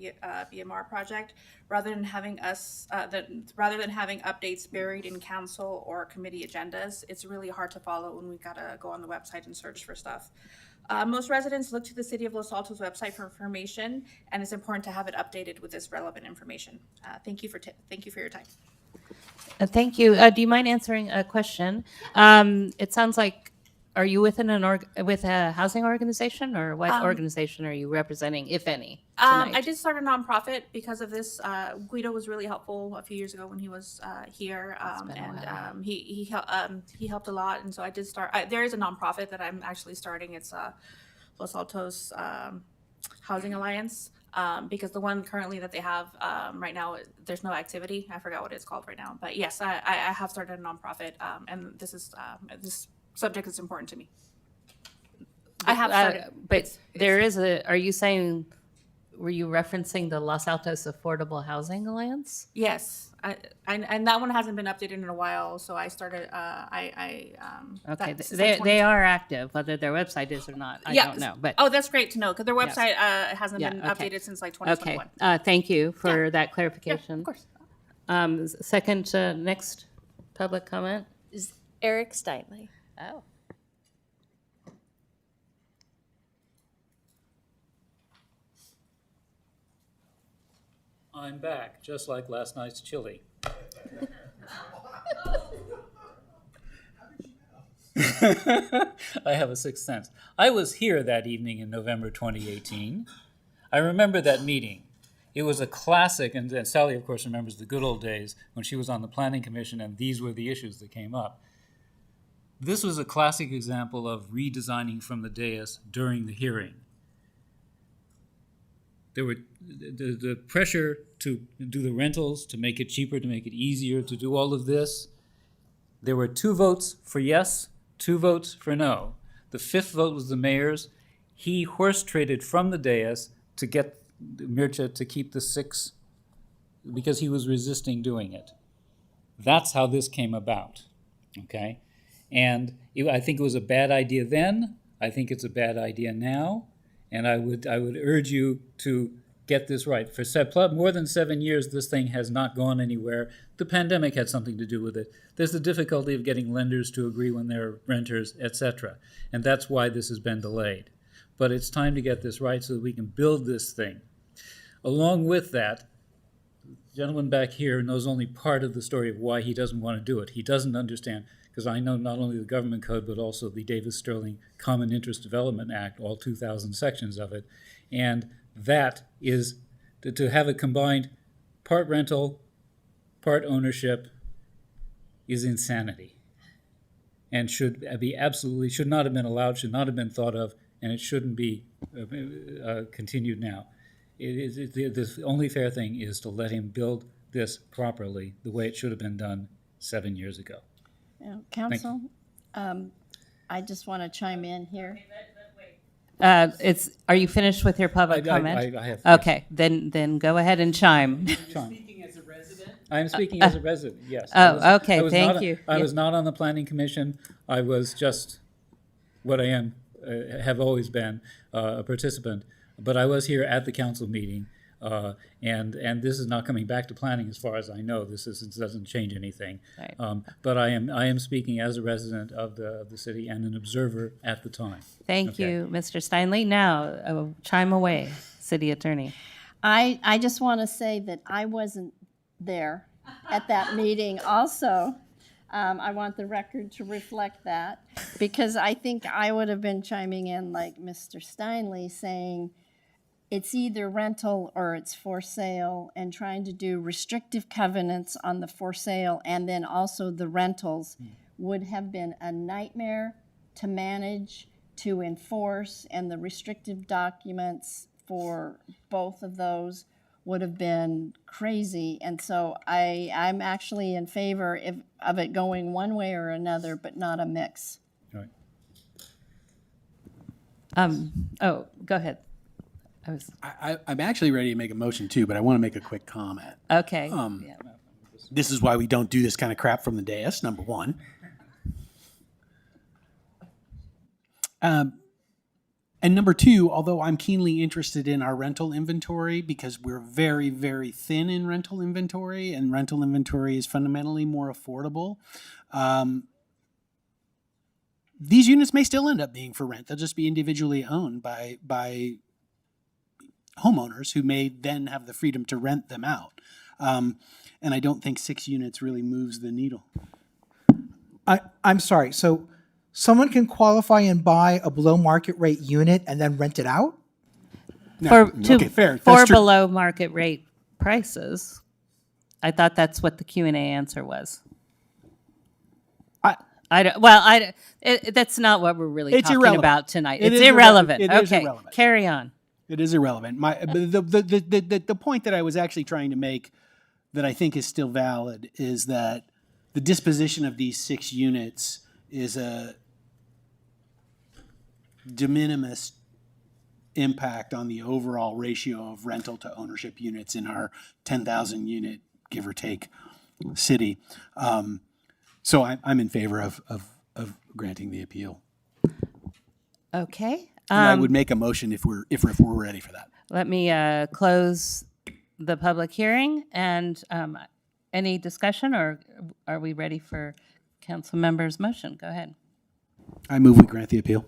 BMR project, rather than having updates buried in council or committee agendas. It's really hard to follow when we gotta go on the website and search for stuff. Most residents look to the City of Los Altos website for information, and it's important to have it updated with this relevant information. Thank you for your time. Thank you. Do you mind answering a question? It sounds like, are you within with a housing organization, or what organization are you representing, if any, tonight? I did start a nonprofit because of this. Guido was really helpful a few years ago when he was here, and he helped a lot. And so I did start. There is a nonprofit that I'm actually starting. It's Los Altos Housing Alliance. Because the one currently that they have right now, there's no activity. I forgot what it's called right now. But yes, I have started a nonprofit, and this subject is important to me. I have started. But there is are you saying, were you referencing the Los Altos Affordable Housing Alliance? Yes, and that one hasn't been updated in a while, so I started. Okay, they are active, whether their website is or not. I don't know, but that's great to know because their website hasn't been updated since like 2021. Okay, thank you for that clarification. Yeah, of course. Second, next public comment is Eric Steinley. Oh. I'm back, just like last night's chili. I have a sixth sense. I was here that evening in November 2018. I remember that meeting. It was a classic, and Sally, of course, remembers the good old days when she was on the Planning Commission and these were the issues that came up. This was a classic example of redesigning from the dais during the hearing. There were the pressure to do the rentals, to make it cheaper, to make it easier, to do all of this. There were 2 votes for yes, 2 votes for no. The 5th vote was the mayor's. He horse traded from the dais to get Mircea to keep the 6 because he was resisting doing it. That's how this came about, okay? And I think it was a bad idea then. I think it's a bad idea now. And I would urge you to get this right. For more than 7 years, this thing has not gone anywhere. The pandemic had something to do with it. There's the difficulty of getting lenders to agree when they're renters, etc. And that's why this has been delayed. But it's time to get this right so that we can build this thing. Along with that, the gentleman back here knows only part of the story of why he doesn't want to do it. He doesn't understand, because I know not only the government code, but also the Davis-Sterling Common Interest Development Act, all 2,000 sections of it. And that is to have it combined part rental, part ownership is insanity. And should not have been allowed, should not have been thought of, and it shouldn't be continued now. The only fair thing is to let him build this properly the way it should have been done 7 years ago. Council, I just want to chime in here. Are you finished with your public comment? I have. Okay, then go ahead and chime. Speaking as a resident? I am speaking as a resident, yes. Oh, okay, I was thank not, you. I Yeah. was not on the planning commission. I was just what I am, have always been, a participant. But I was here at the council meeting, and this is not coming back to planning as far as I know. This doesn't change anything. Right. But I am speaking as a resident of the city and an observer at the time. Thank you, Mr. Steinle. Now, chime away, City Attorney. I just want to say that I wasn't there at that meeting also. I want the record to reflect that, because I think I would have been chiming in like Mr. Steinle, saying it's either rental or it's for sale, and trying to do restrictive covenants on the for sale and then also the rentals would have been a nightmare to manage, to enforce, and the restrictive documents for both of those would have been crazy. And so I'm actually in favor of it going one way or another, but not a mix. Right. Oh, go ahead. I'm actually ready to make a motion too, but I want to make a quick comment. Okay. This is why we don't do this kind of crap from the dais, number one. And number two, although I'm keenly interested in our rental inventory, because we're very, very thin in rental inventory, and rental inventory is fundamentally more affordable, these units may still end up being for rent. They'll just be individually owned by homeowners who may then have the freedom to rent them out. And I don't think 6 units really moves the needle. I'm sorry. So someone can qualify and buy a below market rate unit and then rent it out? No. Okay, fair. For That's true. below market rate prices. I thought that's what the Q&A answer was. That's not what we're really It's talking irrelevant. about tonight. It It's is irrelevant. It is Okay, irrelevant. carry on. It is irrelevant. The point that I was actually trying to make, that I think is still valid, is that the disposition of these 6 units is a de minimis impact on the overall ratio of rental to ownership units in our 10,000 unit, give or take, city. So I'm in favor of granting the appeal. Okay. And I would make a motion if we're ready for that. Let me close the public hearing, and any discussion, or are we ready for council members' motion? Go ahead. I move we grant the appeal.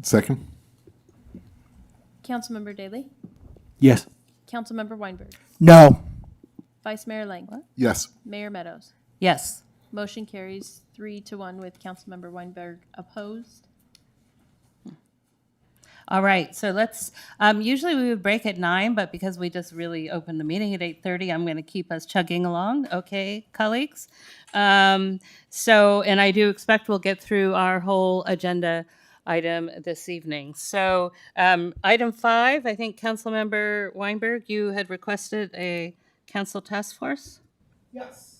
Second? Councilmember Daley? Yes. Councilmember Weinberg? No. Vice Mayor Lang? Yes. Mayor Meadows? Yes. Motion carries 3-1 with Councilmember Weinberg opposed. All right, so let's, usually we would break at 9, but because we just really opened the meeting at 8:30, I'm going to keep us chugging along, okay, colleagues? And I do expect we'll get through our whole agenda item this evening. So item 5, I think Councilmember Weinberg, you had requested a council task force? Yes.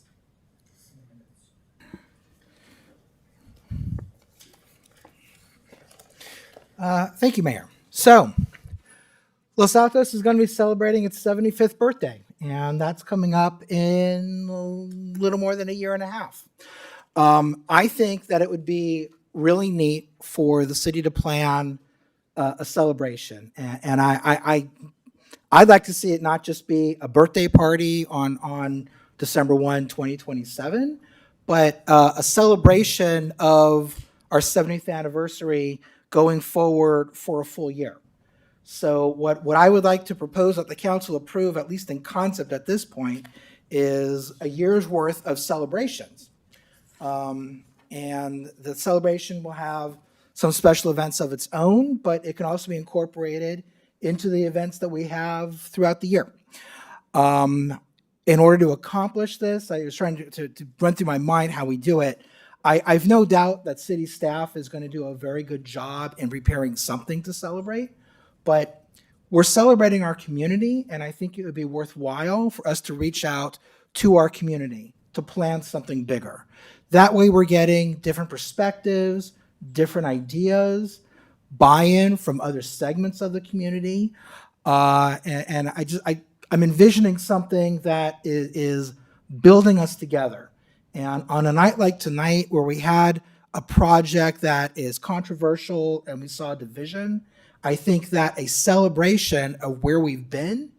Thank you, Mayor. So, Los Altos is going to be celebrating its 75th birthday, and that's coming up in a little more than a year and a half. I think that it would be really neat for the city to plan a celebration, and I'd like to see it not just be a birthday party on December 1, 2027, but a celebration of our 70th anniversary going forward for a full year. So what I would like to propose that the council approve, at least in concept at this point, is a year's worth of celebrations. And the celebration will have some special events of its own, but it can also be incorporated into the events that we have throughout the year. In order to accomplish this, I was trying to run through my mind how we do it. I've no doubt that city staff is going to do a very good job in preparing something to celebrate, but we're celebrating our community, and I think it would be worthwhile for us to reach out to our community to plan something bigger. That way we're getting different perspectives, different ideas, buy-in from other segments of the community. And I'm envisioning something that is building us together. And on a night like tonight, where we had a project that is controversial and we saw division, I think that a celebration of where we've been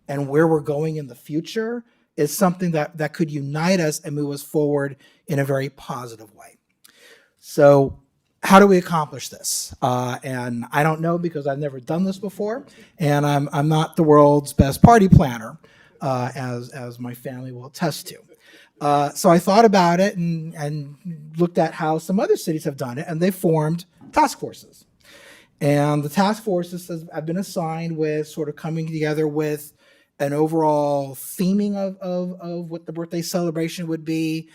and where we're going in the future is something that could unite us and move us forward in a very positive way. So how do we accomplish this? And I don't know, because I've never done this before, and I'm not the world's best party planner, as my family will attest to. So I thought about it and looked at how some other cities have done it, and they formed task forces. And the task forces have been assigned with sort of coming together with an overall theming of what the birthday celebration would be,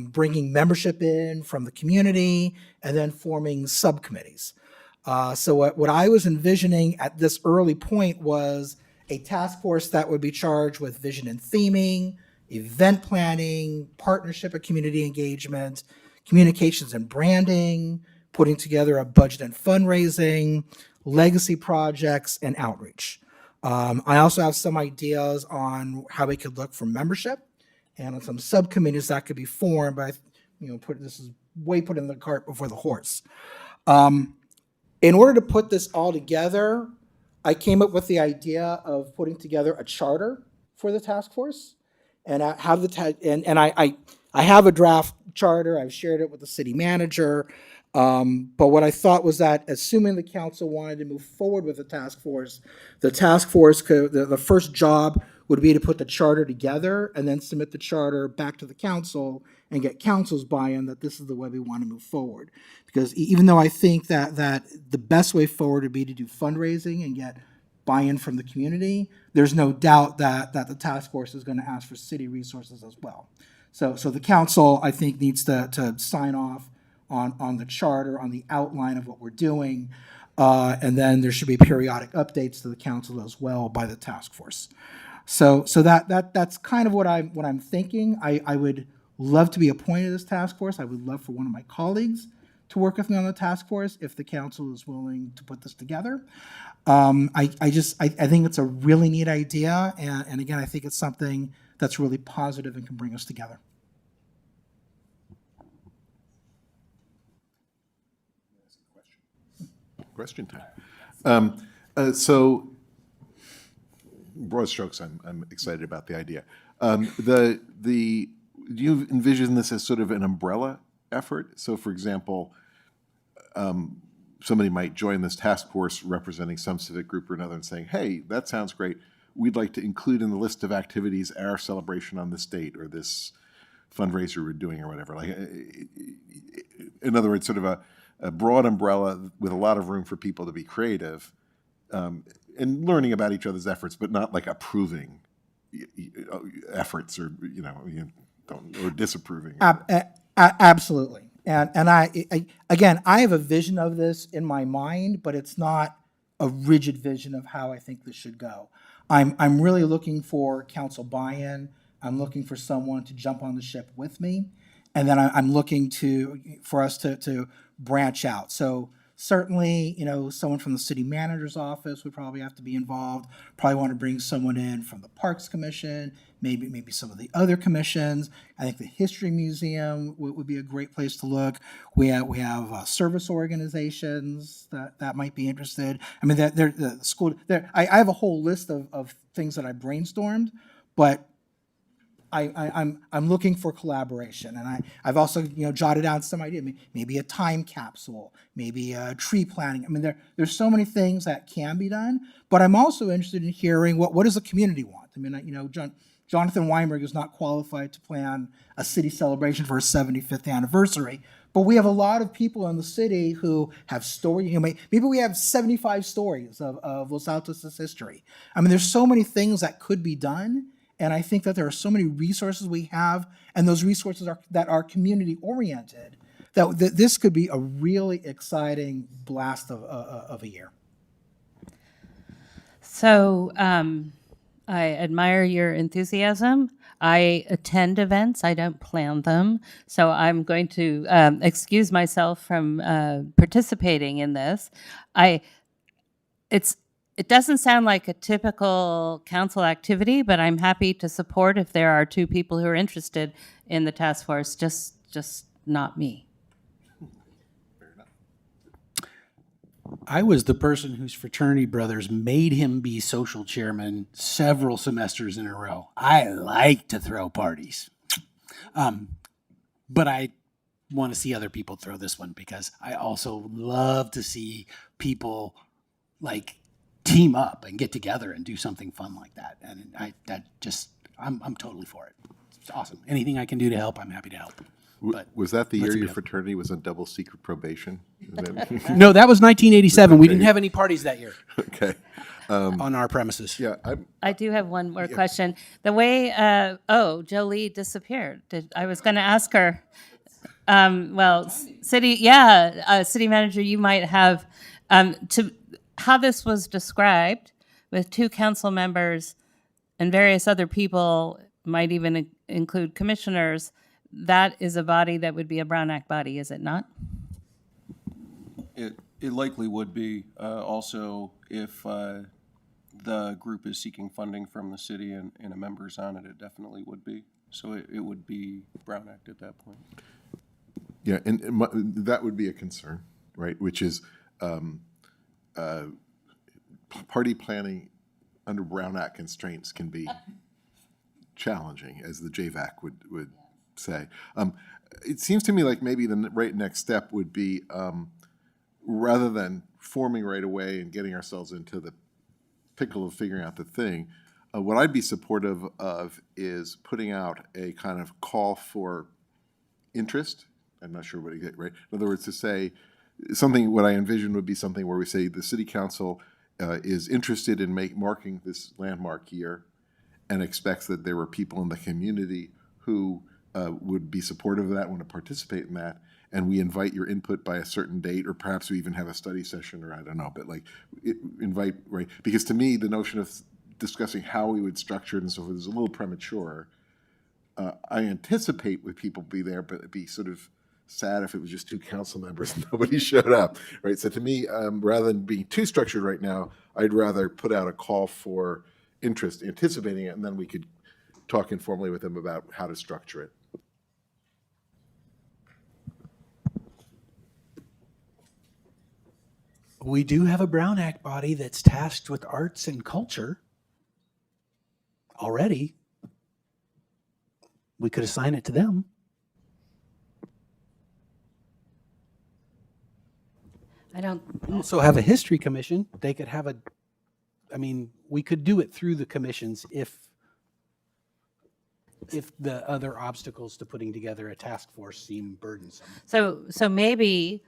bringing membership in from the community, and then forming subcommittees. So what I was envisioning at this early point was a task force that would be charged with vision and theming, event planning, partnership and community engagement, communications and branding, putting together a budget and fundraising, legacy projects, and outreach. I also have some ideas on how we could look for membership and on some subcommittees that could be formed, but this is way putting the cart before the horse. In order to put this all together, I came up with the idea of putting together a charter for the task force, and I have I have a draft charter. I've shared it with the city manager. But what I thought was that, assuming the council wanted to move forward with the task force could, the first job would be to put the charter together and then submit the charter back to the council and get council's buy-in that this is the way we want to move forward. Because even though I think that the best way forward would be to do fundraising and get buy-in from the community, there's no doubt that the task force is going to ask for city resources as well. So the council, I think, needs to sign off on the charter, on the outline of what we're doing, and then there should be periodic updates to the council as well by the task force. So that's kind of what I'm thinking. I would love to be appointed to this task force. I would love for one of my colleagues to work with me on the task force if the council is willing to put this together. I think it's a really neat idea, and again, I think it's something that's really positive and can bring us together. Question time. So, broad strokes, I'm excited about the idea. Do you envision this as sort of an umbrella effort? So, for example, somebody might join this task force representing some civic group or another and saying, hey, that sounds great. We'd like to include in the list of activities our celebration on this date or this fundraiser we're doing or whatever. Like, in other words, sort of a broad umbrella with a lot of room for people to be creative and learning about each other's efforts, but not like approving efforts or or disapproving. Absolutely. And I again, I have a vision of this in my mind, but it's not a rigid vision of how I think this should go. I'm really looking for council buy-in. I'm looking for someone to jump on the ship with me, and then I'm looking for us to branch out. So certainly, someone from the city manager's office would probably have to be involved. Probably want to bring someone in from the Parks Commission, maybe some of the other commissions. I think the History Museum would be a great place to look. We have service organizations that might be interested. I mean, the school. I have a whole list of things that I brainstormed, but I'm looking for collaboration, and I've also jotted down some idea. Maybe a time capsule, maybe tree planting. I mean, there's so many things that can be done, but I'm also interested in hearing what does the community want. I mean, Jonathan Weinberg is not qualified to plan a city celebration for his 75th anniversary, but we have a lot of people in the city who have stories. Maybe we have 75 stories of Los Altos' history. I mean, there's so many things that could be done. And I think that there are so many resources we have, and those resources that are community oriented, that this could be a really exciting blast of a year. So I admire your enthusiasm. I attend events. I don't plan them. So I'm going to excuse myself from participating in this. It doesn't sound like a typical council activity, but I'm happy to support if there are two people who are interested in the task force, just not me. I was the person whose fraternity brothers made him be social chairman several semesters in a row. I like to throw parties. But I want to see other people throw this one because I also love to see people like team up and get together and do something fun like that. And I'm totally for it. It's awesome. Anything I can do to help, I'm happy to help. But was that the let year somebody your else. fraternity was on double secret probation? No, that was 1987. We didn't have any parties that year. Okay. On our premises. Yeah. I do have one more question. The way, Jolie disappeared. I was going to ask her. City manager, you might have to how this was described with two council members and various other people, might even include commissioners. That is a body that would be a Brown Act body, is it not? It likely would be. Also, if the group is seeking funding from the city and a member's on it, it definitely would be. So it would be Brown Act at that point. Yeah, and that would be a concern, right? Which is party planning under Brown Act constraints can be challenging, as the JVAC would say. It seems to me like maybe the right next step would be, rather than forming right away and getting ourselves into the pickle of figuring out the thing, what I'd be supportive of is putting out a kind of call for interest. I'm not sure what to get right. In other words, to say something, what I envision would be something where we say the city council is interested in marking this landmark year and expects that there were people in the community who would be supportive of that, want to participate in that, and we invite your input by a certain date, or perhaps we even have a study session, or I don't know, but invite, right? Because to me, the notion of discussing how we would structure it and so forth is a little premature. I anticipate would people be there, but it'd be sort of sad if it was just two council members and nobody showed up, right? So to me, rather than being too structured right now, I'd rather put out a call for interest, anticipating it, and then we could talk informally with them about how to structure it. We do have a Brown Act body that's tasked with arts and culture already. We could assign it to them. I don't also have a history commission. They could have we could do it through the commissions if the other obstacles to putting together a task force seem burdensome. So maybe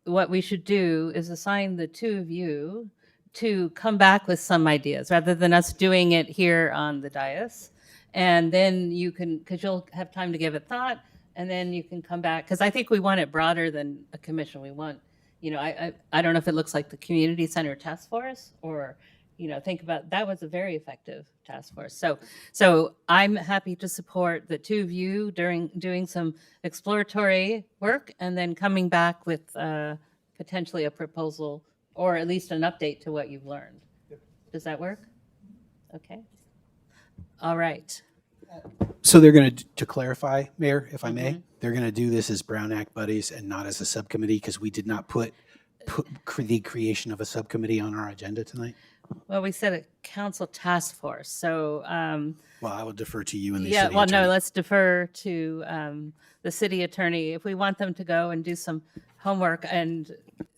what we should do is assign the two of you to come back with some ideas rather than us doing it here on the dais. And then you can, because you'll have time to give it thought, and then you can come back. Because I think we want it broader than a commission. We want, I don't know if it looks like the community center task force or, think about, that was a very effective task force. So I'm happy to support the two of you during doing some exploratory work and then coming back with potentially a proposal or at least an update to what you've learned. Does that work? Okay. All right. So they're going to clarify, Mayor, if I may, they're going to do this as Brown Act buddies and not as a subcommittee because we did not put the creation of a subcommittee on our agenda tonight. Well, we said a council task force, so. Well, I will defer to you and the yeah, city well, attorney. no, let's defer to the city attorney. If we want them to go and do some homework and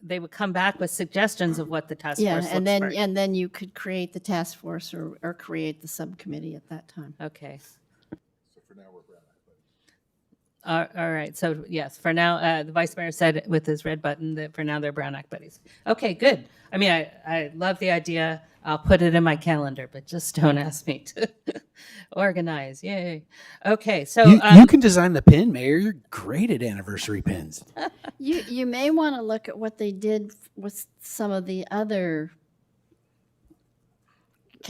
they would come back with suggestions of what the task force looks like. And then you could create the task force or create the subcommittee at that time. Okay. So for now, we're Brown Act buddies. All right. So yes, for now, the vice mayor said with his red button that for now they're Brown Act buddies. Okay, good. I mean, I love the idea. I'll put it in my calendar, but just don't ask me to organize. Yay. Okay. So you can design the pin, Mayor. You're great at anniversary pins. You may want to look at what they did with some of the other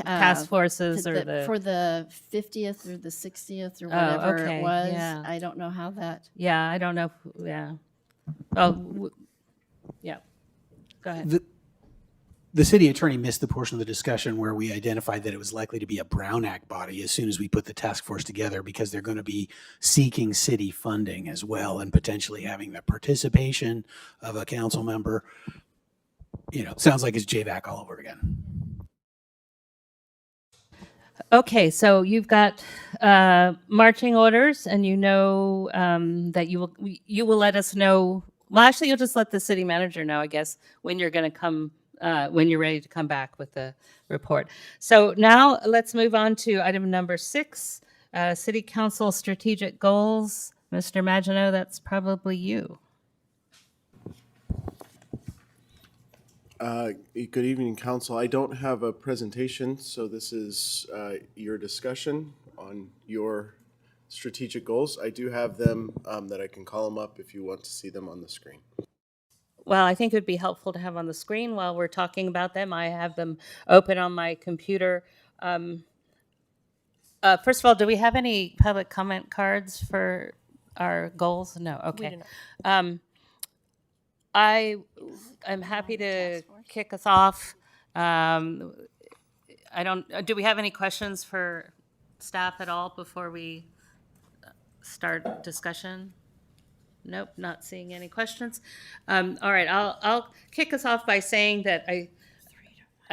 task forces to or the. for the 50th or the 60th or Oh, whatever okay, it was. yeah. I don't know how that. Yeah, I don't know. Yeah. Oh, yeah. Go ahead. The city attorney missed the portion of the discussion where we identified that it was likely to be a Brown Act body as soon as we put the task force together, because they're going to be seeking city funding as well and potentially having the participation of a council member. Sounds like it's JVAC all over again. Okay, so you've got marching orders, and that you will let us know. Well, actually, you'll just let the city manager know, I guess, when you're going to come, when you're ready to come back with the report. So now let's move on to item number 6, City Council strategic goals. Mr. Maginot, that's probably you. Good evening, Council. I don't have a presentation, so this is your discussion on your strategic goals. I do have them that I can call them up if you want to see them on the screen. Well, I think it would be helpful to have on the screen while we're talking about them. I have them open on my computer. First of all, do we have any public comment cards for our goals? No. Okay. I'm happy to kick us off. Do we have any questions for staff at all before we start discussion? Nope, not seeing any questions. All right, I'll kick us off by saying that I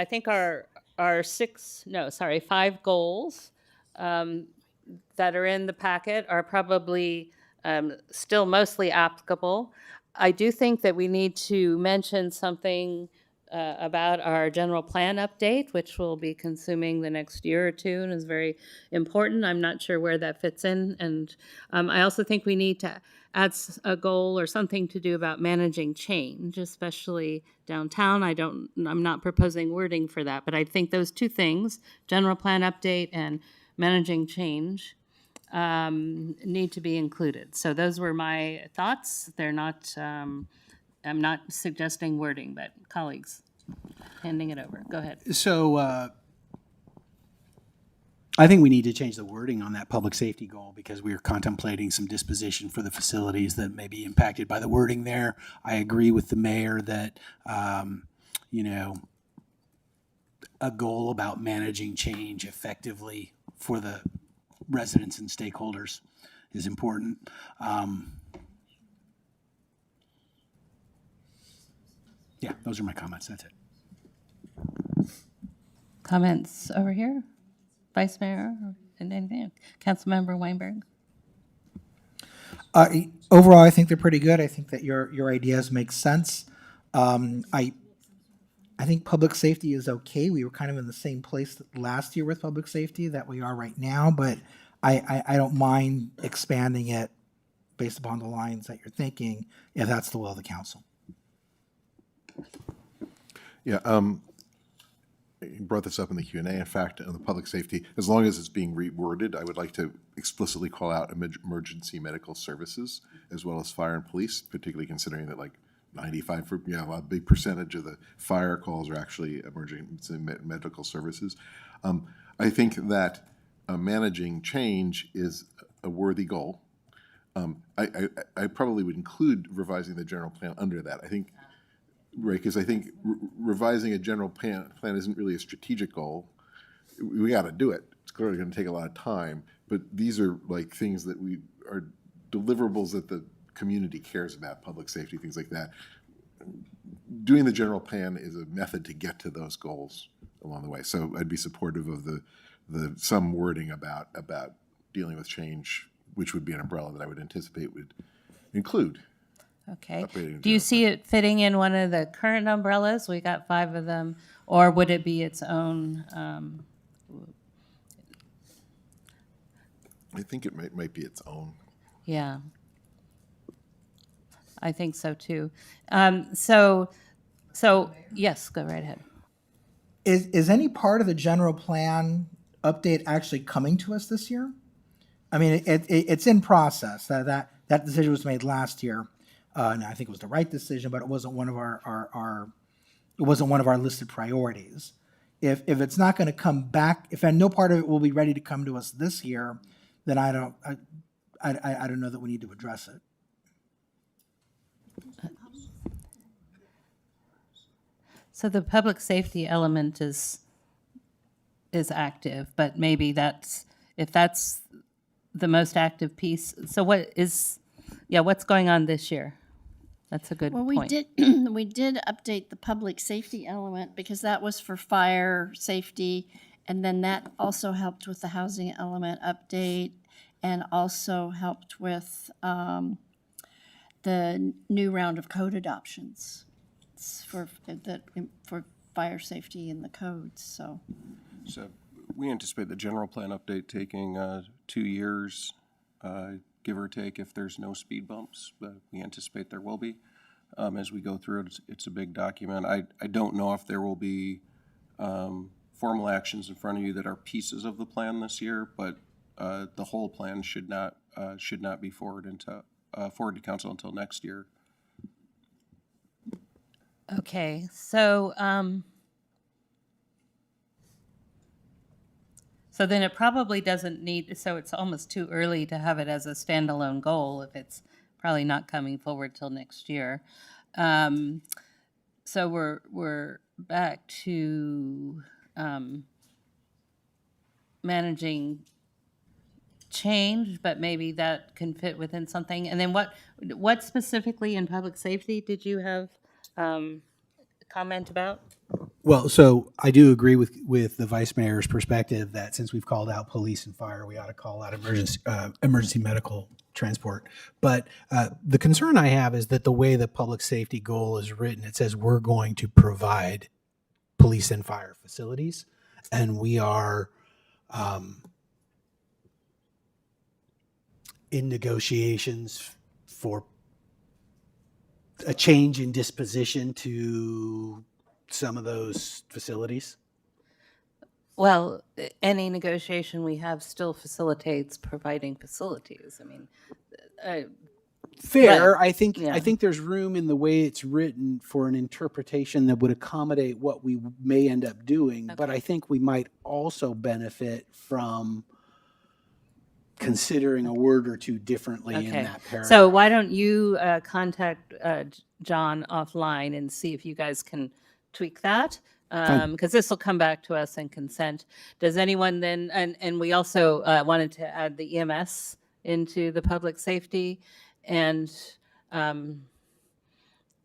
think our 5 goals that are in the packet are probably still mostly applicable. I do think that we need to mention something about our general plan update, which will be consuming the next year or two and is very important. I'm not sure where that fits in. And I also think we need to add a goal or something to do about managing change, especially downtown. I'm not proposing wording for that, but I think those 2 things, general plan update and managing change, need to be included. So those were my thoughts. They're not, I'm not suggesting wording, but colleagues, handing it over. Go ahead. So I think we need to change the wording on that public safety goal, because we are contemplating some disposition for the facilities that may be impacted by the wording there. I agree with the mayor that, a goal about managing change effectively for the residents and stakeholders is important. Yeah, those are my comments. That's it. Comments over here? Vice Mayor and anything? Councilmember Weinberg? Overall, I think they're pretty good. I think that your ideas make sense. I think public safety is okay. We were kind of in the same place last year with public safety that we are right now, but I don't mind expanding it based upon the lines that you're thinking, if that's the will of the council. Yeah, you brought this up in the Q&A. In fact, on the public safety, as long as it's being reworded, I would like to explicitly call out emergency medical services as well as fire and police, particularly considering that 95, a big percentage of the fire calls are actually emergency medical services. I think that managing change is a worthy goal. I probably would include revising the general plan under that. I think, right, because I think revising a general plan isn't really a strategic goal. We got to do it. It's clearly going to take a lot of time, but these are things that are deliverables that the community cares about, public safety, things like that. Doing the general plan is a method to get to those goals along the way. So I'd be supportive of the some wording about dealing with change, which would be an umbrella that I would anticipate would include. Okay. Do you see it fitting in one of the current umbrellas? We got 5 of them, or would it be its own? I think it might be its own. Yeah. I think so too. So yes, go right ahead. Is any part of the general plan update actually coming to us this year? I mean, it's in process. That decision was made last year, and I think it was the right decision, but it wasn't one of our listed priorities. If it's not going to come back, if no part of it will be ready to come to us this year, then I don't know that we need to address it. So the public safety element is active, but maybe if that's the most active piece. So what's going on this year? That's a good Well, point. we did update the public safety element because that was for fire safety. And then that also helped with the housing element update and also helped with the new round of code adoptions for fire safety in the codes, so. So we anticipate the general plan update taking 2 years, give or take, if there's no speed bumps, but we anticipate there will be. As we go through it, it's a big document. I don't know if there will be formal actions in front of you that are pieces of the plan this year, but the whole plan should not be forward to council until next year. Okay, so so then it probably doesn't need, so it's almost too early to have it as a standalone goal if it's probably not coming forward till next year. So we're back to managing change, but maybe that can fit within something. And then what specifically in public safety did you have comment about? Well, so I do agree with the vice mayor's perspective that since we've called out police and fire, we ought to call out emergency medical transport. But the concern I have is that the way the public safety goal is written, it says we're going to provide police and fire facilities, and we are in negotiations for a change in disposition to some of those facilities. Well, any negotiation we have still facilitates providing facilities. I mean, Fair. but, I think yeah. I think there's room in the way it's written for an interpretation that would accommodate what we may end up doing. But I think we might also benefit from considering a word or two differently in that paragraph. So why don't you contact John offline and see if you guys can tweak that? Because this will come back to us in consent. Does anyone then, and we also wanted to add the EMS into the public safety, and I'm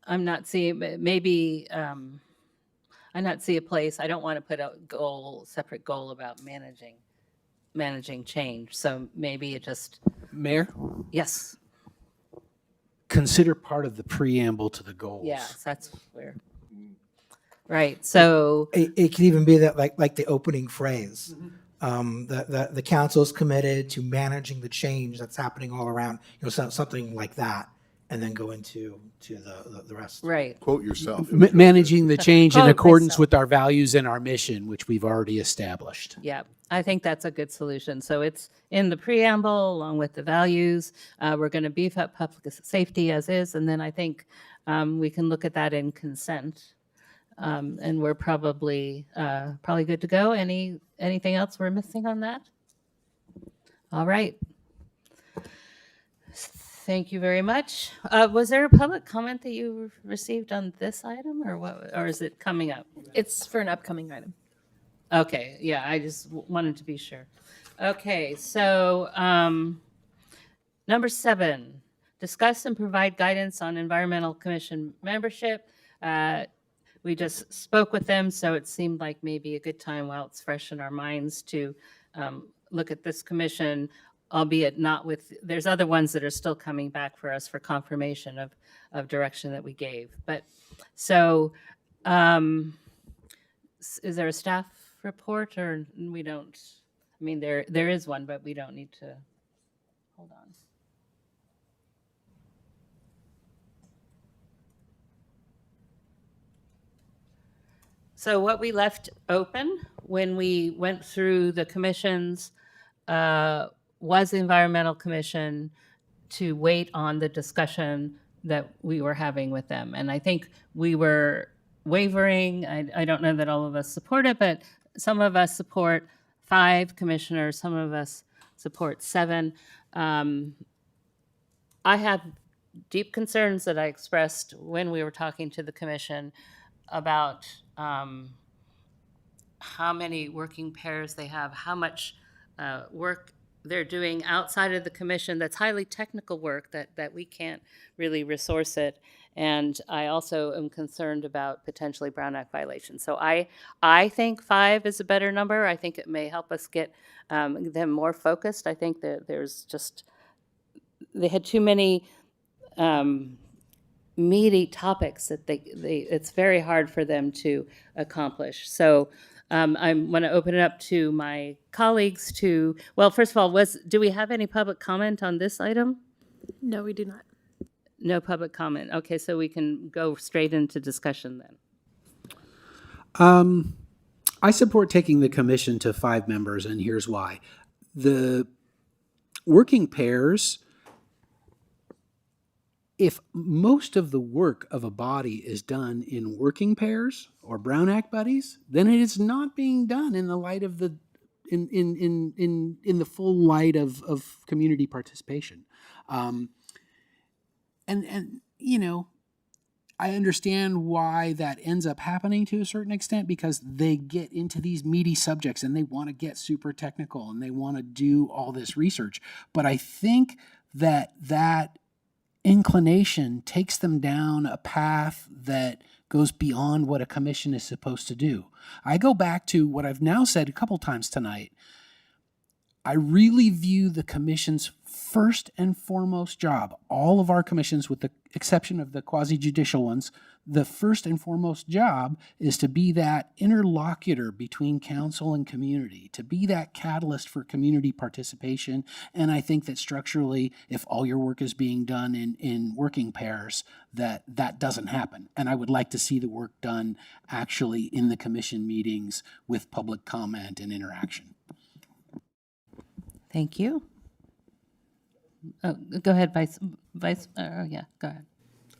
not seeing, maybe, I not see a place, I don't want to put a separate goal about managing change. So maybe it just. Mayor? Yes. Consider part of the preamble to the goals. Yes, that's where. Right. So it could even be that like the opening phrase. The council is committed to managing the change that's happening all around. Something like that, and then go into the rest. Right. Quote yourself. Managing the change in Quote accordance myself. with our values and our mission, which we've already established. Yeah, I think that's a good solution. So it's in the preamble along with the values. We're going to beef up public safety as is, and then I think we can look at that in consent. And we're probably good to go. Anything else we're missing on that? All right. Thank you very much. Was there a public comment that you received on this item, or what? Or is it coming up? It's for an upcoming item. Okay. Yeah, I just wanted to be sure. Okay. So number 7, discuss and provide guidance on environmental commission membership. We just spoke with them, so it seemed like maybe a good time while it's fresh in our minds to look at this commission, albeit not with, there's other ones that are still coming back for us for confirmation of direction that we gave. But so is there a staff report, or we don't? I mean, there is one, but we don't need to, hold on. So what we left open when we went through the commissions was the Environmental Commission to wait on the discussion that we were having with them. And I think we wavering. I don't know that all of us support it, but some of us support 5 commissioners, some of us support 7. I have deep concerns that I expressed when we were talking to the commission about how many working pairs they have, how much work they're doing outside of the commission that's highly technical work that we can't really resource it. And I also am concerned about potentially Brown Act violations. So I think 5 is a better number. I think it may help us get them more focused. I think that they had too many meaty topics that it's very hard for them to accomplish. So I want to open it up to my colleagues to, well, first of all, do we have any public comment on this item? No, we do not. No public comment. Okay, so we can go straight into discussion then. I support taking the commission to 5 members, and here's why. The working pairs, if most of the work of a body is done in working pairs or Brown Act buddies, then it is not being done in the light of the in the full light of community participation. And you know, I understand why that ends up happening to a certain extent, because they get into these meaty subjects and they want to get super technical and they want to do all this research. But I think that inclination takes them down a path that goes beyond what a commission is supposed to do. I go back to what I've now said a couple times tonight. I really view the commission's first and foremost job, all of our commissions with the exception of the quasi-judicial ones, the first and foremost job is to be that interlocutor between council and community, to be that catalyst for community participation. And I think that structurally, if all your work is being done in working pairs, that doesn't happen. And I would like to see the work done actually in the commission meetings with public comment and interaction. Thank you. Oh, go ahead, Vice. Yeah, go ahead.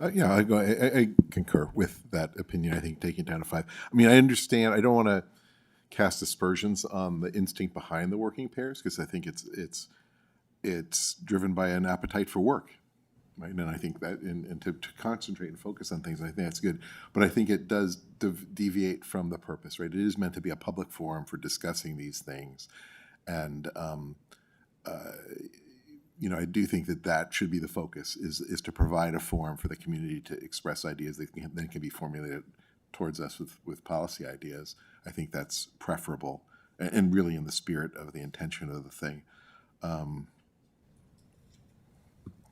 I concur with that opinion. I think taking it down to 5. I mean, I understand. I don't want to cast aspersions on the instinct behind the working pairs, because I think it's driven by an appetite for work, right? And I think that and to concentrate and focus on things, I think that's good. But I think it does deviate from the purpose, right? It is meant to be a public forum for discussing these things, and I do think that should be the focus, is to provide a forum for the community to express ideas that then can be formulated towards us with policy ideas. I think that's preferable and really in the spirit of the intention of the thing. There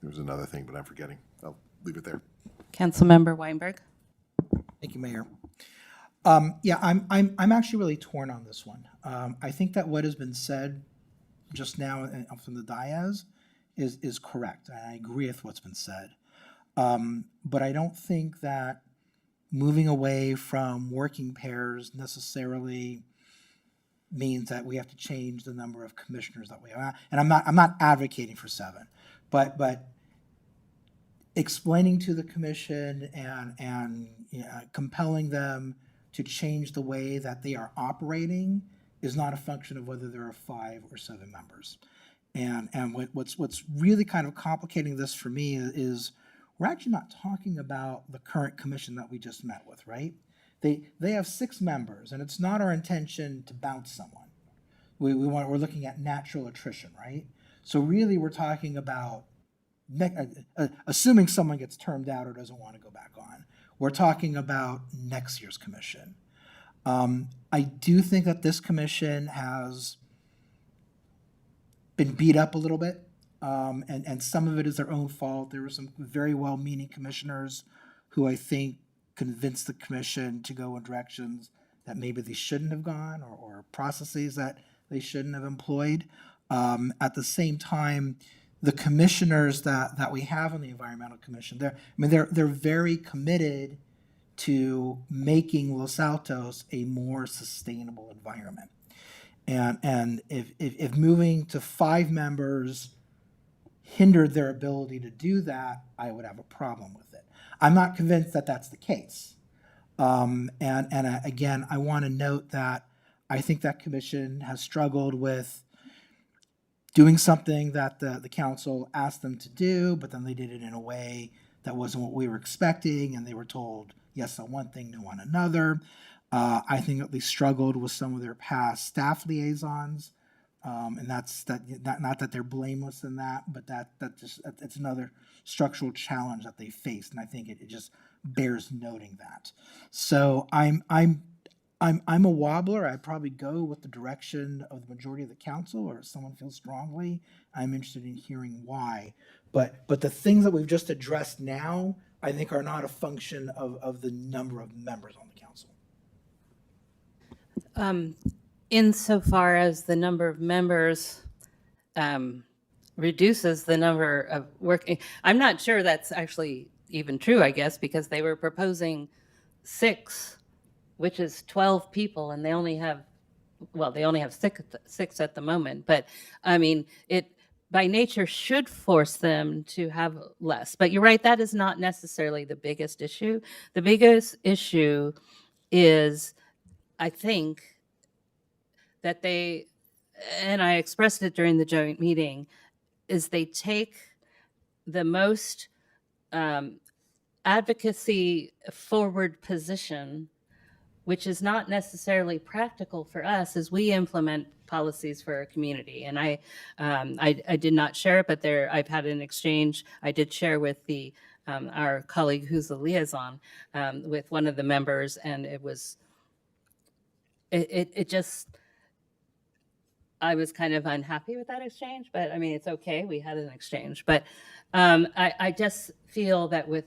was another thing, but I'm forgetting. I'll leave it there. Councilmember Weinberg. Thank you, Mayor. I'm actually really torn on this one. I think that what has been said just now from the dais is correct. And I agree with what's been said. But I don't think that moving away from working pairs necessarily means that we have to change the number of commissioners that we have. And I'm not advocating for 7, but explaining to the commission and compelling them to change the way that they are operating is not a function of whether there are 5 or 7 members. And what's really kind of complicating this for me is we're actually not talking about the current commission that we just met with, right? They have 6 members, and it's not our intention to bounce someone. We're looking at natural attrition, right? So really, we're talking about assuming someone gets termed out or doesn't want to go back on. We're talking about next year's commission. I do think that this commission has been beat up a little bit, and some of it is their own fault. There were some very well-meaning commissioners who I think convinced the commission to go in directions that maybe they shouldn't have gone, or processes that they shouldn't have employed. At the same time, the commissioners that we have on the Environmental Commission, they're very committed to making Los Altos a more sustainable environment. And if moving to 5 members hindered their ability to do that, I would have a problem with it. I'm not convinced that that's the case. Again, I want to note that I think that commission has struggled with doing something that the council asked them to do, but then they did it in a way that wasn't what we were expecting, and they were told yes on one thing, no on another. I think that they struggled with some of their past staff liaisons, and that's that. Not that they're blameless in that, but it's another structural challenge that they faced, and I think it just bears noting that. So I'm a wobbler. I'd probably go with the direction of the majority of the council, or if someone feels strongly, I'm interested in hearing why. But the things that we've just addressed now, I think, are not a function of the number of members on the council. Insofar as the number of members reduces the number of working, I'm not sure that's actually even true, I guess, because they were proposing 6, which is 12 people, and they only have, well, they only have six at the moment. But I mean, it by nature should force them to have less. But you're right, that is not necessarily the biggest issue. The biggest issue is, I think, that they, and I expressed it during the joint meeting, is they take the most advocacy forward position, which is not necessarily practical for us as we implement policies for our community. And I did not share it, but I've had an exchange. I did share with our colleague who's the liaison with one of the members, and it just, I was kind of unhappy with that exchange, but I mean, it's okay. We had an exchange. But I just feel that with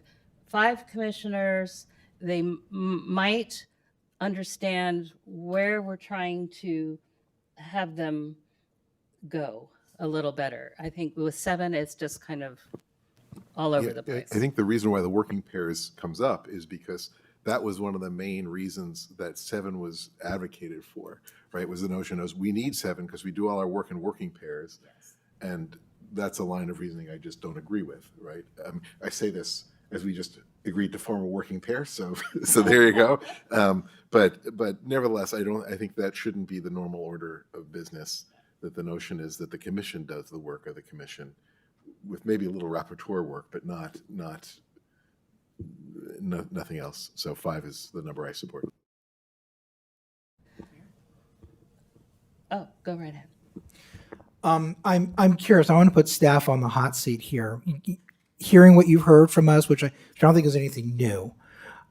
5 commissioners, they might understand where we're trying to have them go a little better. I think with 7, it's just kind of all over the place. I think the reason why the working pairs comes up is because that was one of the main reasons that 7 was advocated for, right? Was the notion of we need 7 because we do all our work in working pairs. Yes. And that's a line of reasoning I just don't agree with, right? I say this as we just agreed to form a working pair, so there you go. But nevertheless, I think that shouldn't be the normal order of business, that the notion is that the commission does the work of the commission with maybe a little rapporteur work, but nothing else. So 5 is the number I support. Oh, go right ahead. I'm curious. I want to put staff on the hot seat here. Hearing what you've heard from us, which I don't think is anything new.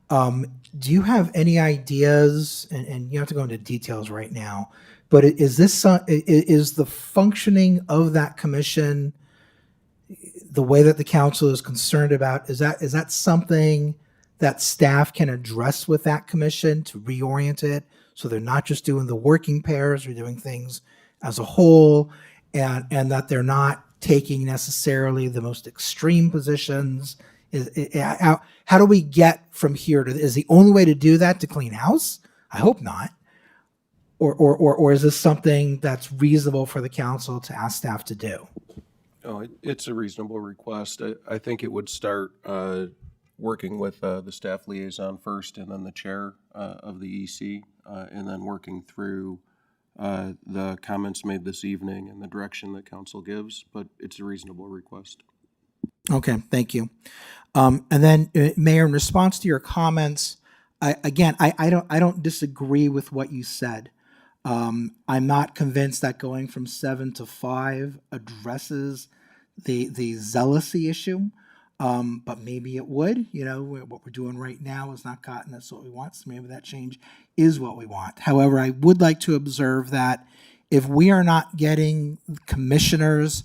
Do you have any ideas? And you don't have to go into details right now. But is the functioning of that commission the way that the council is concerned about? Is that something that staff can address with that commission to reorient it so they're not just doing the working pairs, they're doing things as a whole, and that they're not taking necessarily the most extreme positions? How do we get from here to, is the only way to do that to clean house? I hope not. Or is this something that's reasonable for the council to ask staff to do? Oh, it's a reasonable request. I think it would start working with the staff liaison first, and then the chair of the EC, and then working through the comments made this evening and the direction that council gives, but it's a reasonable request. Okay, thank you. And then, Mayor, in response to your comments, I don't disagree with what you said. I'm not convinced that going from 7 to 5 addresses the zealousy issue, but maybe it would. You know, what we're doing right now has not gotten us what we want, so maybe that change is what we want. However, I would like to observe that if we are not getting commissioners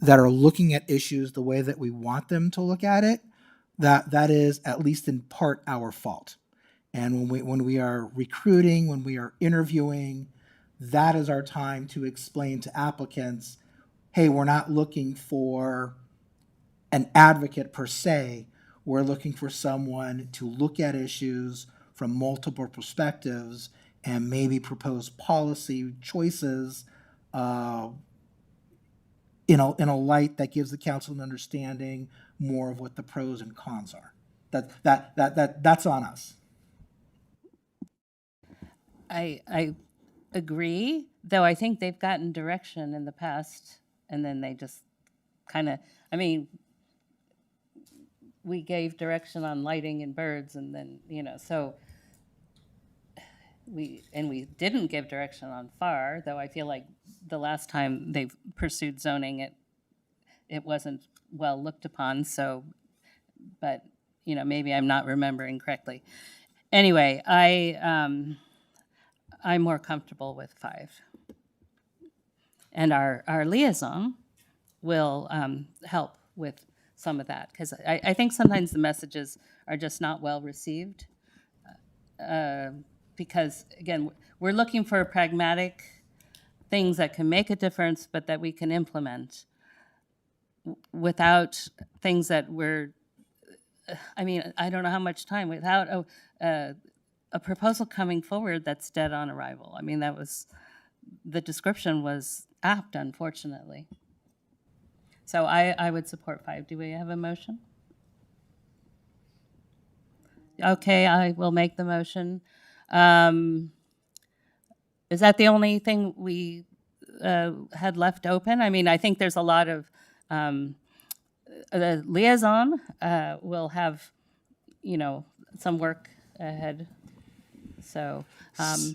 that are looking at issues the way that we want them to look at it, that is at least in part our fault. And when we are recruiting, when we are interviewing, that is our time to explain to applicants, hey, we're not looking for an advocate per se. We're looking for someone to look at issues from multiple perspectives and maybe propose policy choices in a light that gives the council an understanding more of what the pros and cons are. That's on us. I agree, though I think they've gotten direction in the past, and then they just kind of, I mean, we gave direction on lighting and birds, and then, so we didn't give direction on FAR, though I feel like the last time they pursued zoning, it wasn't well looked upon, so, but, maybe I'm not remembering correctly. Anyway, I'm more comfortable with 5. And our liaison will help with some of that, because I think sometimes the messages are just not well received. Because, again, we're looking for pragmatic things that can make a difference, but that we can implement without things that I don't know how much time, without a proposal coming forward that's dead on arrival. I mean, the description was apt, unfortunately. So I would support 5. Do we have a motion? Okay, I will make the motion. Is that the only thing we had left open? I mean, I think there's a lot of, the liaison will have, some work ahead. So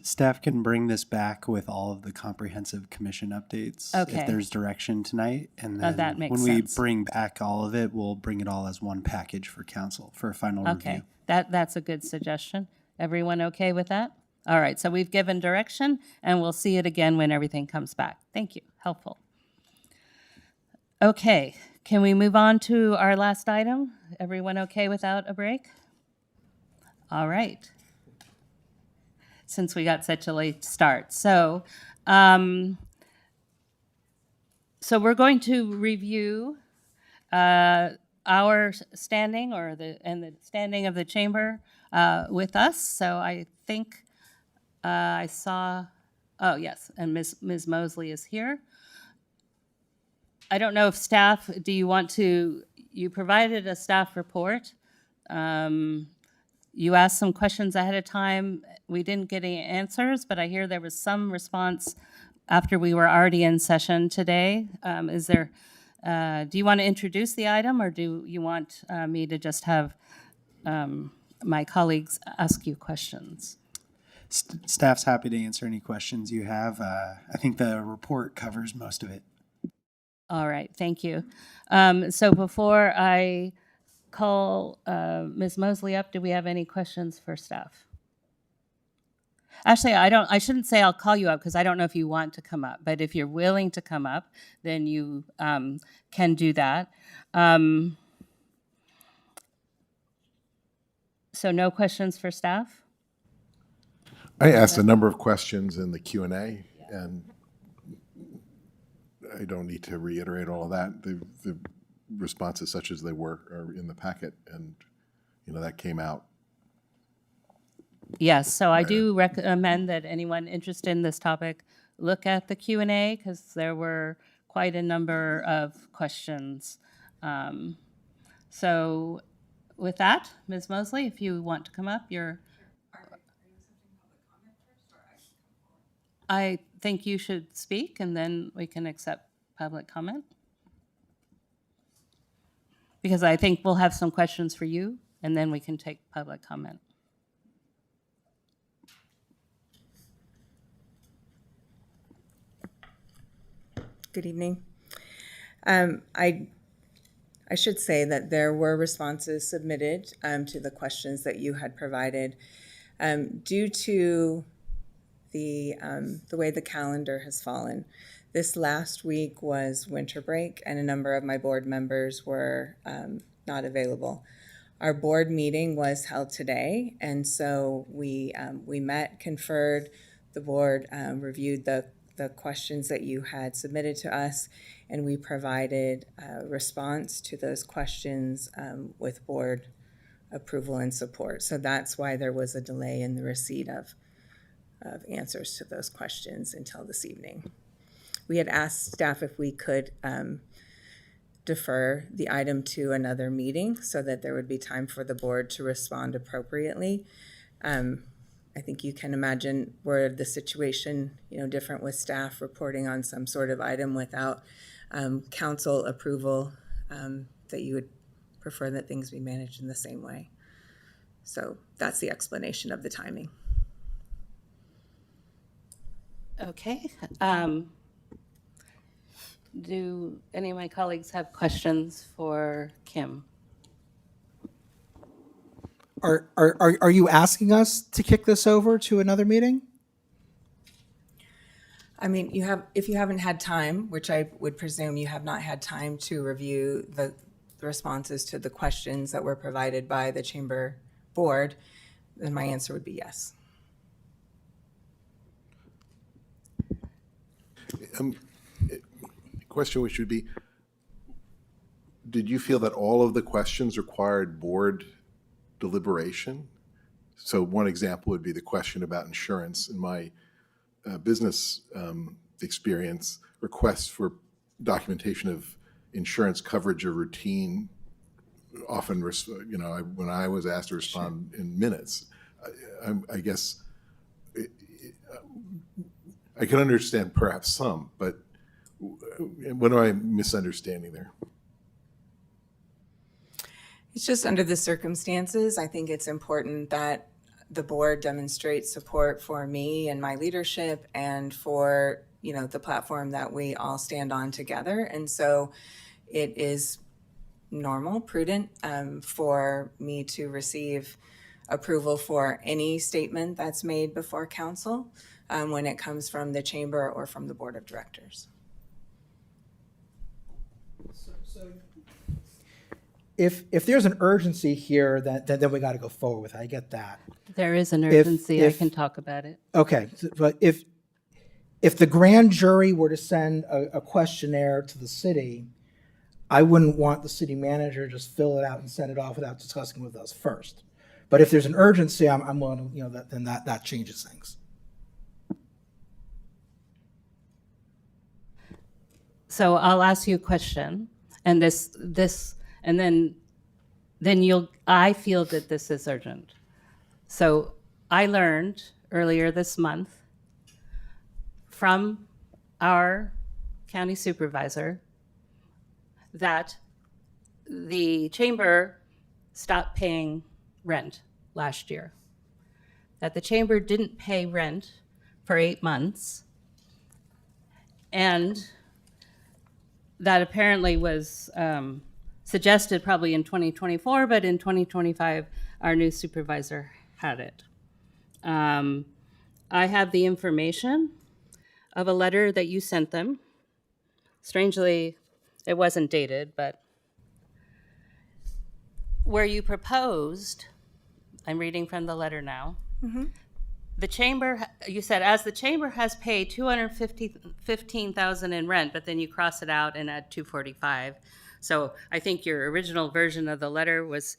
staff can bring this back with all of the comprehensive commission updates Okay. if there's direction tonight. And then that makes when sense. we bring back all of it, we'll bring it all as one package for council for a final Okay, review. that's a good suggestion. Everyone okay with that? All right, so we've given direction, and we'll see it again when everything comes back. Thank you, helpful. Okay, can we move on to our last item? Everyone okay without a break? All right. Since we got such a late start. So we're going to review our standing and the standing of the chamber with us. So I think I saw, oh yes, and Ms. Mosley is here. I don't know if staff, do you want to, you provided a staff report. You asked some questions ahead of time. We didn't get any answers, but I hear there was some response after we were already in session today. Do you want to introduce the item, or do you want me to just have my colleagues ask you questions? Staff's happy to answer any questions you have. I think the report covers most of it. All right, thank you. So before I call Ms. Mosley up, do we have any questions for staff? Actually, I shouldn't say I'll call you up because I don't know if you want to come up, but if you're willing to come up, then you can do that. So no questions for staff? I asked a number of questions in the Q&A, and I don't need to reiterate all of that. The responses, such as they were, are in the packet, and that came out. Yes, so I do recommend that anyone interested in this topic look at the Q&A because there were quite a number of questions. So with that, Ms. Mosley, if you want to come up, I think you should speak and then we can accept public comment. Because I think we'll have some questions for you and then we can take public comment. Good evening. I should say that there were responses submitted to the questions that you had provided. Due to the way the calendar has fallen, this last week was winter break and a number of my board members were not available. Our board meeting was held today, and so we met, conferred, the board reviewed the questions that you had submitted to us, and we provided a response to those questions with board approval and support. So that's why there was a delay in the receipt of answers to those questions until this evening. We had asked staff if we could defer the item to another meeting so that there would be time for the board to respond appropriately. I think you can imagine were the situation, different with staff reporting on some sort of item without council approval, that you would prefer that things be managed in the same way. So that's the explanation of the timing. Okay. Do any of my colleagues have questions for Kim? Are you asking us to kick this over to another meeting? I mean, if you haven't had time, which I would presume you have not had time to review the responses to the questions that were provided by the Chamber Board, then my answer would be yes. Question which would be, did you feel that all of the questions required board deliberation? So one example would be the question about insurance. In my business experience, requests for documentation of insurance coverage are routine. Often, when I was asked to respond in minutes, I guess I can understand perhaps some, but what am I misunderstanding there? It's just under the circumstances. I think it's important that the board demonstrates support for me and my leadership and for, the platform that we all stand on together. And so it is normal, prudent for me to receive approval for any statement that's made before council when it comes from the chamber or from the board of directors. If there's an urgency here, then we got to go forward with it. I get that. There is an urgency. I can talk about it. Okay, but if the grand jury were to send a questionnaire to the city, I wouldn't want the city manager to just fill it out and send it off without discussing with us first. But if there's an urgency, I'm willing to, then that changes things. So I'll ask you a question, and and then I feel that this is urgent. So I learned earlier this month from our county supervisor that the chamber stopped paying rent last year, that the chamber didn't pay rent for 8 months, and that apparently was suggested probably in 2024, but in 2025, our new supervisor had it. I have the information of a letter that you sent them. Strangely, it wasn't dated, but where you proposed, I'm reading from the letter now, the chamber, you said, as the chamber has paid $215,000 in rent, but then you cross it out and add $245,000. So I think your original version of the letter was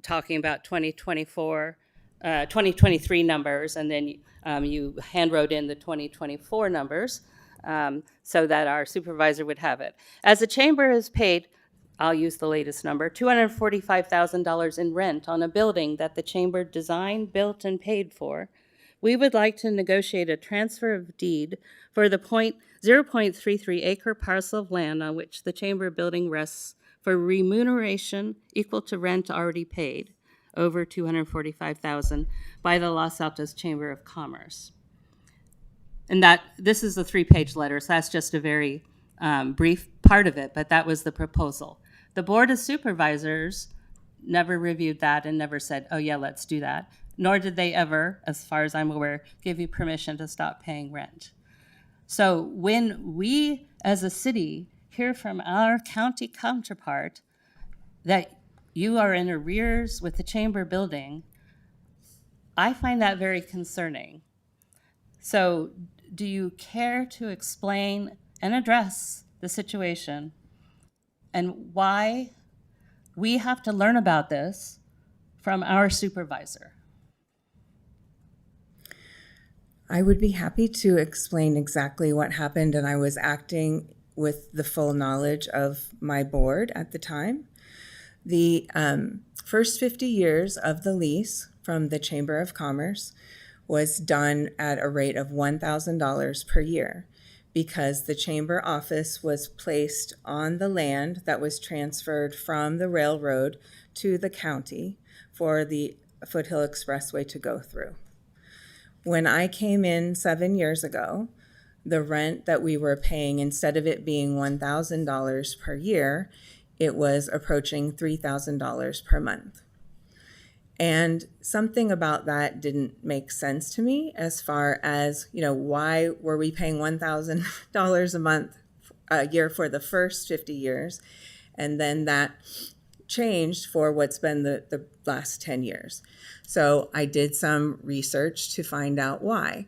talking about 2023 numbers, and then you hand wrote in the 2024 numbers so that our supervisor would have it. As the chamber has paid, I'll use the latest number, $245,000 in rent on a building that the chamber designed, built, and paid for, we would like to negotiate a transfer of deed for the 0.33 acre parcel of land on which the chamber building rests for remuneration equal to rent already paid, over $245,000, by the Los Altos Chamber of Commerce. And this is a 3-page letter, so that's just a very brief part of it, but that was the proposal. The Board of Supervisors never reviewed that and never said, oh yeah, let's do that. Nor did they ever, as far as I'm aware, give you permission to stop paying rent. So when we, as a city, hear from our county counterpart that you are in arrears with the chamber building, I find that very concerning. So do you care to explain and address the situation and why we have to learn about this from our supervisor? I would be happy to explain exactly what happened, and I was acting with the full knowledge of my board at the time. The first 50 years of the lease from the Chamber of Commerce was done at a rate of $1,000 per year because the chamber office was placed on the land that was transferred from the railroad to the county for the Foothill Expressway to go through. When I came in 7 years ago, the rent that we were paying, instead of it being $1,000 per year, it was approaching $3,000 per month. And something about that didn't make sense to me as far as, why were we paying $1,000 a year for the first 50 years? And then that changed for what's been the last 10 years. So I did some research to find out why.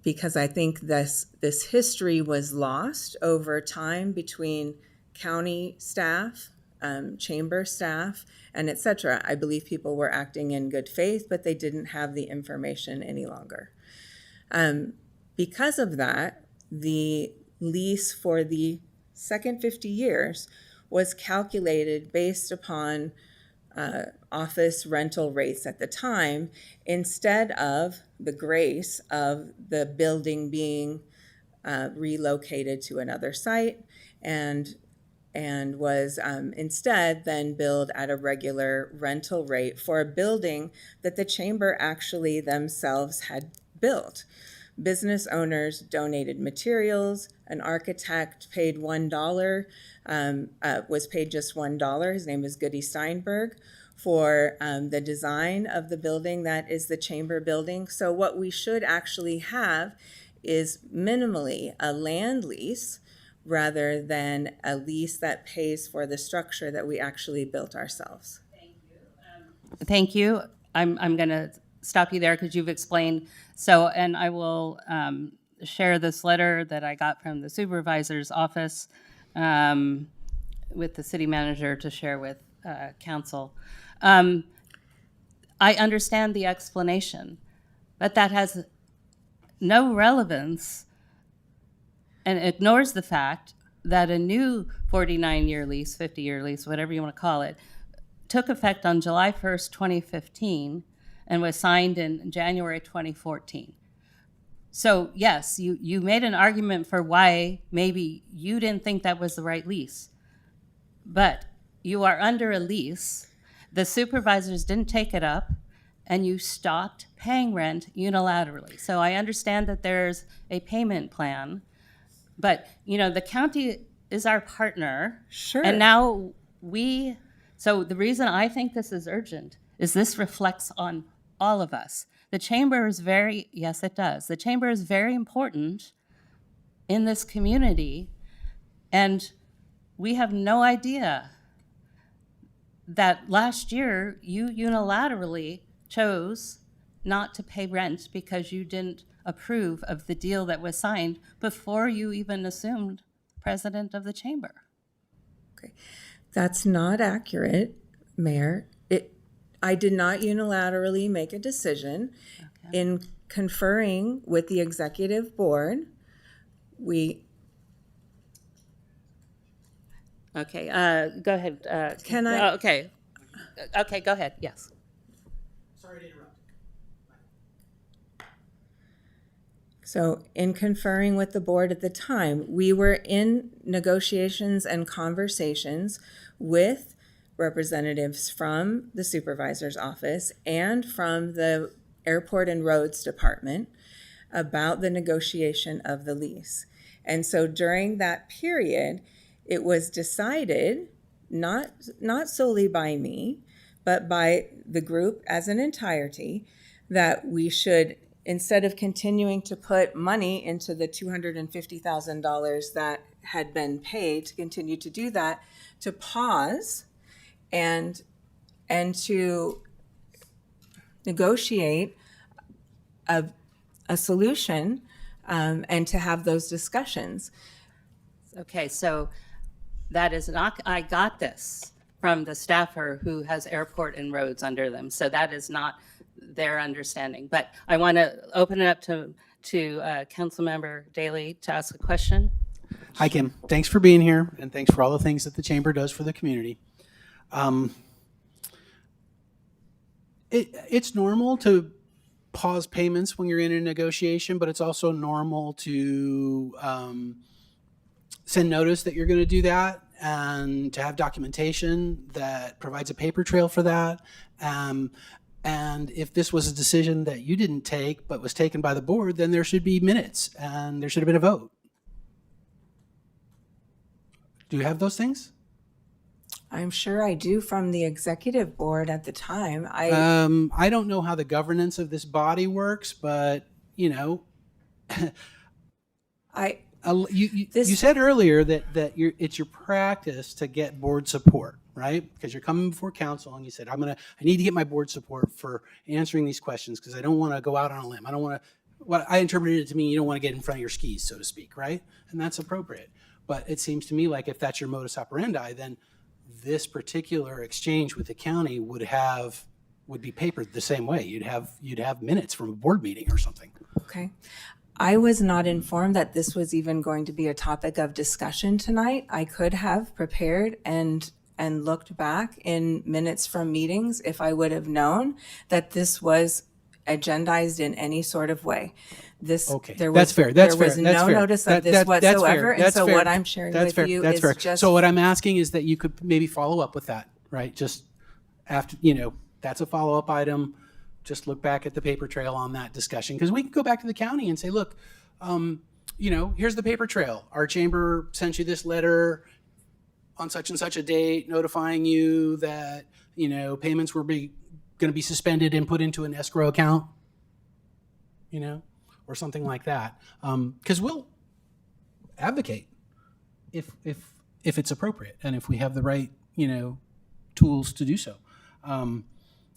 Because I think this history was lost over time between county staff, chamber staff, and et cetera. I believe people were acting in good faith, but they didn't have the information any longer. Because of that, the lease for the second 50 years was calculated based upon office rental rates at the time, instead of the grace of the building being relocated to another site and was instead then billed at a regular rental rate for a building that the chamber actually themselves had built. Business owners donated materials. An architect paid $1, was paid just $1. His name is Goody Steinberg, for the design of the building that is the chamber building. So what we should actually have is minimally a land lease rather than a lease that pays for the structure that we actually built ourselves. Thank you. I'm going to stop you there because you've explained. So, and I will share this letter that I got from the supervisor's office with the city manager to share with council. I understand the explanation, but that has no relevance and ignores the fact that a new 49-year lease, 50-year lease, whatever you want to call it, took effect on July 1st, 2015, and was signed in January 2014. So yes, you made an argument for why maybe you didn't think that was the right lease, but you are under a lease. The supervisors didn't take it up, and you stopped paying rent unilaterally. So I understand that there's a payment plan, but the county is our partner. Sure. And now so the reason I think this is urgent is this reflects on all of us. The chamber is yes, it does. The chamber is very important in this community, and we have no idea that last year you unilaterally chose not to pay rent because you didn't approve of the deal that was signed before you even assumed president of the chamber. Okay, that's not accurate, Mayor. I did not unilaterally make a decision. Okay. In conferring with the executive board, Okay, go ahead. Can I? Okay, go ahead, yes. Sorry to interrupt. So in conferring with the board at the time, we were in negotiations and conversations with representatives from the supervisor's office and from the Airport and Roads Department about the negotiation of the lease. And so during that period, it was decided, not solely by me, but by the group as an entirety, that we should, instead of continuing to put money into the $250,000 that had been paid to continue to do that, to pause and to negotiate a solution and to have those discussions. Okay, so that is not, I got this from the staffer who has Airport and Roads under them, so that is not their understanding. But I want to open it up to Councilmember Daley to ask a question. Hi, Kim. Thanks for being here, and thanks for all the things that the chamber does for the community. It's normal to pause payments when you're in a negotiation, but it's also normal to send notice that you're going to do that and to have documentation that provides a paper trail for that. And if this was a decision that you didn't take but was taken by the board, then there should be minutes and there should have been a vote. Do you have those things? I'm sure I do from the executive board at the time. I don't know how the governance of this body works, but you know, you said earlier that it's your practice to get board support, right? Because you're coming before council and you said, I need to get my board support for answering these questions because I don't want to go out on a limb. I don't want to. What I interpreted it to mean, you don't want to get in front of your skis, so to speak, right? And that's appropriate. But it seems to me like if that's your modus operandi, then this particular exchange with the county would be papered the same way. You'd have minutes from a board meeting or something. Okay. I was not informed that this was even going to be a topic of discussion tonight. I could have prepared and looked back in minutes from meetings if I would have known that this was agendized in any sort of way. That's fair. There was no notice of this whatsoever, and so what I'm sharing with you is just. So what I'm asking is that you could maybe follow up with that, right? Just after, that's a follow-up item. Just look back at the paper trail on that discussion, because we can go back to the county and say, look, here's the paper trail. Our chamber sent you this letter on such and such a date notifying you that, payments were going to be suspended and put into an escrow account, or something like that. Because we'll advocate if it's appropriate and if we have the right, tools to do so.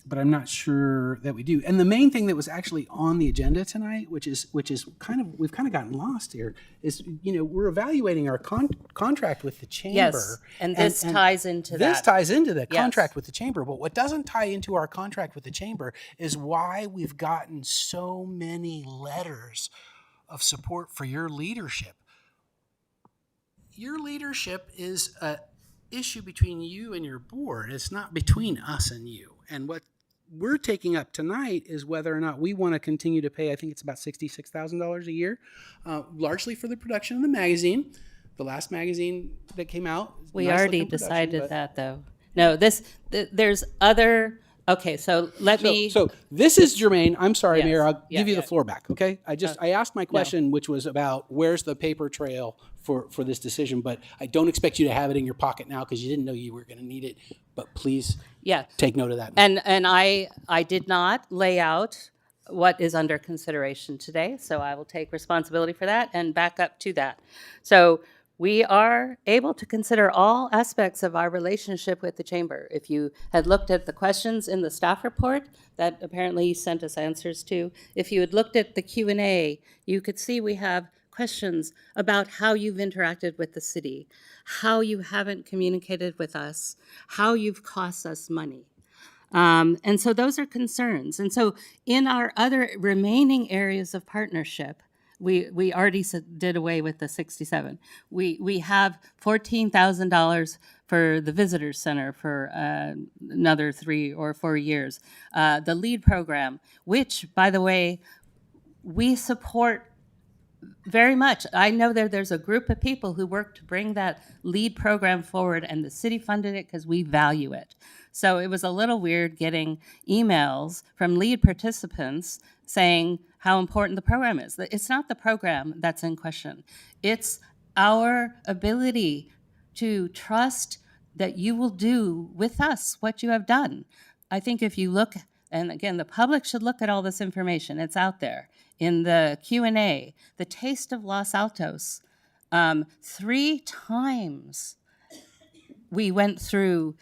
But I'm not sure that we do. And the main thing that was actually on the agenda tonight, which is we've kind of gotten lost here, is we're evaluating our contract with the chamber. Yes, and this ties into that. This ties into the Yes. contract with the chamber. But what doesn't tie into our contract with the chamber is why we've gotten so many letters of support for your leadership. Your leadership is an issue between you and your board. It's not between us and you. And what we're taking up tonight is whether or not we want to continue to pay, I think it's about $66,000 a year, largely for the production of the magazine. The last magazine that came out. We nice already looking production, decided but- that, though. No, there's other. Okay, so let me. So this is germane. I'm sorry, Yes. Mayor. I'll Yeah, give you yeah. the floor back. Okay. I asked my question, which was about where's the paper trail for this decision, but I don't expect you to have it in your pocket now because you didn't know you were going to need it. But please, take note of that. And I did not lay out what is under consideration today, so I will take responsibility for that and back up to that. So we are able to consider all aspects of our relationship with the chamber. If you had looked at the questions in the staff report that apparently you sent us answers to, if you had looked at the Q&A, you could see we have questions about how you've interacted with the city, how you haven't communicated with us, how you've cost us money. And so those are concerns. And so in our other remaining areas of partnership, we already did away with the 67. We have $14,000 for the Visitor Center for another 3 or 4 years. The LEAD program, which, by the way, we support very much. I know there's a group of people who work to bring that LEAD program forward, and the city funded it because we value it. So it was a little weird getting emails from LEAD participants saying how important the program is. It's not the program that's in question. It's our ability to trust that you will do with us what you have done. I think if you look, and again, the public should look at all this information. It's out there in the Q&A. The Taste of Los Altos. 3 times we went through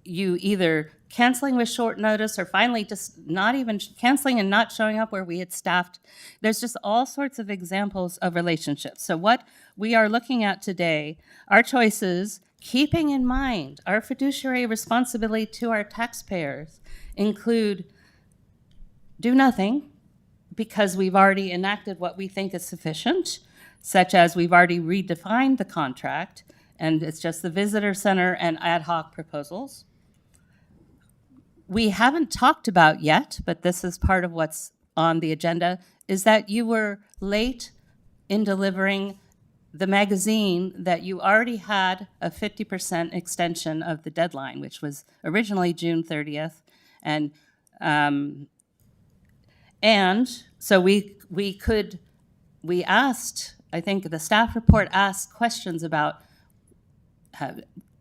you either canceling with short notice or finally just not even canceling and not showing up where we had staffed. There's just all sorts of examples of relationships. So what we are looking at today, our choices, keeping in mind our fiduciary responsibility to our taxpayers, include do nothing because we've already enacted what we think is sufficient, such as we've already redefined the contract, and it's just the visitor center and ad hoc proposals. we haven't talked about yet, but this is part of what's on the agenda, is that you were late in delivering the magazine that you already had a 50% extension of the deadline, which was originally June 30th. And so we asked, I think the staff report asked questions about,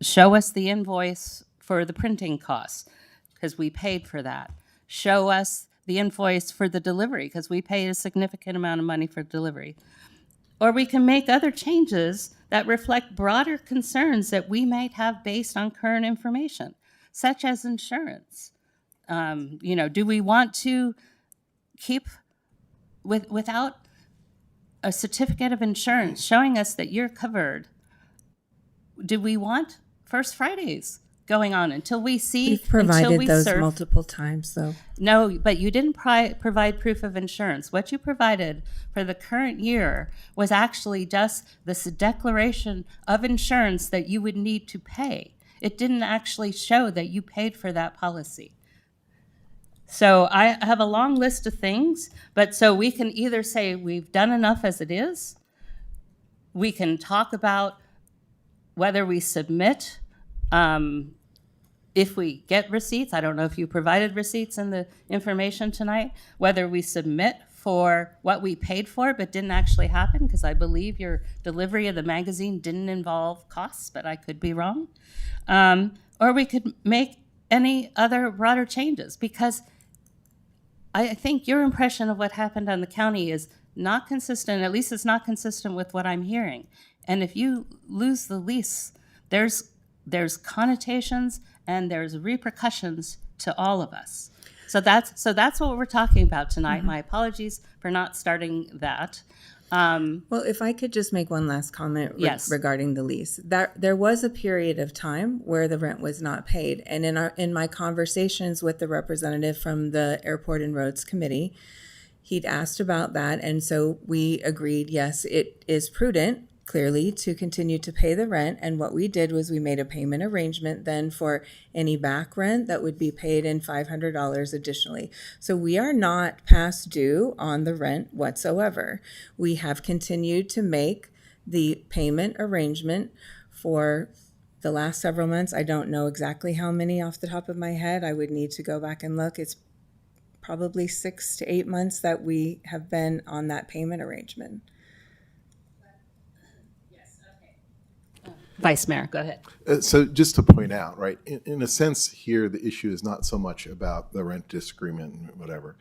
show us the invoice for the printing costs, because we paid for that. Show us the invoice for the delivery, because we paid a significant amount of money for delivery. Or we can make other changes that reflect broader concerns that we might have based on current information, such as insurance. Do we want to keep without a certificate of insurance showing us that you're covered? Do we want First Fridays going on until we see? We've provided until we those surf? multiple times, though. No, but you didn't provide proof of insurance. What you provided for the current year was actually just this declaration of insurance that you would need to pay. It didn't actually show that you paid for that policy. So I have a long list of things, but so we can either say we've done enough as it is. We can talk about whether we submit, if we get receipts. I don't know if you provided receipts in the information tonight, whether we submit for what we paid for but didn't actually happen, because I believe your delivery of the magazine didn't involve costs, but I could be wrong. Or we could make any other broader changes, because I think your impression of what happened on the county is not consistent, at least it's not consistent with what I'm hearing. And if you lose the lease, there's connotations and there's repercussions to all of us. So that's what we're talking about tonight. Mm-hmm. My apologies for not starting that. Well, if I could just make one last comment regarding the lease. There was a period of time where the rent was not paid. And in my conversations with the representative from the Airport and Roads Committee, he'd asked about that. And so we agreed, yes, it is prudent, clearly, to continue to pay the rent. And what we did was we made a payment arrangement then for any back rent that would be paid in $500 additionally. So we are not past due on the rent whatsoever. We have continued to make the payment arrangement for the last several months. I don't know exactly how many off the top of my head. I would need to go back and look. It's probably 6 to 8 months that we have been on that payment arrangement. Vice Mayor, go ahead. So just to point out, right, in a sense here, the issue is not so much about the rent disagreement and whatever.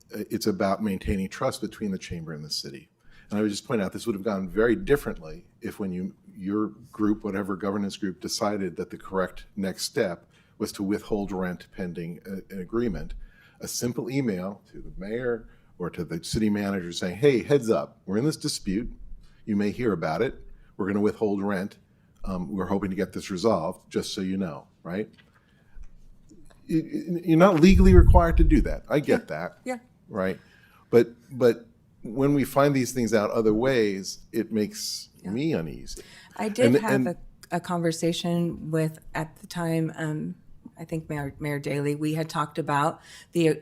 It's about maintaining trust between the chamber and the city. And I would just point out, this would have gone very differently if when your group, whatever governance group, decided that the correct next step was to withhold rent pending an agreement. A simple email to the mayor or to the city manager saying, hey, heads up, we're in this dispute. You may hear about it. We're going to withhold rent. We're hoping to get this resolved, just so you know, right? You're not legally required to do that. I get that. Yeah. Right? But when we find these things out other ways, it makes me uneasy. I did have a conversation with, at the time, I think Mayor Daley, we had talked about the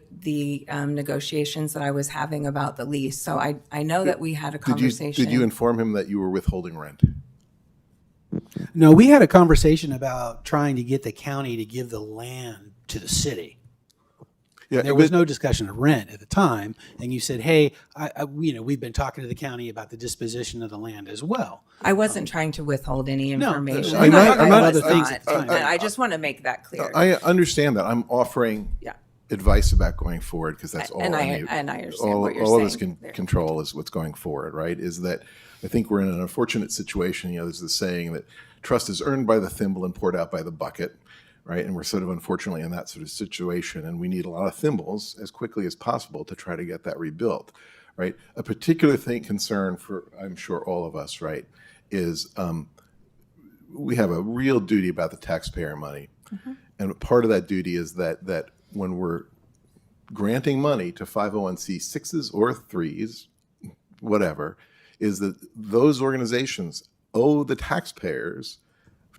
negotiations that I was having about the lease. So I know that we had a conversation. Did you inform him that you were withholding rent? No, we had a conversation about trying to get the county to give the land to the city. Yeah, there was no discussion of rent at the time, and you said, "Hey, we've been talking to the county about the disposition of the land as well." I wasn't trying to withhold any information. I'm not other things at the time. I just want to make that clear. I understand that. I'm offering advice about going forward, because that's all. And I understand what you're all saying. of us can control is what's going forward, right? Is that I think we're in an unfortunate situation. There's this saying that trust is earned by the thimble and poured out by the bucket. Right, and we're sort of unfortunately in that sort of situation, and we need a lot of thimbles as quickly as possible to try to get that rebuilt. Right, a particular concern for I'm sure all of us, right, is we have a real duty about the taxpayer money, and part of that duty is that when we're granting money to 501c6s or 3s, whatever, is that those organizations owe the taxpayers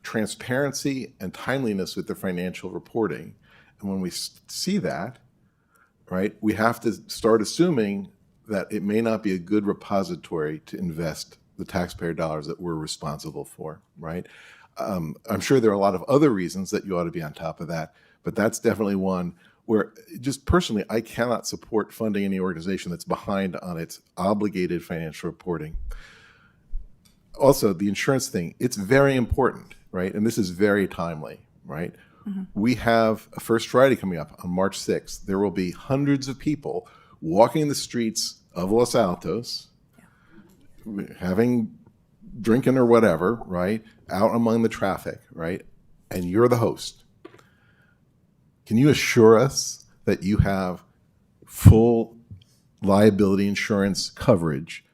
transparency and timeliness with their financial reporting. And when we see that, right, we have to start assuming that it may not be a good repository to invest the taxpayer dollars that we're responsible for, right? I'm sure there are a lot of other reasons that you ought to be on top of that, but that's definitely one where, just personally, I cannot support funding any organization that's behind on its obligated financial reporting. Also, the insurance thing, it's very important, right? And this is very timely, right? We have a First Friday coming up on March 6th. There will be hundreds of people walking the streets of Los Altos, drinking or whatever, right? Out among the traffic, right? And you're the host. Can you assure us that you have full liability insurance coverage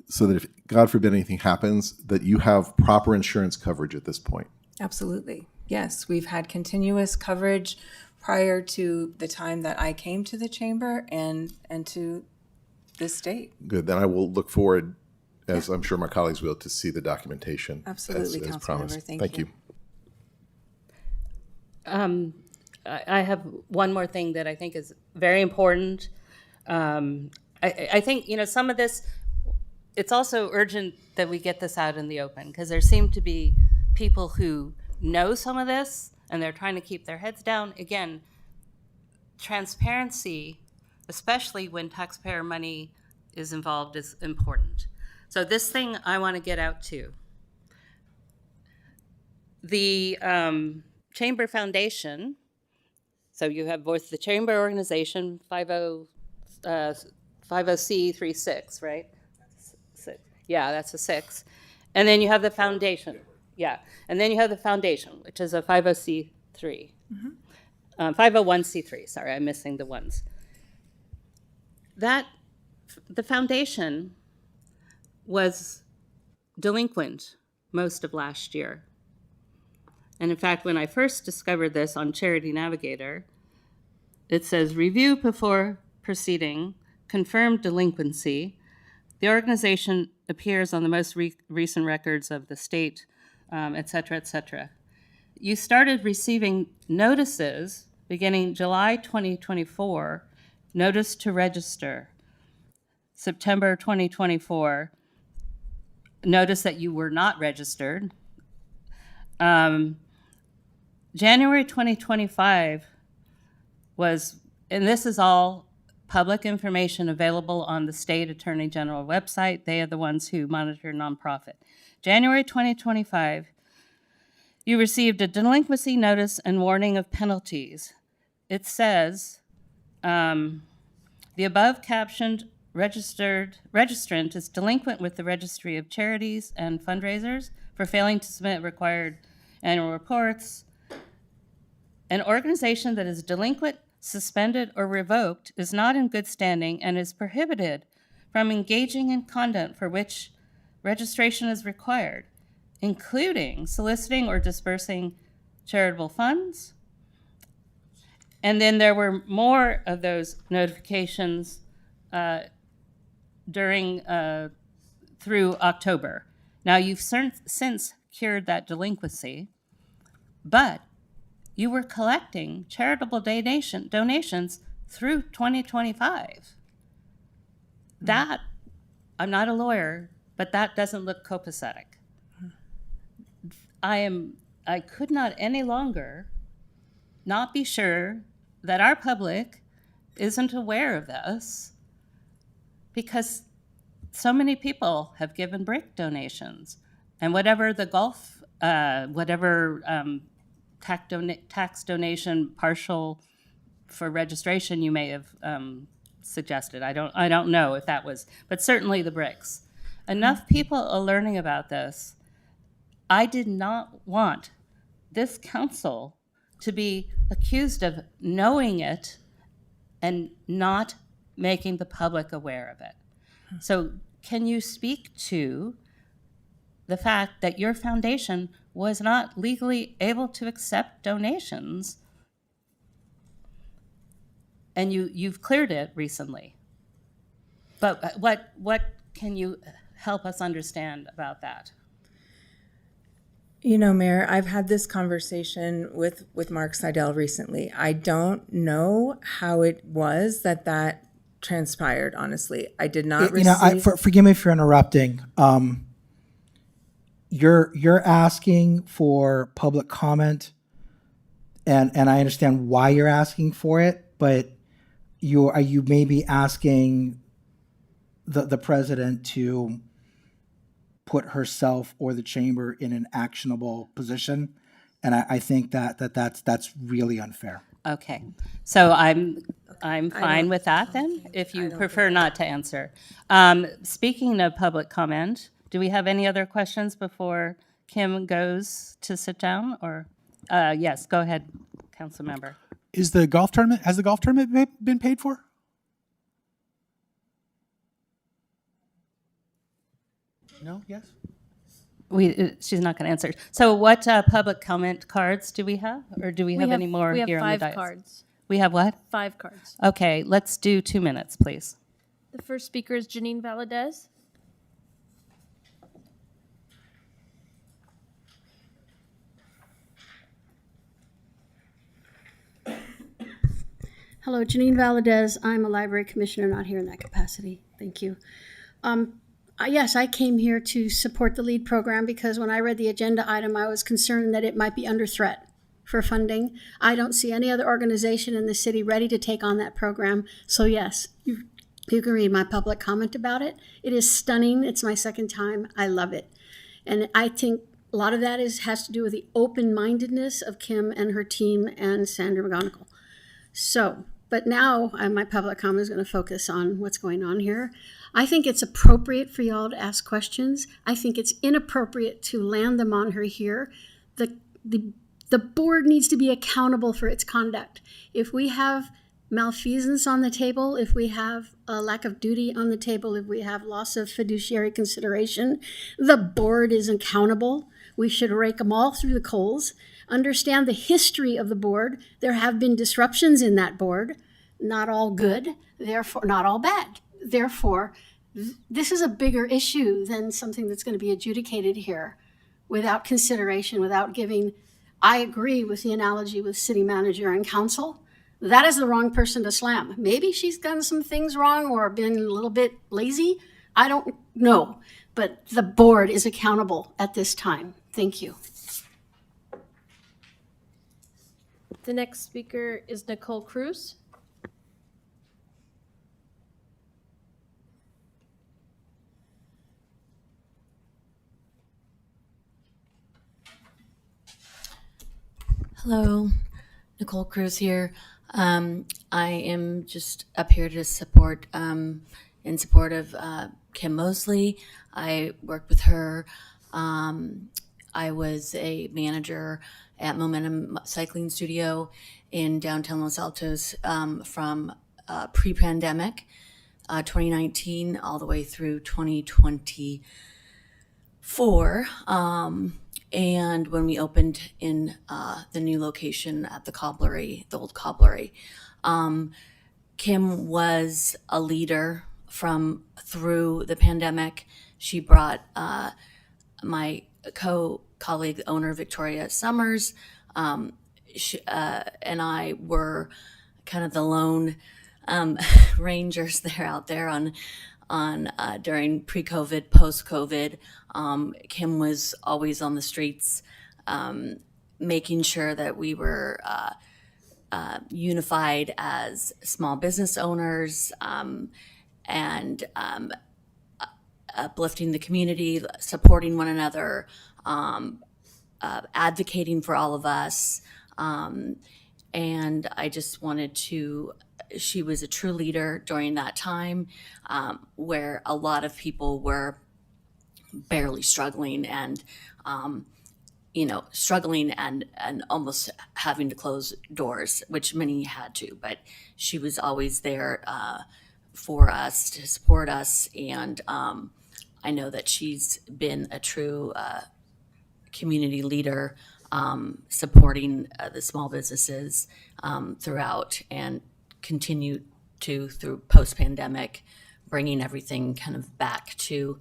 so that if, God forbid, anything happens, that you have proper insurance coverage at this point? Absolutely. Yes, we've had continuous coverage prior to the time that I came to the chamber and to this date. Good. Then I will look forward, as I'm sure my colleagues will, to see the documentation. Absolutely, as promised. Councilmember. Thank Thank you. you. I have one more thing that I think is very important. I think, some of this, it's also urgent that we get this out in the open, because there seem to be people who know some of this and they're trying to keep their heads down. Again, transparency, especially when taxpayer money is involved, is important. So this thing I want to get out to. The Chamber Foundation, so you have both the Chamber organization, 50C36, right? Yeah, that's a 6. And then you have the foundation. Yeah, and then you have the foundation, which is a 50C3. 501c3, sorry, I'm missing the ones. The foundation was delinquent most of last year. And in fact, when I first discovered this on Charity Navigator, it says, review before proceeding, confirmed delinquency. The organization appears on the most recent records of the state, et cetera, et cetera. You started receiving notices beginning July 2024, notice to register. September 2024, notice that you were not registered. January 2025 was, and this is all public information available on the State Attorney General website. They are the ones who monitor nonprofit. January 2025, you received a delinquency notice and warning of penalties. It says, the above captioned registrant is delinquent with the Registry of Charities and Fundraisers for failing to submit required annual reports. An organization that is delinquent, suspended, or revoked is not in good standing and is prohibited from engaging in conduct for which registration is required, including soliciting or dispersing charitable funds. And then there were more of those notifications through October. Now, you've since cured that delinquency, but you were collecting charitable donations through 2025. That, I'm not a lawyer, but that doesn't look copacetic. I could not any longer not be sure that our public isn't aware of this, because so many people have given brick donations, and whatever the Gulf, tax donation partial for registration you may have suggested. I don't know if that was, but certainly the bricks. Enough people are learning about this. I did not want this council to be accused of knowing it and not making the public aware of it. So can you speak to the fact that your foundation was not legally able to accept donations, and you've cleared it recently? But what can you help us understand about that? You know, Mayor, I've had this conversation with Mark Seidel recently. I don't know how it was that transpired, honestly. I did not receive... Forgive me for interrupting. You're asking for public comment, and I understand why you're asking for it, but you may be asking the president to put herself or the chamber in an actionable position, and I think that's really unfair. Okay, so I'm fine with that then, if you prefer not to answer. Speaking of public comment, do we have any other questions before Kim goes to sit down? Or yes, go ahead, council member. Has the golf tournament been paid for? No? Yes? She's not going to answer. So what public comment cards do we have? Or do we have any more we have here on the 5 dais? cards. We have what? 5 cards. Okay, let's do 2 minutes, please. The first speaker is Janine Valadez. Hello, Janine Valadez. I'm a library commissioner, not here in that capacity. Thank you. Yes, I came here to support the LEAD program because when I read the agenda item, I was concerned that it might be under threat for funding. I don't see any other organization in the city ready to take on that program. So yes, you can read my public comment about it. It is stunning. It's my second time. I love it. And I think a lot of that has to do with the open-mindedness of Kim and her team and Sandra McGonigal. So, but now my public comment is going to focus on what's going on here. I think it's appropriate for y'all to ask questions. I think it's inappropriate to land them on her here. The board needs to be accountable for its conduct. If we have malfeasance on the table, if we have a lack of duty on the table, if we have loss of fiduciary consideration, the board is accountable. We should rake them all through the coals. Understand the history of the board. There have been disruptions in that board, not all good, therefore not all bad. Therefore, this is a bigger issue than something that's going to be adjudicated here without consideration, without giving. I agree with the analogy with city manager and council. That is the wrong person to slam. Maybe she's done some things wrong or been a little bit lazy. I don't know, but the board is accountable at this time. Thank you. The next speaker is Nicole Cruz. Hello, Nicole Cruz here. I am just up here to support, in support of Kim Mosley. I worked with her. I was a manager at Momentum Cycling Studio in downtown Los Altos from pre-pandemic, 2019, all the way through 2024. And when we opened in the new location at the cobblery, the old cobblery, Kim was a leader through the pandemic. She brought my colleague, owner Victoria Summers, and I were kind of the lone rangers out there on during pre-COVID, post-COVID. Kim was always on the streets, making sure that we were unified as small business owners, and uplifting the community, supporting one another, advocating for all of us. And I just wanted to, she was a true leader during that time, where a lot of people were barely struggling and, struggling and almost having to close doors, which many had to, but she was always there for us, to support us. And I know that she's been a true community leader, supporting the small businesses throughout, and continue to through post-pandemic, bringing everything kind of back to,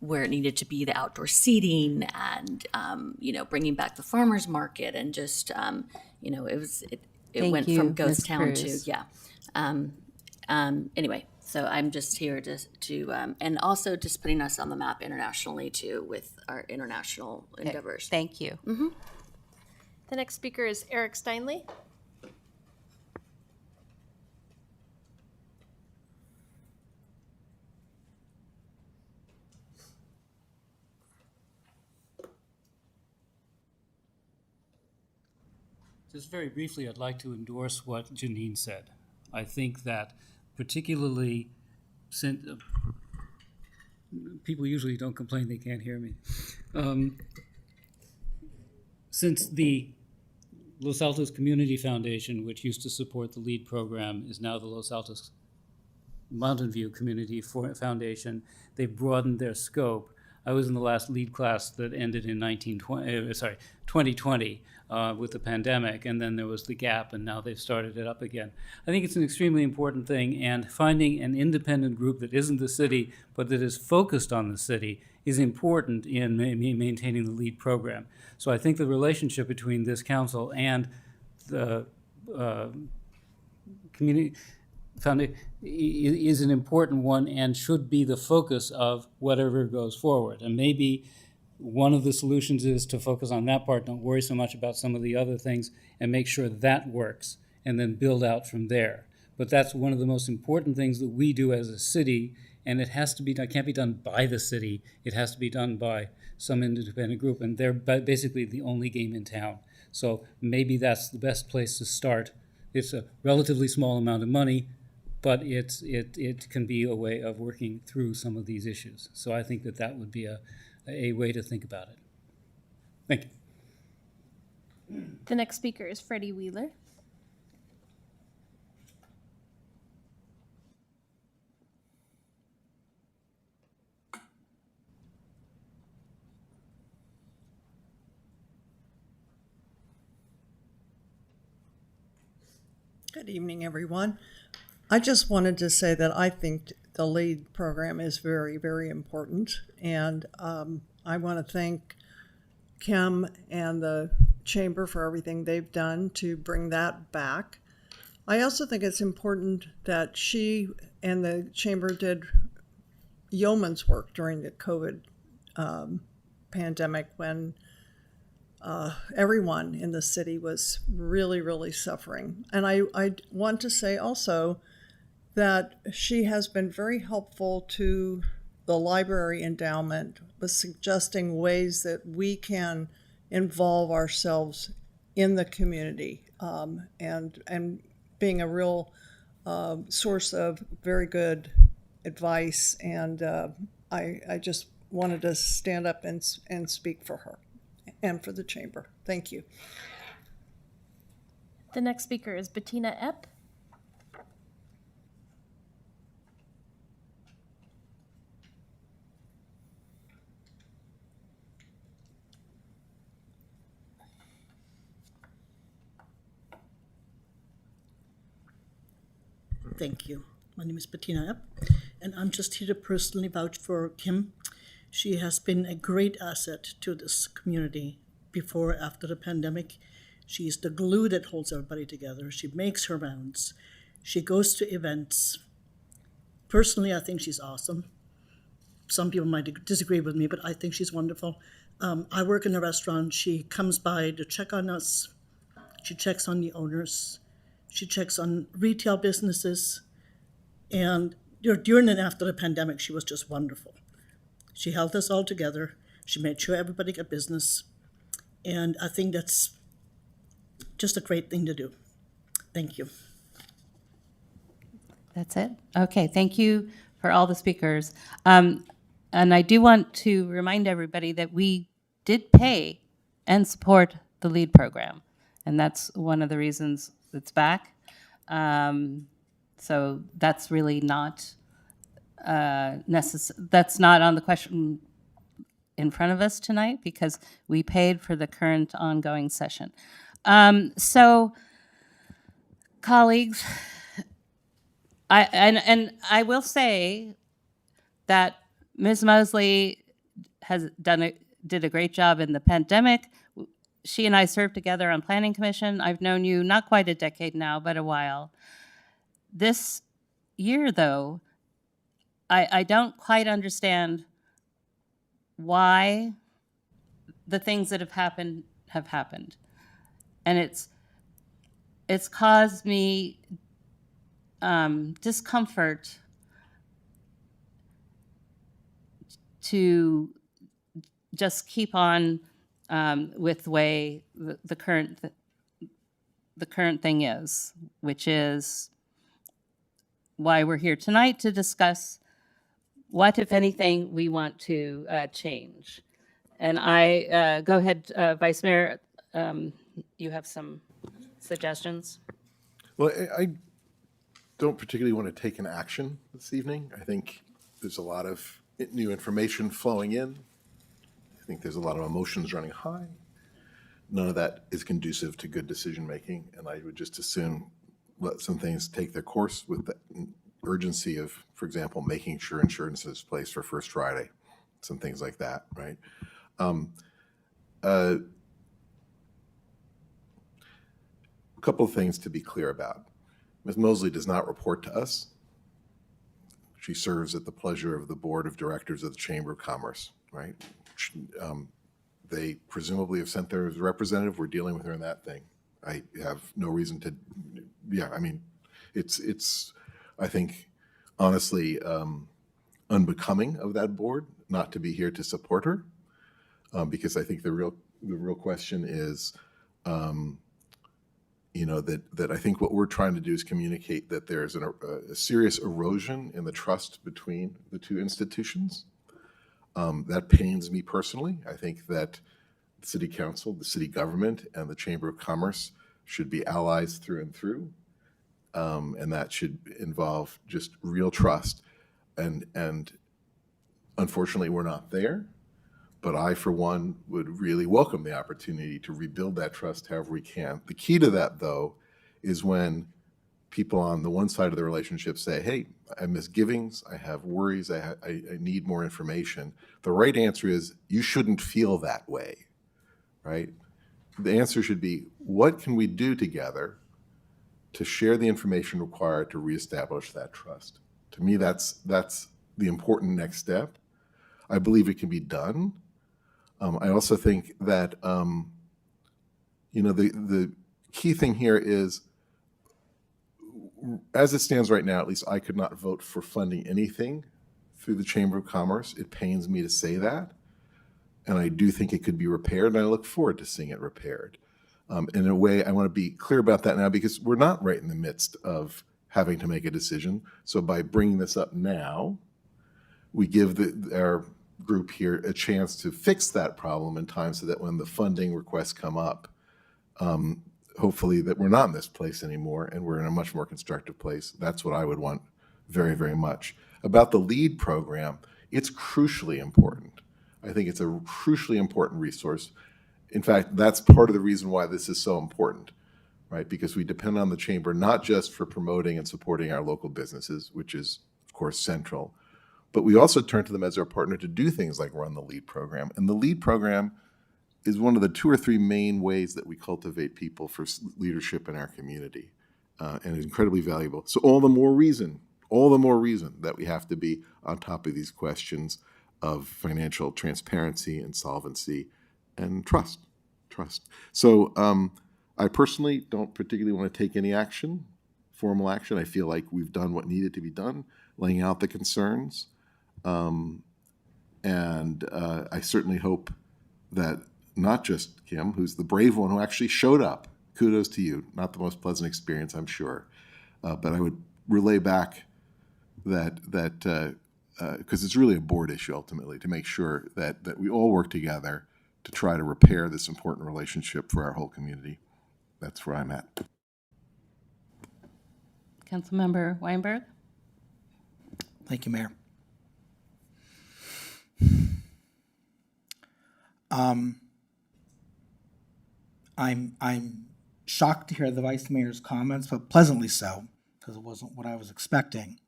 where it needed to be, the outdoor seating, and bringing back the farmers market, and just it Thank went you, from ghost Ms. town Cruz. to anyway. So I'm just here to and also just putting us on the map internationally too with our international endeavors. Thank you. The next speaker is Eric Steinley. Just very briefly, I'd like to endorse what Janine said. I think that particularly since people usually don't complain they can't hear me. Since the Los Altos Community Foundation, which used to support the LEAD program, is now the Los Altos Mountain View Community Foundation, they've broadened their scope. I was in the last LEAD class that ended in 2020 with the pandemic, and then there was the gap, and now they've started it up again. I think it's an extremely important thing, and finding an independent group that isn't the city, but that is focused on the city, is important in maintaining the LEAD program. So I think the relationship between this council and the community foundation is an important one and should be the focus of whatever goes forward. And maybe one of the solutions is to focus on that part, don't worry so much about some of the other things, and make sure that works, and then build out from there. But that's one of the most important things that we do as a city, and it has to be done, can't be done by the city, it has to be done by some independent group, and they're basically the only game in town. So maybe that's the best place to start. It's a relatively small amount of money, but it can be a way of working through some of these issues. So I think that would be a way to think about it. Thank you. The next speaker is Freddie Wheeler. Good evening, everyone. I just wanted to say that I think the LEAD program is very, very important. And I want to thank Kim and the Chamber for everything they've done to bring that back. I also think it's important that she and the Chamber did yeoman's work during the COVID pandemic when everyone in the city was really, really suffering. And I want to say also that she has been very helpful to the library endowment with suggesting ways that we can involve ourselves in the community and being a real source of very good advice. And I just wanted to stand up and speak for her and for the Chamber. Thank you. The next speaker is Bettina Epp. Thank you. My name is Bettina Epp, and I'm just here to personally vouch for Kim. She has been a great asset to this community before, after the pandemic. She's the glue that holds everybody together. She makes her rounds. She goes to events. Personally, I think she's awesome. Some people might disagree with me, but I think she's wonderful. I work in a restaurant. She comes by to check on us. She checks on the owners. She checks on retail businesses. And during and after the pandemic, she was just wonderful. She held us all together. She made sure everybody got business. And I think that's just a great thing to do. Thank you. That's it? Okay, thank you for all the speakers. And I do want to remind everybody that we did pay and support the LEAD program. And that's one of the reasons it's back. So that's really not that's not on the question in front of us tonight because we paid for the current ongoing session. So, colleagues, I will say that Ms. Mosley did a great job in the pandemic. She and I served together on Planning Commission. I've known you not quite a decade now, but a while. This year, though, I don't quite understand why the things that have happened. And it's caused me discomfort to just keep on with the way the current thing is, which is why we're here tonight to discuss what, if anything, we want to change. And I go ahead, Vice Mayor. You have some suggestions? Well, I don't particularly want to take an action this evening. I think there's a lot of new information flowing in. I think there's a lot of emotions running high. None of that is conducive to good decision making, and I would just as soon let some things take their course with the urgency of, for example, making sure insurance is placed for First Friday, some things like that, right? A couple of things to be clear about. Ms. Mosley does not report to us. She serves at the pleasure of the board of directors of the Chamber of Commerce, right? They presumably have sent their representative. We're dealing with her in that thing. I have no reason to, yeah, I mean, it's I think, honestly, unbecoming of that board not to be here to support her, because I think the real question is, you know, that I think what we're trying to do is communicate that there's a serious erosion in the trust between the two institutions. That pains me personally. I think that the City Council, the City Government, and the Chamber of Commerce should be allies through and through, and that should involve just real trust. And unfortunately, we're not there. But I, for one, would really welcome the opportunity to rebuild that trust however we can. The key to that, though, is when people on the one side of the relationship say, hey, I have misgivings, I have worries, I need more information. The right answer is, you shouldn't feel that way, right? The answer should be, what can we do together to share the information required to reestablish that trust? To me, that's the important next step. I believe it can be done. I also think that, you know, the key thing here is, as it stands right now, at least I could not vote for funding anything through the Chamber of Commerce. It pains me to say that. And I do think it could be repaired, and I look forward to seeing it repaired. In a way, I want to be clear about that now, because we're not right in the midst of having to make a decision. So by bringing this up now, we give our group here a chance to fix that problem in time so that when the funding requests come up, hopefully that we're not in this place anymore and we're in a much more constructive place. That's what I would want very, very much. About the LEAD program, it's crucially important. I think it's a crucially important resource. In fact, that's part of the reason why this is so important, right? Because we depend on the Chamber not just for promoting and supporting our local businesses, which is, of course, central, but we also turn to them as our partner to do things like run the LEAD program. And the LEAD program is one of the 2 or 3 main ways that we cultivate people for leadership in our community, and is incredibly valuable. So all the more reason that we have to be on top of these questions of financial transparency and solvency and trust. So I personally don't particularly want to take any action, formal action. I feel like we've done what needed to be done, laying out the concerns. And I certainly hope that not just Kim, who's the brave one who actually showed up, kudos to you, not the most pleasant experience, I'm sure, but I would relay back that because it's really a board issue ultimately, to make sure that we all work together to try to repair this important relationship for our whole community. That's where I'm at. Councilmember Weinberg? Thank you, Mayor. I'm shocked to hear the Vice Mayor's comments, but pleasantly so, because it wasn't what I was expecting.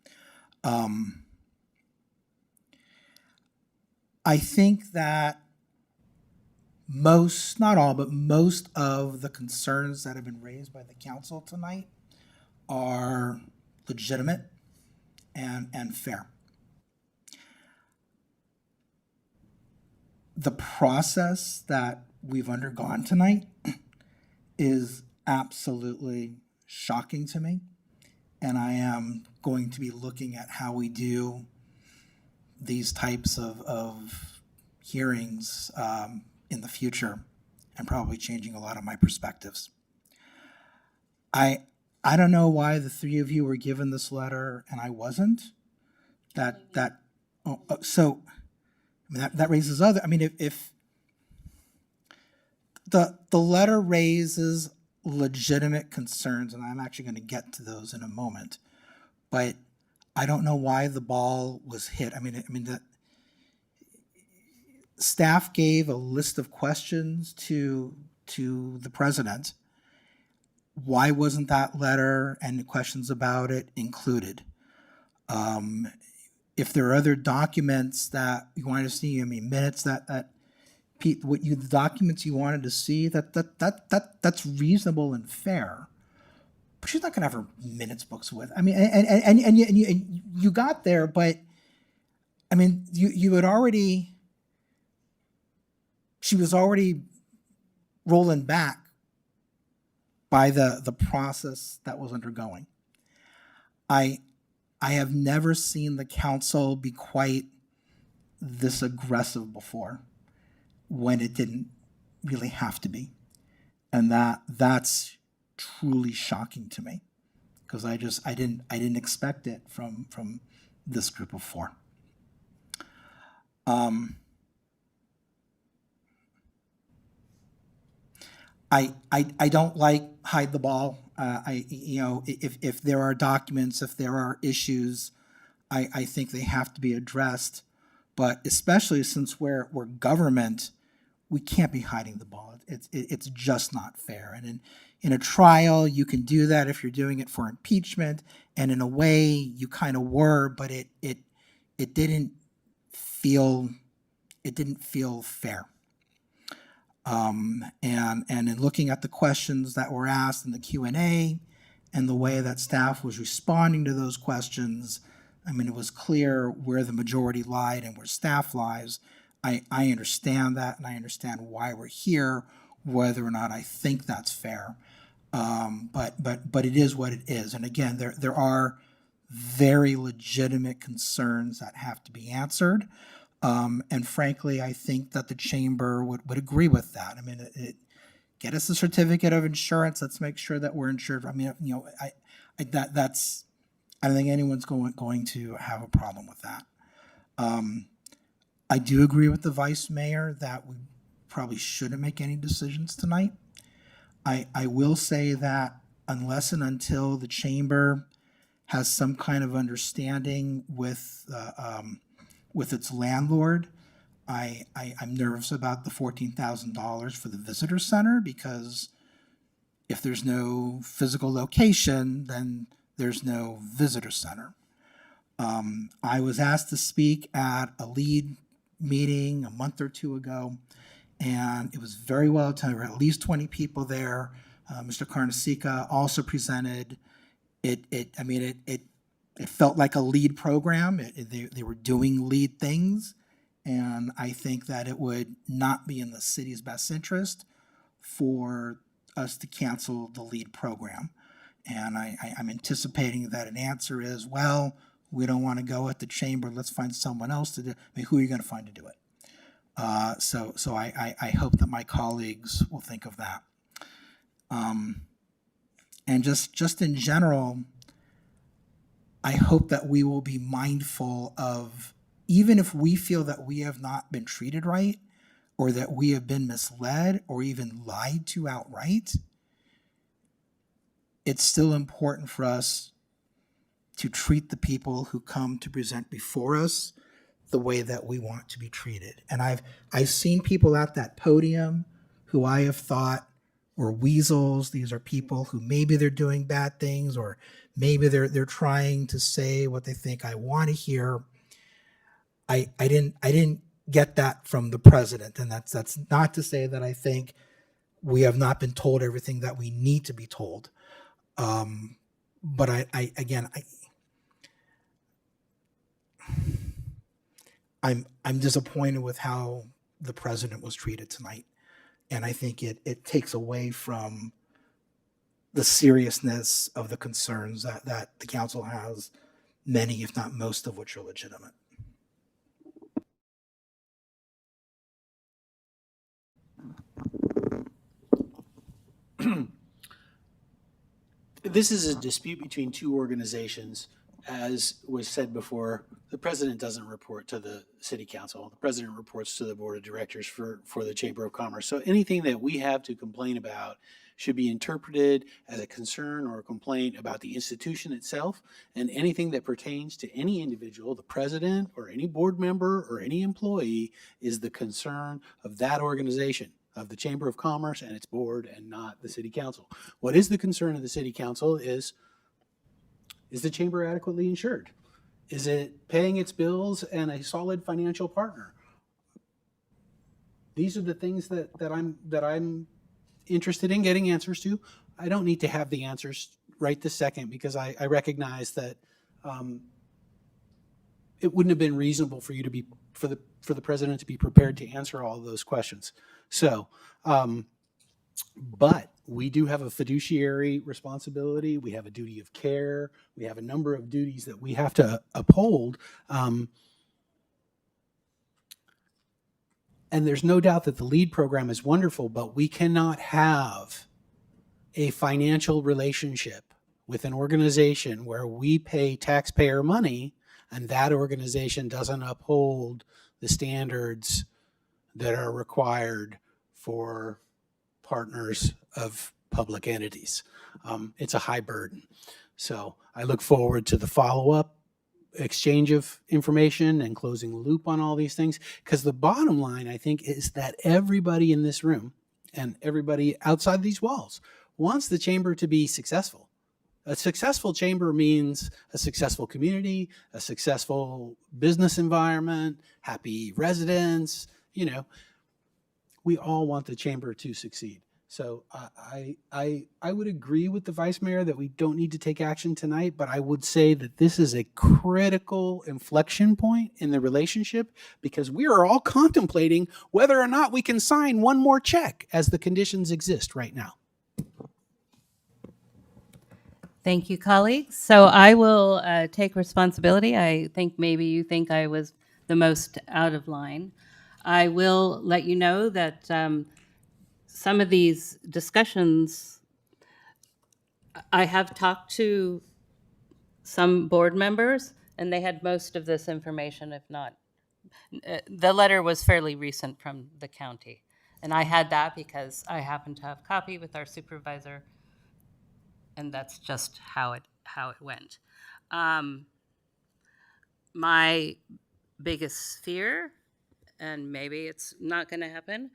I think that most, not all, but most of the concerns that have been raised by the council tonight are legitimate and fair. The process that we've undergone tonight is absolutely shocking to me. And I am going to be looking at how we do these types of hearings in the future, and probably changing a lot of my perspectives. I don't know why the three of you were given this letter and I wasn't. So I mean, that raises other. I mean, if the letter raises legitimate concerns, and I'm actually going to get to those in a moment, but I don't know why the ball was hit. I mean, the staff gave a list of questions to the president. Why wasn't that letter and the questions about it included? If there are other documents that you wanted to see, I mean, minutes the documents you wanted to see, that's reasonable and fair. But she's not going to have her minutes books with. I mean, and you got there, but I mean, you had already. She was already rolling back by the process that was undergoing. I have never seen the council be quite this aggressive before when it didn't really have to be. And that's truly shocking to me, because I didn't expect it from this group of four. I don't like hide the ball. If there are documents, if there are issues, I think they have to be addressed. But especially since we're government, we can't be hiding the ball. It's just not fair. And in a trial, you can do that if you're doing it for impeachment. And in a way, you kind of were, but it didn't feel fair. And in looking at the questions that were asked in the Q&A and the way that staff was responding to those questions, I mean, it was clear where the majority lied and where staff lies. I understand that, and I understand why we're here, whether or not I think that's fair. But it is what it is. And again, there are very legitimate concerns that have to be answered. And frankly, I think that the chamber would agree with that. I mean, get us a certificate of insurance. Let's make sure that we're insured. I mean, I don't think anyone's going to have a problem with that. I do agree with the vice mayor that we probably shouldn't make any decisions tonight. I will say that unless and until the chamber has some kind of understanding with its landlord, I'm nervous about the $14,000 for the visitor center, because if there's no physical location, then there's no visitor center. I was asked to speak at a LEAD meeting a month or two ago, and it was very well attended. There were at least 20 people there. Mr. Carnasica also presented. It felt like a LEAD program. They were doing LEAD things, and I think that it would not be in the city's best interest for us to cancel the LEAD program. And I'm anticipating that an answer is, well, we don't want to go at the chamber. Let's find someone else to do it. I mean, who are you going to find to do it? So I hope that my colleagues will think of that. And just in general, I hope that we will be mindful of, even if we feel that we have not been treated right, or that we have been misled or even lied to outright, it's still important for us to treat the people who come to present before us the way that we want to be treated. And I've seen people at that podium who I have thought were weasels. These are people who maybe they're doing bad things, or maybe they're trying to say what they think I want to hear. I didn't get that from the president. And that's not to say that I think we have not been told everything that we need to be told. But I'm disappointed with how the president was treated tonight. And I think it takes away from the seriousness of the concerns that the council has, many, if not most of which are legitimate. This is a dispute between two organizations. As was said before, the president doesn't report to the city council. The president reports to the board of directors for the Chamber of Commerce. So anything that we have to complain about should be interpreted as a concern or a complaint about the institution itself, and anything that pertains to any individual, the president or any board member or any employee, is the concern of that organization, of the Chamber of Commerce and its board, and not the city council. What is the concern of the city council is the chamber adequately insured? Is it paying its bills and a solid financial partner? These are the things that I'm interested in getting answers to. I don't need to have the answers right this second, because I recognize that it wouldn't have been reasonable for you to be for the president to be prepared to answer all of those questions. So, but we do have a fiduciary responsibility. We have a duty of care. We have a number of duties that we have to uphold. And there's no doubt that the LEAD program is wonderful, but we cannot have a financial relationship with an organization where we pay taxpayer money and that organization doesn't uphold the standards that are required for partners of public entities. It's a high burden. So I look forward to the follow-up exchange of information and closing the loop on all these things, because the bottom line, I think, is that everybody in this room and everybody outside these walls wants the chamber to be successful. A successful chamber means a successful community, a successful business environment, happy residents. You know, we all want the chamber to succeed. So I would agree with the vice mayor that we don't need to take action tonight, but I would say that this is a critical inflection point in the relationship, because we are all contemplating whether or not we can sign one more check as the conditions exist right now. Thank you, colleagues. So I will take responsibility. I think maybe you think I was the most out of line. I will let you know that some of these discussions, I have talked to some board members, and they had most of this information, if not. The letter was fairly recent from the county, and I had that because I happen to have copy with our supervisor, and that's just how it went. My biggest fear, and maybe it's not going to happen,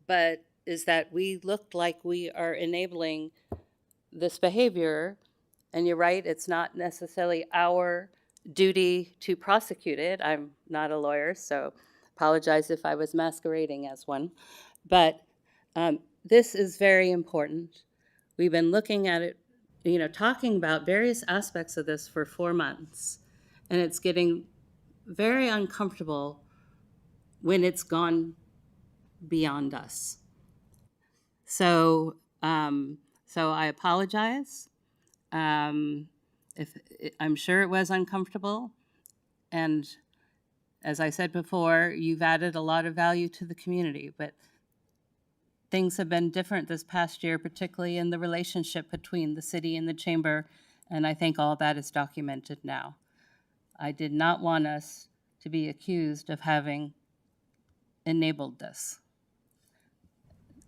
but is that we look like we are enabling this behavior. And you're right, it's not necessarily our duty to prosecute it. I'm not a lawyer, so apologize if I was masquerading as one. But this is very important. We've been looking at it, talking about various aspects of this for 4 months. And it's getting very uncomfortable when it's gone beyond us. So I apologize. If I'm sure it was uncomfortable, and as I said before, you've added a lot of value to the community, but things have been different this past year, particularly in the relationship between the city and the chamber, and I think all that is documented now. I did not want us to be accused of having enabled this.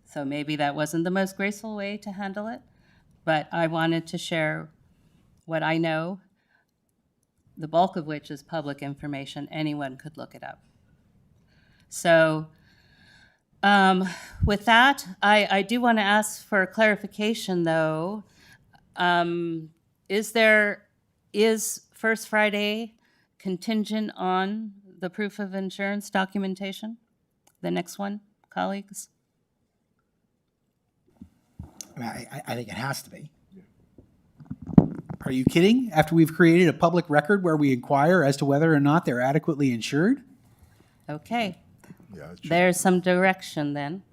So maybe that wasn't the most graceful way to handle it, but I wanted to share what I know, the bulk of which is public information. Anyone could look it up. So with that, I do want to ask for clarification, though. Is First Friday contingent on the proof of insurance documentation? The next one, colleagues? I mean, I think it has to be. Are you kidding? After we've created a public record where we inquire as to whether or not they're adequately insured? Okay, Yeah, it's there's some direction then.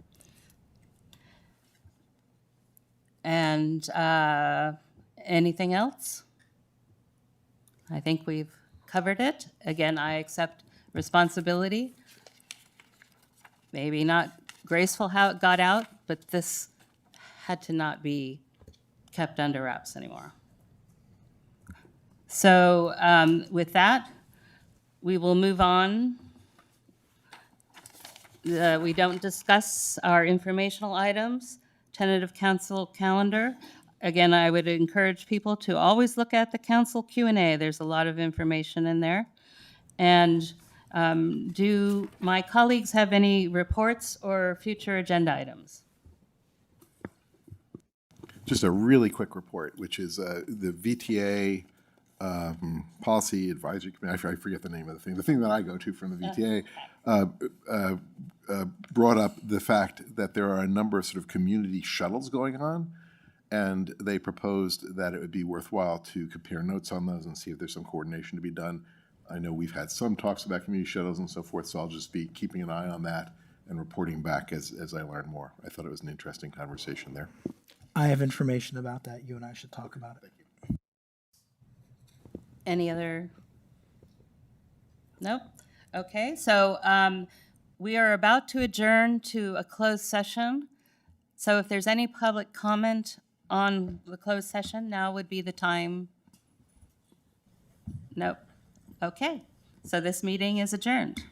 And anything else? I think we've covered it. Again, I accept responsibility. Maybe not graceful how it got out, but this had to not be kept under wraps anymore. So with that, we will move on. We don't discuss our informational items, tentative council calendar. Again, I would encourage people to always look at the council Q&A. There's a lot of information in there. And do my colleagues have any reports or future agenda items? Just a really quick report, which is the VTA Policy Advisory Committee. I forget the name of the thing. The thing that I go to from the VTA brought up the fact that there are a number of sort of community shuttles going on, and they proposed that it would be worthwhile to compare notes on those and see if there's some coordination to be done. I know we've had some talks about community shuttles and so forth, so I'll just be keeping an eye on that and reporting back as I learn more. I thought it was an interesting conversation there. I have information about that. You and I should talk about it. Any other? Nope. Okay, so we are about to adjourn to a closed session. So if there's any public comment on the closed session, now would be the time. Nope. Okay, so this meeting is adjourned.